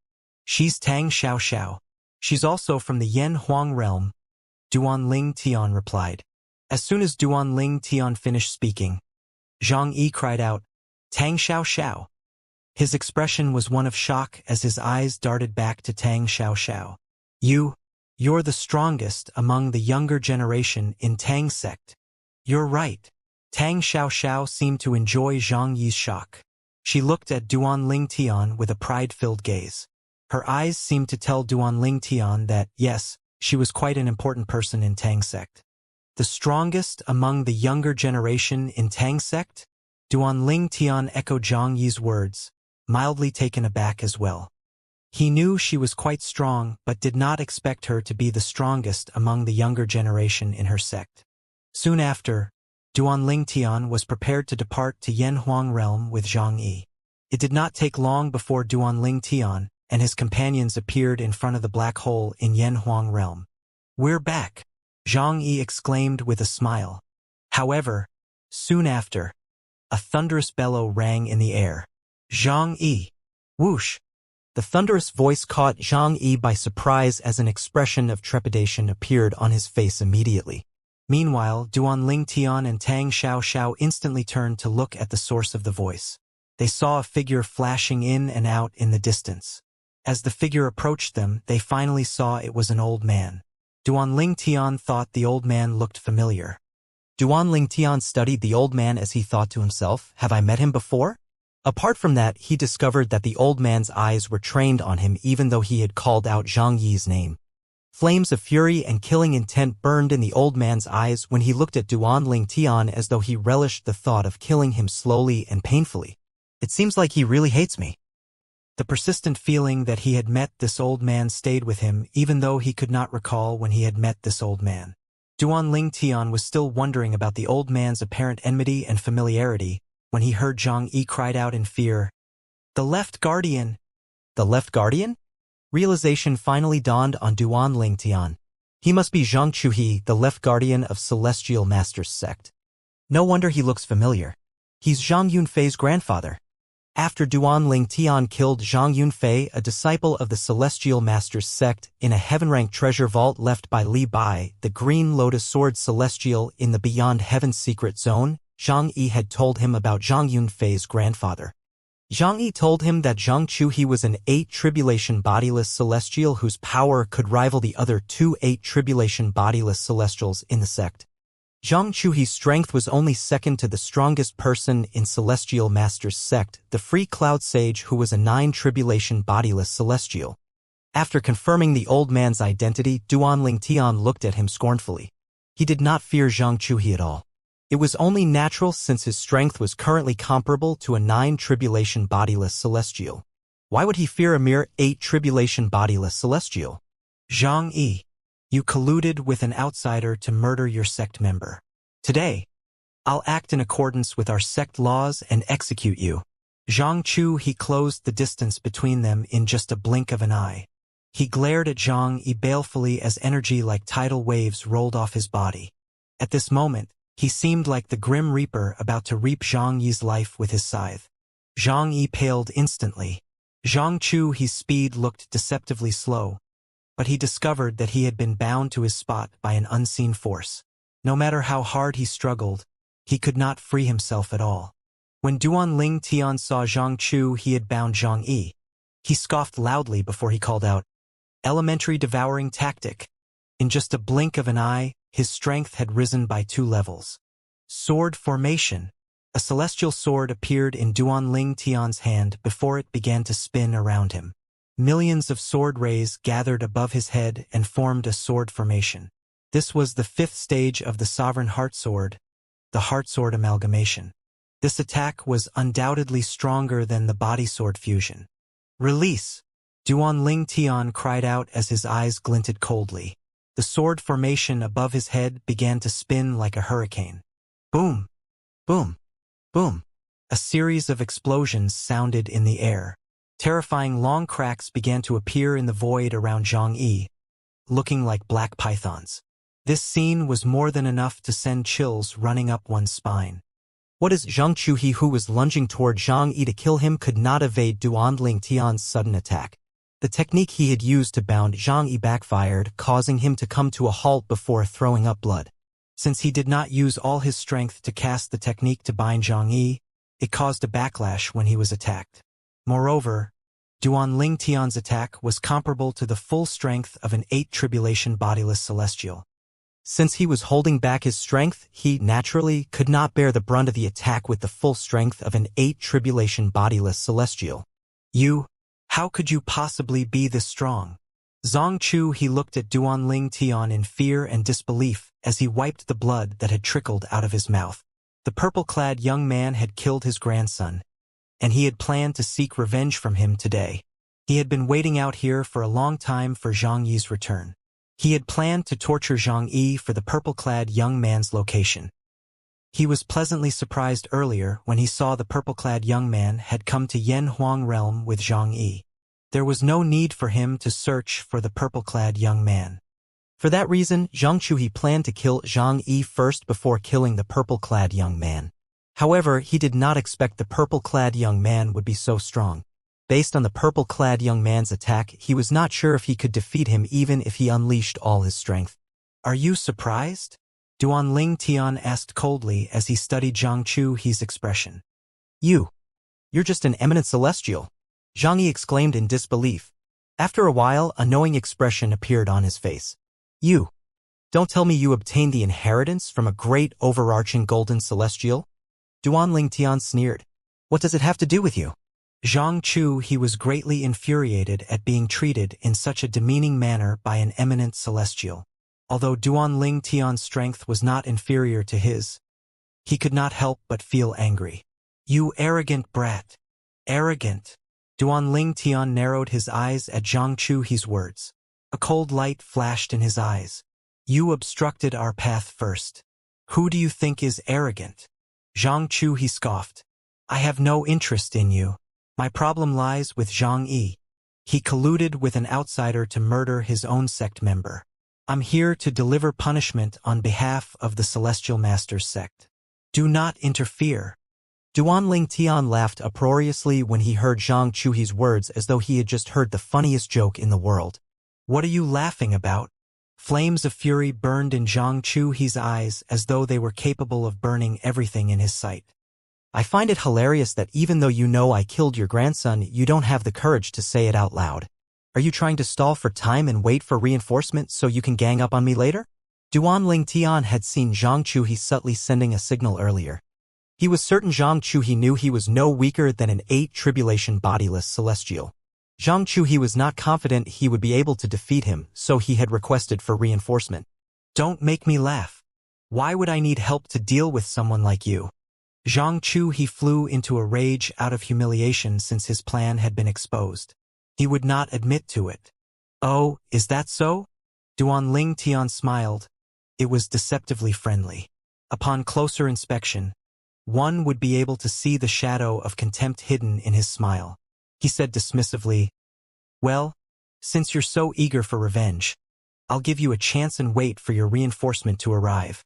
"She's Tang Xiao. She's also from the Yan Huang realm," Duan Tian replied. As soon as Duan Tian finished speaking, Zhang Yi cried out, "Tang Xiao." His expression was one of shock as his eyes darted back to Tang Xiao. You're the strongest among the younger generation in Tang sect." "You're right." Tang Xiao seemed to enjoy Zhang Yi's shock. She looked at Duan Tian with a pride-filled gaze. Her eyes seemed to tell Duan Tian that, yes, she was quite an important person in Tang sect. The strongest among the younger generation in Tang sect? Duan Tian echoed Zhang Yi's words, mildly taken aback as well. He knew she was quite strong, but did not expect her to be the strongest among the younger generation in her sect. Soon after, Duan Tian was prepared to depart to Yan Huang realm with Zhang Yi. It did not take long before Duan Tian and his companions appeared in front of the black hole in Yan Huang realm. "We're back," Zhang Yi exclaimed with a smile. However, soon after, a thunderous bellow rang in the air. "Zhang Yi!" Whoosh! The thunderous voice caught Zhang Yi by surprise as an expression of trepidation appeared on his face immediately. Meanwhile, Duan Tian and Tang Xiao instantly turned to look at the source of the voice. They saw a figure flashing in and out in the distance. As the figure approached them, they finally saw it was an old man. Duan Tian thought the old man looked familiar. Duan Tian studied the old man as he thought to himself, "Have I met him before?" Apart from that, he discovered that the old man's eyes were trained on him even though he had called out Zhang Yi's name. Flames of fury and killing intent burned in the old man's eyes when he looked at Duan Tian as though he relished the thought of killing him slowly and painfully. "It seems like he really hates me." The persistent feeling that he had met this old man stayed with him even though he could not recall when he had met this old man. Duan Tian was still wondering about the old man's apparent enmity and familiarity when he heard Zhang Yi cried out in fear, "The Left Guardian!" The Left Guardian? Realization finally dawned on Duan Tian. He must be Zhang Chuhi, the Left Guardian of Celestial Master's sect. No wonder he looks familiar. He's Zhang Yunfei's grandfather. After Duan Tian killed Zhang Yunfei, a disciple of the Celestial Master's sect, in a heaven-ranked treasure vault left by Li Bai, the Green Lotus Sword Celestial in the Beyond Heaven secret zone, Zhang Yi had told him about Zhang Yunfei's grandfather. Zhang Yi told him that Zhang Chuhi was an 8-tribulation bodiless celestial whose power could rival the other 2 8-tribulation bodiless celestials in the sect. Zhang Chuhi's strength was only second to the strongest person in Celestial Master's sect, the Free Cloud Sage, who was a 9-tribulation bodiless celestial. After confirming the old man's identity, Duan Tian looked at him scornfully. He did not fear Zhang Chuhi at all. It was only natural since his strength was currently comparable to a 9 tribulation bodiless celestial. Why would he fear a mere 8 tribulation bodiless celestial? Xianxia, you colluded with an outsider to murder your sect member. Today, I'll act in accordance with our sect laws and execute you. Xianxia, he closed the distance between them in just a blink of an eye. He glared at Xianxia balefully as energy like tidal waves rolled off his body. At this moment, he seemed like the Grim Reaper about to reap Xiangyi's life with his scythe. Xianxia paled instantly. Xianxia, his speed looked deceptively slow, but he discovered that he had been bound to his spot by an unseen force. No matter how hard he struggled, he could not free himself at all. When Duanling Tian saw Xianxia, he had bound Xianxia. He scoffed loudly before he called out, "Elementary devouring tactic." In just a blink of an eye, his strength had risen by 2 levels. Sword formation. A celestial sword appeared in Duanling Tian's hand before it began to spin around him. Millions of sword rays gathered above his head and formed a sword formation. This was the 5th stage of the Sovereign Heart Sword, the Heart Sword Amalgamation. This attack was undoubtedly stronger than the Body Sword fusion. Release! Duanling Tian cried out as his eyes glinted coldly. The sword formation above his head began to spin like a hurricane. Boom! Boom! Boom! A series of explosions sounded in the air. Terrifying long cracks began to appear in the void around Xianxia, looking like black pythons. This scene was more than enough to send chills running up one's spine. What is Xianxia, who was lunging toward Xianxia to kill him, could not evade Duanling Tian's sudden attack. The technique he had used to bound Xianxia backfired, causing him to come to a halt before throwing up blood. Since he did not use all his strength to cast the technique to bind Xianxia, it caused a backlash when he was attacked. Moreover, Duanling Tian's attack was comparable to the full strength of an 8 tribulation bodiless celestial. Since he was holding back his strength, he naturally could not bear the brunt of the attack with the full strength of an 8 tribulation bodiless celestial. How could you possibly be this strong? Xianxia, he looked at Duanling Tian in fear and disbelief as he wiped the blood that had trickled out of his mouth. The purple-clad young man had killed his grandson, and he had planned to seek revenge from him today. He had been waiting out here for a long time for Xiangyi's return. He had planned to torture Xianxia for the purple-clad young man's location. He was pleasantly surprised earlier when he saw the purple-clad young man had come to Yanhuang realm with Xianxia. There was no need for him to search for the purple-clad young man. For that reason, Xianxia planned to kill Xianxia first before killing the purple-clad young man. However, he did not expect the purple-clad young man would be so strong. Based on the purple-clad young man's attack, he was not sure if he could defeat him even if he unleashed all his strength. "Are you surprised?" Duanling Tian asked coldly as he studied Xianxia's expression. You're just an eminent celestial," Xianxia exclaimed in disbelief. After a while, a knowing expression appeared on his face. "You don't tell me you obtained the inheritance from a great overarching golden celestial?" Duanling Tian sneered. "What does it have to do with you?" Xianxia, he was greatly infuriated at being treated in such a demeaning manner by an eminent celestial. Although Duanling Tian's strength was not inferior to his, he could not help but feel angry. "You arrogant brat. Arrogant." Duanling Tian narrowed his eyes at Xianxia's words. A cold light flashed in his eyes. "You obstructed our path first. Who do you think is arrogant?" Xianxia, he scoffed. "I have no interest in you. My problem lies with Xianxia. He colluded with an outsider to murder his own sect member. I'm here to deliver punishment on behalf of the Celestial Master's sect. Do not interfere." Duanling Tian laughed uproariously when he heard Xianxia's words as though he had just heard the funniest joke in the world. "What are you laughing about?" Flames of fury burned in Xianxia's eyes as though they were capable of burning everything in his sight. "I find it hilarious that even though you know I killed your grandson, you don't have the courage to say it out loud. Are you trying to stall for time and wait for reinforcement so you can gang up on me later?" Duanling Tian had seen Xianxia subtly sending a signal earlier. He was certain Xianxia knew he was no weaker than an 8 tribulation bodiless celestial. Xianxia was not confident he would be able to defeat him, so he had requested for reinforcement. "Don't make me laugh." Why would I need help to deal with someone like you? Xianxia he flew into a rage out of humiliation since his plan had been exposed. He would not admit to it. Oh, is that so? Duanling Tian smiled. It was deceptively friendly. Upon closer inspection, one would be able to see the shadow of contempt hidden in his smile. He said dismissively, well, since you're so eager for revenge, I'll give you a chance and wait for your reinforcement to arrive.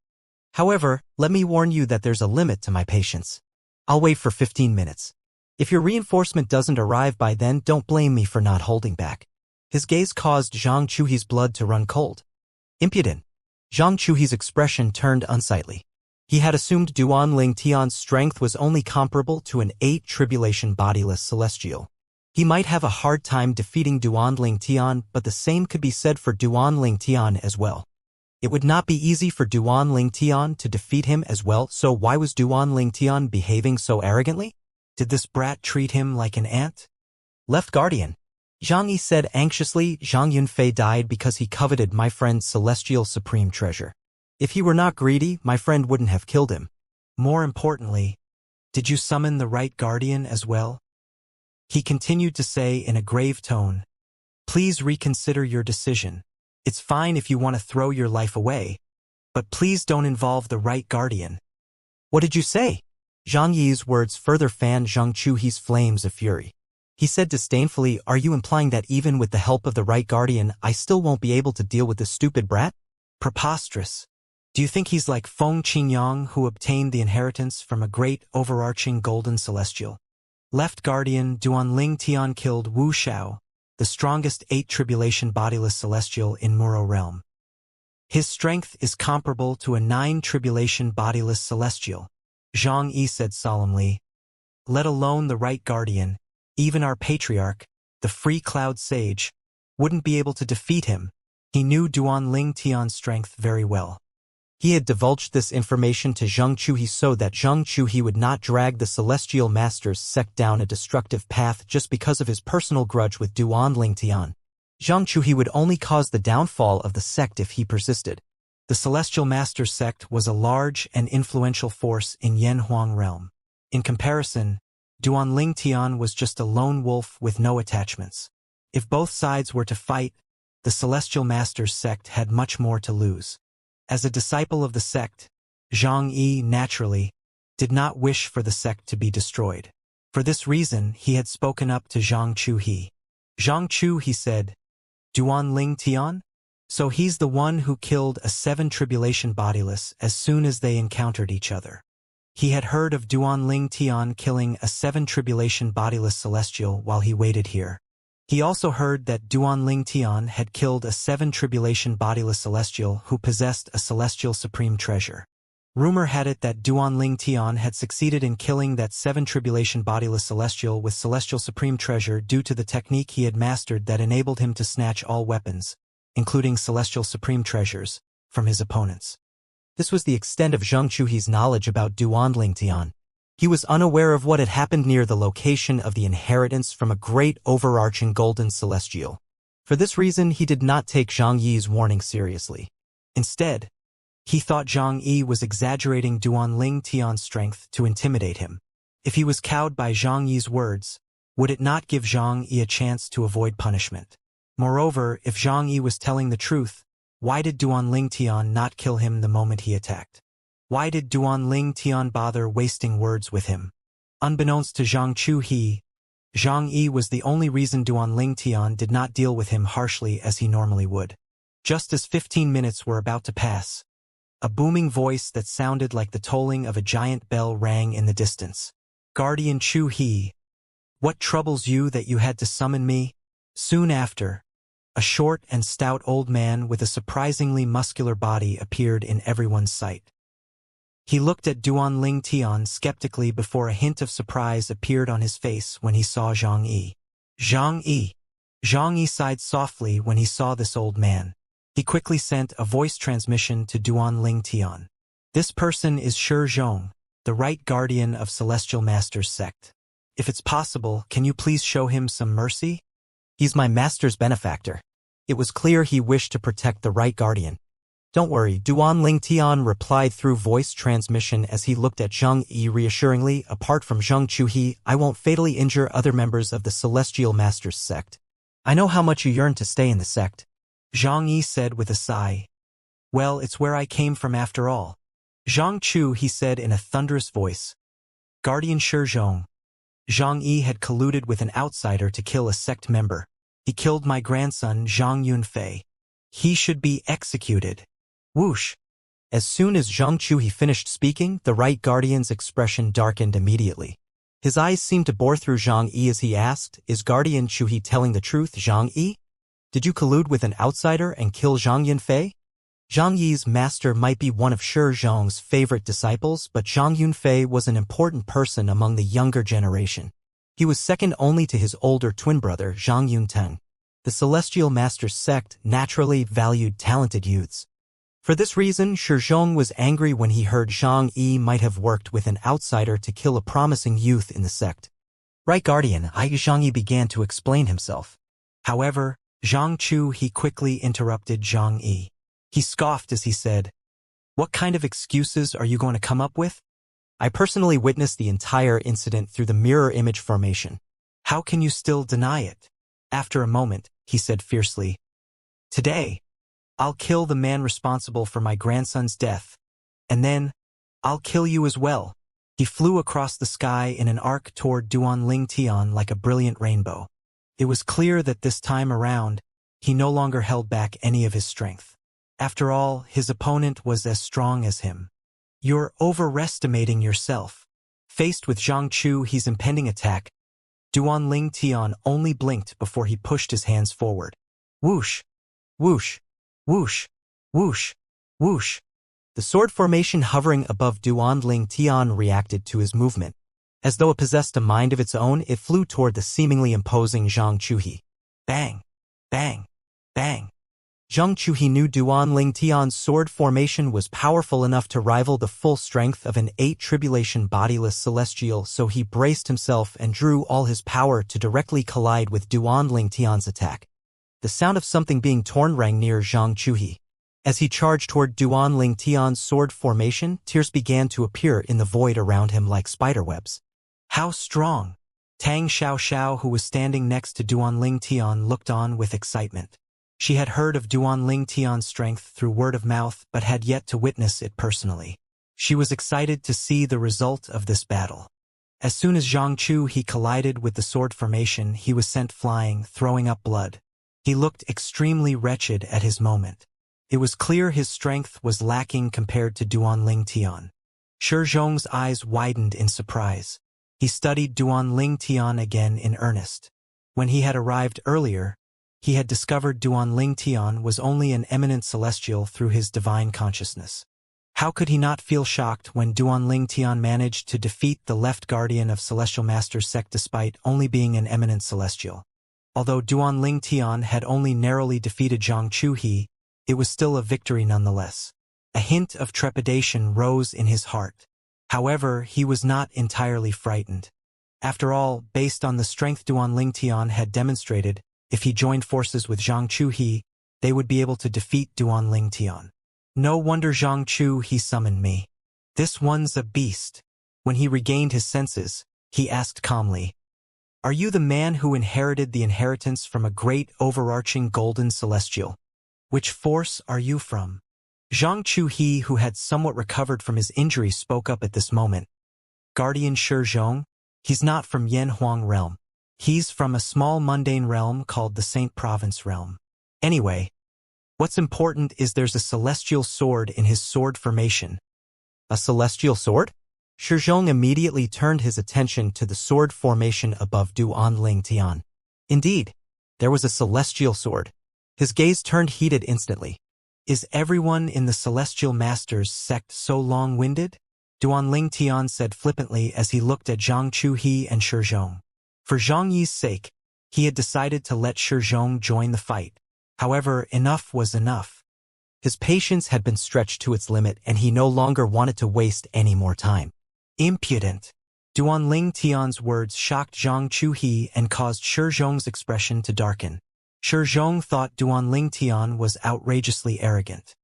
However, let me warn you that there's a limit to my patience. I'll wait for 15 minutes. If your reinforcement doesn't arrive by then, don't blame me for not holding back. His gaze caused Zhang Chui's blood to run cold. Impudent. Zhang Chui's expression turned unsightly. He had assumed Duanling Tian's strength was only comparable to an 8 tribulation bodiless celestial. He might have a hard time defeating Duanling Tian, but the same could be said for Duanling Tian as well. It would not be easy for Duanling Tian to defeat him as well, so why was Duanling Tian behaving so arrogantly? Did this brat treat him like an ant? Left Guardian. Zhang Yi said anxiously. Zhang Yunfei died because he coveted my friend's celestial supreme treasure. If he were not greedy, my friend wouldn't have killed him. More importantly, did you summon the right guardian as well? He continued to say in a grave tone, please reconsider your decision. It's fine if you want to throw your life away, but please don't involve the right guardian. What did you say? Zhang Yi's words further fanned Zhang Chui's flames of fury. He said disdainfully, are you implying that even with the help of the right guardian, I still won't be able to deal with this stupid brat? Preposterous. Do you think he's like Feng Qingyang, who obtained the inheritance from a great overarching golden celestial? Left guardian Duanling Tian killed Wuxia, the strongest 8 tribulation bodiless celestial in Muro realm. His strength is comparable to a 9 tribulation bodiless celestial, Zhang Yi said solemnly. Let alone the right guardian, even our patriarch, the free cloud sage, wouldn't be able to defeat him. He knew Duanling Tian's strength very well. He had divulged this information to Zhang Chui so that Zhang Chui would not drag the Celestial Master's sect down a destructive path just because of his personal grudge with Duanling Tian. Zhang Chui would only cause the downfall of the sect if he persisted. The Celestial Master's sect was a large and influential force in Yanhuang realm. In comparison, Duanling Tian was just a lone wolf with no attachments. If both sides were to fight, the Celestial Master's sect had much more to lose. As a disciple of the sect, Zhang Yi, naturally, did not wish for the sect to be destroyed. For this reason, he had spoken up to Zhang Chui. Zhang Chui, he said, Duanling Tian? So he's the one who killed a 7 tribulation bodiless as soon as they encountered each other. He had heard of Duanling Tian killing a 7 tribulation bodiless celestial while he waited here. He also heard that Duanling Tian had killed a 7 tribulation bodiless celestial who possessed a celestial supreme treasure. Rumor had it that Duanling Tian had succeeded in killing that 7 tribulation bodiless celestial with celestial supreme treasure due to the technique he had mastered that enabled him to snatch all weapons, including celestial supreme treasures, from his opponents. This was the extent of Zhang Chui's knowledge about Duanling Tian. He was unaware of what had happened near the location of the inheritance from a great overarching golden celestial. For this reason, he did not take Zhang Yi's warning seriously. Instead, he thought Zhang Yi was exaggerating Duanling Tian's strength to intimidate him. If he was cowed by Zhang Yi's words, would it not give Zhang Yi a chance to avoid punishment? Moreover, if Zhang Yi was telling the truth, why did Duanling Tian not kill him the moment he attacked? Why did Duanling Tian bother wasting words with him? Unbeknownst to Zhang Chui, Zhang Yi was the only reason Duanling Tian did not deal with him harshly as he normally would. Just as 15 minutes were about to pass, a booming voice that sounded like the tolling of a giant bell rang in the distance. Guardian Chui, what troubles you that you had to summon me? Soon after, a short and stout old man with a surprisingly muscular body appeared in everyone's sight. He looked at Duanling Tian skeptically before a hint of surprise appeared on his face when he saw Zhang Yi. Zhang Yi. Zhang Yi sighed softly when he saw this old man. He quickly sent a voice transmission to Duanling Tian. This person is Shi Zhong, the right guardian of Celestial Master's sect. If it's possible, can you please show him some mercy? He's my master's benefactor. It was clear he wished to protect the right guardian. Don't worry, Duan Ling Tian replied through voice transmission as he looked at Zhang Yi reassuringly. Apart from Zhang Chuhi, I won't fatally injure other members of the Celestial Masters sect. I know how much you yearn to stay in the sect. Zhang Yi said with a sigh. Well, it's where I came from after all. Zhang Chu, he said in a thunderous voice. Guardian Shi Zhong. Zhang Yi had colluded with an outsider to kill a sect member. He killed my grandson Zhang Yunfei. He should be executed. Whoosh. As soon as Zhang Chuhi finished speaking, the right guardian's expression darkened immediately. His eyes seemed to bore through Zhang Yi as he asked, Is Guardian Chuhi telling the truth, Zhang Yi? Did you collude with an outsider and kill Zhang Yunfei? Zhang Yi's master might be one of Shi Zhong's favorite disciples, but Zhang Yunfei was an important person among the younger generation. He was second only to his older twin brother, Zhang Yunteng. The Celestial Masters sect naturally valued talented youths. For this reason, Shi Zhong was angry when he heard Zhang Yi might have worked with an outsider to kill a promising youth in the sect. Right, Guardian, Zhang Yi began to explain himself. However, Zhang Chu he quickly interrupted Zhang Yi. He scoffed as he said, What kind of excuses are you going to come up with? I personally witnessed the entire incident through the mirror image formation. How can you still deny it? After a moment, he said fiercely, Today, I'll kill the man responsible for my grandson's death, and then, I'll kill you as well. He flew across the sky in an arc toward Duan Ling Tian like a brilliant rainbow. It was clear that this time around, he no longer held back any of his strength. After all, his opponent was as strong as him. You're overestimating yourself. Faced with Zhang Chu his impending attack, Duan Ling Tian only blinked before he pushed his hands forward. Whoosh! Whoosh! Whoosh! Whoosh! Whoosh! The sword formation hovering above Duan Ling Tian reacted to his movement. As though it possessed a mind of its own, it flew toward the seemingly imposing Zhang Chuhi. Bang! Bang! Bang! Zhang Chuhi knew Duan Ling Tian's sword formation was powerful enough to rival the full strength of an 8-tribulation bodiless celestial, so he braced himself and drew all his power to directly collide with Duan Ling Tian's attack. The sound of something being torn rang near Zhang Chuhi. As he charged toward Duan Ling Tian's sword formation, tears began to appear in the void around him like spiderwebs. How strong! Tang Xiao, who was standing next to Duan Ling Tian, looked on with excitement. She had heard of Duan Ling Tian's strength through word of mouth but had yet to witness it personally. She was excited to see the result of this battle. As soon as Zhang Chu he collided with the sword formation, he was sent flying, throwing up blood. He looked extremely wretched at his moment. It was clear his strength was lacking compared to Duan Ling Tian. Shi Zhong's eyes widened in surprise. He studied Duan Ling Tian again in earnest. When he had arrived earlier, he had discovered Duan Ling Tian was only an eminent celestial through his divine consciousness. How could he not feel shocked when Duan Ling Tian managed to defeat the left guardian of Celestial Masters sect despite only being an eminent celestial? Although Duan Ling Tian had only narrowly defeated Zhang Chuhi, it was still a victory nonetheless. A hint of trepidation rose in his heart. However, he was not entirely frightened. After all, based on the strength Duan Ling Tian had demonstrated, if he joined forces with Zhang Chuhi, they would be able to defeat Duan Ling Tian. No wonder Zhang Chu he summoned me. This one's a beast. When he regained his senses, he asked calmly, Are you the man who inherited the inheritance from a great overarching golden celestial? Which force are you from? Zhang Chu he, who had somewhat recovered from his injury, spoke up at this moment. Guardian Shi Zhong? He's not from Yanhuang realm. He's from a small mundane realm called the Saint Province realm. Anyway, what's important is there's a celestial sword in his sword formation. A celestial sword? Shi Zhong immediately turned his attention to the sword formation above Duan Ling Tian. Indeed, there was a celestial sword. His gaze turned heated instantly. Is everyone in the Celestial Masters sect so long-winded? Duan Ling Tian said flippantly as he looked at Zhang Chuhi and Shi Zhong. For Zhang Yi's sake, he had decided to let Shi Zhong join the fight. However, enough was enough. His patience had been stretched to its limit and he no longer wanted to waste any more time. Impudent! Duan Ling Tian's words shocked Zhang Chuhi and caused Shi Zhong's expression to darken. Shi Zhong thought Duan Ling Tian was outrageously arrogant.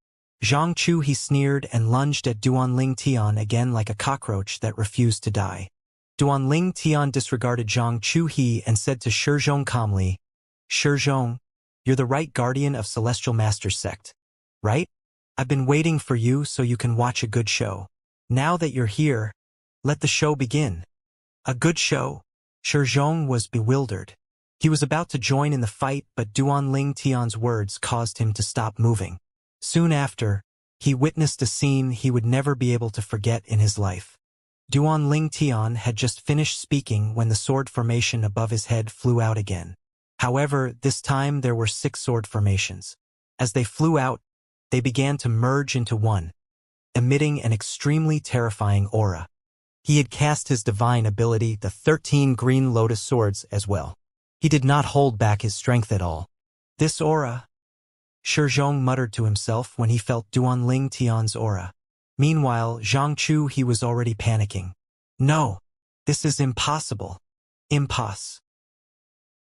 Zhang Chu he sneered and lunged at Duanling Tian again like a cockroach that refused to die. Duanling Tian disregarded Zhang Chu he and said to Shizhong calmly, Shizhong, you're the right guardian of Celestial Master's sect, right? I've been waiting for you so you can watch a good show. Now that you're here, let the show begin. A good show? Shizhong was bewildered. He was about to join in the fight, but Duanling Tian's words caused him to stop moving. Soon after, he witnessed a scene he would never be able to forget in his life. Duanling Tian had just finished speaking when the sword formation above his head flew out again. However, this time there were 6 sword formations. As they flew out, they began to merge into one, emitting an extremely terrifying aura. He had cast his divine ability, the 13 green lotus swords, as well. He did not hold back his strength at all. This aura, Shizhong muttered to himself when he felt Duanling Tian's aura. Meanwhile, Zhang Chu he was already panicking. No, this is impossible. Imposs.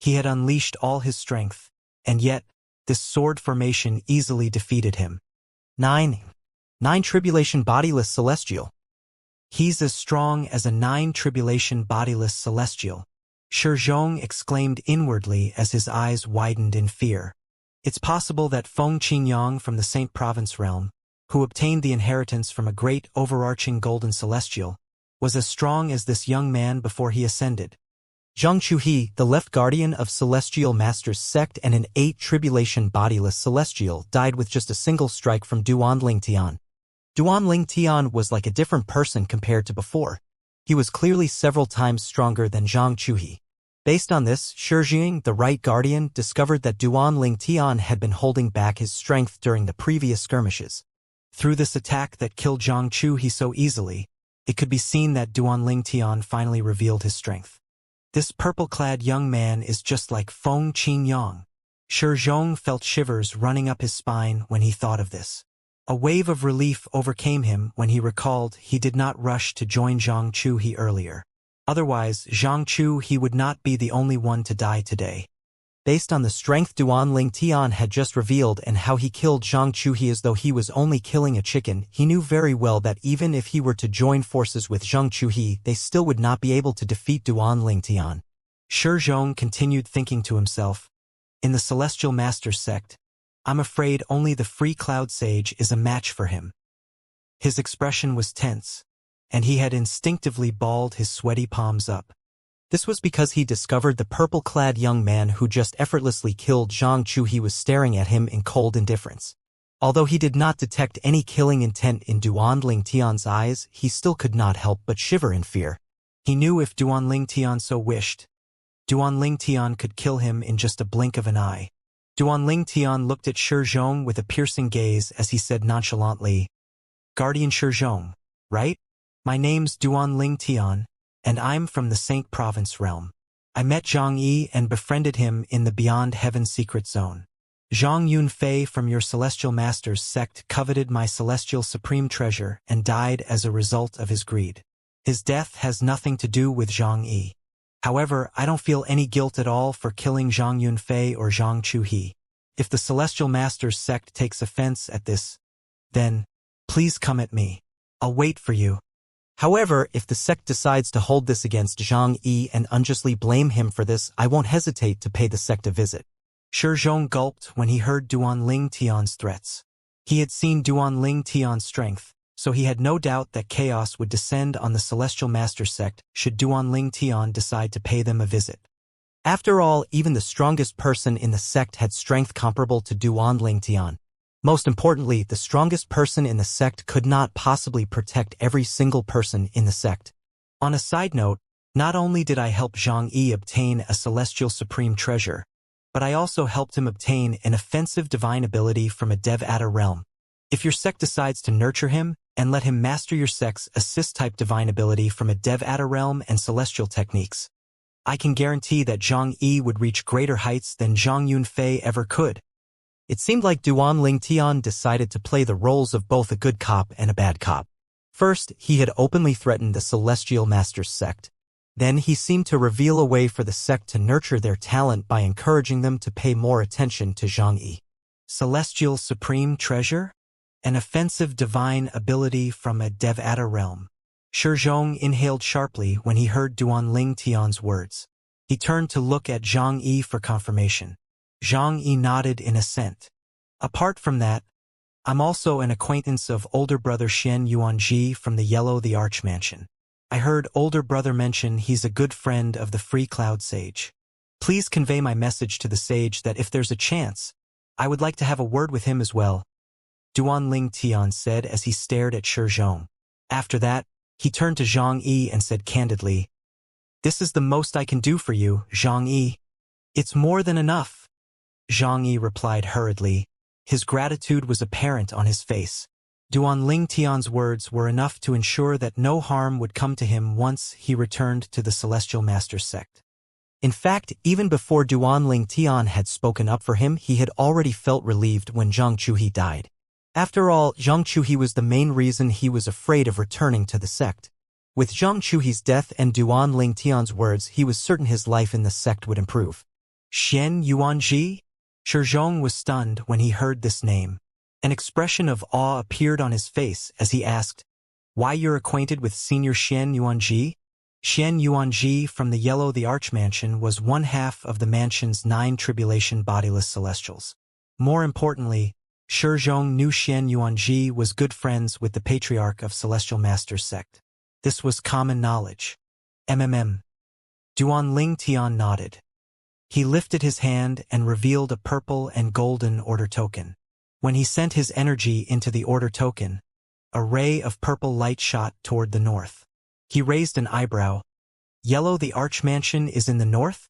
He had unleashed all his strength, and yet, this sword formation easily defeated him. 9 tribulation bodiless celestial. He's as strong as a 9 tribulation bodiless celestial. Shizhong exclaimed inwardly as his eyes widened in fear. It's possible that Feng Qingyang from the Saint Province realm, who obtained the inheritance from a great overarching golden celestial, was as strong as this young man before he ascended. Zhang Chuhe, the left guardian of Celestial Master's sect and an 8 tribulation bodiless celestial, died with just a single strike from Duanling Tian. Duanling Tian was like a different person compared to before. He was clearly several times stronger than Zhang Chuhe. Based on this, Shizhong, the right guardian, discovered that Duanling Tian had been holding back his strength during the previous skirmishes. Through this attack that killed Zhang Chuhe so easily, it could be seen that Duanling Tian finally revealed his strength. This purple-clad young man is just like Feng Qingyang. Shizhong felt shivers running up his spine when he thought of this. A wave of relief overcame him when he recalled he did not rush to join Zhang Chuhe earlier. Otherwise, Zhang Chuhe would not be the only one to die today. Based on the strength Duanling Tian had just revealed and how he killed Zhang Chuhe as though he was only killing a chicken, he knew very well that even if he were to join forces with Zhang Chuhe, they still would not be able to defeat Duanling Tian. Shizhong continued thinking to himself, in the Celestial Master sect, I'm afraid only the Free Cloud Sage is a match for him. His expression was tense, and he had instinctively balled his sweaty palms up. This was because he discovered the purple-clad young man who just effortlessly killed Zhang Chuhe was staring at him in cold indifference. Although he did not detect any killing intent in Duanling Tian's eyes, he still could not help but shiver in fear. He knew if Duanling Tian so wished, Duanling Tian could kill him in just a blink of an eye. Duanling Tian looked at Shizhong with a piercing gaze as he said nonchalantly, Guardian Shizhong, right? My name's Duanling Tian, and I'm from the Saint Province realm. I met Zhang Yi and befriended him in the Beyond Heaven secret zone. Zhang Yunfei from your Celestial Master's sect coveted my celestial supreme treasure and died as a result of his greed. His death has nothing to do with Zhang Yi. However, I don't feel any guilt at all for killing Zhang Yunfei or Zhang Chuhe. If the Celestial Master's sect takes offense at this, then, please come at me. I'll wait for you. However, if the sect decides to hold this against Zhang Yi and unjustly blame him for this, I won't hesitate to pay the sect a visit. Shizhong gulped when he heard Duanling Tian's threats. He had seen Duanling Tian's strength, so he had no doubt that chaos would descend on the Celestial Master sect should Duanling Tian decide to pay them a visit. After all, even the strongest person in the sect had strength comparable to Duanling Tian. Most importantly, the strongest person in the sect could not possibly protect every single person in the sect. On a side note, not only did I help Zhang Yi obtain a celestial supreme treasure, but I also helped him obtain an offensive divine ability from a Devata realm. If your sect decides to nurture him and let him master your sect's assist-type divine ability from a Devata realm and celestial techniques, I can guarantee that Zhang Yi would reach greater heights than Zhang Yunfei ever could. It seemed like Duanling Tian decided to play the roles of both a good cop and a bad cop. First, he had openly threatened the Celestial Master's sect. Then he seemed to reveal a way for the sect to nurture their talent by encouraging them to pay more attention to Zhang Yi. Celestial Supreme Treasure? An offensive divine ability from a devata realm. Shizhong inhaled sharply when he heard Duanling Tian's words. He turned to look at Zhang Yi for confirmation. Zhang Yi nodded in assent. Apart from that, I'm also an acquaintance of older brother Xian Yuanji from the Yellow the Arch Mansion. I heard older brother mention he's a good friend of the Free Cloud Sage. Please convey my message to the sage that if there's a chance, I would like to have a word with him as well, Duanling Tian said as he stared at Shizhong. After that, he turned to Zhang Yi and said candidly, "This is the most I can do for you, Zhang Yi." "It's more than enough," Zhang Yi replied hurriedly. His gratitude was apparent on his face. Duanling Tian's words were enough to ensure that no harm would come to him once he returned to the Celestial Master's sect. In fact, even before Duanling Tian had spoken up for him, he had already felt relieved when Zhang Chuhi died. After all, Zhang Chuhi was the main reason he was afraid of returning to the sect. With Zhang Chuhi's death and Duanling Tian's words, he was certain his life in the sect would improve. Xian Yuanji? Shizhong was stunned when he heard this name. An expression of awe appeared on his face as he asked, "Why, you're acquainted with Senior Xian Yuanji?" Xian Yuanji from the Yellow the Arch Mansion was one half of the mansion's 9 tribulation bodiless celestials. More importantly, Shizhong knew Xian Yuanji was good friends with the Patriarch of Celestial Master's sect. This was common knowledge. Duanling Tian nodded. He lifted his hand and revealed a purple and golden order token. When he sent his energy into the order token, a ray of purple light shot toward the north. He raised an eyebrow. Yellow the Arch Mansion is in the north?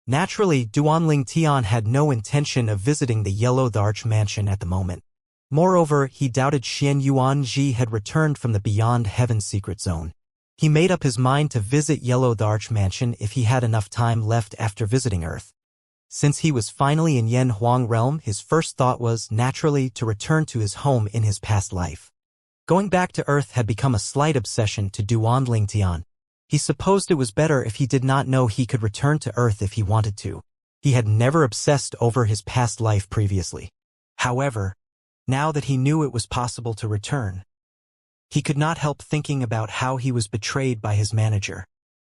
Naturally, Duanling Tian had no intention of visiting the Yellow the Arch Mansion at the moment. Moreover, he doubted Xian Yuanji had returned from the Beyond Heaven secret zone. He made up his mind to visit Yellow the Arch Mansion if he had enough time left after visiting Earth. Since he was finally in Yen Huang realm, his first thought was, naturally, to return to his home in his past life. Going back to Earth had become a slight obsession to Duanling Tian. He supposed it was better if he did not know he could return to Earth if he wanted to. He had never obsessed over his past life previously. However, now that he knew it was possible to return, he could not help thinking about how he was betrayed by his manager,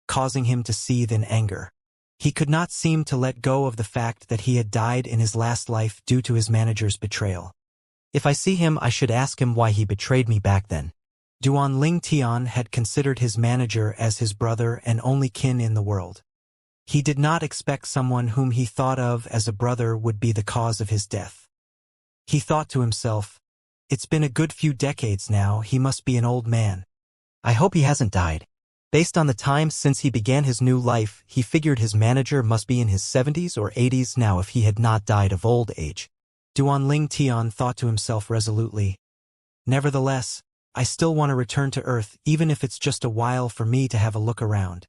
causing him to seethe in anger. He could not seem to let go of the fact that he had died in his last life due to his manager's betrayal. If I see him, I should ask him why he betrayed me back then. Duanling Tian had considered his manager as his brother and only kin in the world. He did not expect someone whom he thought of as a brother would be the cause of his death. He thought to himself, "It's been a good few decades now, he must be an old man. I hope he hasn't died." Based on the time since he began his new life, he figured his manager must be in his 70s or 80s now if he had not died of old age. Duanling Tian thought to himself resolutely, "Nevertheless, I still want to return to Earth, even if it's just a while for me to have a look around."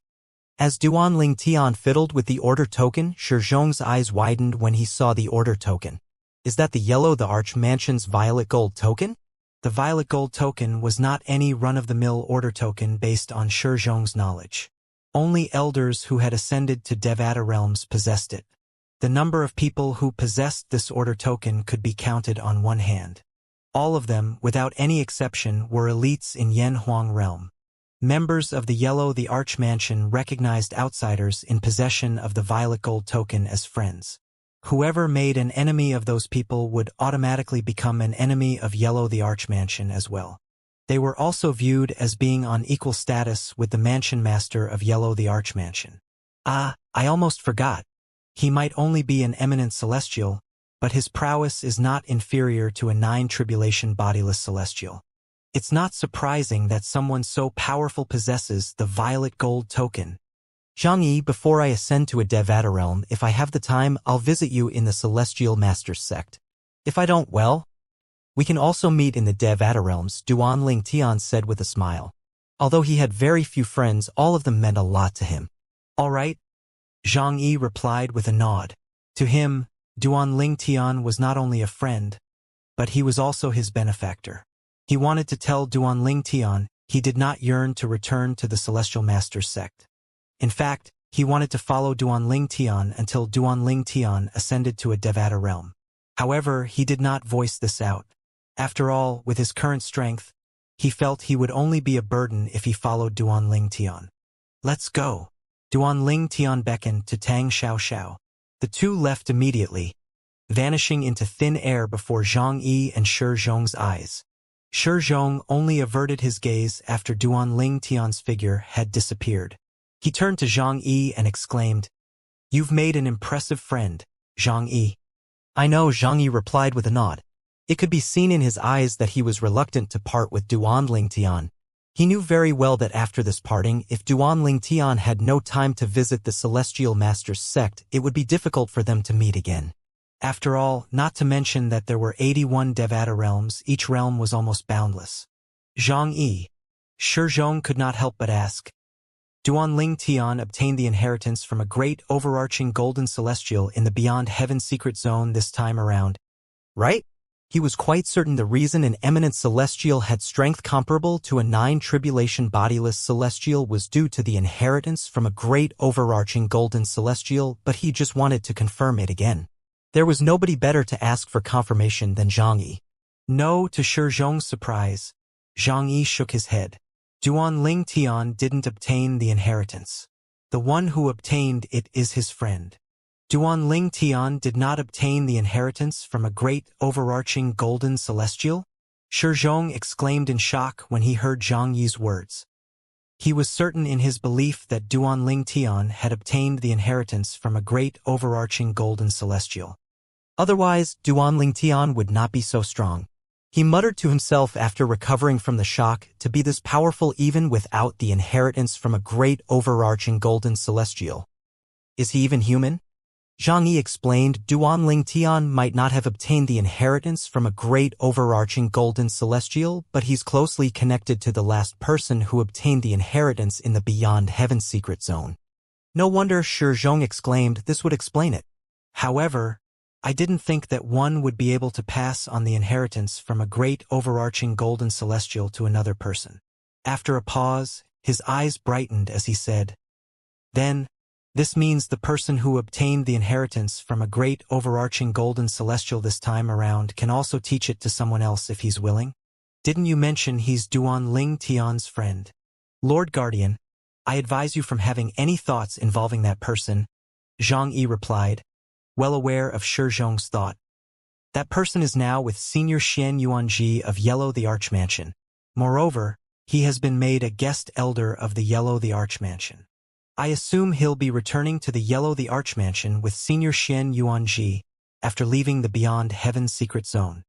As Duanling Tian fiddled with the order token, Shizhong's eyes widened when he saw the order token. Is that the Yellow the Arch Mansion's violet gold token? The violet gold token was not any run-of-the-mill order token based on Shizhong's knowledge. Only elders who had ascended to Devata realms possessed it. The number of people who possessed this order token could be counted on one hand. All of them, without any exception, were elites in Yen Huang realm. Members of the Yellow the Arch Mansion recognized outsiders in possession of the violet gold token as friends. Whoever made an enemy of those people would automatically become an enemy of Yellow the Arch Mansion as well. They were also viewed as being on equal status with the Mansion Master of Yellow the Arch Mansion. I almost forgot. He might only be an eminent celestial, but his prowess is not inferior to a 9 tribulation bodiless celestial. It's not surprising that someone so powerful possesses the violet gold token. Zhang Yi, before I ascend to a Devata realm, if I have the time, I'll visit you in the Celestial Master's sect. If I don't, well, we can also meet in the Devata realms, Duanling Tian said with a smile. Although he had very few friends, all of them meant a lot to him. All right, Zhang Yi replied with a nod. To him, Duanling Tian was not only a friend, but he was also his benefactor. He wanted to tell Duanling Tian he did not yearn to return to the Celestial Master's sect. In fact, he wanted to follow Duanling Tian until Duanling Tian ascended to a Devata realm. However, he did not voice this out. After all, with his current strength, he felt he would only be a burden if he followed Duan Tian. Let's go. Duan Tian beckoned to Tang Xiao. The two left immediately, vanishing into thin air before Zhang Yi and Shi Zhong's eyes. Shi Zhong only averted his gaze after Duan Tian's figure had disappeared. He turned to Zhang Yi and exclaimed, "You've made an impressive friend, Zhang Yi." "I know," Zhang Yi replied with a nod. It could be seen in his eyes that he was reluctant to part with Duan Tian. He knew very well that after this parting, if Duan Tian had no time to visit the Celestial Master's sect, it would be difficult for them to meet again. After all, not to mention that there were 81 Devata realms, each realm was almost boundless. Zhang Yi. Shi Zhong could not help but ask. Duan Tian obtained the inheritance from a great overarching golden celestial in the Beyond Heaven secret zone this time around, right? He was quite certain the reason an eminent celestial had strength comparable to a 9 tribulation bodiless celestial was due to the inheritance from a great overarching golden celestial, but he just wanted to confirm it again. There was nobody better to ask for confirmation than Zhang Yi. No, to Shi Zhong's surprise, Zhang Yi shook his head. Duan Tian didn't obtain the inheritance. The one who obtained it is his friend. Duan Tian did not obtain the inheritance from a great overarching golden celestial? Shi Zhong exclaimed in shock when he heard Zhang Yi's words. He was certain in his belief that Duan Tian had obtained the inheritance from a great overarching golden celestial. Otherwise, Duan Tian would not be so strong. He muttered to himself after recovering from the shock to be this powerful even without the inheritance from a great overarching golden celestial. Is he even human? Zhang Yi explained Duan Tian might not have obtained the inheritance from a great overarching golden celestial, but he's closely connected to the last person who obtained the inheritance in the Beyond Heaven secret zone. No wonder, Shi Zhong exclaimed, this would explain it. However, I didn't think that one would be able to pass on the inheritance from a great overarching golden celestial to another person. After a pause, his eyes brightened as he said, "Then, this means the person who obtained the inheritance from a great overarching golden celestial this time around can also teach it to someone else if he's willing? Didn't you mention he's Duan Tian's friend? Lord Guardian, I advise you from having any thoughts involving that person," Zhang Yi replied, well aware of Shi Zhong's thought. That person is now with Senior Xian Yuanji of Yellow the Archmansion. Moreover, he has been made a guest elder of the Yellow the Archmansion. I assume he'll be returning to the Yellow the Archmansion with Senior Xian Yuanji after leaving the Beyond Heaven secret zone.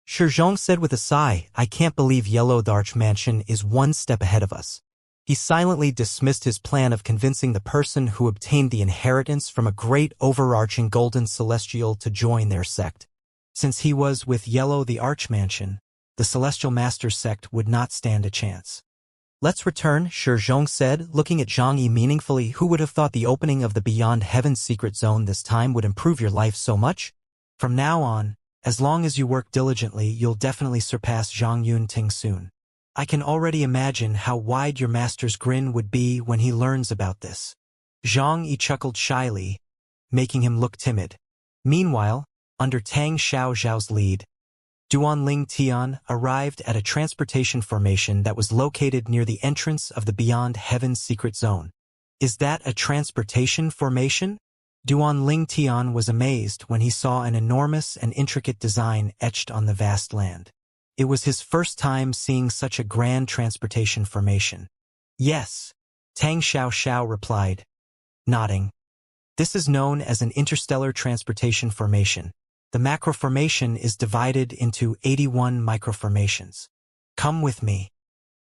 Shi Zhong said with a sigh, I can't believe Yellow the Archmansion is one step ahead of us. He silently dismissed his plan of convincing the person who obtained the inheritance from a great overarching golden celestial to join their sect. Since he was with Yellow the Archmansion, the Celestial Master's sect would not stand a chance. Let's return, Shi Zhong said, looking at Zhang Yi meaningfully. Who would have thought the opening of the Beyond Heaven secret zone this time would improve your life so much? From now on, as long as you work diligently, you'll definitely surpass Zhang Yunting soon. I can already imagine how wide your master's grin would be when he learns about this. Zhang Yi chuckled shyly, making him look timid. Meanwhile, under Tang Xiao's lead, Duan Tian arrived at a transportation formation that was located near the entrance of the Beyond Heaven secret zone. Is that a transportation formation? Duan Tian was amazed when he saw an enormous and intricate design etched on the vast land. It was his first time seeing such a grand transportation formation. Yes, Tang Xiao replied, nodding. This is known as an interstellar transportation formation. The macroformation is divided into 81 microformations. Come with me.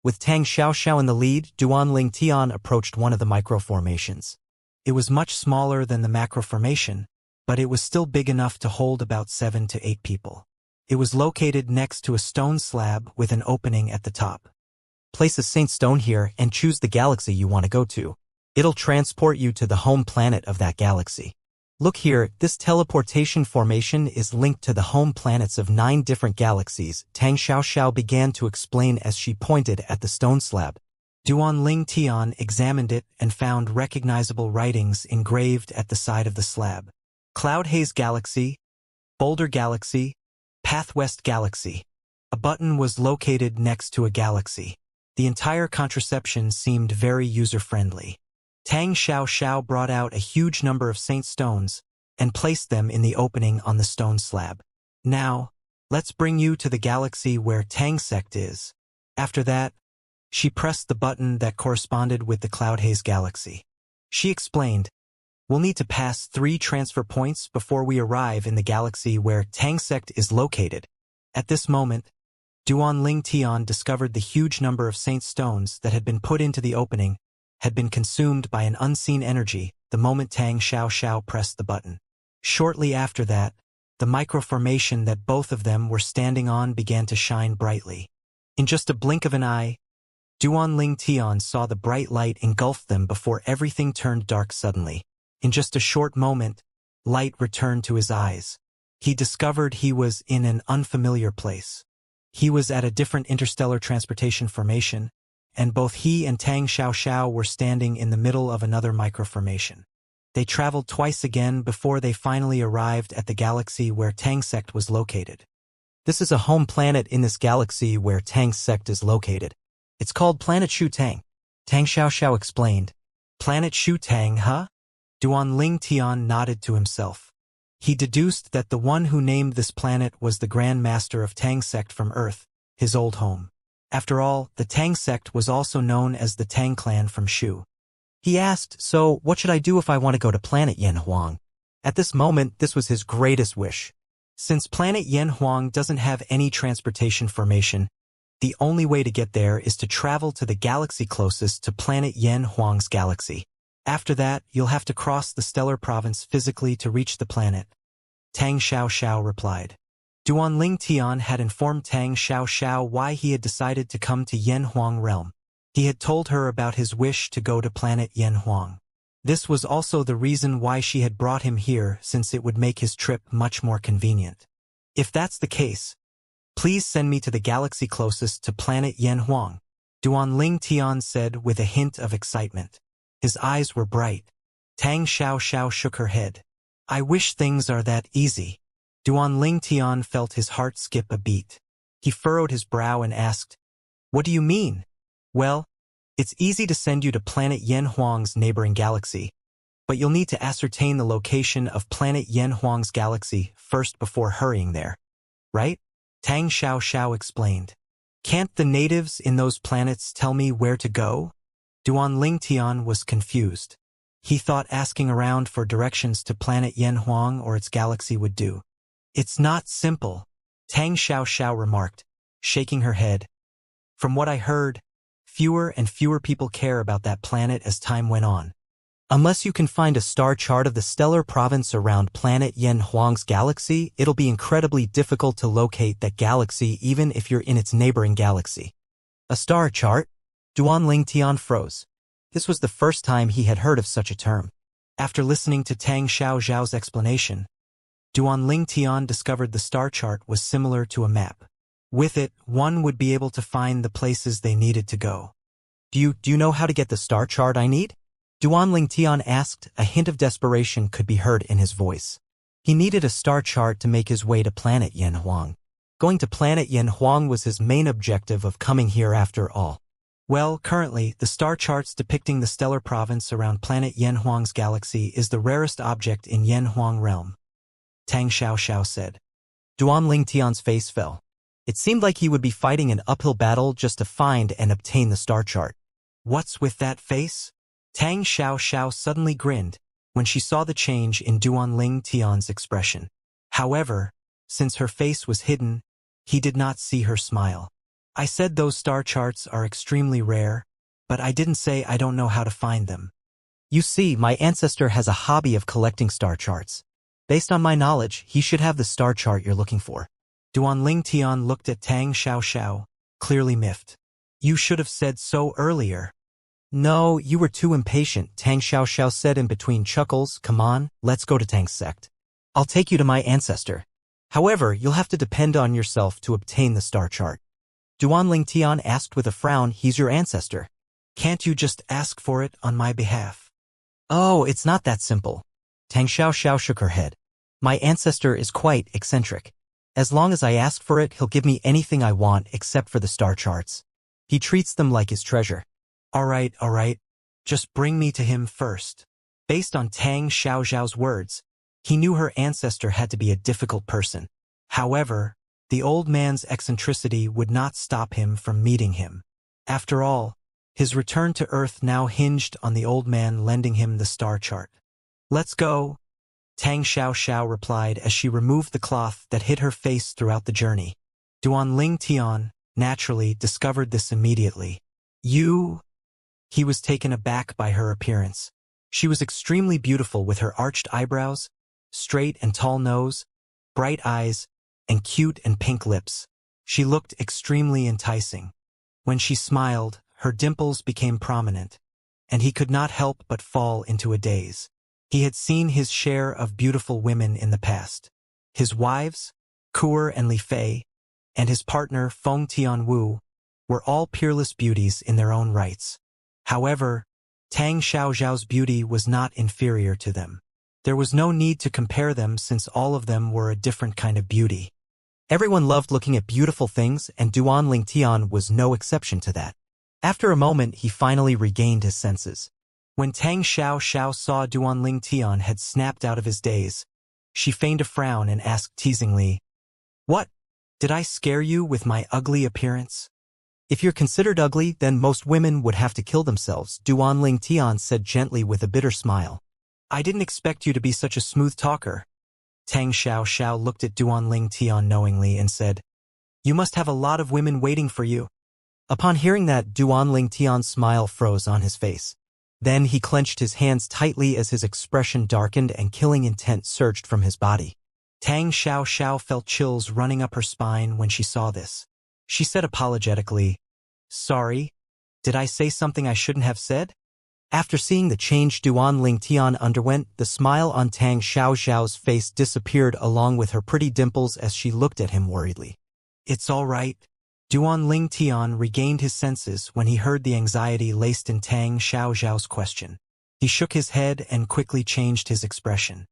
With Tang Xiao in the lead, Duan Tian approached one of the microformations. It was much smaller than the macroformation, but it was still big enough to hold about 7 to 8 people. It was located next to a stone slab with an opening at the top. Place a Saint Stone here and choose the galaxy you want to go to. It'll transport you to the home planet of that galaxy. Look here, this teleportation formation is linked to the home planets of 9 different galaxies, Tang Xiao began to explain as she pointed at the stone slab. Duan Tian examined it and found recognizable writings engraved at the side of the slab. Cloud Haze Galaxy, Boulder Galaxy, Path West Galaxy. A button was located next to a galaxy. The entire contraception seemed very user-friendly. Tang Xiao brought out a huge number of saint stones and placed them in the opening on the stone slab. Now, let's bring you to the galaxy where Tang sect is. After that, she pressed the button that corresponded with the Cloud Haze galaxy. She explained, we'll need to pass 3 transfer points before we arrive in the galaxy where Tang sect is located. At this moment, Duanling Tian discovered the huge number of saint stones that had been put into the opening had been consumed by an unseen energy the moment Tang Xiao pressed the button. Shortly after that, the microformation that both of them were standing on began to shine brightly. In just a blink of an eye, Duanling Tian saw the bright light engulf them before everything turned dark suddenly. In just a short moment, light returned to his eyes. He discovered he was in an unfamiliar place. He was at a different interstellar transportation formation, and both he and Tang Xiao were standing in the middle of another microformation. They traveled twice again before they finally arrived at the galaxy where Tang sect was located. This is a home planet in this galaxy where Tang sect is located. It's called Planet Shu Tang. Tang Xiao explained. Planet Shu Tang, huh? Duanling Tian nodded to himself. He deduced that the one who named this planet was the Grand Master of Tang sect from Earth, his old home. After all, the Tang sect was also known as the Tang clan from Shu. He asked, so what should I do if I want to go to planet Yanhuang? At this moment, this was his greatest wish. Since planet Yanhuang doesn't have any transportation formation, the only way to get there is to travel to the galaxy closest to planet Yanhuang's galaxy. After that, you'll have to cross the stellar province physically to reach the planet. Tang Xiao replied. Duanling Tian had informed Tang Xiao why he had decided to come to Yanhuang realm. He had told her about his wish to go to planet Yanhuang. This was also the reason why she had brought him here, since it would make his trip much more convenient. If that's the case, please send me to the galaxy closest to planet Yanhuang, Duanling Tian said with a hint of excitement. His eyes were bright. Tang Xiao shook her head. I wish things are that easy. Duanling Tian felt his heart skip a beat. He furrowed his brow and asked, what do you mean? Well, it's easy to send you to planet Yanhuang's neighboring galaxy, but you'll need to ascertain the location of planet Yanhuang's galaxy first before hurrying there. Right? Tang Xiao explained. Can't the natives in those planets tell me where to go? Duanling Tian was confused. He thought asking around for directions to planet Yanhuang or its galaxy would do. It's not simple, Tang Xiao remarked, shaking her head. From what I heard, fewer and fewer people care about that planet as time went on. Unless you can find a star chart of the stellar province around planet Yanhuang's galaxy, it'll be incredibly difficult to locate that galaxy even if you're in its neighboring galaxy. A star chart? Duanling Tian froze. This was the first time he had heard of such a term. After listening to Tang Xiao's explanation, Duanling Tian discovered the star chart was similar to a map. With it, one would be able to find the places they needed to go. Do you know how to get the star chart I need? Duanling Tian asked. A hint of desperation could be heard in his voice. He needed a star chart to make his way to planet Yanhuang. Going to planet Yanhuang was his main objective of coming here after all. Well, currently, the star charts depicting the stellar province around planet Yanhuang's galaxy is the rarest object in Yanhuang realm, Tang Xiao said. Duanling Tian's face fell. It seemed like he would be fighting an uphill battle just to find and obtain the star chart. What's with that face? Tang Xiao suddenly grinned when she saw the change in Duanling Tian's expression. However, since her face was hidden, he did not see her smile. I said those star charts are extremely rare, but I didn't say I don't know how to find them. You see, my ancestor has a hobby of collecting star charts. Based on my knowledge, he should have the star chart you're looking for. Duanling Tian looked at Tang Xiao, clearly miffed. You should have said so earlier. No, you were too impatient, Tang Xiao said in between chuckles. Come on, let's go to Tang's sect. I'll take you to my ancestor. However, you'll have to depend on yourself to obtain the star chart. Duanling Tian asked with a frown. He's your ancestor. Can't you just ask for it on my behalf? Oh, it's not that simple. Tang Xiao shook her head. My ancestor is quite eccentric. As long as I ask for it, he'll give me anything I want except for the star charts. He treats them like his treasure. All right. Just bring me to him first. Based on Tang Xiaoxiao's words, he knew her ancestor had to be a difficult person. However, the old man's eccentricity would not stop him from meeting him. After all, his return to Earth now hinged on the old man lending him the star chart. Let's go, Tang Xiaoxiao replied as she removed the cloth that hid her face throughout the journey. Duanling Tian, naturally, discovered this immediately. You? He was taken aback by her appearance. She was extremely beautiful with her arched eyebrows, straight and tall nose, bright eyes, and cute and pink lips. She looked extremely enticing. When she smiled, her dimples became prominent, and he could not help but fall into a daze. He had seen his share of beautiful women in the past. His wives, Kuer and Li Fei, and his partner Feng Tianwu, were all peerless beauties in their own rights. However, Tang Xiaoxiao's beauty was not inferior to them. There was no need to compare them since all of them were a different kind of beauty. Everyone loved looking at beautiful things, and Duanling Tian was no exception to that. After a moment, he finally regained his senses. When Tang Xiaoxiao saw Duanling Tian had snapped out of his daze, she feigned a frown and asked teasingly, "What? Did I scare you with my ugly appearance?" "If you're considered ugly, then most women would have to kill themselves," Duanling Tian said gently with a bitter smile. "I didn't expect you to be such a smooth talker." Tang Xiaoxiao looked at Duanling Tian knowingly and said, "You must have a lot of women waiting for you." Upon hearing that, Duanling Tian's smile froze on his face. Then he clenched his hands tightly as his expression darkened and killing intent surged from his body. Tang Xiaoxiao felt chills running up her spine when she saw this. She said apologetically, "Sorry, did I say something I shouldn't have said?" After seeing the change Duanling Tian underwent, the smile on Tang Xiaoxiao's face disappeared along with her pretty dimples as she looked at him worriedly. "It's all right." Duanling Tian regained his senses when he heard the anxiety laced in Tang Xiaoxiao's question. He shook his head and quickly changed his expression.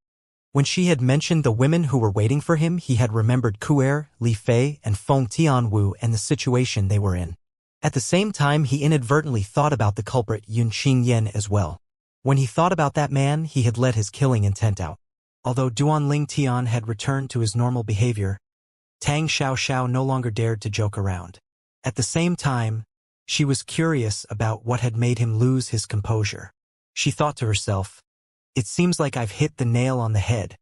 When she had mentioned the women who were waiting for him, he had remembered Kuer, Li Fei, and Feng Tianwu and the situation they were in. At the same time, he inadvertently thought about the culprit Yun Qingyan as well. When he thought about that man, he had let his killing intent out. Although Duanling Tian had returned to his normal behavior, Tang Xiaoxiao no longer dared to joke around. At the same time, she was curious about what had made him lose his composure. She thought to herself, "It seems like I've hit the nail on the head.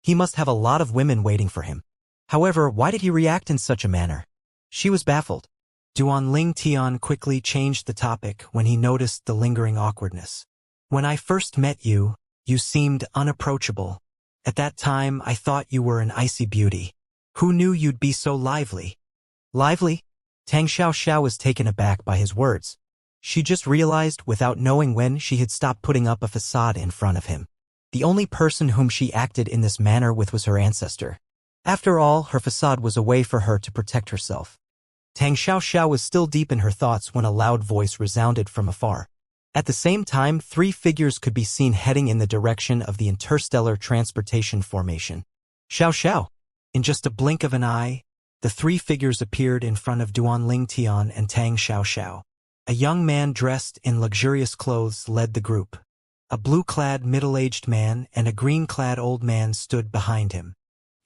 He must have a lot of women waiting for him. However, why did he react in such a manner?" She was baffled. Duanling Tian quickly changed the topic when he noticed the lingering awkwardness. "When I first met you, you seemed unapproachable. At that time, I thought you were an icy beauty. Who knew you'd be so lively?" "Lively?" Tang Xiaoxiao was taken aback by his words. She just realized without knowing when she had stopped putting up a facade in front of him. The only person whom she acted in this manner with was her ancestor. After all, her facade was a way for her to protect herself. Tang Xiaoxiao was still deep in her thoughts when a loud voice resounded from afar. At the same time, 3 figures could be seen heading in the direction of the interstellar transportation formation. "Xiao." In just a blink of an eye, the 3 figures appeared in front of Duanling Tian and Tang Xiaoxiao. A young man dressed in luxurious clothes led the group. A blue-clad middle-aged man and a green-clad old man stood behind him.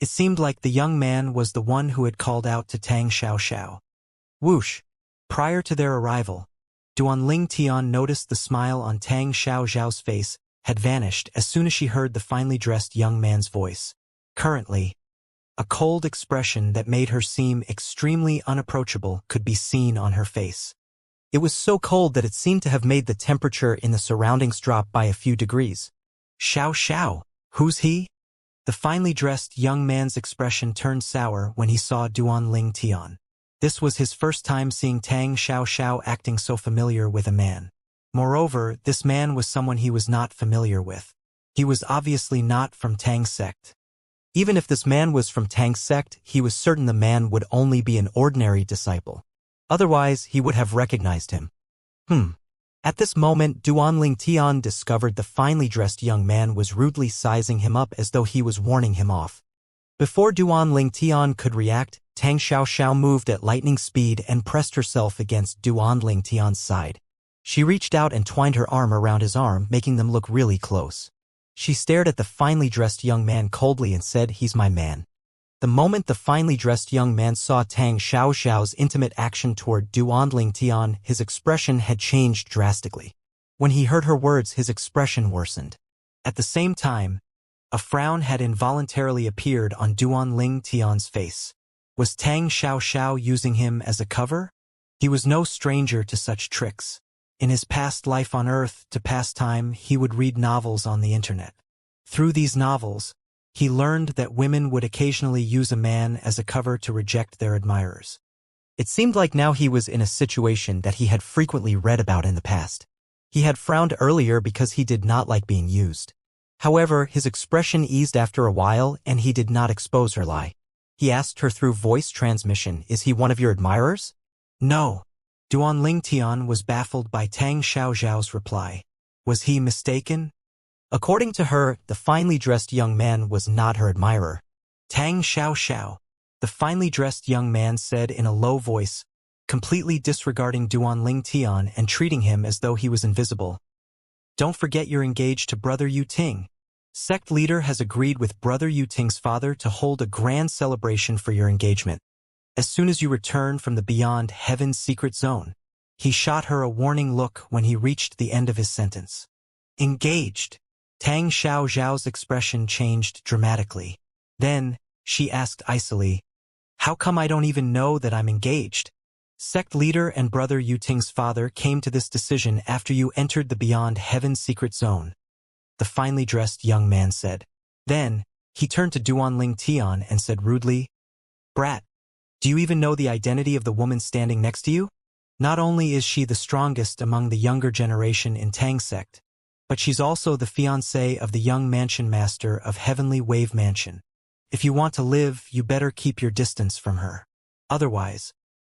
It seemed like the young man was the one who had called out to Tang Xiaoxiao. Whoosh! Prior to their arrival, Duanling Tian noticed the smile on Tang Xiaoxiao's face had vanished as soon as she heard the finely dressed young man's voice. Currently, a cold expression that made her seem extremely unapproachable could be seen on her face. It was so cold that it seemed to have made the temperature in the surroundings drop by a few degrees. "Xiao, who's he?" The finely dressed young man's expression turned sour when he saw Duanling Tian. This was his first time seeing Tang Xiaoxiao acting so familiar with a man. Moreover, this man was someone he was not familiar with. He was obviously not from Tang's sect. Even if this man was from Tang's sect, he was certain the man would only be an ordinary disciple. Otherwise, he would have recognized him. At this moment, Duanling Tian discovered the finely dressed young man was rudely sizing him up as though he was warning him off. Before Duan Ling Tian could react, Tang Xiaoxiao moved at lightning speed and pressed herself against Duan Ling Tian's side. She reached out and twined her arm around his arm, making them look really close. She stared at the finely dressed young man coldly and said, "He's my man." The moment the finely dressed young man saw Tang Xiaoxiao's intimate action toward Duan Ling Tian, his expression had changed drastically. When he heard her words, his expression worsened. At the same time, a frown had involuntarily appeared on Duan Ling Tian's face. Was Tang Xiaoxiao using him as a cover? He was no stranger to such tricks. In his past life on Earth, to pass time, he would read novels on the internet. Through these novels, he learned that women would occasionally use a man as a cover to reject their admirers. It seemed like now he was in a situation that he had frequently read about in the past. He had frowned earlier because he did not like being used. However, his expression eased after a while and he did not expose her lie. He asked her through voice transmission, "Is he one of your admirers?" "No." Duan Ling Tian was baffled by Tang Xiaoxiao's reply. Was he mistaken? According to her, the finely dressed young man was not her admirer. "Tang Xiaoxiao," the finely dressed young man said in a low voice, completely disregarding Duan Ling Tian and treating him as though he was invisible. "Don't forget you're engaged to Brother Yu Ting. Sect leader has agreed with Brother Yu Ting's father to hold a grand celebration for your engagement. As soon as you return from the Beyond Heaven's secret zone." He shot her a warning look when he reached the end of his sentence. "Engaged." Tang Xiaoxiao's expression changed dramatically. Then, she asked icily, "How come I don't even know that I'm engaged?" "Sect leader and Brother Yu Ting's father came to this decision after you entered the Beyond Heaven's secret zone," the finely dressed young man said. Then, he turned to Duan Ling Tian and said rudely, "Brat, do you even know the identity of the woman standing next to you? Not only is she the strongest among the younger generation in Tang sect, but she's also the fiancée of the young mansion master of Heavenly Wave Mansion. If you want to live, you better keep your distance from her. Otherwise,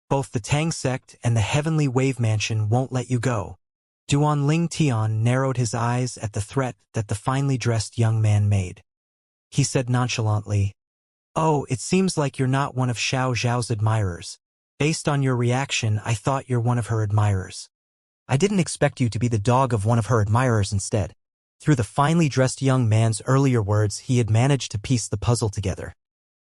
both the Tang sect and the Heavenly Wave Mansion won't let you go." Duan Ling Tian narrowed his eyes at the threat that the finely dressed young man made. He said nonchalantly, "Oh, it seems like you're not one of Xiao Zhao's admirers. Based on your reaction, I thought you're one of her admirers. I didn't expect you to be the dog of one of her admirers instead." Through the finely dressed young man's earlier words, he had managed to piece the puzzle together.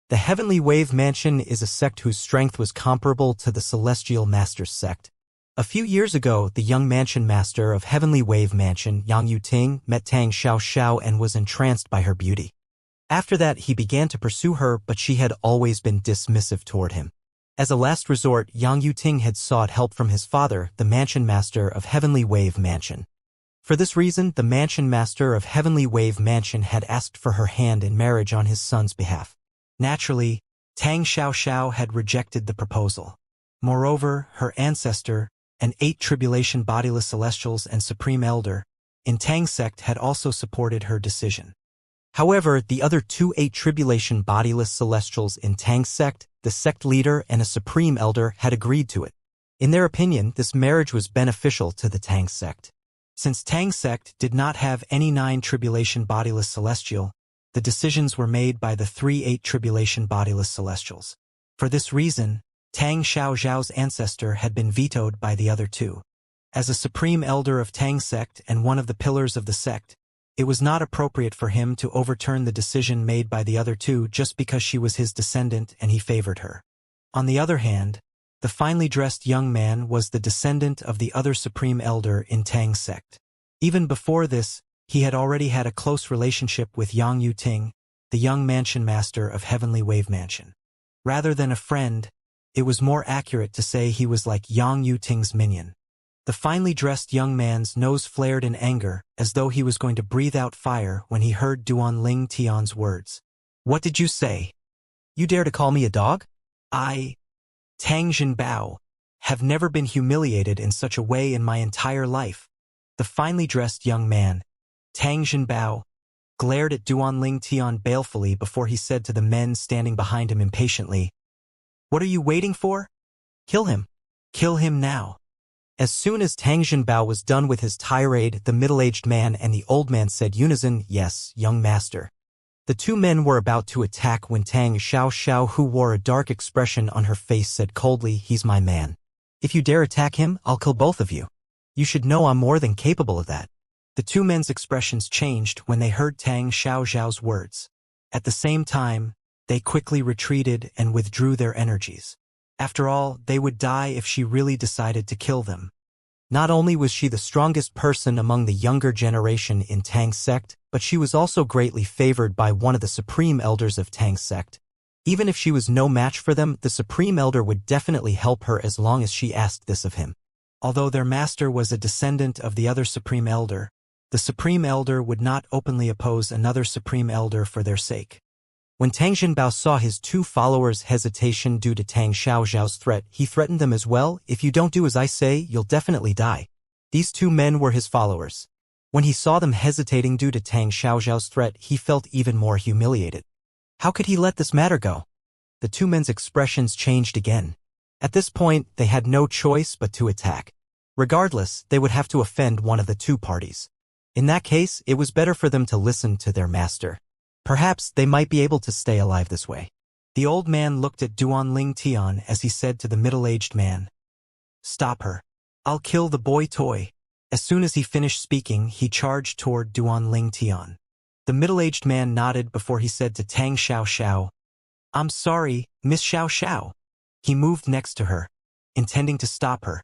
The Heavenly Wave Mansion is a sect whose strength was comparable to the Celestial Master's sect. A few years ago, the young mansion master of Heavenly Wave Mansion, Yang Yuting, met Tang Xiaoxiao and was entranced by her beauty. After that, he began to pursue her, but she had always been dismissive toward him. As a last resort, Yang Yuting had sought help from his father, the mansion master of Heavenly Wave Mansion. For this reason, the mansion master of Heavenly Wave Mansion had asked for her hand in marriage on his son's behalf. Naturally, Tang Xiaoxiao had rejected the proposal. Moreover, her ancestor, an 8 tribulation bodiless celestials and supreme elder, in Tang sect had also supported her decision. However, the other 2 8 tribulation bodiless celestials in Tang sect, the sect leader and a supreme elder, had agreed to it. In their opinion, this marriage was beneficial to the Tang sect. Since Tang sect did not have any 9 tribulation bodiless celestial, the decisions were made by the 3 8 tribulation bodiless celestials. For this reason, Tang Xiaoxiao's ancestor had been vetoed by the other 2. As a supreme elder of Tang sect and one of the pillars of the sect, it was not appropriate for him to overturn the decision made by the other 2 just because she was his descendant and he favored her. On the other hand, the finely dressed young man was the descendant of the other supreme elder in Tang sect. Even before this, he had already had a close relationship with Yang Yuting, the young mansion master of Heavenly Wave Mansion. Rather than a friend, it was more accurate to say he was like Yang Yuting's minion. The finely dressed young man's nose flared in anger, as though he was going to breathe out fire when he heard Duan Ling Tian's words. "What did you say? You dare to call me a dog? I, Tang Jinbao, have never been humiliated in such a way in my entire life." The finely dressed young man, Tang Jinbao, glared at Duan Ling Tian balefully before he said to the men standing behind him impatiently, "What are you waiting for? Kill him. Kill him now." As soon as Tang Jinbao was done with his tirade, the middle-aged man and the old man said unison, "Yes, young master." The two men were about to attack when Tang Xiaoxiao, who wore a dark expression on her face, said coldly, "He's my man. If you dare attack him, I'll kill both of you. You should know I'm more than capable of that." The two men's expressions changed when they heard Tang Xiaoxiao's words. At the same time, they quickly retreated and withdrew their energies. After all, they would die if she really decided to kill them. Not only was she the strongest person among the younger generation in Tang's sect, but she was also greatly favored by one of the supreme elders of Tang's sect. Even if she was no match for them, the supreme elder would definitely help her as long as she asked this of him. Although their master was a descendant of the other supreme elder, the supreme elder would not openly oppose another supreme elder for their sake. When Tang Jinbao saw his two followers' hesitation due to Tang Xiaoxiao's threat, he threatened them as well. "If you don't do as I say, you'll definitely die." These two men were his followers. When he saw them hesitating due to Tang Xiaoxiao's threat, he felt even more humiliated. How could he let this matter go? The two men's expressions changed again. At this point, they had no choice but to attack. Regardless, they would have to offend one of the two parties. In that case, it was better for them to listen to their master. Perhaps they might be able to stay alive this way. The old man looked at Duan Ling Tian as he said to the middle-aged man, "Stop her. I'll kill the boy toy." As soon as he finished speaking, he charged toward Duan Ling Tian. The middle-aged man nodded before he said to Tang Xiaoxiao, "I'm sorry, Miss Xiaoxiao." He moved next to her, intending to stop her,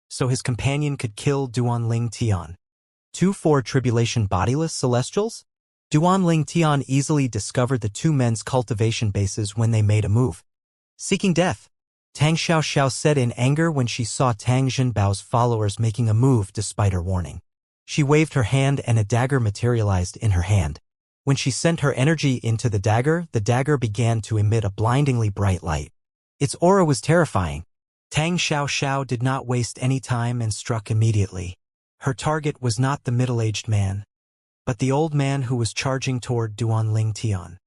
so his companion could kill Duan Ling Tian. 2-4 Tribulation Bodiless Celestials? Duan Ling Tian easily discovered the two men's cultivation bases when they made a move. "Seeking death," Tang Xiaoxiao said in anger when she saw Tang Jinbao's followers making a move despite her warning. She waved her hand and a dagger materialized in her hand. When she sent her energy into the dagger began to emit a blindingly bright light. Its aura was terrifying. Tang Xiaoxiao did not waste any time and struck immediately. Her target was not the middle-aged man, but the old man who was charging toward Duan Ling Tian.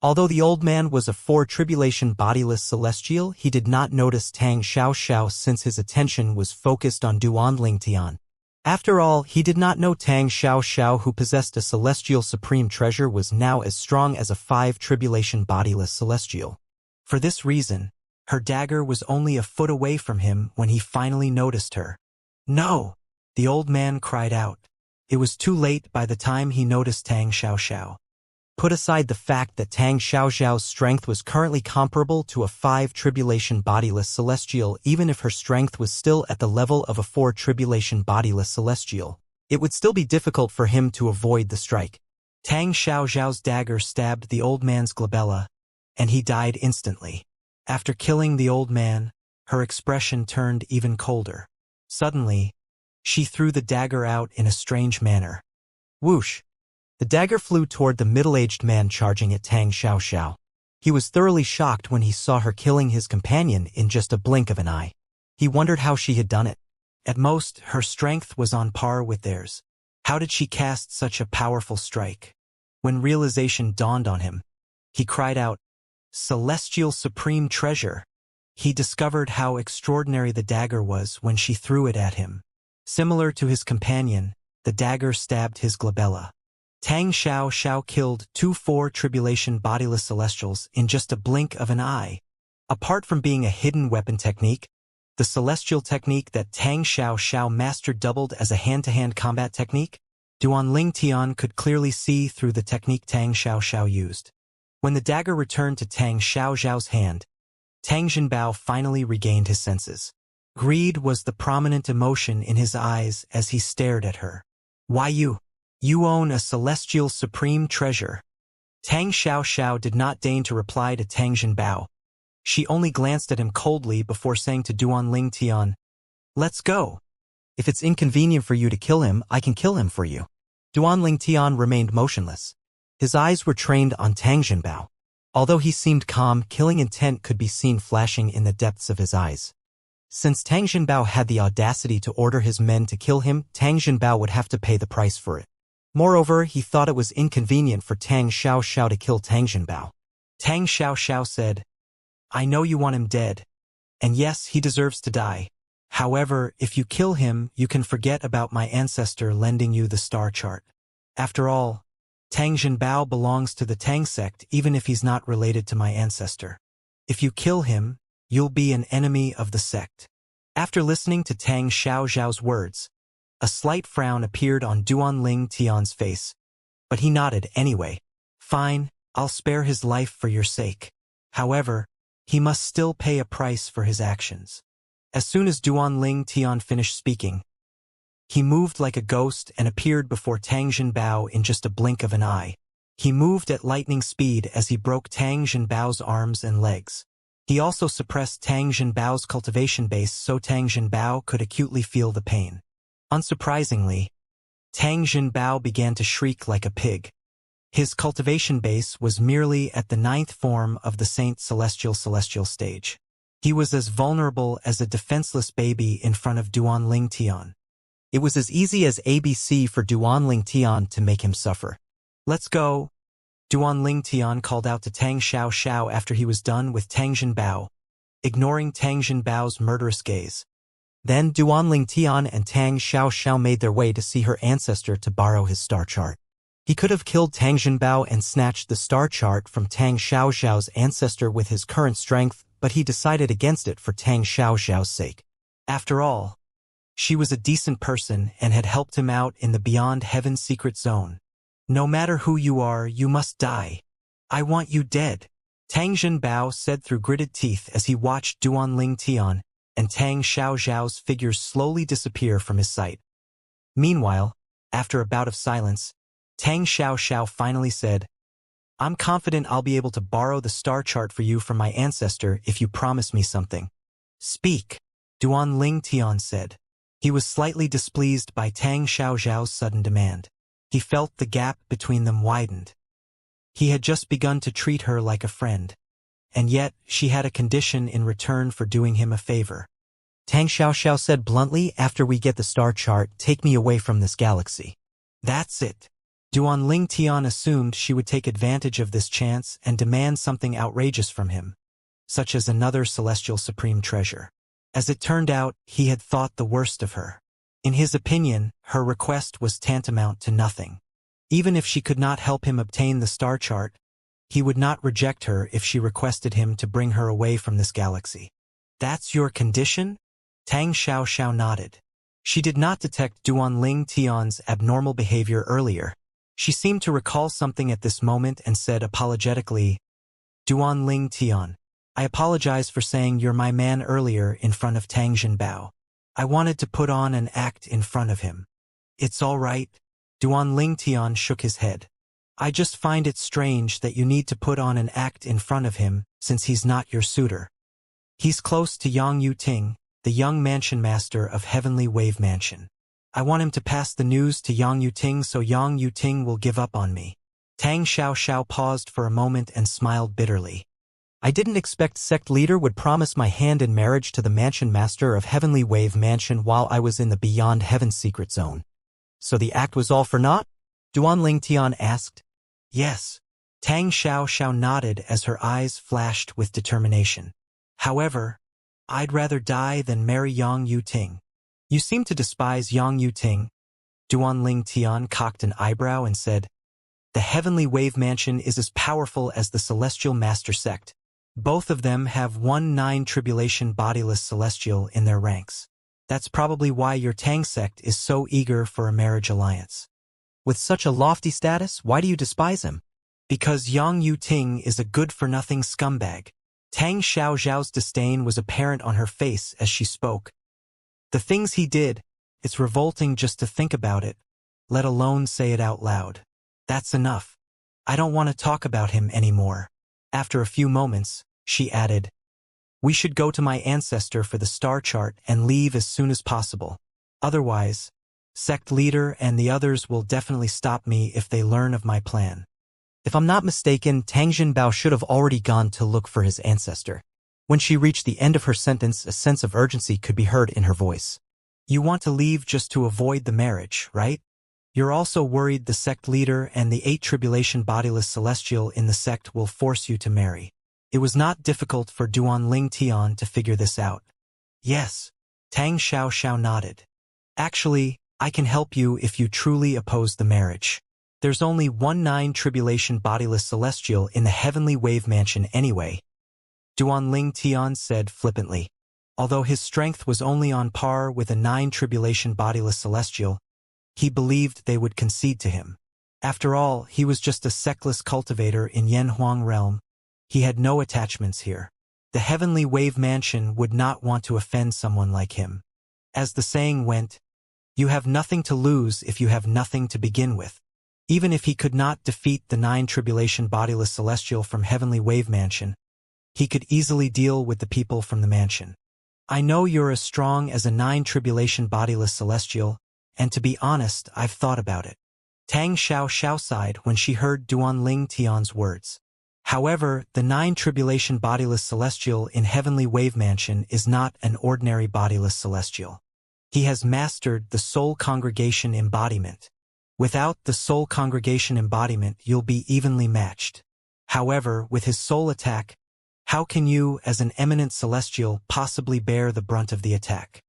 Although the old man was a 4 Tribulation Bodiless Celestial, he did not notice Tang Xiaoxiao since his attention was focused on Duan Ling Tian. After all, he did not know Tang Xiaoxiao, who possessed a celestial supreme treasure, was now as strong as a 5 Tribulation Bodiless Celestial. For this reason, her dagger was only a foot away from him when he finally noticed her. "No!" the old man cried out. It was too late by the time he noticed Tang Xiaoxiao. Put aside the fact that Tang Xiaoxiao's strength was currently comparable to a 5 Tribulation Bodiless Celestial, even if her strength was still at the level of a 4 Tribulation Bodiless Celestial, it would still be difficult for him to avoid the strike. Tang Xiaoxiao's dagger stabbed the old man's glabella, and he died instantly. After killing the old man, her expression turned even colder. Suddenly, she threw the dagger out in a strange manner. Whoosh! The dagger flew toward the middle-aged man charging at Tang Xiaoxiao. He was thoroughly shocked when he saw her killing his companion in just a blink of an eye. He wondered how she had done it. At most, her strength was on par with theirs. How did she cast such a powerful strike? When realization dawned on him, he cried out, "Celestial Supreme Treasure!" He discovered how extraordinary the dagger was when she threw it at him. Similar to his companion, the dagger stabbed his glabella. Tang Xiaoxiao killed 2-4 Tribulation Bodiless Celestials in just a blink of an eye. Apart from being a hidden weapon technique, the celestial technique that Tang Xiaoxiao mastered doubled as a hand-to-hand combat technique. Duan Ling Tian could clearly see through the technique Tang Xiaoxiao used. When the dagger returned to Tang Xiaoxiao's hand, Tang Jinbao finally regained his senses. Greed was the prominent emotion in his eyes as he stared at her. "Why you? You own a celestial supreme treasure." Tang Xiaoxiao did not deign to reply to Tang Jinbao. She only glanced at him coldly before saying to Duan Ling Tian, "Let's go. If it's inconvenient for you to kill him, I can kill him for you." Duan Ling Tian remained motionless. His eyes were trained on Tang Jinbao. Although he seemed calm, killing intent could be seen flashing in the depths of his eyes. Since Tang Jinbao had the audacity to order his men to kill him, Tang Jinbao would have to pay the price for it. Moreover, he thought it was inconvenient for Tang Xiaoxiao to kill Tang Jinbao. Tang Xiaoxiao said, "I know you want him dead, and yes, he deserves to die. However, if you kill him, you can forget about my ancestor lending you the star chart. After all, Tang Jinbao belongs to the Tang sect even if he's not related to my ancestor. If you kill him, you'll be an enemy of the sect. After listening to Tang Xiaoxiao's words, a slight frown appeared on Duanling Tian's face, but he nodded anyway. Fine, I'll spare his life for your sake. However, he must still pay a price for his actions. As soon as Duanling Tian finished speaking, he moved like a ghost and appeared before Tang Jinbao in just a blink of an eye. He moved at lightning speed as he broke Tang Jinbao's arms and legs. He also suppressed Tang Jinbao's cultivation base so Tang Jinbao could acutely feel the pain. Unsurprisingly, Tang Jinbao began to shriek like a pig. His cultivation base was merely at the 9th form of the Saint Celestial stage. He was as vulnerable as a defenseless baby in front of Duanling Tian. It was as easy as ABC for Duanling Tian to make him suffer. Let's go. Duanling Tian called out to Tang Xiaoxiao after he was done with Tang Jinbao, ignoring Tang Jinbao's murderous gaze. Then Duanling Tian and Tang Xiaoxiao made their way to see her ancestor to borrow his star chart. He could have killed Tang Jinbao and snatched the star chart from Tang Xiaoxiao's ancestor with his current strength, but he decided against it for Tang Xiaoxiao's sake. After all, she was a decent person and had helped him out in the Beyond Heaven secret zone. No matter who you are, you must die. I want you dead, Tang Jinbao said through gritted teeth as he watched Duanling Tian and Tang Xiaoxiao's figures slowly disappear from his sight. Meanwhile, after a bout of silence, Tang Xiaoxiao finally said, I'm confident I'll be able to borrow the star chart for you from my ancestor if you promise me something. Speak, Duanling Tian said. He was slightly displeased by Tang Xiaoxiao's sudden demand. He felt the gap between them widened. He had just begun to treat her like a friend, and yet she had a condition in return for doing him a favor. Tang Xiaoxiao said bluntly, after we get the star chart, take me away from this galaxy. That's it. Duanling Tian assumed she would take advantage of this chance and demand something outrageous from him, such as another celestial supreme treasure. As it turned out, he had thought the worst of her. In his opinion, her request was tantamount to nothing. Even if she could not help him obtain the star chart, he would not reject her if she requested him to bring her away from this galaxy. That's your condition? Tang Xiaoxiao nodded. She did not detect Duanling Tian's abnormal behavior earlier. She seemed to recall something at this moment and said apologetically, Duanling Tian, I apologize for saying you're my man earlier in front of Tang Jinbao. I wanted to put on an act in front of him. It's all right. Duanling Tian shook his head. I just find it strange that you need to put on an act in front of him since he's not your suitor. He's close to Yang Yuting, the young mansion master of Heavenly Wave Mansion. I want him to pass the news to Yang Yuting so Yang Yuting will give up on me. Tang Xiaoxiao paused for a moment and smiled bitterly. I didn't expect sect leader would promise my hand in marriage to the mansion master of Heavenly Wave Mansion while I was in the Beyond Heaven secret zone. So the act was all for naught? Duanling Tian asked. Yes. Tang Xiaoxiao nodded as her eyes flashed with determination. However, I'd rather die than marry Yang Yuting. You seem to despise Yang Yuting. Duanling Tian cocked an eyebrow and said, The Heavenly Wave Mansion is as powerful as the Celestial Master Sect. Both of them have 1/9 tribulation bodiless celestial in their ranks. That's probably why your Tang sect is so eager for a marriage alliance. With such a lofty status, why do you despise him? Because Yang Yuting is a good-for-nothing scumbag. Tang Xiaoxiao's disdain was apparent on her face as she spoke. The things he did, it's revolting just to think about it, let alone say it out loud. That's enough. I don't want to talk about him anymore. After a few moments, she added, We should go to my ancestor for the star chart and leave as soon as possible. Otherwise, sect leader and the others will definitely stop me if they learn of my plan. If I'm not mistaken, Tang Jinbao should have already gone to look for his ancestor. When she reached the end of her sentence, a sense of urgency could be heard in her voice. You want to leave just to avoid the marriage, right? You're also worried the sect leader and the 8 tribulation bodiless celestial in the sect will force you to marry. It was not difficult for Duanling Tian to figure this out. Yes, Tang Xiaoxiao nodded. Actually, I can help you if you truly oppose the marriage. There's only one 9 tribulation bodiless celestial in the heavenly wave mansion anyway, Duanling Tian said flippantly. Although his strength was only on par with a 9 tribulation bodiless celestial, he believed they would concede to him. After all, he was just a sectless cultivator in Yanhuang realm. He had no attachments here. The heavenly wave mansion would not want to offend someone like him. As the saying went, you have nothing to lose if you have nothing to begin with. Even if he could not defeat the 9 tribulation bodiless celestial from heavenly wave mansion, he could easily deal with the people from the mansion. I know you're as strong as a 9 tribulation bodiless celestial, and to be honest, I've thought about it. Tang Xiao sighed when she heard Duanling Tian's words. However, the 9 tribulation bodiless celestial in heavenly wave mansion is not an ordinary bodiless celestial. He has mastered the soul congregation embodiment. Without the soul congregation embodiment, you'll be evenly matched. However, with his soul attack, how can you, as an eminent celestial, possibly bear the brunt of the attack?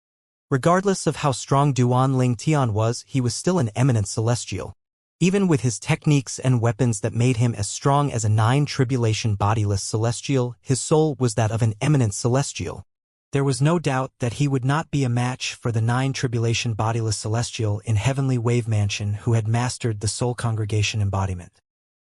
Regardless of how strong Duanling Tian was, he was still an eminent celestial. Even with his techniques and weapons that made him as strong as a 9 tribulation bodiless celestial, his soul was that of an eminent celestial. There was no doubt that he would not be a match for the 9 tribulation bodiless celestial in heavenly wave mansion who had mastered the soul congregation embodiment.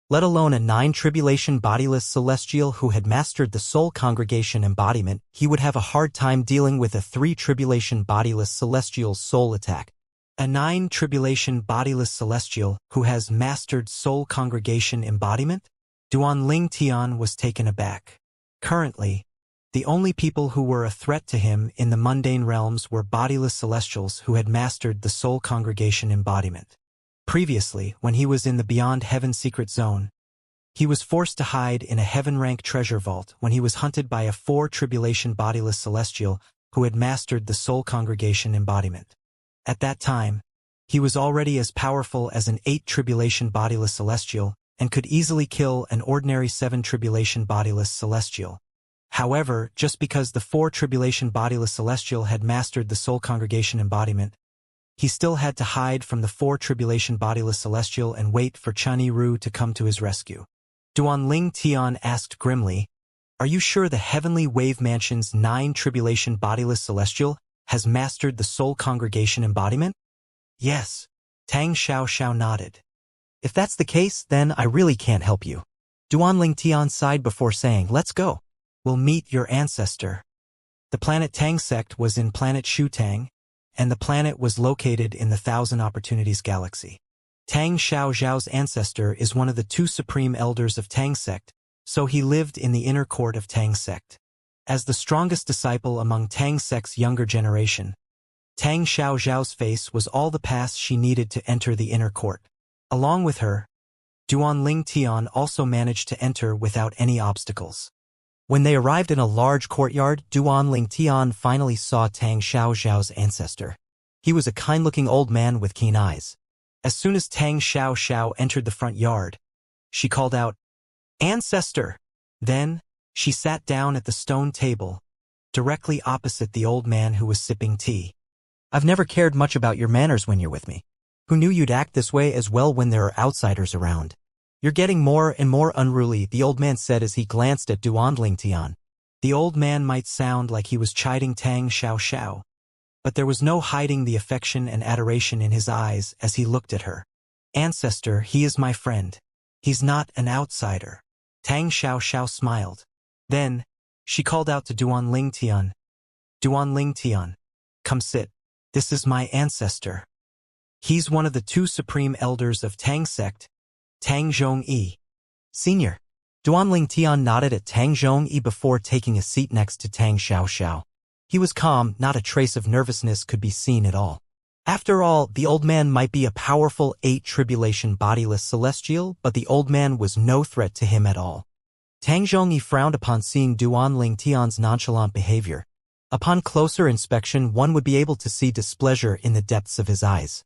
Let alone a 9 tribulation bodiless celestial who had mastered the soul congregation embodiment, he would have a hard time dealing with a 3 tribulation bodiless celestial's soul attack. A 9 tribulation bodiless celestial who has mastered soul congregation embodiment? Duanling Tian was taken aback. Currently, the only people who were a threat to him in the mundane realms were bodiless celestials who had mastered the soul congregation embodiment. Previously, when he was in the Beyond Heaven secret zone, he was forced to hide in a heaven-rank treasure vault when he was hunted by a 4 tribulation bodiless celestial who had mastered the soul congregation embodiment. At that time, he was already as powerful as an 8 tribulation bodiless celestial and could easily kill an ordinary 7 tribulation bodiless celestial. However, just because the 4 tribulation bodiless celestial had mastered the soul congregation embodiment, he still had to hide from the 4 tribulation bodiless celestial and wait for Chani Ru to come to his rescue. Duanling Tian asked grimly, "Are you sure the heavenly wave mansion's 9 tribulation bodiless celestial has mastered the soul congregation embodiment?" "Yes." Tang Xiao nodded. "If that's the case, then I really can't help you." Duanling Tian sighed before saying, "Let's go. We'll meet your ancestor." The planet Tang sect was in planet Shutang, and the planet was located in the Thousand Opportunities galaxy. Tang Xiao's ancestor is one of the 2 supreme elders of Tang sect, so he lived in the inner court of Tang sect. As the strongest disciple among Tang sect's younger generation, Tang Xiao's face was all the pass she needed to enter the inner court. Along with her, Duanling Tian also managed to enter without any obstacles. When they arrived in a large courtyard, Duanling Tian finally saw Tang Xiao's ancestor. He was a kind-looking old man with keen eyes. As soon as Tang Xiao entered the front yard, she called out, "Ancestor!" Then, she sat down at the stone table, directly opposite the old man who was sipping tea. "I've never cared much about your manners when you're with me. Who knew you'd act this way as well when there are outsiders around? You're getting more and more unruly," the old man said as he glanced at Duanling Tian. The old man might sound like he was chiding Tang Xiao, but there was no hiding the affection and adoration in his eyes as he looked at her. "Ancestor, he is my friend. He's not an outsider." Tang Xiao smiled. Then, she called out to Duanling Tian, "Duanling Tian, come sit. This is my ancestor. He's one of the 2 supreme elders of Tang sect, Tang Zhongyi." "Senior." Duanling Tian nodded at Tang Zhongyi before taking a seat next to Tang Xiao. He was calm, not a trace of nervousness could be seen at all. After all, the old man might be a powerful 8 tribulation bodiless celestial, but the old man was no threat to him at all. Tang Zhongyi frowned upon seeing Duanling Tian's nonchalant behavior. Upon closer inspection, one would be able to see displeasure in the depths of his eyes.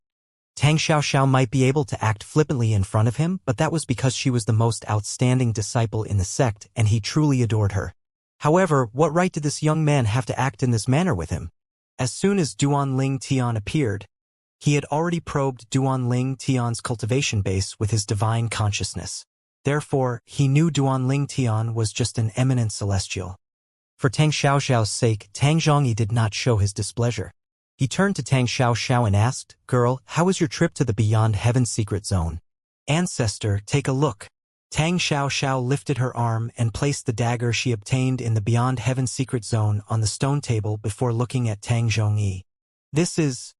Tang Xiao might be able to act flippantly in front of him, but that was because she was the most outstanding disciple in the sect and he truly adored her. However, what right did this young man have to act in this manner with him? As soon as Duanling Tian appeared, He had already probed Duanling Tian's cultivation base with his divine consciousness. Therefore, he knew Duanling Tian was just an eminent celestial. For Tang Xiaoxiao's sake, Tang Zhongyi did not show his displeasure. He turned to Tang Xiaoxiao and asked, "Girl, how was your trip to the Beyond Heaven secret zone?" "Ancestor, take a look." Tang Xiaoxiao lifted her arm and placed the dagger she obtained in the Beyond Heaven secret zone on the stone table before looking at Tang Zhongyi. "This is..."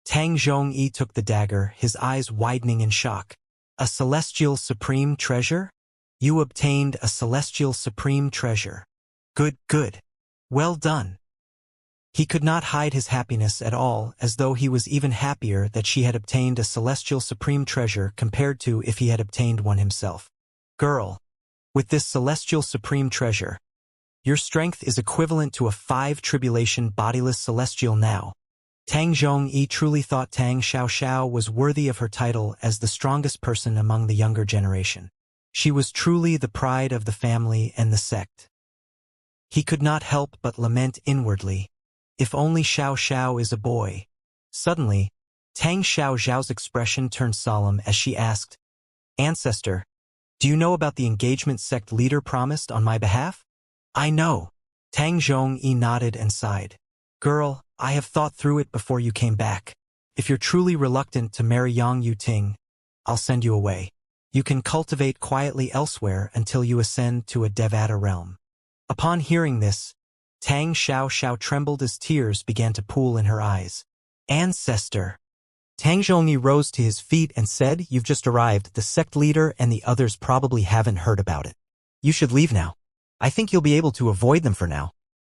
Tang Zhongyi took the dagger, his eyes widening in shock. "A celestial supreme treasure? You obtained a celestial supreme treasure. Good, good. Well done." He could not hide his happiness at all, as though he was even happier that she had obtained a celestial supreme treasure compared to if he had obtained one himself. "Girl, with this celestial supreme treasure, your strength is equivalent to a 5 tribulation bodiless celestial now." Tang Zhongyi truly thought Tang Xiaoxiao was worthy of her title as the strongest person among the younger generation. She was truly the pride of the family and the sect. He could not help but lament inwardly, "If only Xiao Xiao is a boy." Suddenly, Tang Xiaoxiao's expression turned solemn as she asked, "Ancestor, do you know about the engagement sect leader promised on my behalf?" "I know." Tang Zhongyi nodded and sighed. "Girl, I have thought through it before you came back. If you're truly reluctant to marry Yang Yuting, I'll send you away. You can cultivate quietly elsewhere until you ascend to a Devata realm." Upon hearing this, Tang Xiaoxiao trembled as tears began to pool in her eyes. "Ancestor." Tang Zhongyi rose to his feet and said, "You've just arrived. The sect leader and the others probably haven't heard about it. You should leave now. I think you'll be able to avoid them for now."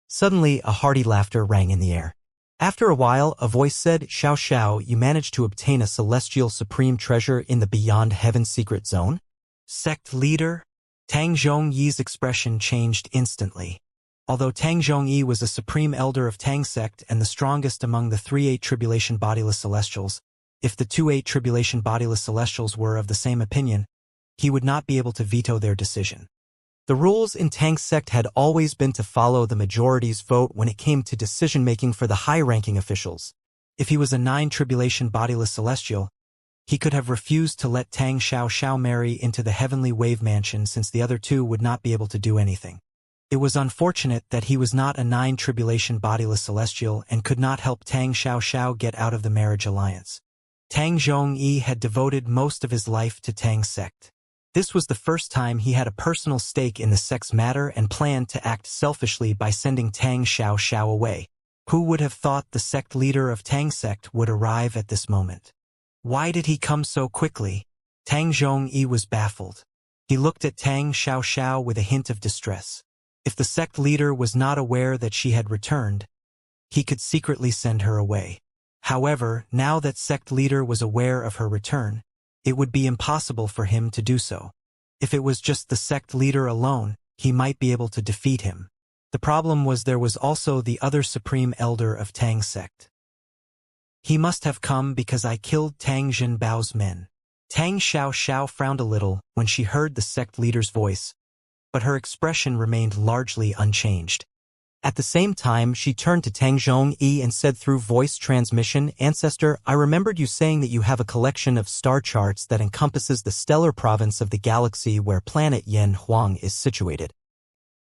Suddenly, a hearty laughter rang in the air. After a while, a voice said, "Xiao Xiao, you managed to obtain a celestial supreme treasure in the Beyond Heaven secret zone?" "Sect leader?" Tang Zhongyi's expression changed instantly. Although Tang Zhongyi was a supreme elder of Tang sect and the strongest among the 3 tribulation bodiless celestials, if the 2 tribulation bodiless celestials were of the same opinion, he would not be able to veto their decision. The rules in Tang sect had always been to follow the majority's vote when it came to decision-making for the high-ranking officials. If he was a 9 tribulation bodiless celestial, he could have refused to let Tang Xiaoxiao marry into the heavenly wave mansion since the other 2 would not be able to do anything. It was unfortunate that he was not a 9 tribulation bodiless celestial and could not help Tang Xiaoxiao get out of the marriage alliance. Tang Zhongyi had devoted most of his life to Tang sect. This was the first time he had a personal stake in the sect's matter and planned to act selfishly by sending Tang Xiaoxiao away. Who would have thought the sect leader of Tang sect would arrive at this moment? Why did he come so quickly? Tang Zhongyi was baffled. He looked at Tang Xiaoxiao with a hint of distress. If the sect leader was not aware that she had returned, he could secretly send her away. However, now that sect leader was aware of her return, it would be impossible for him to do so. If it was just the sect leader alone, he might be able to defeat him. The problem was there was also the other supreme elder of Tang sect. "He must have come because I killed Tang Zhenbao's men." Tang Xiaoxiao frowned a little when she heard the sect leader's voice, but her expression remained largely unchanged. At the same time, she turned to Tang Zhongyi and said through voice transmission, "Ancestor, I remembered you saying that you have a collection of star charts that encompasses the stellar province of the galaxy where planet Yan Huang is situated.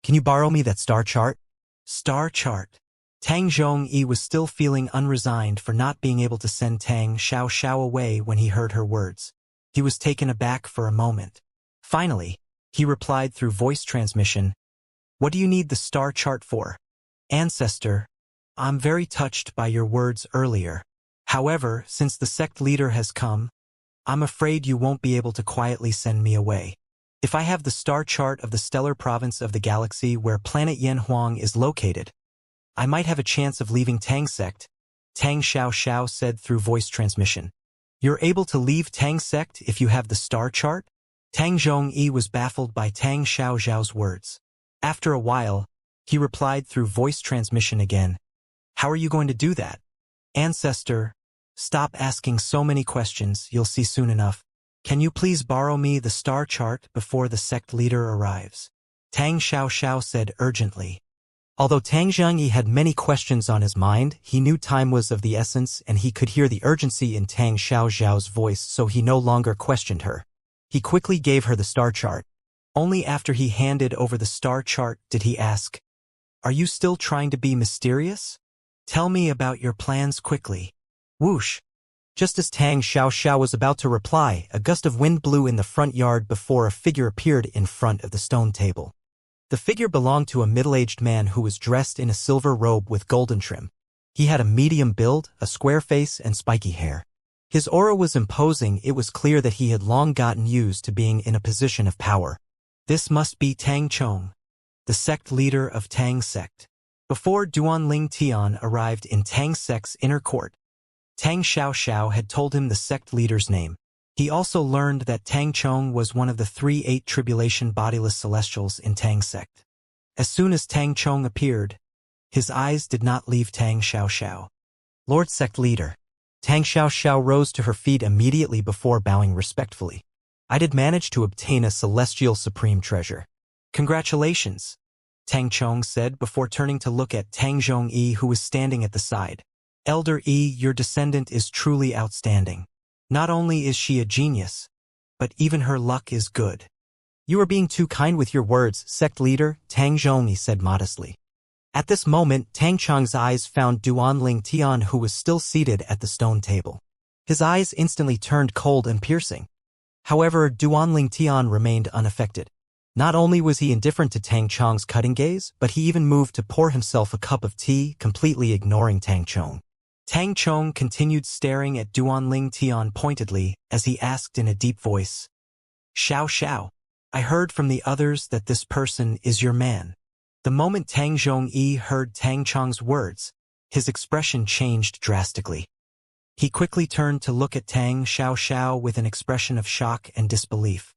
Can you borrow me that star chart?" Star chart. Tang Zhongyi was still feeling unresigned for not being able to send Tang Xiaoxiao away when he heard her words. He was taken aback for a moment. Finally, he replied through voice transmission, "What do you need the star chart for?" "Ancestor, I'm very touched by your words earlier. However, since the sect leader has come, I'm afraid you won't be able to quietly send me away. If I have the star chart of the stellar province of the galaxy where planet Yan Huang is located, I might have a chance of leaving Tang sect," Tang Xiaoxiao said through voice transmission. "You're able to leave Tang sect if you have the star chart?" Tang Zhongyi was baffled by Tang Xiaoxiao's words. After a while, he replied through voice transmission again, "How are you going to do that?" "Ancestor, stop asking so many questions, you'll see soon enough. Can you please borrow me the star chart before the sect leader arrives?" Tang Xiaoxiao said urgently. Although Tang Xianxia had many questions on his mind, he knew time was of the essence and he could hear the urgency in Tang Xiaoxiao's voice, so he no longer questioned her. He quickly gave her the star chart. Only after he handed over the star chart did he ask, "Are you still trying to be mysterious? Tell me about your plans quickly." Whoosh! Just as Tang Xiaoxiao was about to reply, a gust of wind blew in the front yard before a figure appeared in front of the stone table. The figure belonged to a middle-aged man who was dressed in a silver robe with golden trim. He had a medium build, a square face, and spiky hair. His aura was imposing. It was clear that he had long gotten used to being in a position of power. This must be Tang Chong, the sect leader of Tang sect. Before Duanling Tian arrived in Tang sect's inner court, Tang Xiaoxiao had told him the sect leader's name. He also learned that Tang Chong was one of the 8 tribulation bodiless celestials in Tang sect. As soon as Tang Chong appeared, his eyes did not leave Tang Xiaoxiao. "Lord sect leader." Tang Xiaoxiao rose to her feet immediately before bowing respectfully. "I did manage to obtain a celestial supreme treasure." "Congratulations," Tang Chong said before turning to look at Tang Zhongyi, who was standing at the side. "Elder Yi, your descendant is truly outstanding. Not only is she a genius, but even her luck is good." "You are being too kind with your words, sect leader," Tang Zhongyi said modestly. At this moment, Tang Chong's eyes found Duanling Tian, who was still seated at the stone table. His eyes instantly turned cold and piercing. However, Duanling Tian remained unaffected. Not only was he indifferent to Tang Chong's cutting gaze, but he even moved to pour himself a cup of tea, completely ignoring Tang Chong. Tang Chong continued staring at Duanling Tian pointedly as he asked in a deep voice, "Xiao, I heard from the others that this person is your man." The moment Tang Zhongyi heard Tang Chong's words, his expression changed drastically. He quickly turned to look at Tang Xiaoxiao with an expression of shock and disbelief.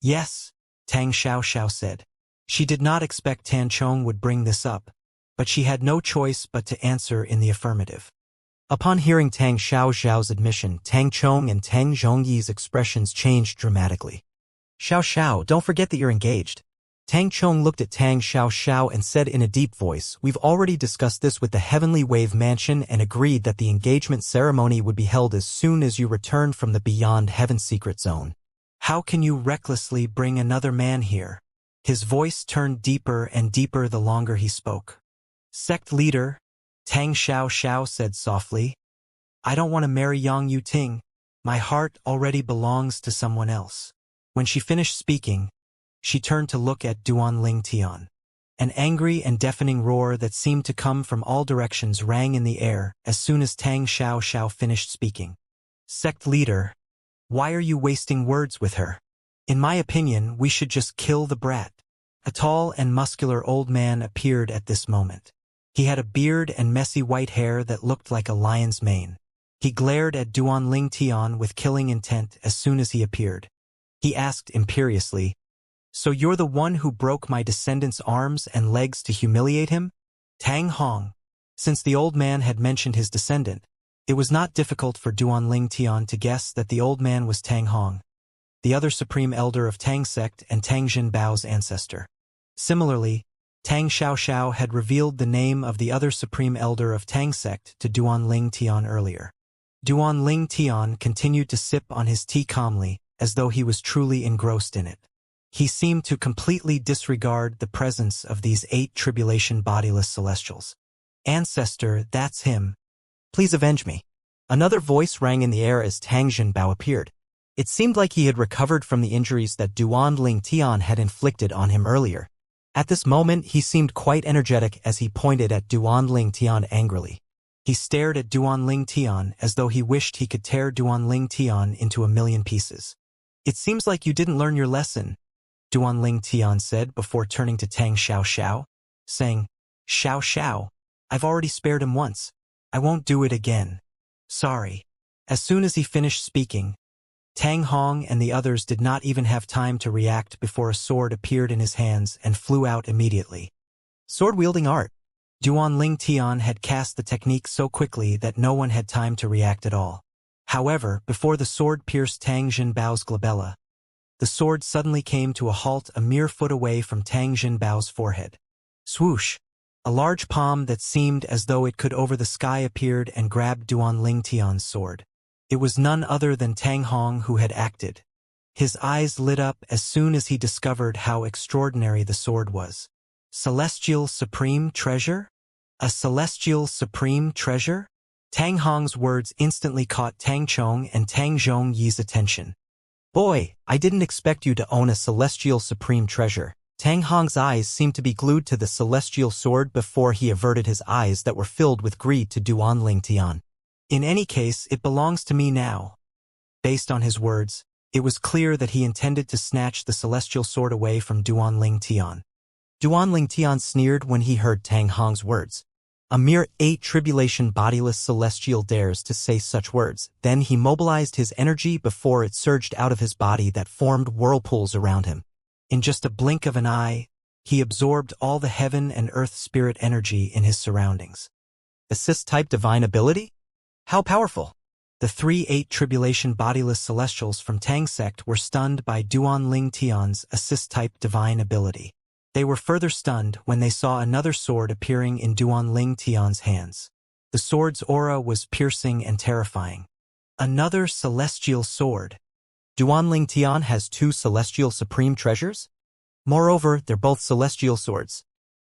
"Yes," Tang Xiaoxiao said. She did not expect Tang Chong would bring this up, but she had no choice but to answer in the affirmative. Upon hearing Tang Xiaoxiao's admission, Tang Chong and Tang Zhongyi's expressions changed dramatically. "Xiao, don't forget that you're engaged." Tang Chong looked at Tang Xiaoxiao and said in a deep voice, "We've already discussed this with the Heavenly Wave Mansion and agreed that the engagement ceremony would be held as soon as you return from the Beyond Heaven secret zone. How can you recklessly bring another man here?" His voice turned deeper and deeper the longer he spoke. "Sect leader," Tang Xiaoxiao said softly, "I don't want to marry Yang Yuting. My heart already belongs to someone else." When she finished speaking, she turned to look at Duanling Tian. An angry and deafening roar that seemed to come from all directions rang in the air as soon as Tang Xiaoxiao finished speaking. "Sect leader, why are you wasting words with her? In my opinion, we should just kill the brat." A tall and muscular old man appeared at this moment. He had a beard and messy white hair that looked like a lion's mane. He glared at Duanling Tian with killing intent as soon as he appeared. He asked imperiously, "So you're the one who broke my descendant's arms and legs to humiliate him?" Tang Hong. Since the old man had mentioned his descendant, it was not difficult for Duanling Tian to guess that the old man was Tang Hong, the other supreme elder of Tang sect and Tang Jinbao's ancestor. Similarly, Tang Xiaoxiao had revealed the name of the other supreme elder of Tang sect to Duanling Tian earlier. Duanling Tian continued to sip on his tea calmly, as though he was truly engrossed in it. He seemed to completely disregard the presence of these 8 tribulation bodiless celestials. "Ancestor, that's him. Please avenge me." Another voice rang in the air as Tang Jinbao appeared. It seemed like he had recovered from the injuries that Duanling Tian had inflicted on him earlier. At this moment, he seemed quite energetic as he pointed at Duanling Tian angrily. He stared at Duanling Tian as though he wished he could tear Duanling Tian into a million pieces. "It seems like you didn't learn your lesson," Duanling Tian said before turning to Tang Xiaoxiao, saying, Xiao, I've already spared him once. I won't do it again. Sorry." As soon as he finished speaking, Tang Hong and the others did not even have time to react before a sword appeared in his hands and flew out immediately. Sword-wielding art. Duanling Tian had cast the technique so quickly that no one had time to react at all. However, before the sword pierced Tang Jinbao's glabella, the sword suddenly came to a halt a mere foot away from Tang Jinbao's forehead. Swoosh! A large palm that seemed as though it could over the sky appeared and grabbed Duan Lingtian's sword. It was none other than Tang Hong who had acted. His eyes lit up as soon as he discovered how extraordinary the sword was. Celestial Supreme Treasure? A Celestial Supreme Treasure? Tang Hong's words instantly caught Tang Chong and Tang Zhongyi's attention. Boy, I didn't expect you to own a Celestial Supreme Treasure. Tang Hong's eyes seemed to be glued to the celestial sword before he averted his eyes that were filled with greed to Duan Lingtian. In any case, it belongs to me now. Based on his words, it was clear that he intended to snatch the celestial sword away from Duan Lingtian. Duan Lingtian sneered when he heard Tang Hong's words. A mere 8 tribulation bodiless celestial dares to say such words. Then he mobilized his energy before it surged out of his body that formed whirlpools around him. In just a blink of an eye, he absorbed all the heaven and earth spirit energy in his surroundings. Assist-type divine ability? How powerful! The 3 8 tribulation bodiless celestials from Tang sect were stunned by Duan Lingtian's assist-type divine ability. They were further stunned when they saw another sword appearing in Duan Lingtian's hands. The sword's aura was piercing and terrifying. Another celestial sword. Duan Lingtian has 2 celestial supreme treasures? Moreover, they're both celestial swords.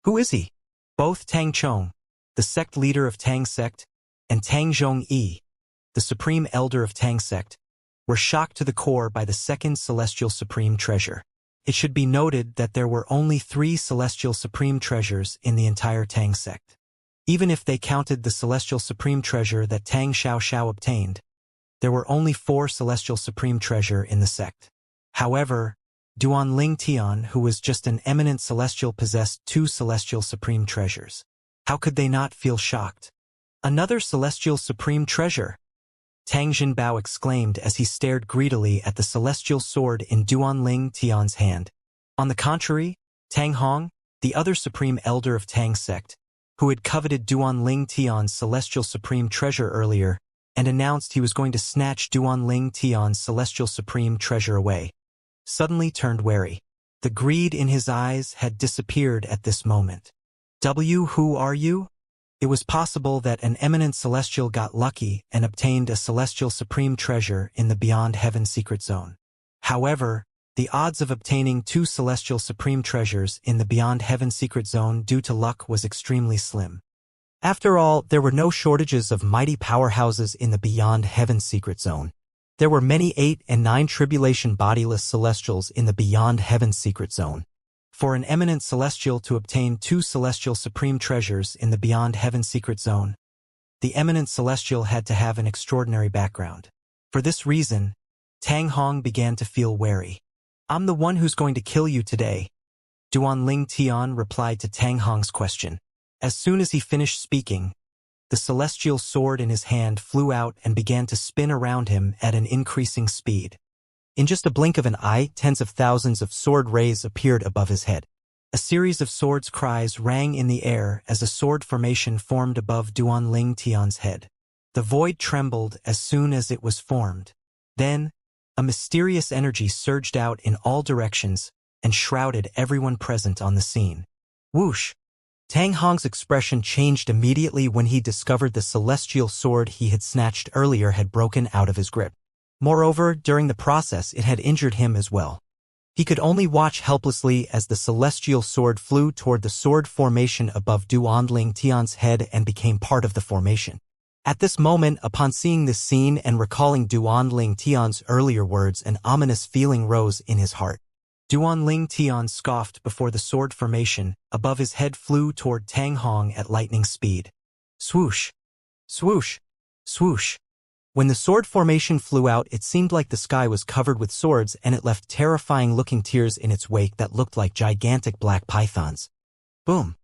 Who is he? Both Tang Chong, the sect leader of Tang sect, and Tang Zhongyi, the supreme elder of Tang sect, were shocked to the core by the second celestial supreme treasure. It should be noted that there were only 3 celestial supreme treasures in the entire Tang sect. Even if they counted the celestial supreme treasure that Tang Xiao obtained, there were only 4 celestial supreme treasure in the sect. However, Duan Lingtian, who was just an eminent celestial, possessed 2 celestial supreme treasures. How could they not feel shocked? Another celestial supreme treasure! Tang Jinbao exclaimed as he stared greedily at the celestial sword in Duan Lingtian's hand. On the contrary, Tang Hong, the other supreme elder of Tang sect, who had coveted Duan Lingtian's celestial supreme treasure earlier, and announced he was going to snatch Duan Lingtian's celestial supreme treasure away, suddenly turned wary. The greed in his eyes had disappeared at this moment. Who are you? It was possible that an eminent celestial got lucky and obtained a celestial supreme treasure in the Beyond Heaven secret zone. However, the odds of obtaining 2 celestial supreme treasures in the Beyond Heaven secret zone due to luck was extremely slim. After all, there were no shortages of mighty powerhouses in the Beyond Heaven secret zone. There were many 8 and 9 tribulation bodiless celestials in the Beyond Heaven secret zone. For an eminent celestial to obtain 2 celestial supreme treasures in the Beyond Heaven secret zone, the eminent celestial had to have an extraordinary background. For this reason, Tang Hong began to feel wary. I'm the one who's going to kill you today, Duan Lingtian replied to Tang Hong's question. As soon as he finished speaking, the celestial sword in his hand flew out and began to spin around him at an increasing speed. In just a blink of an eye, tens of thousands of sword rays appeared above his head. A series of swords cries rang in the air as a sword formation formed above Duan Lingtian's head. The void trembled as soon as it was formed. Then, a mysterious energy surged out in all directions and shrouded everyone present on the scene. Whoosh! Tang Hong's expression changed immediately when he discovered the celestial sword he had snatched earlier had broken out of his grip. Moreover, during the process it had injured him as well. He could only watch helplessly as the celestial sword flew toward the sword formation above Duan Lingtian's head and became part of the formation. At this moment, upon seeing this scene and recalling Duan Lingtian's earlier words, an ominous feeling rose in his heart. Duan Lingtian scoffed before the sword formation above his head flew toward Tang Hong at lightning speed. Swoosh! Swoosh! Swoosh! When the sword formation flew out, it seemed like the sky was covered with swords and it left terrifying-looking tears in its wake that looked like gigantic black pythons. Boom!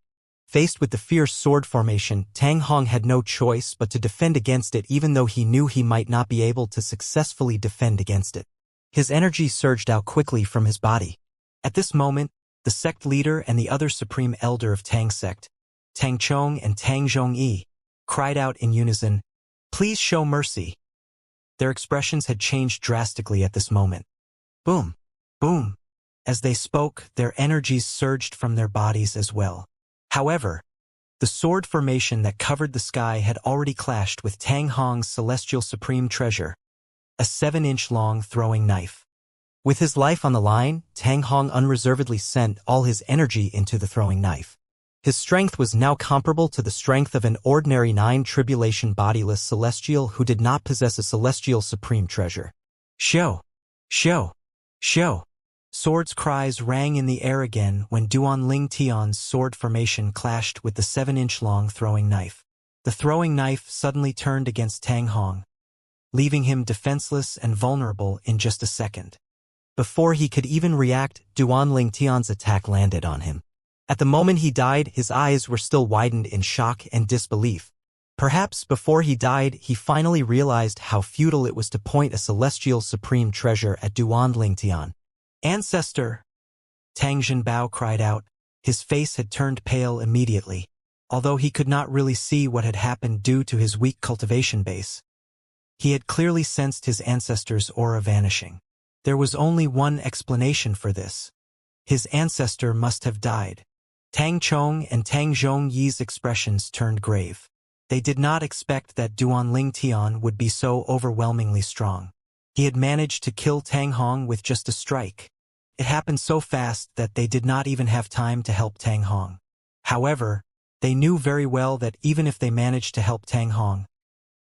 Faced with the fierce sword formation, Tang Hong had no choice but to defend against it, even though he knew he might not be able to successfully defend against it. His energy surged out quickly from his body. At this moment, the sect leader and the other supreme elder of Tang sect, Tang Chong and Tang Zhongyi, cried out in unison, "Please show mercy." Their expressions had changed drastically at this moment. Boom! Boom! As they spoke, their energies surged from their bodies as well. However, The sword formation that covered the sky had already clashed with Tang Hong's celestial supreme treasure, a 7-inch-long throwing knife. With his life on the line, Tang Hong unreservedly sent all his energy into the throwing knife. His strength was now comparable to the strength of an ordinary 9-tribulation bodiless celestial who did not possess a celestial supreme treasure. Xiao! Xiao! Xiao! Swords' cries rang in the air again when Duan Ling Tian's sword formation clashed with the 7-inch-long throwing knife. The throwing knife suddenly turned against Tang Hong, leaving him defenseless and vulnerable in just a second. Before he could even react, Duan Ling Tian's attack landed on him. At the moment he died, his eyes were still widened in shock and disbelief. Perhaps before he died, he finally realized how futile it was to point a celestial supreme treasure at Duan Ling Tian. "Ancestor!" Tang Jinbao cried out. His face had turned pale immediately, although he could not really see what had happened due to his weak cultivation base. He had clearly sensed his ancestor's aura vanishing. There was only one explanation for this. His ancestor must have died. Tang Chong and Tang Zhongyi's expressions turned grave. They did not expect that Duan Ling Tian would be so overwhelmingly strong. He had managed to kill Tang Hong with just a strike. It happened so fast that they did not even have time to help Tang Hong. However, they knew very well that even if they managed to help Tang Hong,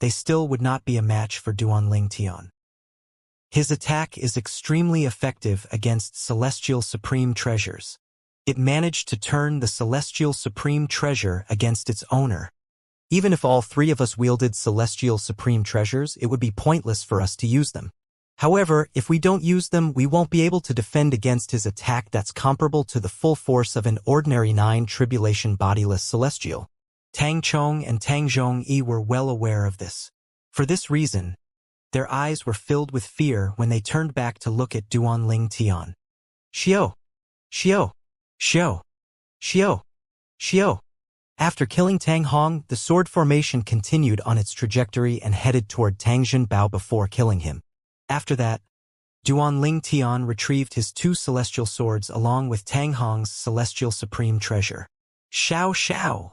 they still would not be a match for Duan Ling Tian. His attack is extremely effective against celestial supreme treasures. It managed to turn the celestial supreme treasure against its owner. Even if all three of us wielded celestial supreme treasures, it would be pointless for us to use them. However, if we don't use them, we won't be able to defend against his attack that's comparable to the full force of an ordinary 9-tribulation bodiless celestial. Tang Chong and Tang Zhongyi were well aware of this. For this reason, their eyes were filled with fear when they turned back to look at Duan Ling Tian. "Xiao! Xiao! Xiao! Xiao! Xiao!" After killing Tang Hong, the sword formation continued on its trajectory and headed toward Tang Jinbao before killing him. After that, Duan Ling Tian retrieved his 2 celestial swords along with Tang Hong's celestial supreme treasure. "Xiao Xiao!"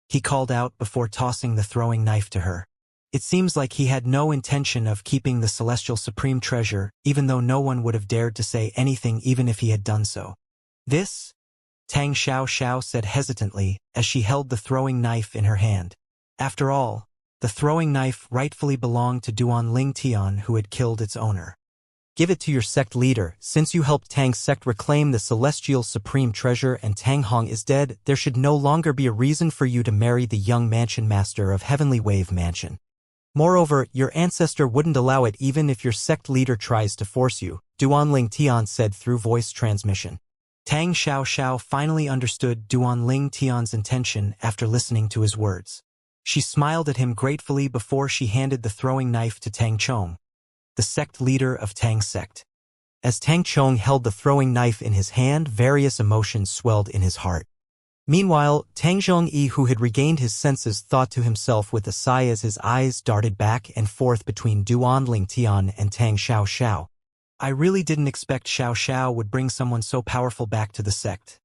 he called out before tossing the throwing knife to her. It seems like he had no intention of keeping the celestial supreme treasure, even though no one would have dared to say anything even if he had done so. "This?" Tang Xiao Xiao said hesitantly as she held the throwing knife in her hand. After all, the throwing knife rightfully belonged to Duan Ling Tian, who had killed its owner. "Give it to your sect leader. Since you helped Tang's sect reclaim the celestial supreme treasure and Tang Hong is dead, there should no longer be a reason for you to marry the young mansion master of Heavenly Wave Mansion. Moreover, your ancestor wouldn't allow it even if your sect leader tries to force you," Duan Ling Tian said through voice transmission. Tang Xiao Xiao finally understood Duan Ling Tian's intention after listening to his words. She smiled at him gratefully before she handed the throwing knife to Tang Chong, the sect leader of Tang's sect. As Tang Chong held the throwing knife in his hand, various emotions swelled in his heart. Meanwhile, Tang Zhongyi, who had regained his senses, thought to himself with a sigh as his eyes darted back and forth between Duan Ling Tian and Tang Xiao Xiao. "I really didn't expect Xiao Xiao would bring someone so powerful back to the sect."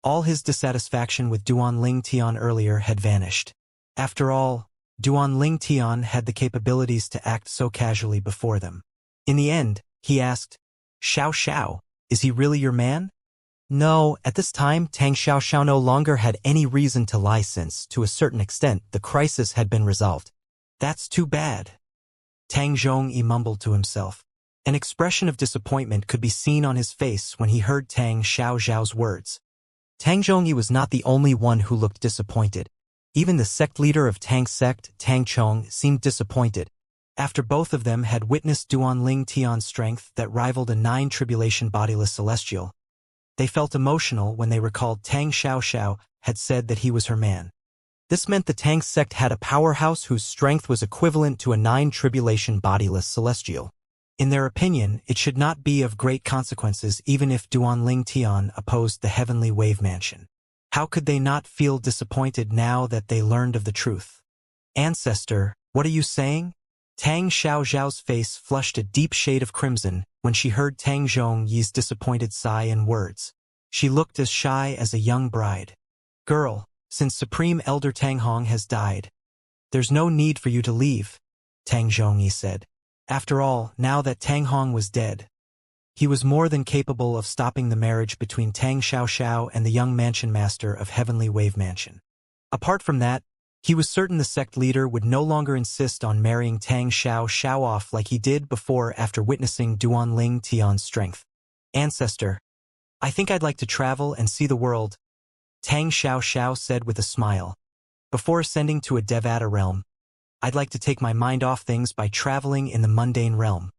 All his dissatisfaction with Duan Ling Tian earlier had vanished. After all, Duan Ling Tian had the capabilities to act so casually before them. In the end, he asked, "Xiao Xiao, is he really your man?" No, at this time, Tang Xiao Xiao no longer had any reason to lie since, to a certain extent, the crisis had been resolved. "That's too bad," Tang Zhongyi mumbled to himself. An expression of disappointment could be seen on his face when he heard Tang Xiao Xiao's words. Tang Zhongyi was not the only one who looked disappointed. Even the sect leader of Tang's sect, Tang Chong, seemed disappointed. After both of them had witnessed Duan Ling Tian's strength that rivaled a 9-tribulation bodiless celestial, they felt emotional when they recalled Tang Xiao Xiao had said that he was her man. This meant the Tang sect had a powerhouse whose strength was equivalent to a 9-tribulation bodiless celestial. In their opinion, it should not be of great consequences even if Duan Ling Tian opposed the Heavenly Wave Mansion. How could they not feel disappointed now that they learned of the truth? "Ancestor, what are you saying?" Tang Xiao Xiao's face flushed a deep shade of crimson when she heard Tang Zhongyi's disappointed sigh and words. She looked as shy as a young bride. "Girl, Since Supreme Elder Tang Hong has died, there's no need for you to leave, Tang Zhongyi said. After all, now that Tang Hong was dead, he was more than capable of stopping the marriage between Tang Xiaoxiao and the young mansion master of Heavenly Wave Mansion. Apart from that, he was certain the sect leader would no longer insist on marrying Tang Xiaoxiao off like he did before after witnessing Duanling Tian's strength. Ancestor, I think I'd like to travel and see the world, Tang Xiaoxiao said with a smile. Before ascending to a Devata realm, I'd like to take my mind off things by traveling in the mundane realm.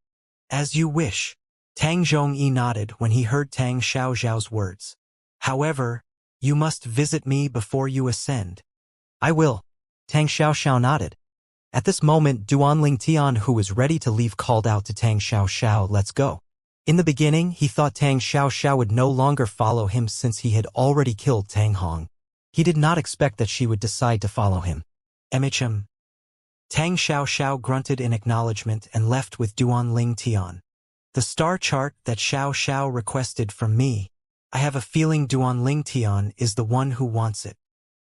As you wish. Tang Zhongyi nodded when he heard Tang Xiaoxiao's words. However, you must visit me before you ascend. I will. Tang Xiaoxiao nodded. At this moment, Duanling Tian, who was ready to leave, called out to Tang Xiaoxiao, "Let's go." In the beginning, he thought Tang Xiaoxiao would no longer follow him since he had already killed Tang Hong. He did not expect that she would decide to follow him. MHM. Tang Xiaoxiao grunted in acknowledgement and left with Duanling Tian. The star chart that Xiaoxiao requested from me. I have a feeling Duanling Tian is the one who wants it.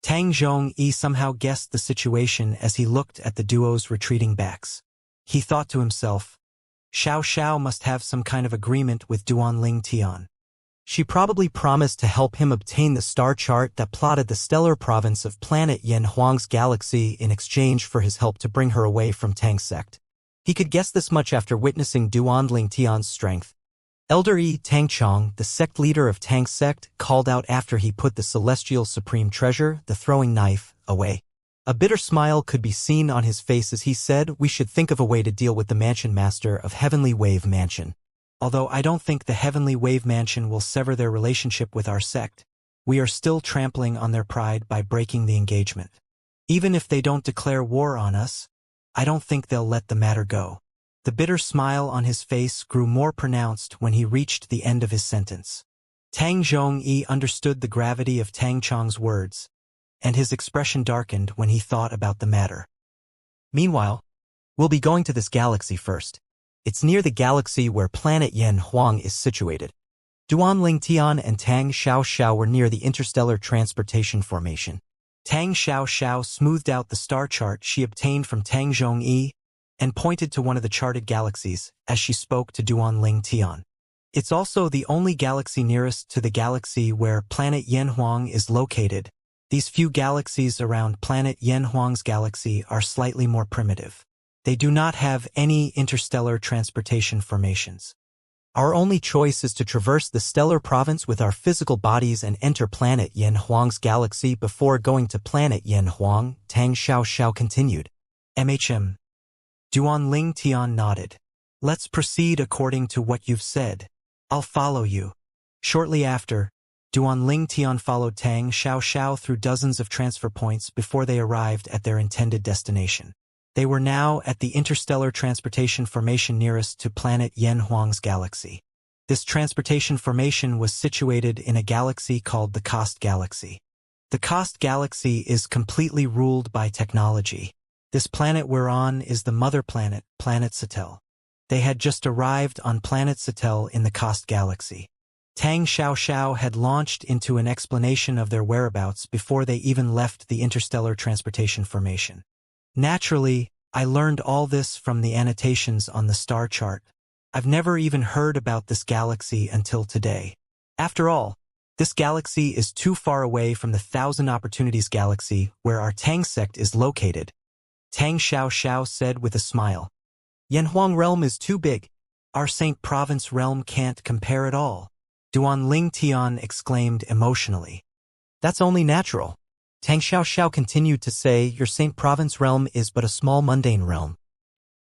Tang Zhongyi somehow guessed the situation as he looked at the duo's retreating backs. He thought to himself, Xiaoxiao must have some kind of agreement with Duanling Tian. She probably promised to help him obtain the star chart that plotted the stellar province of planet Yanhuang's galaxy in exchange for his help to bring her away from Tang's sect. He could guess this much after witnessing Duanling Tian's strength. Elder Yi Tangchong, the sect leader of Tang's sect, called out after he put the celestial supreme treasure, the throwing knife, away. A bitter smile could be seen on his face as he said, "We should think of a way to deal with the mansion master of Heavenly Wave Mansion. Although I don't think the Heavenly Wave Mansion will sever their relationship with our sect, we are still trampling on their pride by breaking the engagement. Even if they don't declare war on us, I don't think they'll let the matter go." The bitter smile on his face grew more pronounced when he reached the end of his sentence. Tang Zhongyi understood the gravity of Tang Chong's words, and his expression darkened when he thought about the matter. Meanwhile, we'll be going to this galaxy first. It's near the galaxy where planet Yanhuang is situated. Duanling Tian and Tang Xiaoxiao were near the interstellar transportation formation. Tang Xiaoxiao smoothed out the star chart she obtained from Tang Zhongyi and pointed to one of the charted galaxies as she spoke to Duanling Tian. It's also the only galaxy nearest to the galaxy where planet Yanhuang is located. These few galaxies around planet Yanhuang's galaxy are slightly more primitive. They do not have any interstellar transportation formations. Our only choice is to traverse the stellar province with our physical bodies and enter planet Yanhuang's galaxy before going to planet Yanhuang, Tang Xiaoxiao continued. MHM. Duanling Tian nodded. Let's proceed according to what you've said. I'll follow you. Shortly after, Duanling Tian followed Tang Xiaoxiao through dozens of transfer points before they arrived at their intended destination. They were now at the interstellar transportation formation nearest to planet Yanhuang's galaxy. This transportation formation was situated in a galaxy called the Cost Galaxy. The Cost Galaxy is completely ruled by technology. This planet we're on is the mother planet, Planet Satel. They had just arrived on Planet Satel in the Cost Galaxy. Tang Xiaoxiao had launched into an explanation of their whereabouts before they even left the interstellar transportation formation. Naturally, I learned all this from the annotations on the star chart. I've never even heard about this galaxy until today. After all, this galaxy is too far away from the Thousand Opportunities Galaxy where our Tang sect is located, Tang Xiaoxiao said with a smile. Yanhuang realm is too big. Our Saint Province realm can't compare at all. Duanling Tian exclaimed emotionally. That's only natural. Tang Xiaoxiao continued to say, your Saint Province realm is but a small mundane realm.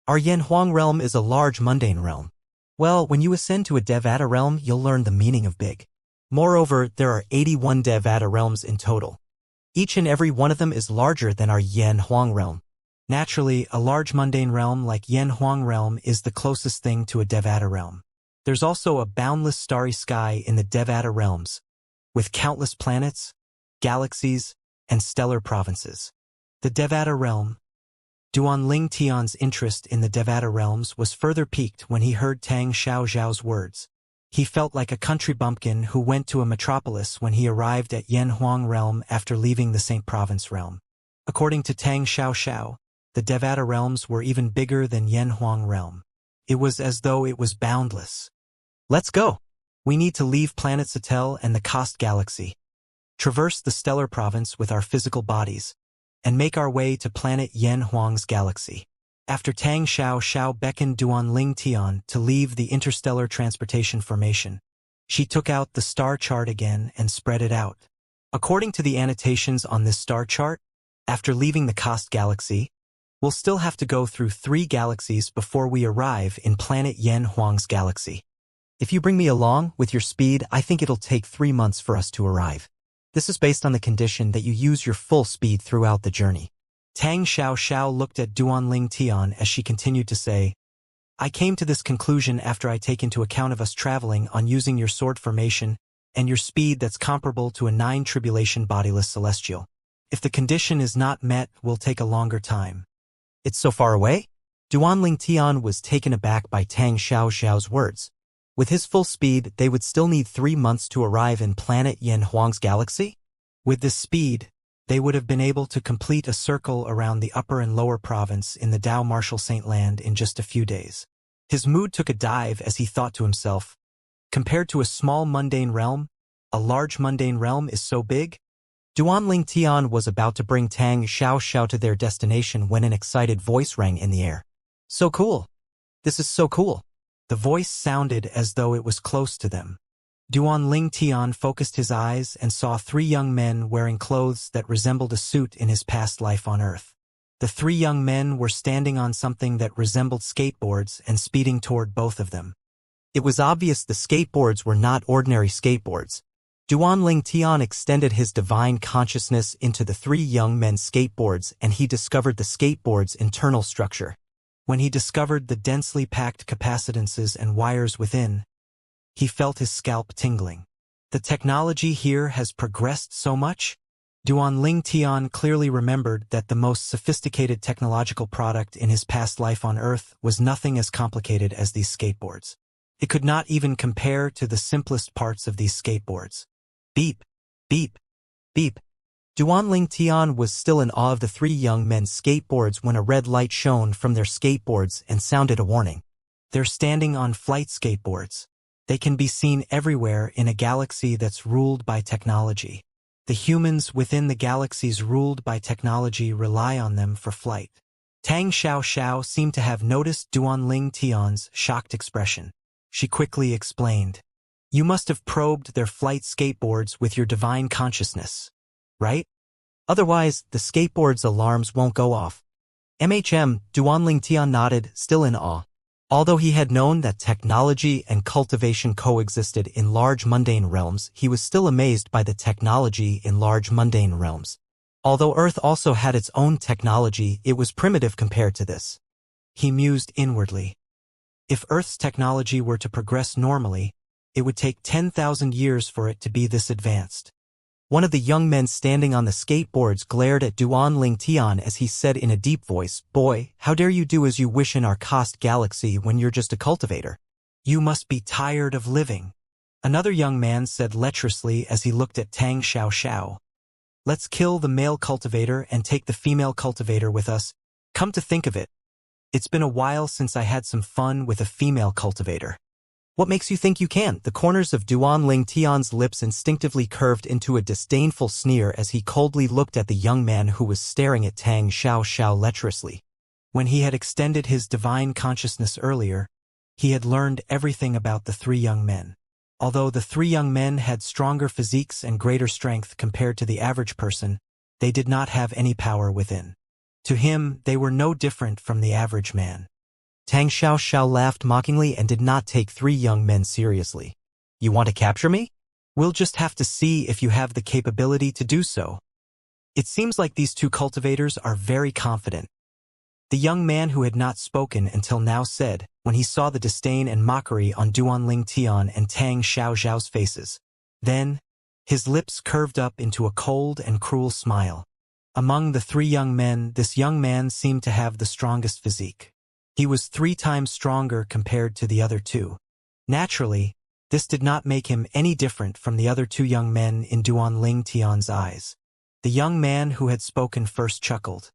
Our Yanhuang realm is a large mundane realm. Well, when you ascend to a Devata realm, you'll learn the meaning of big. Moreover, there are 81 Devata realms in total. Each and every one of them is larger than our Yanhuang realm. Naturally, a large mundane realm like Yanhuang realm is the closest thing to a Devata realm. There's also a boundless starry sky in the Devata realms, with countless planets, galaxies, and stellar provinces. The Devata realm. Duanling Tian's interest in the Devata realms was further piqued when he heard Tang Xiaoxiao's words. He felt like a country bumpkin who went to a metropolis when he arrived at Yanhuang realm after leaving the Saint Province realm. According to Tang Xiaoxiao, the Devata realms were even bigger than Yanhuang realm. It was as though it was boundless. Let's go! We need to leave planet Satel and the Kost galaxy, traverse the stellar province with our physical bodies, and make our way to planet Yanhuang's galaxy. After Tang Xiaoxiao beckoned Duanling Tian to leave the interstellar transportation formation, she took out the star chart again and spread it out. According to the annotations on this star chart, after leaving the Kost galaxy, we'll still have to go through 3 galaxies before we arrive in planet Yanhuang's galaxy. If you bring me along with your speed, I think it'll take 3 months for us to arrive. This is based on the condition that you use your full speed throughout the journey. Tang Xiaoxiao looked at Duanling Tian as she continued to say, I came to this conclusion after I take into account of us traveling on using your sword formation and your speed that's comparable to a 9 tribulation bodiless celestial. If the condition is not met, we'll take a longer time. It's so far away? Duanling Tian was taken aback by Tang Xiaoxiao's words. With his full speed, they would still need 3 months to arrive in planet Yanhuang's galaxy? With this speed, they would have been able to complete a circle around the upper and lower province in the Dao Marshal Saint Land in just a few days. His mood took a dive as he thought to himself, compared to a small mundane realm, a large mundane realm is so big? Duanling Tian was about to bring Tang Xiaoxiao to their destination when an excited voice rang in the air. So cool! This is so cool! The voice sounded as though it was close to them. Duanling Tian focused his eyes and saw 3 young men wearing clothes that resembled a suit in his past life on Earth. The 3 young men were standing on something that resembled skateboards and speeding toward both of them. It was obvious the skateboards were not ordinary skateboards. Duanling Tian extended his divine consciousness into the 3 young men's skateboards and he discovered the skateboard's internal structure. When he discovered the densely packed capacitances and wires within, he felt his scalp tingling. The technology here has progressed so much? Duanling Tian clearly remembered that the most sophisticated technological product in his past life on Earth was nothing as complicated as these skateboards. It could not even compare to the simplest parts of these skateboards. Beep, beep, beep. Duanling Tian was still in awe of the 3 young men's skateboards when a red light shone from their skateboards and sounded a warning. They're standing on flight skateboards. They can be seen everywhere in a galaxy that's ruled by technology. The humans within the galaxies ruled by technology rely on them for flight. Tang Xiaoxiao seemed to have noticed Duanling Tian's shocked expression. She quickly explained, You must have probed their flight skateboards with your divine consciousness, right? Otherwise, the skateboard's alarms won't go off. Duanling Tian nodded, still in awe. Although he had known that technology and cultivation coexisted in large mundane realms, he was still amazed by the technology in large mundane realms. Although Earth also had its own technology, it was primitive compared to this. He mused inwardly. If Earth's technology were to progress normally, it would take 10,000 years for it to be this advanced. One of the young men standing on the skateboards glared at Duanling Tian as he said in a deep voice, Boy, how dare you do as you wish in our Kost galaxy when you're just a cultivator? You must be tired of living. Another young man said lecherously as he looked at Tang Xiaoxiao. Let's kill the male cultivator and take the female cultivator with us. Come to think of it, it's been a while since I had some fun with a female cultivator. What makes you think you can? The corners of Duanling Tian's lips instinctively curved into a disdainful sneer as he coldly looked at the young man who was staring at Tang Xiaoxiao lecherously. When he had extended his divine consciousness earlier, he had learned everything about the 3 young men. Although the 3 young men had stronger physiques and greater strength compared to the average person, they did not have any power within. To him, they were no different from the average man. Tang Xiaoxiao laughed mockingly and did not take 3 young men seriously. You want to capture me? We'll just have to see if you have the capability to do so. It seems like these 2 cultivators are very confident. The young man who had not spoken until now said, when he saw the disdain and mockery on Duanling Tian and Tang Xiaoxiao's faces. Then, his lips curved up into a cold and cruel smile. Among the 3 young men, this young man seemed to have the strongest physique. He was 3 times stronger compared to the other 2. Naturally, This did not make him any different from the other two young men in Duan Tian's eyes. The young man who had spoken first chuckled.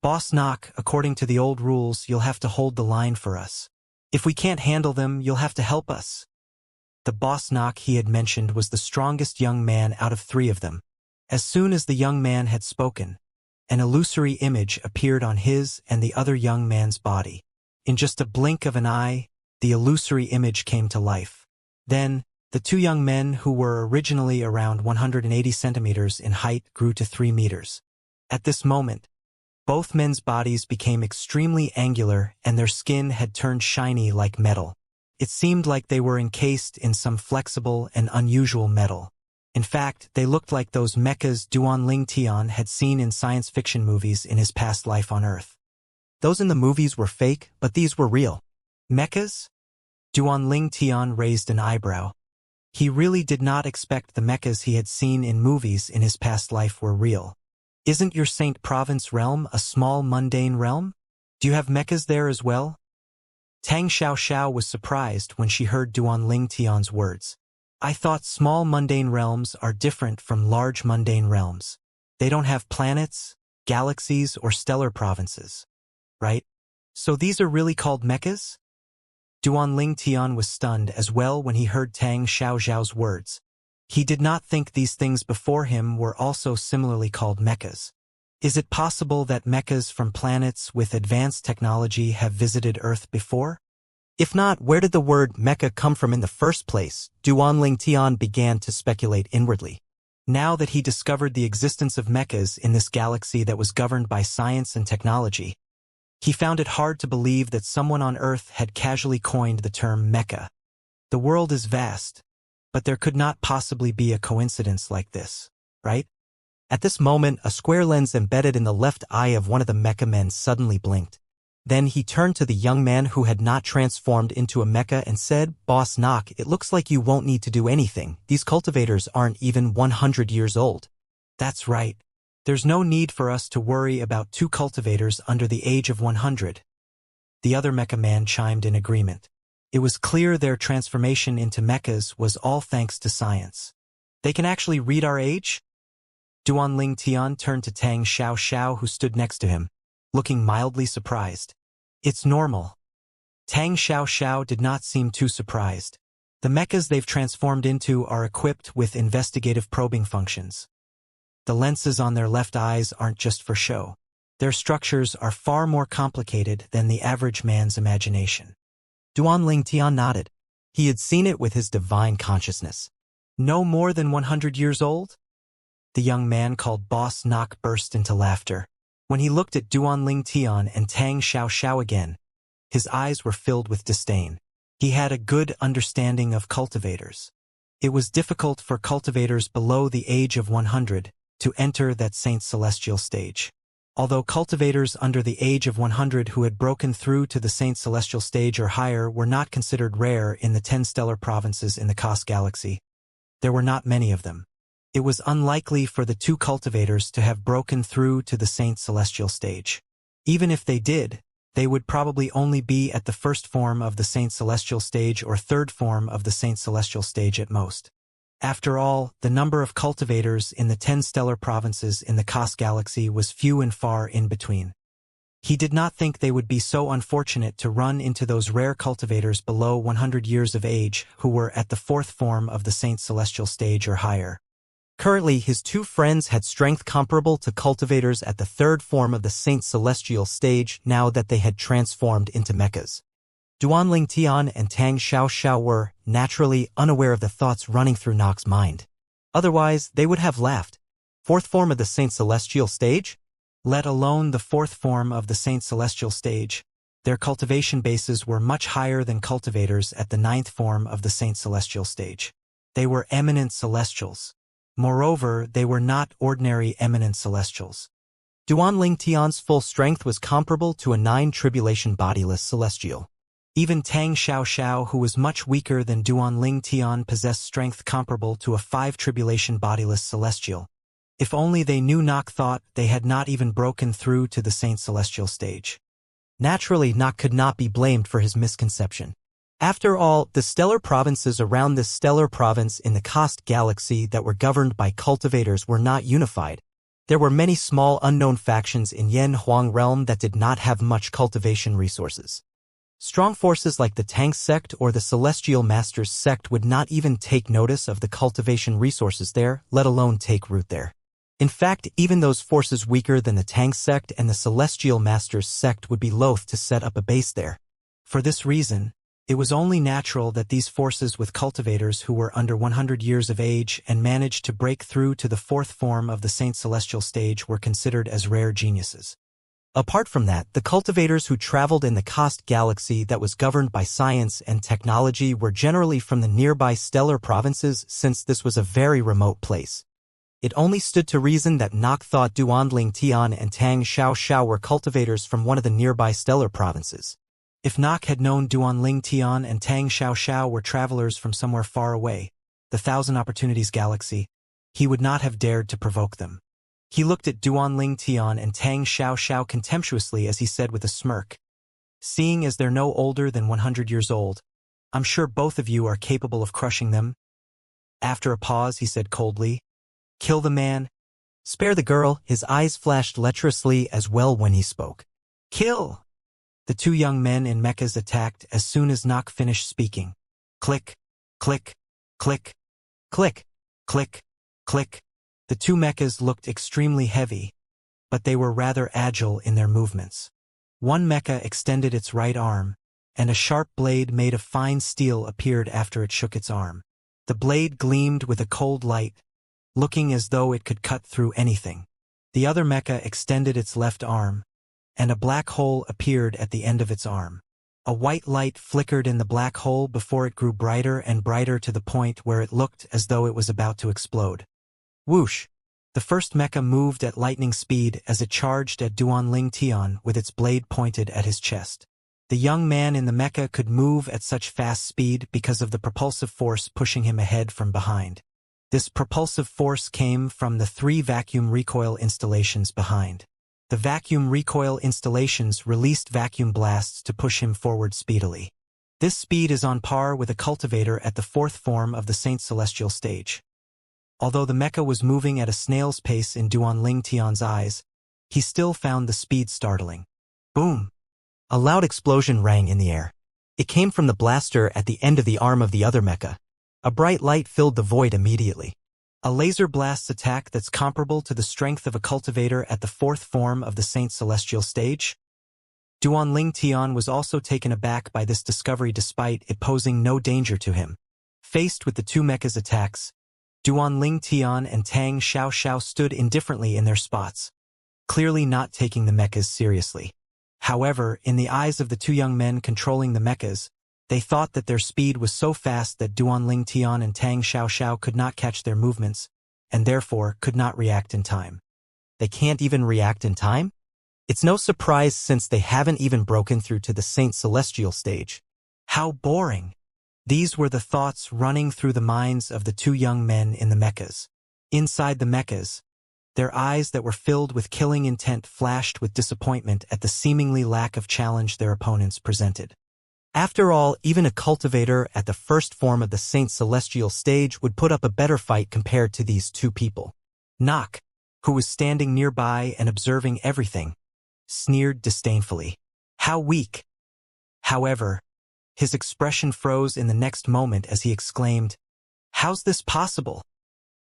"Boss Knock, according to the old rules, you'll have to hold the line for us. If we can't handle them, you'll have to help us." The boss Knock he had mentioned was the strongest young man out of three of them. As soon as the young man had spoken, an illusory image appeared on his and the other young man's body. In just a blink of an eye, the illusory image came to life. Then, the two young men who were originally around 180 centimeters in height grew to 3 meters. At this moment, both men's bodies became extremely angular and their skin had turned shiny like metal. It seemed like they were encased in some flexible and unusual metal. In fact, they looked like those mechas Duan Tian had seen in science fiction movies in his past life on Earth. Those in the movies were fake, but these were real. Mechas? Duan Tian raised an eyebrow. He really did not expect the mechas he had seen in movies in his past life were real. Isn't your Saint Province realm a small mundane realm? Do you have mechas there as well? Tang Xiao was surprised when she heard Duan Tian's words. I thought small mundane realms are different from large mundane realms. They don't have planets, galaxies, or stellar provinces. Right? So these are really called mechas? Duan Tian was stunned as well when he heard Tang Xiao's words. He did not think these things before him were also similarly called mechas. Is it possible that mechas from planets with advanced technology have visited Earth before? If not, where did the word mecha come from in the first place? Duan Tian began to speculate inwardly. Now that he discovered the existence of mechas in this galaxy that was governed by science and technology, he found it hard to believe that someone on Earth had casually coined the term mecha. The world is vast, but there could not possibly be a coincidence like this, right? At this moment, a square lens embedded in the left eye of one of the mecha men suddenly blinked. Then he turned to the young man who had not transformed into a mecha and said, "Boss Knock, it looks like you won't need to do anything. These cultivators aren't even 100 years old." "That's right. There's no need for us to worry about two cultivators under the age of 100. The other mecha man chimed in agreement. It was clear their transformation into mechas was all thanks to science. "They can actually read our age?" Duan Tian turned to Tang Xiao who stood next to him, looking mildly surprised. "It's normal." Tang Xiao did not seem too surprised. The mechas they've transformed into are equipped with investigative probing functions. The lenses on their left eyes aren't just for show. Their structures are far more complicated than the average man's imagination. Duan Tian nodded. He had seen it with his divine consciousness. "No more than 100 years old?" The young man called Boss Knock burst into laughter. When he looked at Duan Tian and Tang Xiao again, his eyes were filled with disdain. He had a good understanding of cultivators. It was difficult for cultivators below the age of 100 to enter that Saint Celestial stage. Although cultivators under the age of 100 who had broken through to the Saint Celestial stage or higher were not considered rare in the 10 stellar provinces in the Cos Galaxy, there were not many of them. It was unlikely for the two cultivators to have broken through to the Saint Celestial stage. Even if they did, they would probably only be at the first form of the Saint Celestial stage or third form of the Saint Celestial stage at most. After all, the number of cultivators in the 10 stellar provinces in the Cos Galaxy was few and far in between. He did not think they would be so unfortunate to run into those rare cultivators below 100 years of age who were at the fourth form of the Saint Celestial stage or higher. Currently, his two friends had strength comparable to cultivators at the third form of the Saint Celestial stage now that they had transformed into mechas. Duan Tian and Tang Xiao were, naturally, unaware of the thoughts running through Nock's mind. Otherwise, they would have laughed. Fourth form of the Saint Celestial stage? Let alone the fourth form of the Saint Celestial stage. Their cultivation bases were much higher than cultivators at the ninth form of the Saint Celestial stage. They were eminent celestials. Moreover, they were not ordinary eminent celestials. Duan Tian's full strength was comparable to a 9 tribulation bodiless celestial. Even Tang Xiao, who was much weaker than Duan Tian, possessed strength comparable to a 5 tribulation bodiless celestial. If only they knew Nock thought they had not even broken through to the Saint Celestial stage. Naturally, Nock could not be blamed for his misconception. After all, the stellar provinces around this stellar province in the Cost Galaxy that were governed by cultivators were not unified. There were many small unknown factions in Yen Huang realm that did not have much cultivation resources. Strong forces like the Tang sect or the Celestial Masters sect would not even take notice of the cultivation resources there, let alone take root there. In fact, even those forces weaker than the Tang sect and the Celestial Masters sect would be loath to set up a base there. For this reason, it was only natural that these forces with cultivators who were under 100 years of age and managed to break through to the fourth form of the Saint Celestial stage were considered as rare geniuses. Apart from that, the cultivators who traveled in the Cost Galaxy that was governed by science and technology were generally from the nearby stellar provinces, since this was a very remote place. It only stood to reason that Nok thought Duanling Tian and Tang Xiao were cultivators from one of the nearby stellar provinces. If Nok had known Duanling Tian and Tang Xiao were travelers from somewhere far away, the Thousand Opportunities Galaxy, he would not have dared to provoke them. He looked at Duanling Tian and Tang Xiao contemptuously as he said with a smirk, "Seeing as they're no older than 100 years old, I'm sure both of you are capable of crushing them." After a pause, he said coldly, "Kill the man. Spare the girl." His eyes flashed lecherously as well when he spoke. "Kill!" The two young men in mechas attacked as soon as Nok finished speaking. Click, click, click, click, click, click. The two mechas looked extremely heavy, but they were rather agile in their movements. One mecha extended its right arm, and a sharp blade made of fine steel appeared after it shook its arm. The blade gleamed with a cold light, looking as though it could cut through anything. The other mecha extended its left arm, and a black hole appeared at the end of its arm. A white light flickered in the black hole before it grew brighter and brighter to the point where it looked as though it was about to explode. Whoosh! The first mecha moved at lightning speed as it charged at Duanling Tian with its blade pointed at his chest. The young man in the mecha could move at such fast speed because of the propulsive force pushing him ahead from behind. This propulsive force came from the 3 vacuum recoil installations behind. The vacuum recoil installations released vacuum blasts to push him forward speedily. This speed is on par with a cultivator at the 4th form of the Saint Celestial stage. Although the mecha was moving at a snail's pace in Duanling Tian's eyes, he still found the speed startling. Boom! A loud explosion rang in the air. It came from the blaster at the end of the arm of the other mecha. A bright light filled the void immediately. A laser blast attack that's comparable to the strength of a cultivator at the 4th form of the Saint Celestial stage? Duanling Tian was also taken aback by this discovery despite it posing no danger to him. Faced with the two mechas' attacks, Duanling Tian and Tang Xiao stood indifferently in their spots, clearly not taking the mechas seriously. However, in the eyes of the two young men controlling the mechas, they thought that their speed was so fast that Duanling Tian and Tang Xiao could not catch their movements, and therefore could not react in time. They can't even react in time? It's no surprise since they haven't even broken through to the Saint Celestial stage. How boring! These were the thoughts running through the minds of the two young men in the mechas. Inside the mechas, their eyes that were filled with killing intent flashed with disappointment at the seemingly lack of challenge their opponents presented. After all, even a cultivator at the 1st form of the Saint Celestial stage would put up a better fight compared to these two people. Nok, who was standing nearby and observing everything, sneered disdainfully. How weak! However, his expression froze in the next moment as he exclaimed, "How's this possible?"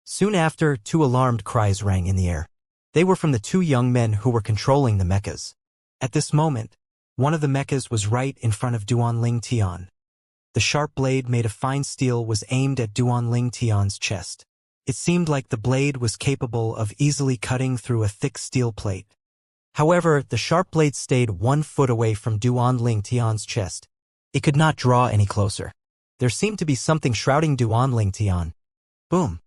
Soon after, 2 alarmed cries rang in the air. They were from the 2 young men who were controlling the mechas. At this moment, one of the mechas was right in front of Duanling Tian. The sharp blade made of fine steel was aimed at Duanling Tian's chest. It seemed like the blade was capable of easily cutting through a thick steel plate. However, the sharp blade stayed 1 foot away from Duanling Tian's chest. It could not draw any closer. There seemed to be something shrouding Duanling Tian. Boom!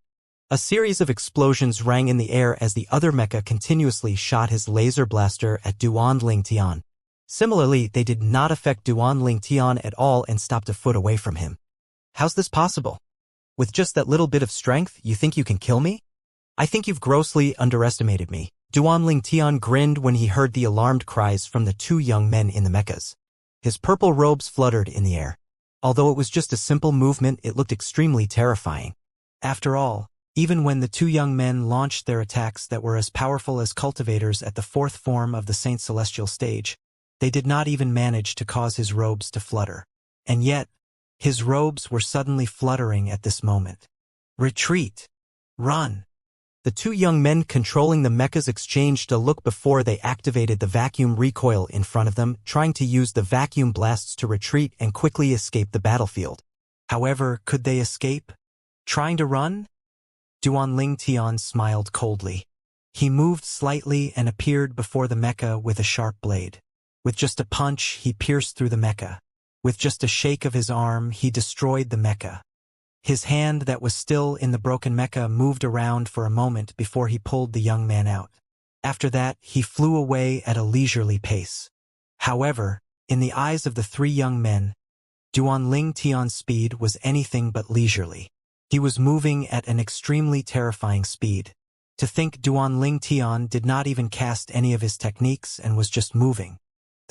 A series of explosions rang in the air as the other mecha continuously shot his laser blaster at Duanling Tian. Similarly, they did not affect Duanling Tian at all and stopped a foot away from him. How's this possible? With just that little bit of strength, you think you can kill me? I think you've grossly underestimated me. Duanling Tian grinned when he heard the alarmed cries from the 2 young men in the mechas. His purple robes fluttered in the air. Although it was just a simple movement, it looked extremely terrifying. After all, even when the two young men launched their attacks that were as powerful as cultivators at the fourth form of the Saint Celestial stage, they did not even manage to cause his robes to flutter. And yet, his robes were suddenly fluttering at this moment. Retreat! Run! The two young men controlling the mechas exchanged a look before they activated the vacuum recoil in front of them, trying to use the vacuum blasts to retreat and quickly escape the battlefield. However, could they escape? Trying to run? Duanling Tian smiled coldly. He moved slightly and appeared before the mecha with a sharp blade. With just a punch, he pierced through the mecha. With just a shake of his arm, he destroyed the mecha. His hand that was still in the broken mecha moved around for a moment before he pulled the young man out. After that, he flew away at a leisurely pace. However, in the eyes of the three young men, Duanling Tian's speed was anything but leisurely. He was moving at an extremely terrifying speed. To think Duanling Tian did not even cast any of his techniques and was just moving.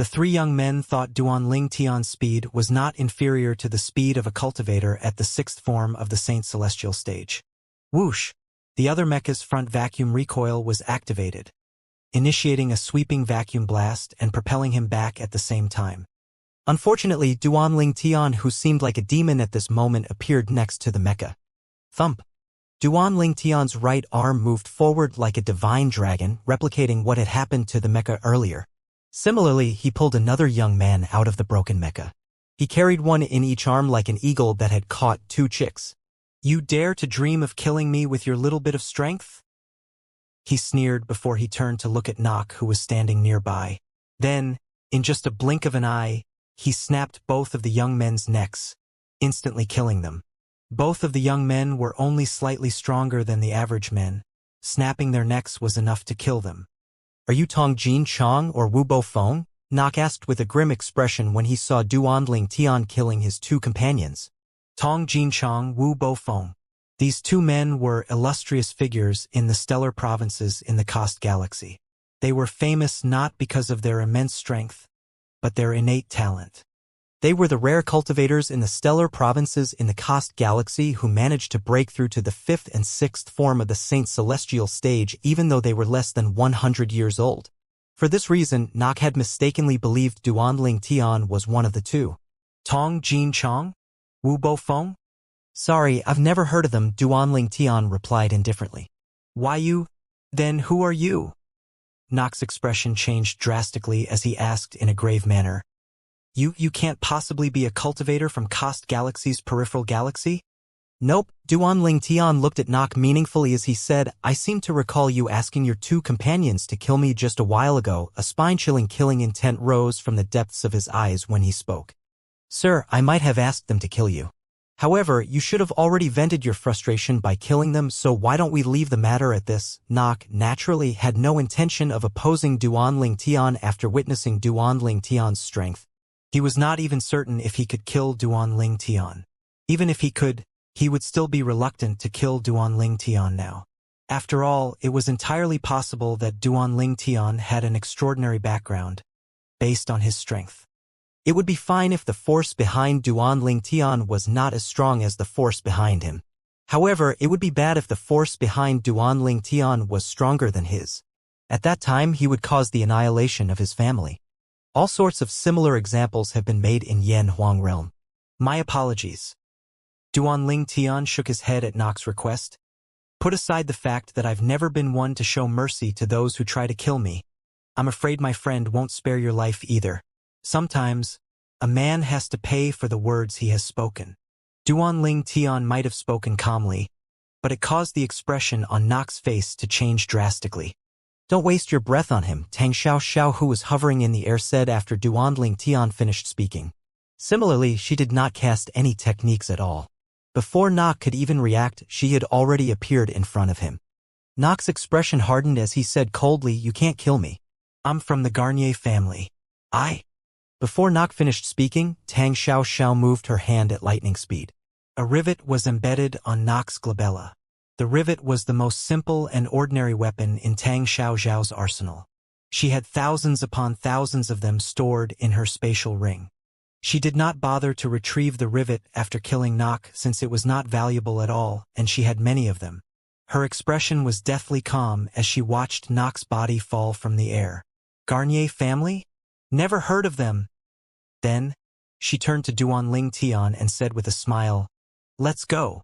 The three young men thought Duanling Tian's speed was not inferior to the speed of a cultivator at the sixth form of the Saint Celestial stage. Whoosh! The other mecha's front vacuum recoil was activated, initiating a sweeping vacuum blast and propelling him back at the same time. Unfortunately, Duanling Tian, who seemed like a demon at this moment, appeared next to the mecha. Thump! Duanling Tian's right arm moved forward like a divine dragon, replicating what had happened to the mecha earlier. Similarly, he pulled another young man out of the broken mecha. He carried one in each arm like an eagle that had caught two chicks. You dare to dream of killing me with your little bit of strength? He sneered before he turned to look at Nock, who was standing nearby. Then, in just a blink of an eye, he snapped both of the young men's necks, instantly killing them. Both of the young men were only slightly stronger than the average men. Snapping their necks was enough to kill them. Are you Tong Jin Chong or Wu Bo Feng? Nock asked with a grim expression when he saw Duanling Tian killing his two companions. Tong Jin Chong, Wu Bo Feng. These two men were illustrious figures in the stellar provinces in the Cost Galaxy. They were famous not because of their immense strength, but their innate talent. They were the rare cultivators in the stellar provinces in the Cost Galaxy who managed to break through to the fifth and sixth form of the Saint Celestial stage even though they were less than 100 years old. For this reason, Nock had mistakenly believed Duanling Tian was one of the two. Tong Jin Chong? Wu Bo Feng? Sorry, I've never heard of them, Duanling Tian replied indifferently. Why you? Then who are you? Nock's expression changed drastically as he asked in a grave manner. You can't possibly be a cultivator from Cost Galaxy's peripheral galaxy? Nope. Duanling Tian looked at Nock meaningfully as he said, I seem to recall you asking your two companions to kill me just a while ago. A spine-chilling killing intent rose from the depths of his eyes when he spoke. Sir, I might have asked them to kill you. However, you should have already vented your frustration by killing them, so why don't we leave the matter at this? Nock naturally had no intention of opposing Duanling Tian after witnessing Duanling Tian's strength. He was not even certain if he could kill Duanling Tian. Even if he could, he would still be reluctant to kill Duanling Tian now. After all, it was entirely possible that Duanling Tian had an extraordinary background, based on his strength. It would be fine if the force behind Duanling Tian was not as strong as the force behind him. However, it would be bad if the force behind Duanling Tian was stronger than his. At that time, he would cause the annihilation of his family. All sorts of similar examples have been made in Yan Huang realm. My apologies. Duanling Tian shook his head at Nock's request. Put aside the fact that I've never been one to show mercy to those who try to kill me. I'm afraid my friend won't spare your life either. Sometimes, a man has to pay for the words he has spoken. Duanling Tian might have spoken calmly, but it caused the expression on Nock's face to change drastically. Don't waste your breath on him, Tang Xiao, who was hovering in the air, said after Duanling Tian finished speaking. Similarly, she did not cast any techniques at all. Before Nock could even react, she had already appeared in front of him. Nock's expression hardened as he said coldly, You can't kill me. I'm from the Garnier family. Before Nock finished speaking, Tang Xiao moved her hand at lightning speed. A rivet was embedded on Nock's glabella. The rivet was the most simple and ordinary weapon in Tang Xiao's arsenal. She had thousands upon thousands of them stored in her spatial ring. She did not bother to retrieve the rivet after killing Nock since it was not valuable at all, and she had many of them. Her expression was deathly calm as she watched Nock's body fall from the air. Garnier family? Never heard of them. Then, she turned to Duanling Tian and said with a smile, "Let's go."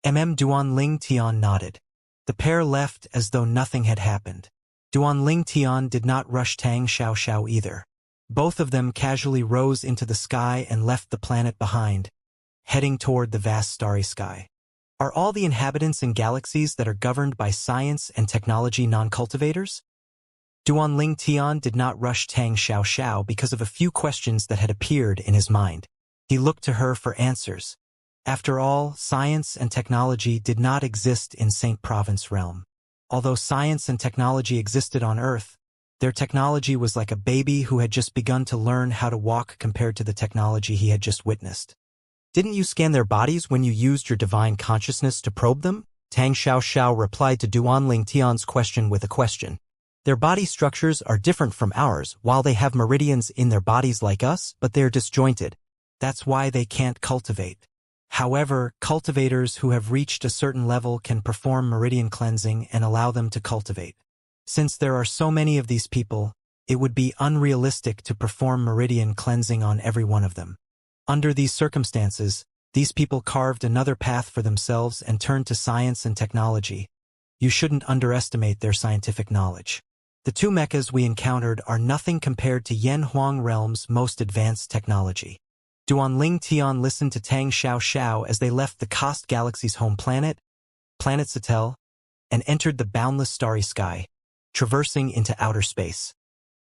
Duanling Tian nodded. The pair left as though nothing had happened. Duanling Tian did not rush Tang Xiaoxiao either. Both of them casually rose into the sky and left the planet behind, heading toward the vast starry sky. Are all the inhabitants in galaxies that are governed by science and technology non-cultivators? Duanling Tian did not rush Tang Xiaoxiao because of a few questions that had appeared in his mind. He looked to her for answers. After all, science and technology did not exist in Saint Province realm. Although science and technology existed on Earth, their technology was like a baby who had just begun to learn how to walk compared to the technology he had just witnessed. Didn't you scan their bodies when you used your divine consciousness to probe them? Tang Xiaoxiao replied to Duanling Tian's question with a question. Their body structures are different from ours, while they have meridians in their bodies like us, but they're disjointed. That's why they can't cultivate. However, cultivators who have reached a certain level can perform meridian cleansing and allow them to cultivate. Since there are so many of these people, it would be unrealistic to perform meridian cleansing on every one of them. Under these circumstances, these people carved another path for themselves and turned to science and technology. You shouldn't underestimate their scientific knowledge. The two mechas we encountered are nothing compared to Yen Huang realm's most advanced technology. Duanling Tian listened to Tang Xiaoxiao as they left the Kost Galaxy's home planet, Planet Satel, and entered the boundless starry sky, traversing into outer space.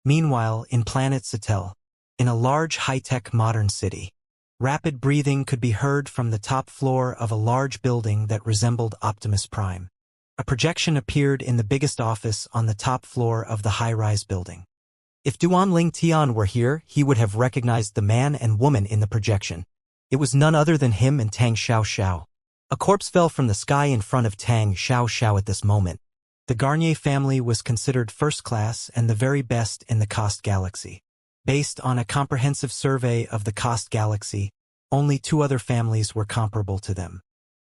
Meanwhile, in Planet Satel, in a large high-tech modern city, rapid breathing could be heard from the top floor of a large building that resembled Optimus Prime. A projection appeared in the biggest office on the top floor of the high-rise building. If Duanling Tian were here, he would have recognized the man and woman in the projection. It was none other than him and Tang Xiaoxiao. A corpse fell from the sky in front of Tang Xiaoxiao at this moment. The Garnier family was considered first class and the very best in the Kost Galaxy. Based on a comprehensive survey of the Kost Galaxy, only two other families were comparable to them.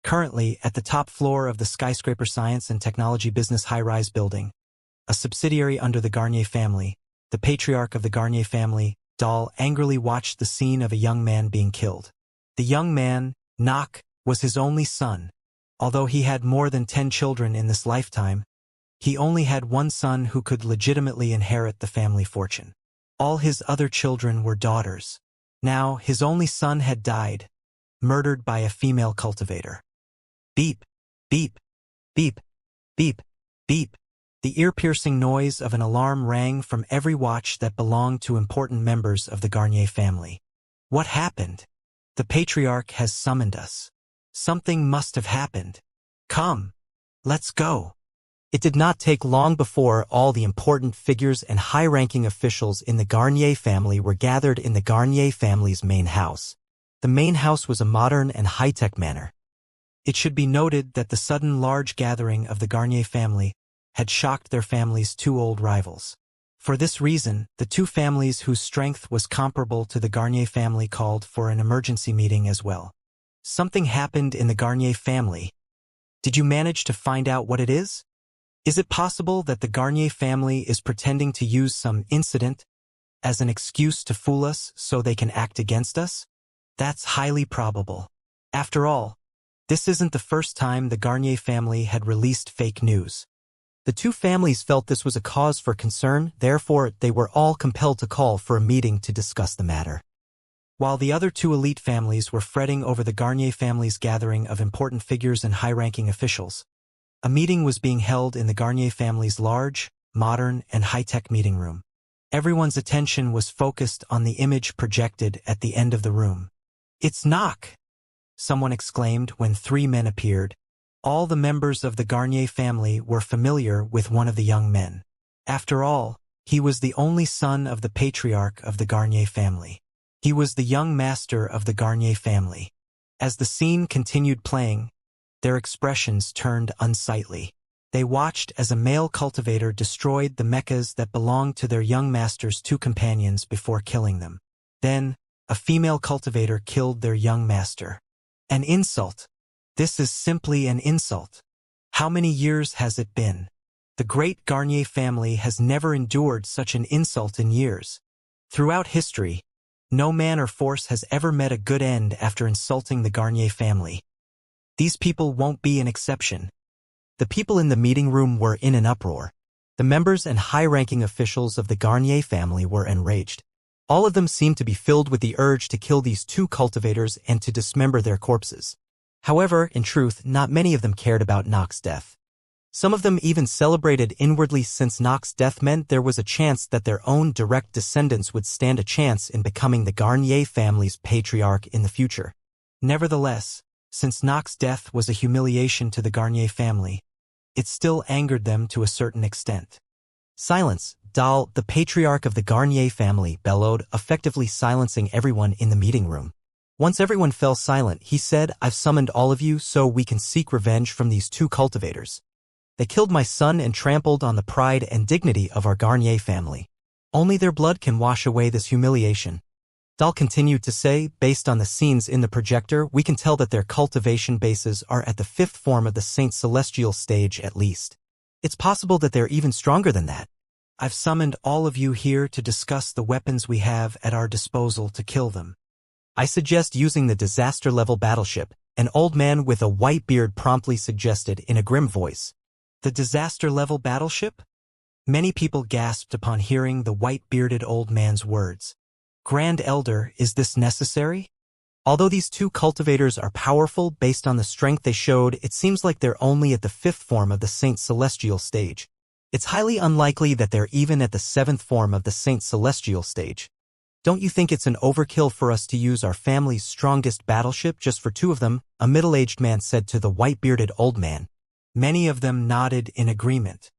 Currently, at the top floor of the Skyscraper Science and Technology Business high-rise building, a subsidiary under the Garnier family, the patriarch of the Garnier family, Dal, angrily watched the scene of a young man being killed. The young man, Nock, was his only son. Although he had more than 10 children in this lifetime, he only had one son who could legitimately inherit the family fortune. All his other children were daughters. Now, his only son had died, murdered by a female cultivator. Beep, beep, beep, beep, beep. The ear-piercing noise of an alarm rang from every watch that belonged to important members of the Garnier family. What happened? The patriarch has summoned us. Something must have happened. Come, let's go. It did not take long before all the important figures and high-ranking officials in the Garnier family were gathered in the Garnier family's main house. The main house was a modern and high-tech manor. It should be noted that the sudden large gathering of the Garnier family had shocked their family's two old rivals. For this reason, the two families whose strength was comparable to the Garnier family called for an emergency meeting as well. Something happened in the Garnier family. Did you manage to find out what it is? Is it possible that the Garnier family is pretending to use some incident as an excuse to fool us so they can act against us? That's highly probable. After all, this isn't the first time the Garnier family had released fake news. The two families felt this was a cause for concern, therefore they were all compelled to call for a meeting to discuss the matter. While the other two elite families were fretting over the Garnier family's gathering of important figures and high-ranking officials, a meeting was being held in the Garnier family's large, modern, and high-tech meeting room. Everyone's attention was focused on the image projected at the end of the room. "It's Nock!" someone exclaimed when three men appeared. All the members of the Garnier family were familiar with one of the young men. After all, he was the only son of the patriarch of the Garnier family. He was the young master of the Garnier family. As the scene continued playing, their expressions turned unsightly. They watched as a male cultivator destroyed the mechas that belonged to their young master's two companions before killing them. Then, A female cultivator killed their young master. An insult. This is simply an insult. How many years has it been? The great Garnier family has never endured such an insult in years. Throughout history, no man or force has ever met a good end after insulting the Garnier family. These people won't be an exception. The people in the meeting room were in an uproar. The members and high-ranking officials of the Garnier family were enraged. All of them seemed to be filled with the urge to kill these two cultivators and to dismember their corpses. However, in truth, not many of them cared about Nox's death. Some of them even celebrated inwardly, since Nox's death meant there was a chance that their own direct descendants would stand a chance in becoming the Garnier family's patriarch in the future. Nevertheless, since Nox's death was a humiliation to the Garnier family, it still angered them to a certain extent. Silence, Dal, the patriarch of the Garnier family, bellowed, effectively silencing everyone in the meeting room. Once everyone fell silent, he said, "I've summoned all of you so we can seek revenge from these two cultivators. They killed my son and trampled on the pride and dignity of our Garnier family. Only their blood can wash away this humiliation." Dal continued to say, "Based on the scenes in the projector, we can tell that their cultivation bases are at the 5th form of the Saint Celestial stage at least. It's possible that they're even stronger than that. I've summoned all of you here to discuss the weapons we have at our disposal to kill them. I suggest using the disaster-level battleship," an old man with a white beard promptly suggested in a grim voice. The disaster-level battleship? Many people gasped upon hearing the white-bearded old man's words. Grand Elder, is this necessary? Although these two cultivators are powerful based on the strength they showed, it seems like they're only at the 5th form of the Saint Celestial stage. It's highly unlikely that they're even at the 7th form of the Saint Celestial stage. Don't you think it's an overkill for us to use our family's strongest battleship just for two of them? A middle-aged man said to the white-bearded old man. Many of them nodded in agreement.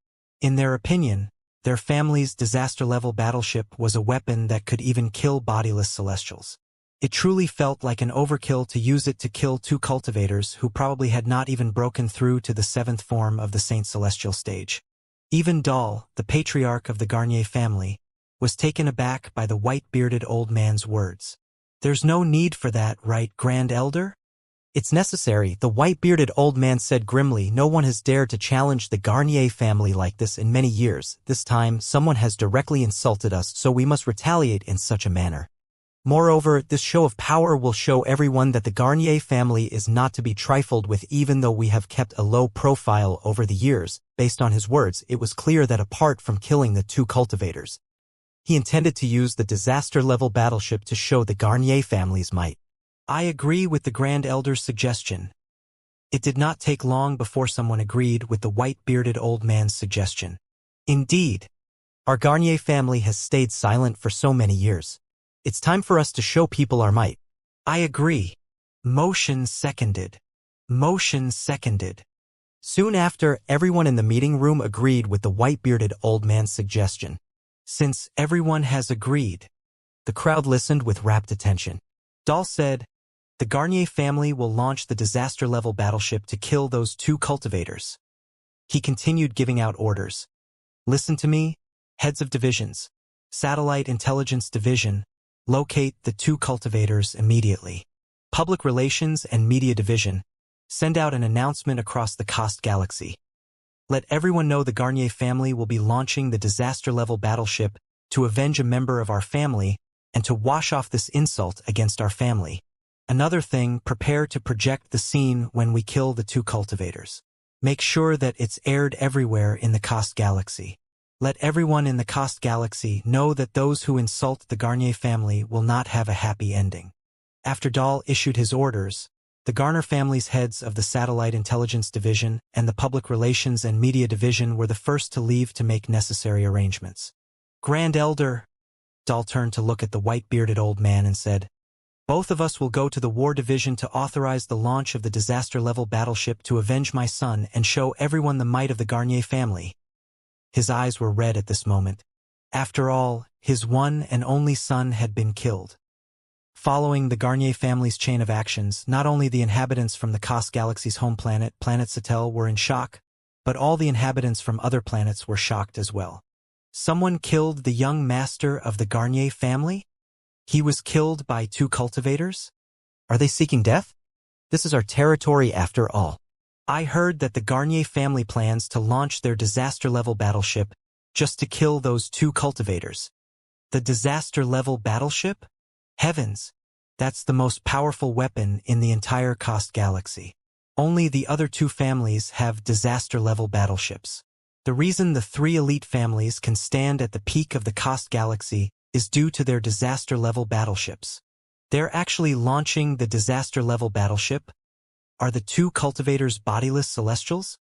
In their opinion, their family's disaster-level battleship was a weapon that could even kill bodiless celestials. It truly felt like an overkill to use it to kill two cultivators who probably had not even broken through to the 7th form of the Saint Celestial stage. Even Dal, the patriarch of the Garnier family, was taken aback by the white-bearded old man's words. There's no need for that, right, Grand Elder? It's necessary, the white-bearded old man said grimly. No one has dared to challenge the Garnier family like this in many years. This time, someone has directly insulted us, so we must retaliate in such a manner. Moreover, this show of power will show everyone that the Garnier family is not to be trifled with, even though we have kept a low profile over the years. Based on his words, it was clear that apart from killing the two cultivators, he intended to use the disaster-level battleship to show the Garnier family's might. I agree with the Grand Elder's suggestion. It did not take long before someone agreed with the white-bearded old man's suggestion. Indeed, our Garnier family has stayed silent for so many years. It's time for us to show people our might. I agree. Motion seconded. Motion seconded. Soon after, everyone in the meeting room agreed with the white-bearded old man's suggestion. Since everyone has agreed, the crowd listened with rapt attention. Dal said, "The Garnier family will launch the disaster-level battleship to kill those two cultivators." He continued giving out orders. "Listen to me, heads of divisions. Satellite Intelligence Division, locate the two cultivators immediately. Public Relations and Media Division, send out an announcement across the Cost Galaxy. Let everyone know the Garnier family will be launching the disaster-level battleship to avenge a member of our family and to wash off this insult against our family. Another thing, prepare to project the scene when we kill the two cultivators. Make sure that it's aired everywhere in the Cost Galaxy. Let everyone in the Cost Galaxy know that those who insult the Garnier family will not have a happy ending." After Dal issued his orders, the Garner family's heads of the Satellite Intelligence Division and the Public Relations and Media Division were the first to leave to make necessary arrangements. "Grand Elder," Dal turned to look at the white-bearded old man and said, "Both of us will go to the War Division to authorize the launch of the disaster-level battleship to avenge my son and show everyone the might of the Garnier family." His eyes were red at this moment. After all, his one and only son had been killed. Following the Garnier family's chain of actions, not only the inhabitants from the Cost Galaxy's home planet, Planet Satel, were in shock, but all the inhabitants from other planets were shocked as well. Someone killed the young master of the Garnier family? He was killed by 2 cultivators? Are they seeking death? This is our territory after all. I heard that the Garnier family plans to launch their disaster-level battleship just to kill those 2 cultivators. The disaster-level battleship? Heavens! That's the most powerful weapon in the entire Cost Galaxy. Only the other 2 families have disaster-level battleships. The reason the 3 elite families can stand at the peak of the Cost Galaxy is due to their disaster-level battleships. They're actually launching the disaster-level battleship. Are the 2 cultivators bodiless celestials?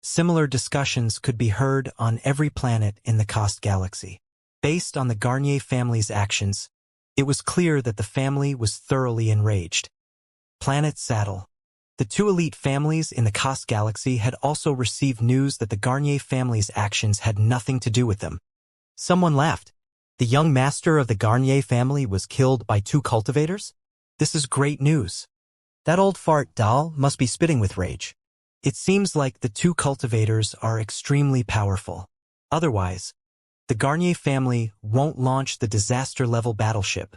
Similar discussions could be heard on every planet in the Cost Galaxy. Based on the Garnier family's actions, it was clear that the family was thoroughly enraged. Planet Saddle. The 2 elite families in the Cost Galaxy had also received news that the Garnier family's actions had nothing to do with them. Someone laughed. The young master of the Garnier family was killed by 2 cultivators? This is great news. That old fart doll must be spitting with rage. It seems like the 2 cultivators are extremely powerful. Otherwise, the Garnier family won't launch the disaster-level battleship.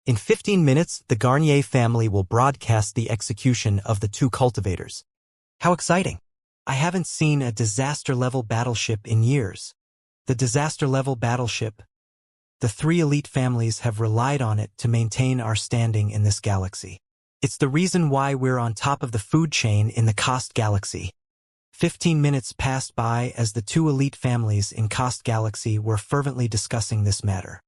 In 15 minutes, the Garnier family will broadcast the execution of the 2 cultivators. How exciting! I haven't seen a disaster-level battleship in years. The disaster-level battleship. The 3 elite families have relied on it to maintain our standing in this galaxy. It's the reason why we're on top of the food chain in the Cost Galaxy. 15 minutes passed by as the 2 elite families in Cost Galaxy were fervently discussing this matter.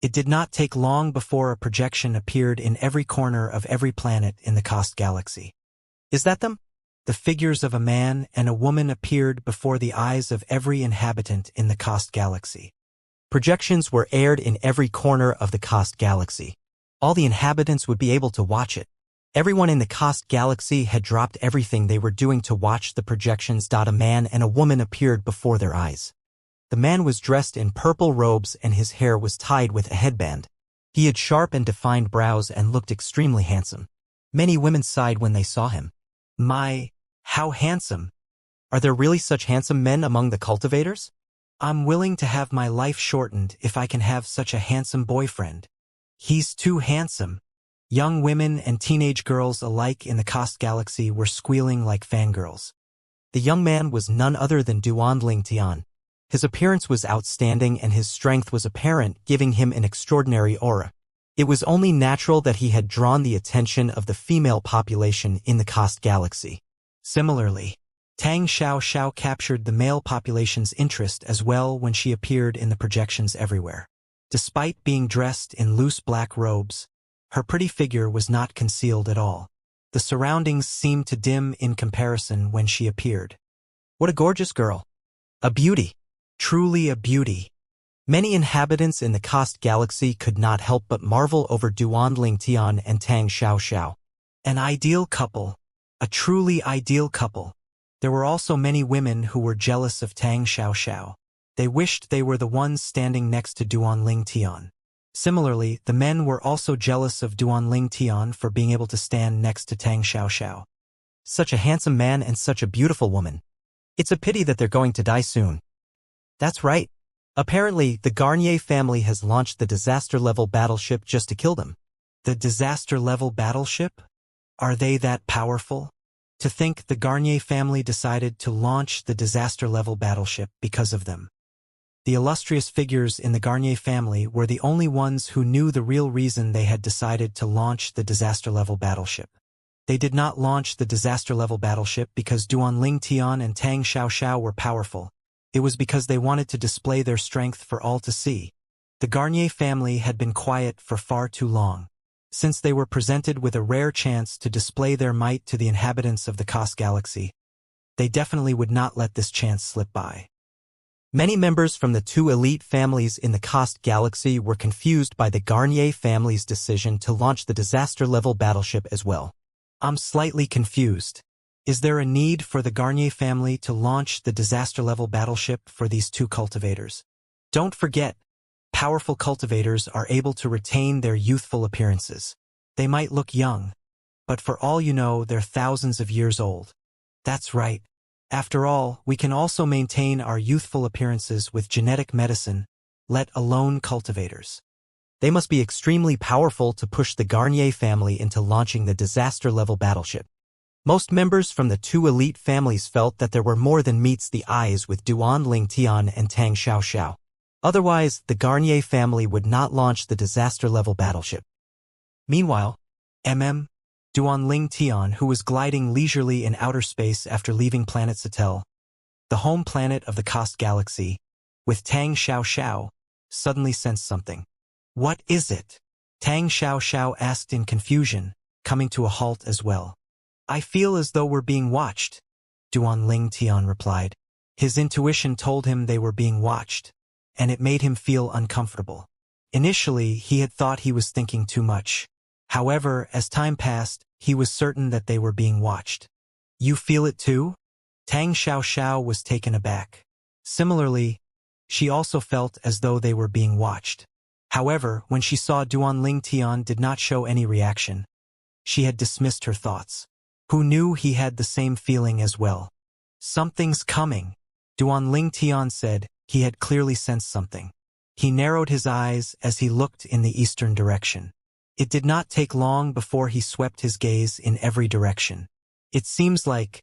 It did not take long before a projection appeared in every corner of every planet in the Cost Galaxy. Is that them? The figures of a man and a woman appeared before the eyes of every inhabitant in the Cost Galaxy. Projections were aired in every corner of the Cost Galaxy. All the inhabitants would be able to watch it. Everyone in the Cost Galaxy had dropped everything they were doing to watch the projections. A man and a woman appeared before their eyes. The man was dressed in purple robes and his hair was tied with a headband. He had sharp and defined brows and looked extremely handsome. Many women sighed when they saw him. My, how handsome! Are there really such handsome men among the cultivators? I'm willing to have my life shortened if I can have such a handsome boyfriend. He's too handsome. Young women and teenage girls alike in the Cost Galaxy were squealing like fangirls. The young man was none other than Duanling Tian. His appearance was outstanding and his strength was apparent, giving him an extraordinary aura. It was only natural that he had drawn the attention of the female population in the Cost Galaxy. Similarly, Tang Xiao captured the male population's interest as well when she appeared in the projections everywhere. Despite being dressed in loose black robes, her pretty figure was not concealed at all. The surroundings seemed to dim in comparison when she appeared. What a gorgeous girl! A beauty! Truly a beauty. Many inhabitants in the Cost Galaxy could not help but marvel over Duanling Tian and Tang Xiao. An ideal couple. A truly ideal couple. There were also many women who were jealous of Tang Xiao. They wished they were the ones standing next to Duanling Tian. Similarly, the men were also jealous of Duanling Tian for being able to stand next to Tang Xiao. Such a handsome man and such a beautiful woman. It's a pity that they're going to die soon. That's right. Apparently, the Garnier family has launched the disaster-level battleship just to kill them. The disaster-level battleship? Are they that powerful? To think the Garnier family decided to launch the disaster-level battleship because of them. The illustrious figures in the Garnier family were the only ones who knew the real reason they had decided to launch the disaster-level battleship. They did not launch the disaster-level battleship because Duanling Tian and Tang Xiao were powerful. It was because they wanted to display their strength for all to see. The Garnier family had been quiet for far too long. Since they were presented with a rare chance to display their might to the inhabitants of the Cost Galaxy, they definitely would not let this chance slip by. Many members from the 2 elite families in the Cost Galaxy were confused by the Garnier family's decision to launch the disaster-level battleship as well. I'm slightly confused. Is there a need for the Garnier family to launch the disaster-level battleship for these 2 cultivators? Don't forget, powerful cultivators are able to retain their youthful appearances. They might look young, but for all you know, they're thousands of years old. That's right. After all, we can also maintain our youthful appearances with genetic medicine, let alone cultivators. They must be extremely powerful to push the Garnier family into launching the disaster-level battleship. Most members from the two elite families felt that there were more than meets the eyes with Duan Lingtian and Tang Xiaoxiao. Otherwise, the Garnier family would not launch the disaster-level battleship. Meanwhile, Duan Lingtian, who was gliding leisurely in outer space after leaving planet Satel, the home planet of the Cost Galaxy, with Tang Xiaoxiao, suddenly sensed something. What is it? Tang Xiaoxiao asked in confusion, coming to a halt as well. I feel as though we're being watched, Duan Lingtian replied. His intuition told him they were being watched, and it made him feel uncomfortable. Initially, he had thought he was thinking too much. However, as time passed, he was certain that they were being watched. You feel it too? Tang Xiaoxiao was taken aback. Similarly, she also felt as though they were being watched. However, when she saw Duan Lingtian did not show any reaction, she had dismissed her thoughts. Who knew he had the same feeling as well? Something's coming, Duan Lingtian said. He had clearly sensed something. He narrowed his eyes as he looked in the eastern direction. It did not take long before he swept his gaze in every direction. It seems like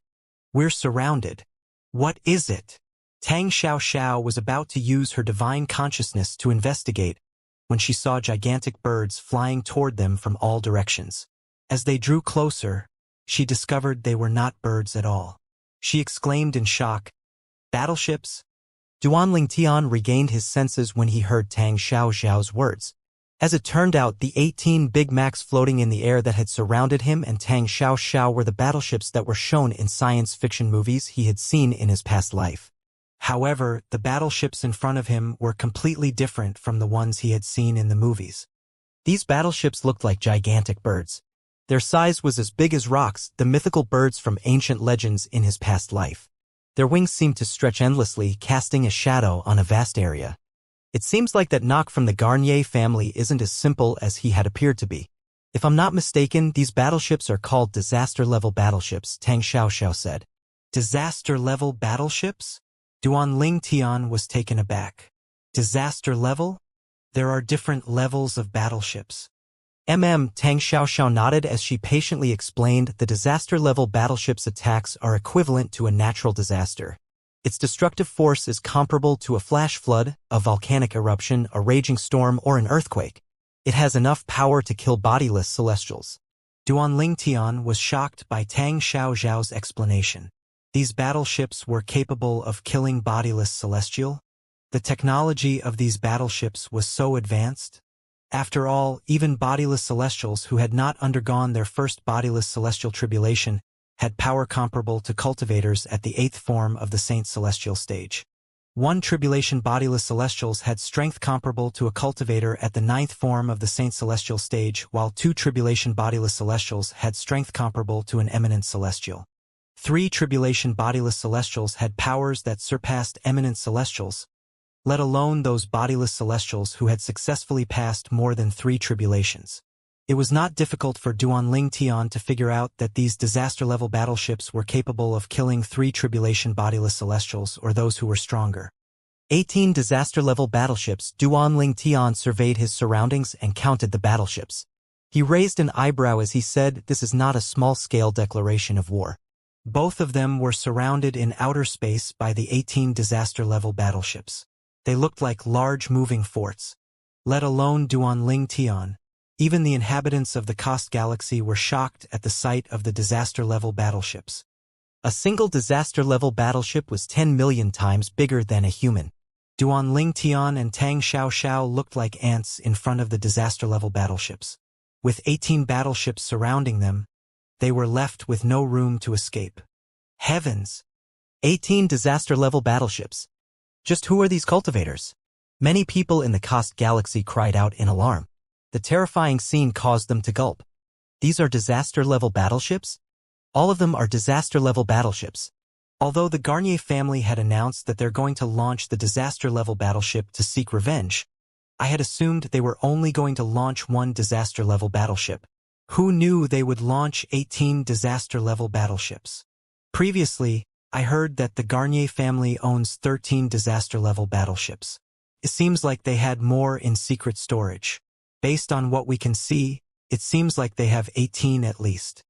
we're surrounded. What is it? Tang Xiaoxiao was about to use her divine consciousness to investigate when she saw gigantic birds flying toward them from all directions. As they drew closer, she discovered they were not birds at all. She exclaimed in shock, Battleships? Duan Lingtian regained his senses when he heard Tang Xiaoxiao's words. As it turned out, the 18 Big Macs floating in the air that had surrounded him and Tang Xiaoxiao were the battleships that were shown in science fiction movies he had seen in his past life. However, the battleships in front of him were completely different from the ones he had seen in the movies. These battleships looked like gigantic birds. Their size was as big as rocks, the mythical birds from ancient legends in his past life. Their wings seemed to stretch endlessly, casting a shadow on a vast area. It seems like that knock from the Garnier family isn't as simple as he had appeared to be. If I'm not mistaken, these battleships are called disaster-level battleships, Tang Xiaoxiao said. Disaster-level battleships? Duan Lingtian was taken aback. Disaster level? There are different levels of battleships. Tang Xiaoxiao nodded as she patiently explained the disaster-level battleship's attacks are equivalent to a natural disaster. Its destructive force is comparable to a flash flood, a volcanic eruption, a raging storm, or an earthquake. It has enough power to kill bodiless celestials. Duan Lingtian was shocked by Tang Xiaoxiao's explanation. These battleships were capable of killing bodiless celestial? The technology of these battleships was so advanced? After all, even bodiless celestials who had not undergone their first bodiless celestial tribulation had power comparable to cultivators at the 8th form of the Saint Celestial stage. One tribulation bodiless celestials had strength comparable to a cultivator at the 9th form of the Saint Celestial stage, while 2 tribulation bodiless celestials had strength comparable to an eminent celestial. 3 tribulation bodiless celestials had powers that surpassed eminent celestials, let alone those bodiless celestials who had successfully passed more than 3 tribulations. It was not difficult for Duan Lingtian to figure out that these disaster-level battleships were capable of killing 3 tribulation bodiless celestials or those who were stronger. 18 disaster-level battleships. Duan Lingtian surveyed his surroundings and counted the battleships. He raised an eyebrow as he said, "This is not a small-scale declaration of war." Both of them were surrounded in outer space by the 18 disaster-level battleships. They looked like large moving forts. Let alone Duan Lingtian. Even the inhabitants of the Cost Galaxy were shocked at the sight of the disaster-level battleships. A single disaster-level battleship was 10 million times bigger than a human. Duan Lingtian and Tang Xiaoxiao looked like ants in front of the disaster-level battleships. With 18 battleships surrounding them, they were left with no room to escape. Heavens! 18 disaster-level battleships. Just who are these cultivators? Many people in the Cost Galaxy cried out in alarm. The terrifying scene caused them to gulp. These are disaster-level battleships? All of them are disaster-level battleships. Although the Garnier family had announced that they're going to launch the disaster-level battleship to seek revenge, I had assumed they were only going to launch one disaster-level battleship. Who knew they would launch 18 disaster-level battleships? Previously, I heard that the Garnier family owns 13 disaster-level battleships. It seems like they had more in secret storage. Based on what we can see, it seems like they have 18 at least.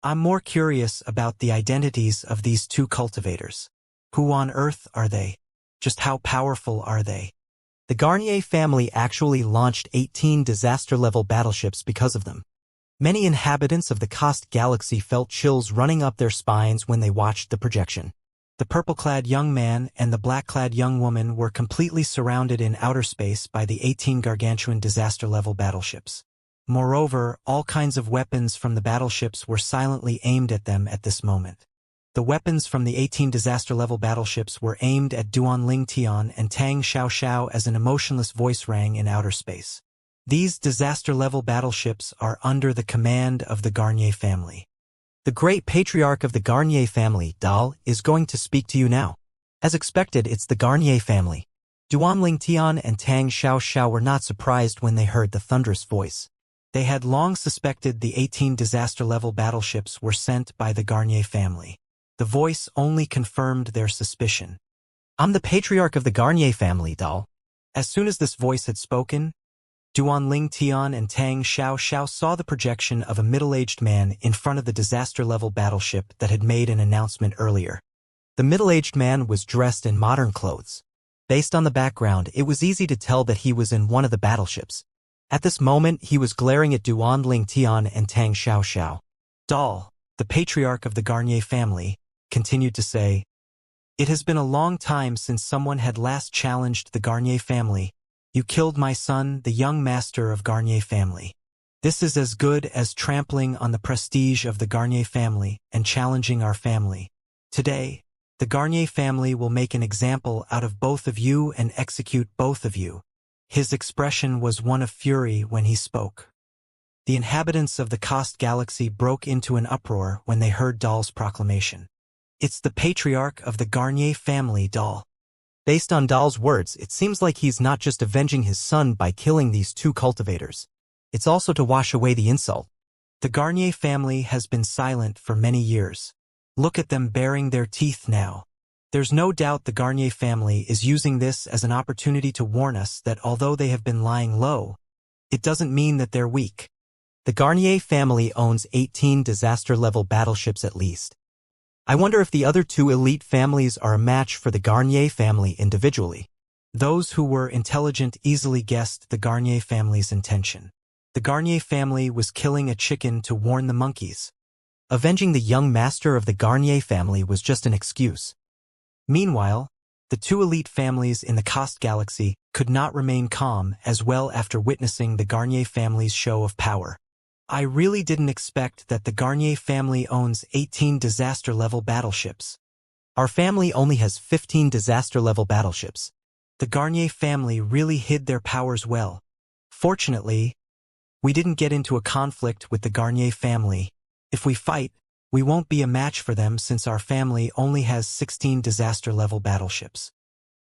I'm more curious about the identities of these two cultivators. Who on earth are they? Just how powerful are they? The Garnier family actually launched 18 disaster-level battleships because of them. Many inhabitants of the Kost galaxy felt chills running up their spines when they watched the projection. The purple-clad young man and the black-clad young woman were completely surrounded in outer space by the 18 gargantuan disaster-level battleships. Moreover, all kinds of weapons from the battleships were silently aimed at them at this moment. The weapons from the 18 disaster-level battleships were aimed at Duanling Tian and Tang Xiaoxiao as an emotionless voice rang in outer space. These disaster-level battleships are under the command of the Garnier family. The great patriarch of the Garnier family, Dal, is going to speak to you now. As expected, it's the Garnier family. Duanling Tian and Tang Xiaoxiao were not surprised when they heard the thunderous voice. They had long suspected the 18 disaster-level battleships were sent by the Garnier family. The voice only confirmed their suspicion. I'm the patriarch of the Garnier family, Dal. As soon as this voice had spoken, Duanling Tian and Tang Xiaoxiao saw the projection of a middle-aged man in front of the disaster-level battleship that had made an announcement earlier. The middle-aged man was dressed in modern clothes. Based on the background, it was easy to tell that he was in one of the battleships. At this moment, he was glaring at Duanling Tian and Tang Xiaoxiao. Dal, the patriarch of the Garnier family, continued to say, "It has been a long time since someone had last challenged the Garnier family. You killed my son, the young master of Garnier family. This is as good as trampling on the prestige of the Garnier family and challenging our family. Today, the Garnier family will make an example out of both of you and execute both of you." His expression was one of fury when he spoke. The inhabitants of the Kost galaxy broke into an uproar when they heard Dal's proclamation. It's the patriarch of the Garnier family, Dal. Based on Dal's words, it seems like he's not just avenging his son by killing these two cultivators. It's also to wash away the insult. The Garnier family has been silent for many years. Look at them baring their teeth now. There's no doubt the Garnier family is using this as an opportunity to warn us that although they have been lying low, it doesn't mean that they're weak. The Garnier family owns 18 disaster-level battleships at least. I wonder if the other two elite families are a match for the Garnier family individually. Those who were intelligent easily guessed the Garnier family's intention. The Garnier family was killing a chicken to warn the monkeys. Avenging the young master of the Garnier family was just an excuse. Meanwhile, the two elite families in the Kost galaxy could not remain calm as well after witnessing the Garnier family's show of power. I really didn't expect that the Garnier family owns 18 disaster-level battleships. Our family only has 15 disaster-level battleships. The Garnier family really hid their powers well. Fortunately, we didn't get into a conflict with the Garnier family. If we fight, we won't be a match for them since our family only has 16 disaster-level battleships.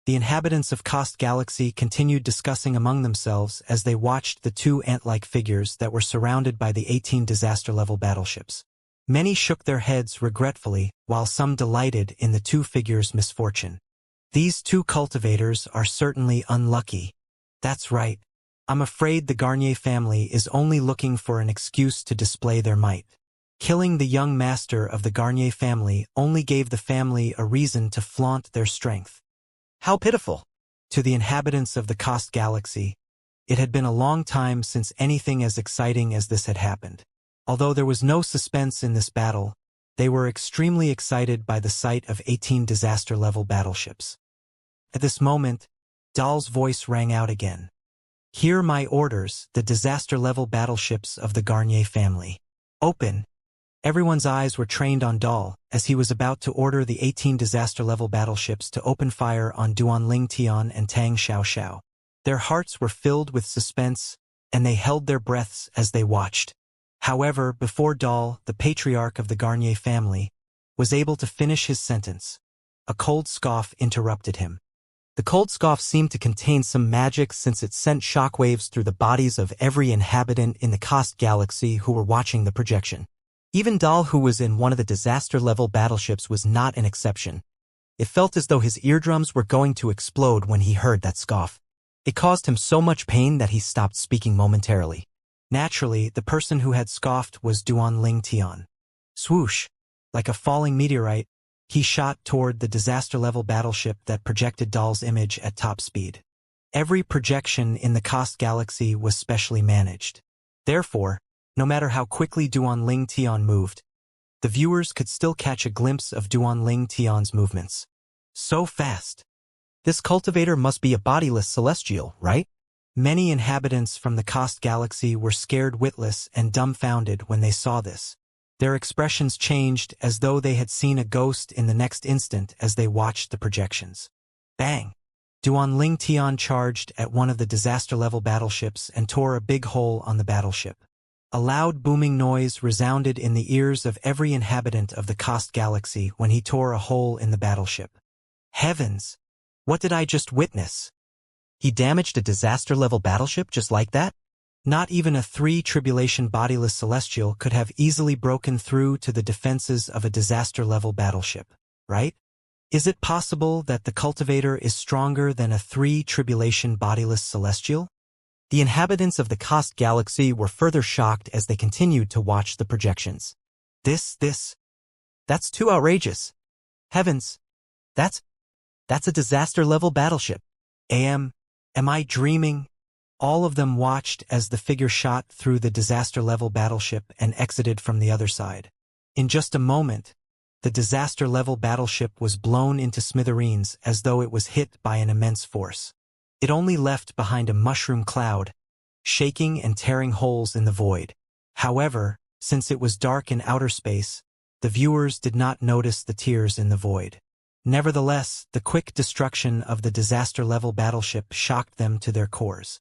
The inhabitants of Kost Galaxy continued discussing among themselves as they watched the two ant-like figures that were surrounded by the 18 disaster-level battleships. Many shook their heads regretfully, while some delighted in the two figures' misfortune. These two cultivators are certainly unlucky. That's right. I'm afraid the Garnier family is only looking for an excuse to display their might. Killing the young master of the Garnier family only gave the family a reason to flaunt their strength. How pitiful! To the inhabitants of the Kost Galaxy, it had been a long time since anything as exciting as this had happened. Although there was no suspense in this battle, they were extremely excited by the sight of 18 disaster-level battleships. At this moment, Dal's voice rang out again. Hear my orders, the disaster-level battleships of the Garnier family. Open! Everyone's eyes were trained on Dal, as he was about to order the 18 disaster-level battleships to open fire on Duanling Tian and Tang Xiaoxiao. Their hearts were filled with suspense, and they held their breaths as they watched. However, before Dal, the patriarch of the Garnier family, was able to finish his sentence, a cold scoff interrupted him. The cold scoff seemed to contain some magic since it sent shockwaves through the bodies of every inhabitant in the Kost Galaxy who were watching the projection. Even Dal, who was in one of the disaster-level battleships, was not an exception. It felt as though his eardrums were going to explode when he heard that scoff. It caused him so much pain that he stopped speaking momentarily. Naturally, the person who had scoffed was Duan Tian. Swoosh! Like a falling meteorite, he shot toward the disaster-level battleship that projected Dahl's image at top speed. Every projection in the Cost Galaxy was specially managed. Therefore, no matter how quickly Duan Tian moved, the viewers could still catch a glimpse of Duan Tian's movements. So fast! This cultivator must be a bodiless celestial, right? Many inhabitants from the Cost Galaxy were scared witless and dumbfounded when they saw this. Their expressions changed as though they had seen a ghost in the next instant as they watched the projections. Bang! Duan Tian charged at one of the disaster-level battleships and tore a big hole on the battleship. A loud booming noise resounded in the ears of every inhabitant of the Cost Galaxy when he tore a hole in the battleship. Heavens! What did I just witness? He damaged a disaster-level battleship just like that? Not even a 3 tribulation bodiless celestial could have easily broken through to the defenses of a disaster-level battleship, right? Is it possible that the cultivator is stronger than a 3 tribulation bodiless celestial? The inhabitants of the Cost Galaxy were further shocked as they continued to watch the projections. That's too outrageous. Heavens! That's a disaster-level battleship. Am I dreaming? All of them watched as the figure shot through the disaster-level battleship and exited from the other side. In just a moment, the disaster-level battleship was blown into smithereens as though it was hit by an immense force. It only left behind a mushroom cloud, shaking and tearing holes in the void. However, since it was dark in outer space, the viewers did not notice the tears in the void. Nevertheless, the quick destruction of the disaster-level battleship shocked them to their cores.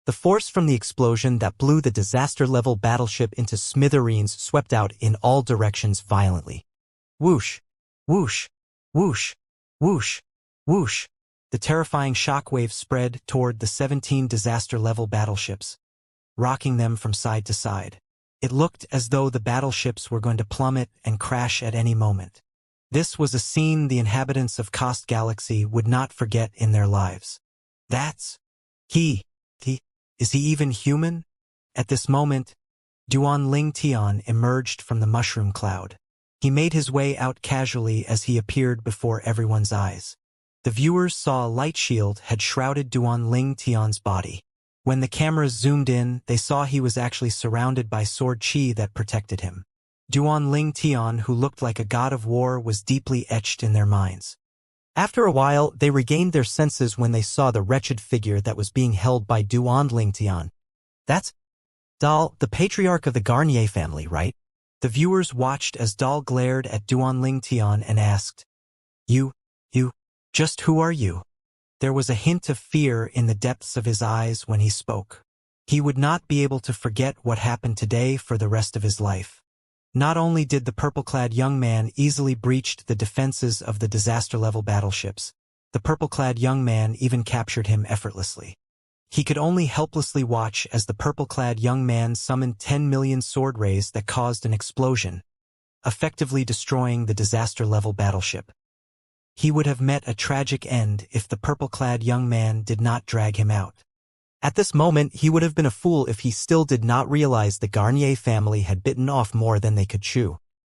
The force from the explosion that blew the disaster-level battleship into smithereens swept out in all directions violently. Whoosh! Whoosh! Whoosh! Whoosh! Whoosh! The terrifying shockwave spread toward the 17 disaster-level battleships, rocking them from side to side. It looked as though the battleships were going to plummet and crash at any moment. This was a scene the inhabitants of Cost Galaxy would not forget in their lives. Is he even human? At this moment, Duan Tian emerged from the mushroom cloud. He made his way out casually as he appeared before everyone's eyes. The viewers saw a light shield had shrouded Duan Tian's body. When the cameras zoomed in, they saw he was actually surrounded by sword chi that protected him. Duan Tian, who looked like a god of war, was deeply etched in their minds. After a while, they regained their senses when they saw the wretched figure that was being held by Duan Tian. That's Dahl, the patriarch of the Garnier family, right? The viewers watched as Dahl glared at Duan Tian and asked, You, just who are you? There was a hint of fear in the depths of his eyes when he spoke. He would not be able to forget what happened today for the rest of his life. Not only did the purple-clad young man easily breach the defenses of the disaster-level battleships, the purple-clad young man even captured him effortlessly. He could only helplessly watch as the purple-clad young man summoned 10 million sword rays that caused an explosion, effectively destroying the disaster-level battleship. He would have met a tragic end if the purple-clad young man did not drag him out. At this moment, he would have been a fool if he still did not realize the Garnier family had bitten off more than they could chew.